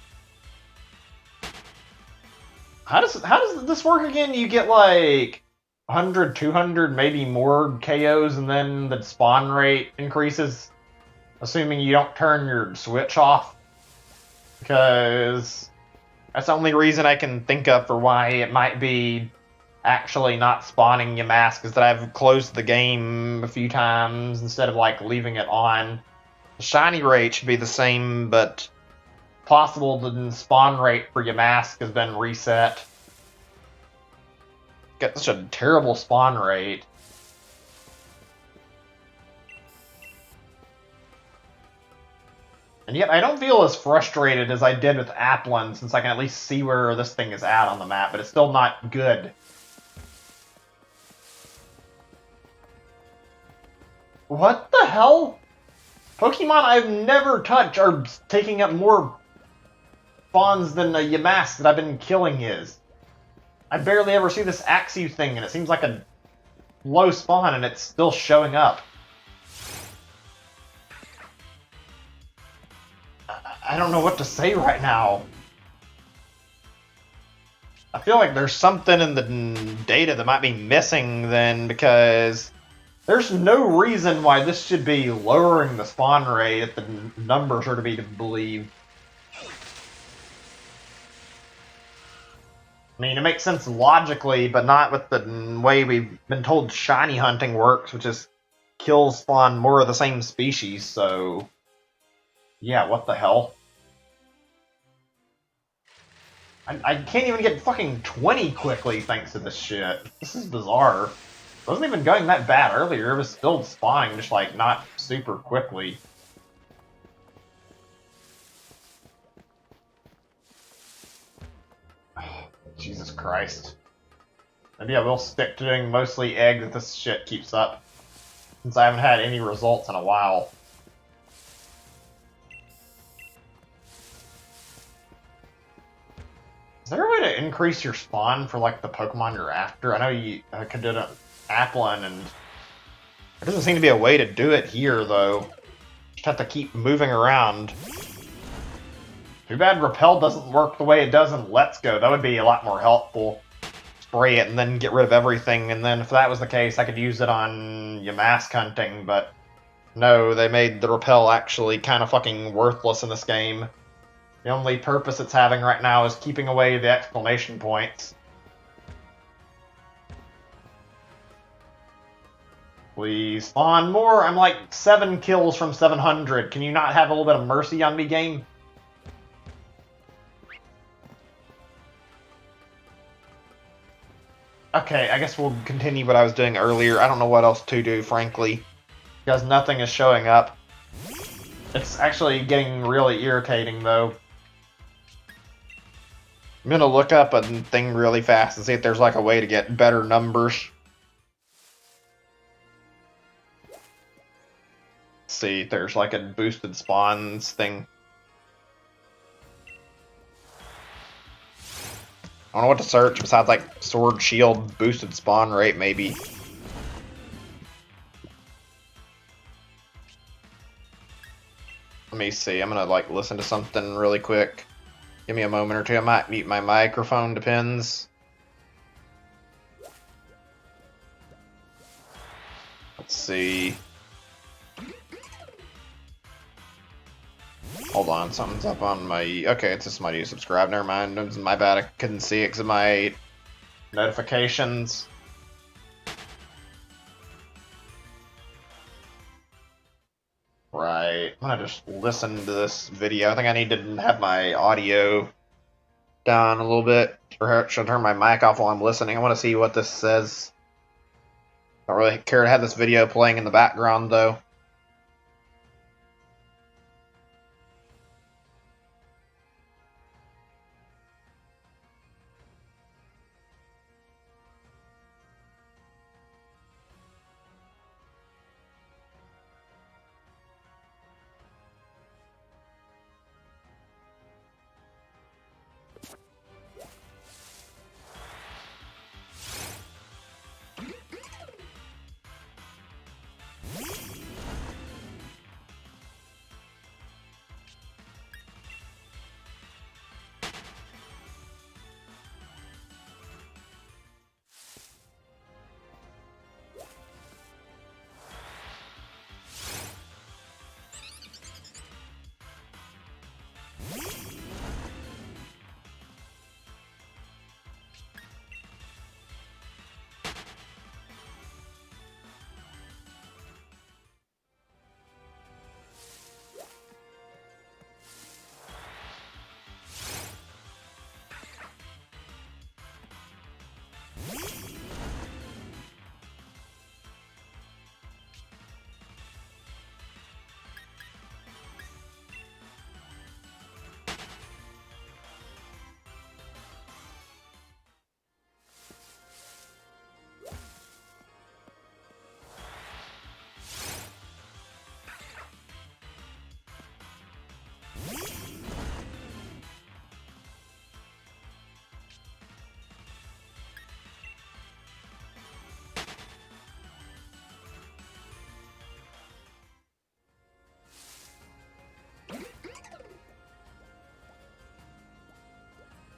How does this work again? You get like 100, 200, maybe more KOs, and then the spawn rate increases, assuming you don't turn your switch off? Because that's the only reason I can think of for why it might be actually not spawning Yamask, is that I've closed the game a few times instead of like leaving it on. The shiny rate should be the same, but possible the spawn rate for Yamask has been reset. Got such a terrible spawn rate. And yet I don't feel as frustrated as I did with Applin, since I can at least see where this thing is at on the map, but it's still not good. What the hell? Pokemon I've never touched are taking up more spawns than a Yamask that I've been killing is. I barely ever see this Axew thing, and it seems like a low spawn, and it's still showing up. I don't know what to say right now. I feel like there's something in the data that might be missing then, because there's no reason why this should be lowering the spawn rate if the numbers are to be believed. I mean, it makes sense logically, but not with the way we've been told shiny hunting works, which is kills spawn more of the same species, so... yeah, what the hell? I can't even get fucking 20 quickly thanks to this shit. This is bizarre. It wasn't even going that bad earlier, it was still spawning, just like, not super quickly. Jesus Christ. Maybe I will stick to doing mostly egg if this shit keeps up, since I haven't had any results in a while. Is there a way to increase your spawn for, like, the Pokemon you're after? I know you could do it on Applin, and there doesn't seem to be a way to do it here, though. Just have to keep moving around. Too bad Repel doesn't work the way it does in Let's Go. That would be a lot more helpful. Spray it and then get rid of everything, and then if that was the case, I could use it on Yamask hunting, but no, they made the Repel actually kind of fucking worthless in this game. The only purpose it's having right now is keeping away the exclamation points. Please spawn more. I'm like 7 kills from 700. Can you not have a little bit of mercy on me, game? Okay, I guess we'll continue what I was doing earlier. I don't know what else to do, frankly, because nothing is showing up. It's actually getting really irritating, though. I'm gonna look up a thing really fast and see if there's like a way to get better numbers. Let's see if there's like a boosted spawns thing. I don't know what to search besides like sword shield boosted spawn rate, maybe. Let me see, I'm gonna like listen to something really quick. Give me a moment or two, I might mute my microphone, depends. Let's see. Hold on, something's up on my... okay, it's just somebody who subscribed, never mind. It's my bad, I couldn't see it because of my notifications. Right. I'm gonna just listen to this video. I think I need to have my audio down a little bit. Or should I turn my mic off while I'm listening? I want to see what this says. Don't really care to have this video playing in the background, though.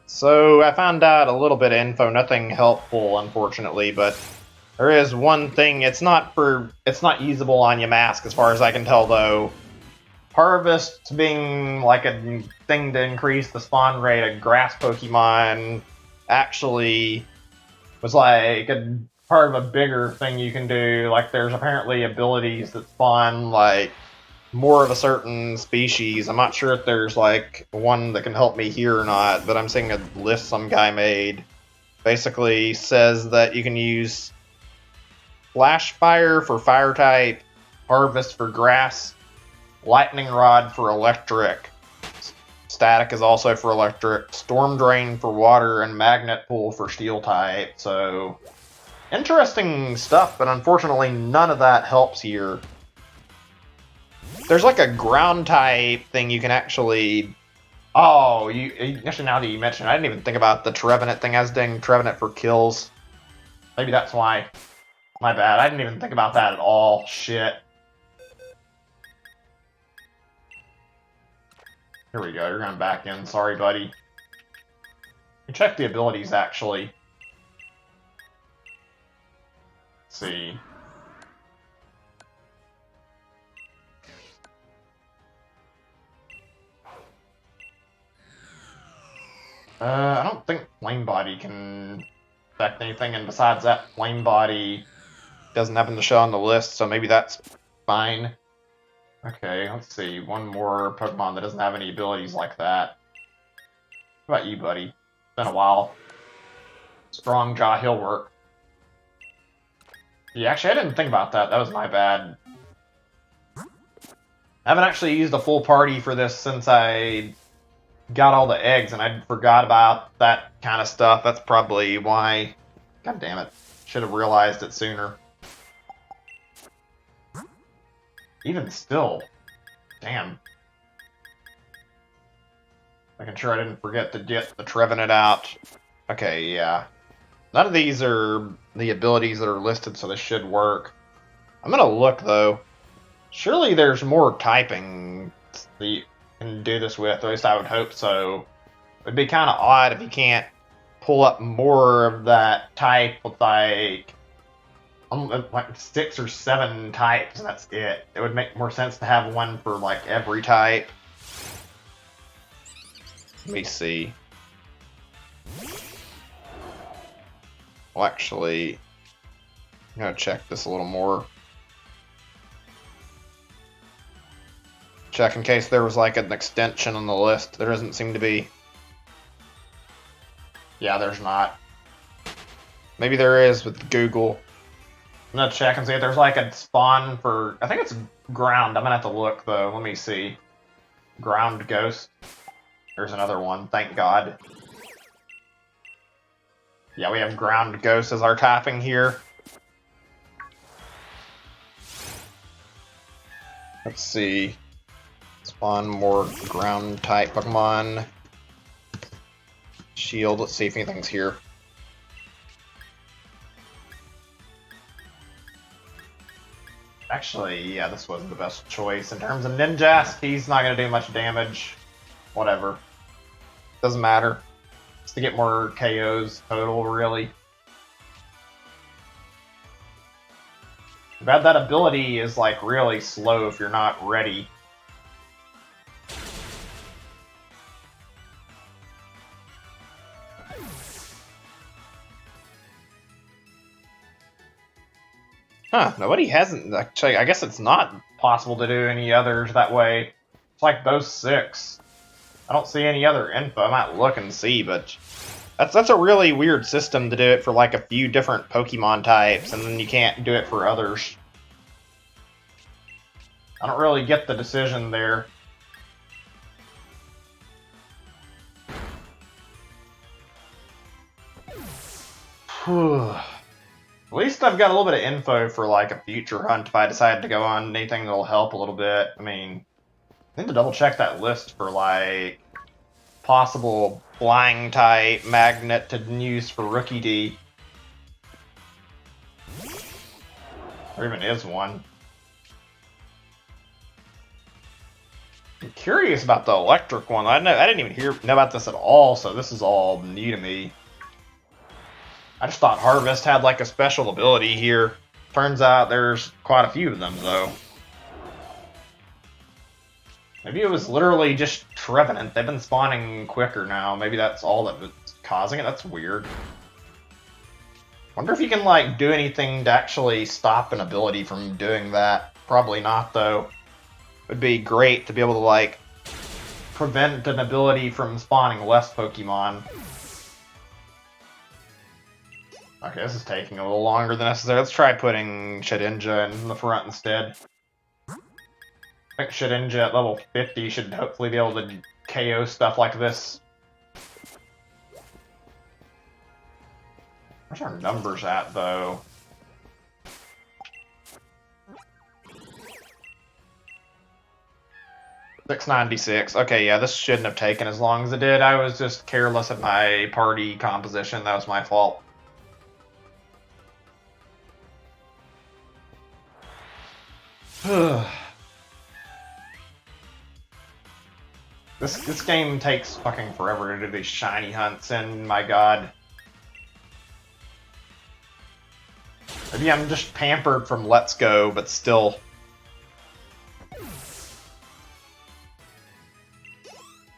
So I found out a little bit of info, nothing helpful, unfortunately, but there is one thing. It's not usable on Yamask, as far as I can tell, though. Harvest being like a thing to increase the spawn rate of grass Pokemon actually was like a part of a bigger thing you can do. Like, there's apparently abilities that spawn like more of a certain species. I'm not sure if there's like one that can help me here or not, but I'm seeing a list some guy made. Basically says that you can use Flash Fire for fire type, Harvest for grass, Lightning Rod for electric, Static is also for electric, Storm Drain for water, and Magnet Pull for steel type. So interesting stuff, but unfortunately none of that helps here. There's like a ground type thing you can actually... Oh, actually, now that you mention it, I didn't even think about the Trevenant thing. I was doing Trevenant for kills. Maybe that's why. My bad. I didn't even think about that at all. Shit. Here we go. You're going back in. Sorry, buddy. You check the abilities, actually. Let's see. I don't think Flame Body can affect anything, and besides that, Flame Body doesn't happen to show on the list, so maybe that's fine. Okay, let's see. One more Pokemon that doesn't have any abilities like that. What about you, buddy? It's been a while. Strong Jaw Hill work. Yeah, actually, I didn't think about that. That was my bad. I haven't actually used a full party for this since I got all the eggs, and I forgot about that kind of stuff. That's probably why. God damn it. Should have realized it sooner. Even still. Damn. Making sure I didn't forget to get the Trevenant out. Okay, yeah. None of these are the abilities that are listed, so this should work. I'm gonna look, though. Surely there's more typing that you can do this with, or at least I would hope so. It'd be kind of odd if you can't pull up more of that type with like 6 or 7 types, and that's it. It would make more sense to have one for like every type. Let me see. Well, actually, I'm gonna check this a little more. Check in case there was like an extension on the list. There doesn't seem to be. Yeah, there's not. Maybe there is with Google. I'm gonna check and see if there's like a spawn for. I think it's ground. I'm gonna have to look though. Let me see. Ground ghost. There's another one. Thank God. Yeah, we have ground ghost as our tapping here. Let's see. Spawn more ground type Pokemon. Shield. Let's see if anything's here. Actually, yeah, this wasn't the best choice. In terms of Ninjask, he's not going to do much damage. Whatever. Doesn't matter. Just to get more KOs total, really. Too bad that ability is, like, really slow if you're not ready. Huh, nobody hasn't. Actually, I guess it's not possible to do any others that way. It's like those 6. I don't see any other info. I might look and see, but that's a really weird system to do it for like a few different Pokemon types, and then you can't do it for others. I don't really get the decision there. At least I've got a little bit of info for like a future hunt if I decide to go on anything that'll help a little bit. I mean, I need to double check that list for like possible flying type magnet to use for Rookie D. There even is one. I'm curious about the electric one. I didn't even know about this at all, so this is all new to me. I just thought Harvest had like a special ability here. Turns out there's quite a few of them though. Maybe it was literally just Trevenant. They've been spawning quicker now. Maybe that's all that was causing it. That's weird. Wonder if you can like do anything to actually stop an ability from doing that. Probably not though. Would be great to be able to like prevent an ability from spawning less Pokemon. Okay, this is taking a little longer than necessary. Let's try putting Shedinja in the front instead. I think Shedinja at level 50 should hopefully be able to KO stuff like this. Where's our numbers at, though? $696. Okay, yeah, this shouldn't have taken as long as it did. I was just careless of my party composition. That was my fault. This game takes fucking forever to do these shiny hunts, and my god. Maybe I'm just pampered from Let's Go, but still.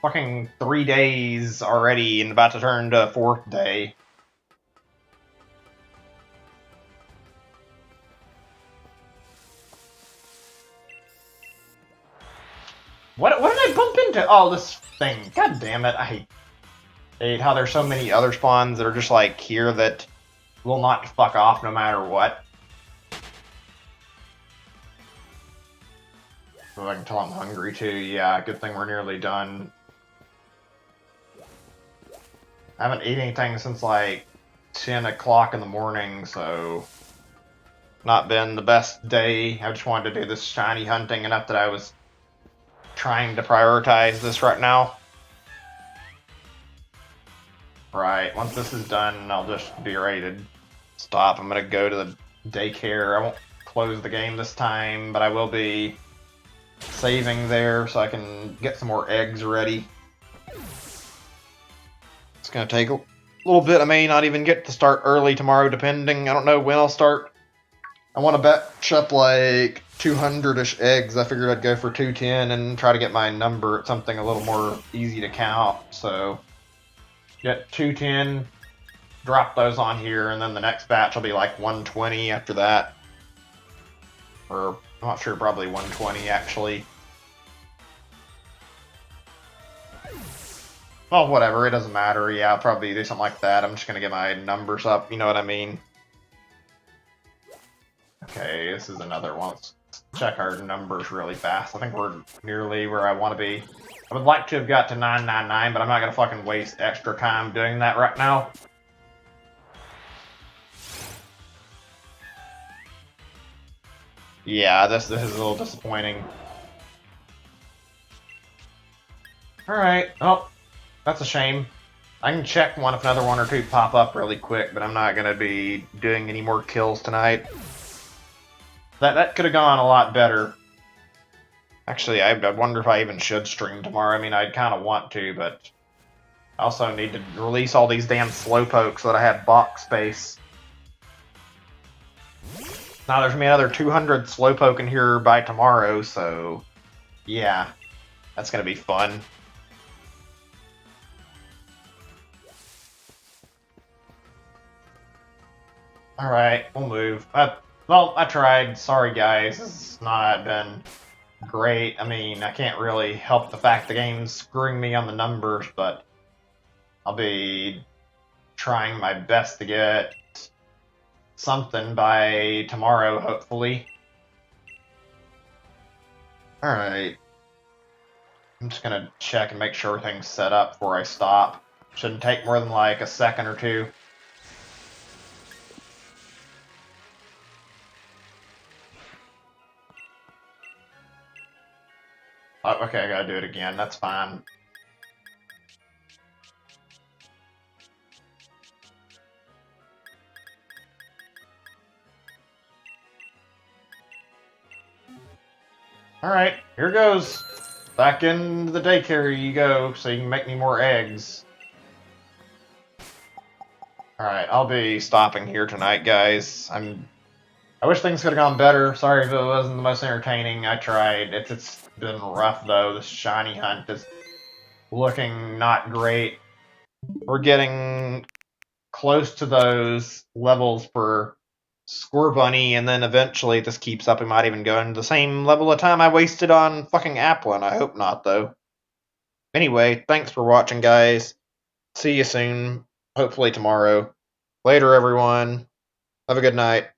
Fucking 3 days already and about to turn to 4th day. What did I bump into? Oh, this thing. God damn it. I hate how there's so many other spawns that are just like here that will not fuck off no matter what. So I can tell I'm hungry too. Yeah, good thing we're nearly done. I haven't eaten anything since like 10 o'clock in the morning, so not been the best day. I just wanted to do this shiny hunting enough that I was trying to prioritize this right now. Right, once this is done, I'll just be ready to stop. I'm gonna go to the daycare. I won't close the game this time, but I will be saving there so I can get some more eggs ready. It's gonna take a little bit. I may not even get to start early tomorrow, depending. I don't know when I'll start. I want to batch up like 200-ish eggs. I figured I'd go for 210 and try to get my number at something a little more easy to count. So get 210, drop those on here, and then the next batch will be like 120 after that. Or I'm not sure, probably 120 actually. Well, whatever, it doesn't matter. Yeah, I'll probably do something like that. I'm just gonna get my numbers up, you know what I mean? Okay, this is another one. Let's check our numbers really fast. I think we're nearly where I want to be. I would like to have got to 999, but I'm not gonna fucking waste extra time doing that right now. Yeah, this is a little disappointing. Alright, oh, that's a shame. I can check one if another one or two pop up really quick, but I'm not going to be doing any more kills tonight. That could have gone a lot better. Actually, I wonder if I even should stream tomorrow. I mean, I'd kind of want to, but I also need to release all these damn Slowpokes so that I have box space. Now, there's going to be another 200 Slowpoke in here by tomorrow, so yeah, that's going to be fun. Alright, we'll move. Well, I tried. Sorry, guys. This has not been great. I mean, I can't really help the fact the game's screwing me on the numbers, but I'll be trying my best to get something by tomorrow, hopefully. Alright. I'm just gonna check and make sure everything's set up before I stop. Shouldn't take more than like a second or two. Oh, okay, I gotta do it again. That's fine. Alright, here goes. Back into the daycare you go, so you can make me more eggs. Alright, I'll be stopping here tonight, guys. I wish things could have gone better. Sorry if it wasn't the most entertaining. I tried. It's been rough, though. This shiny hunt is looking not great. We're getting close to those levels for Score Bunny, and then eventually, if this keeps up, we might even go into the same level of time I wasted on fucking Applin. I hope not, though. Anyway, thanks for watching, guys. See you soon. Hopefully tomorrow. Later, everyone. Have a good night.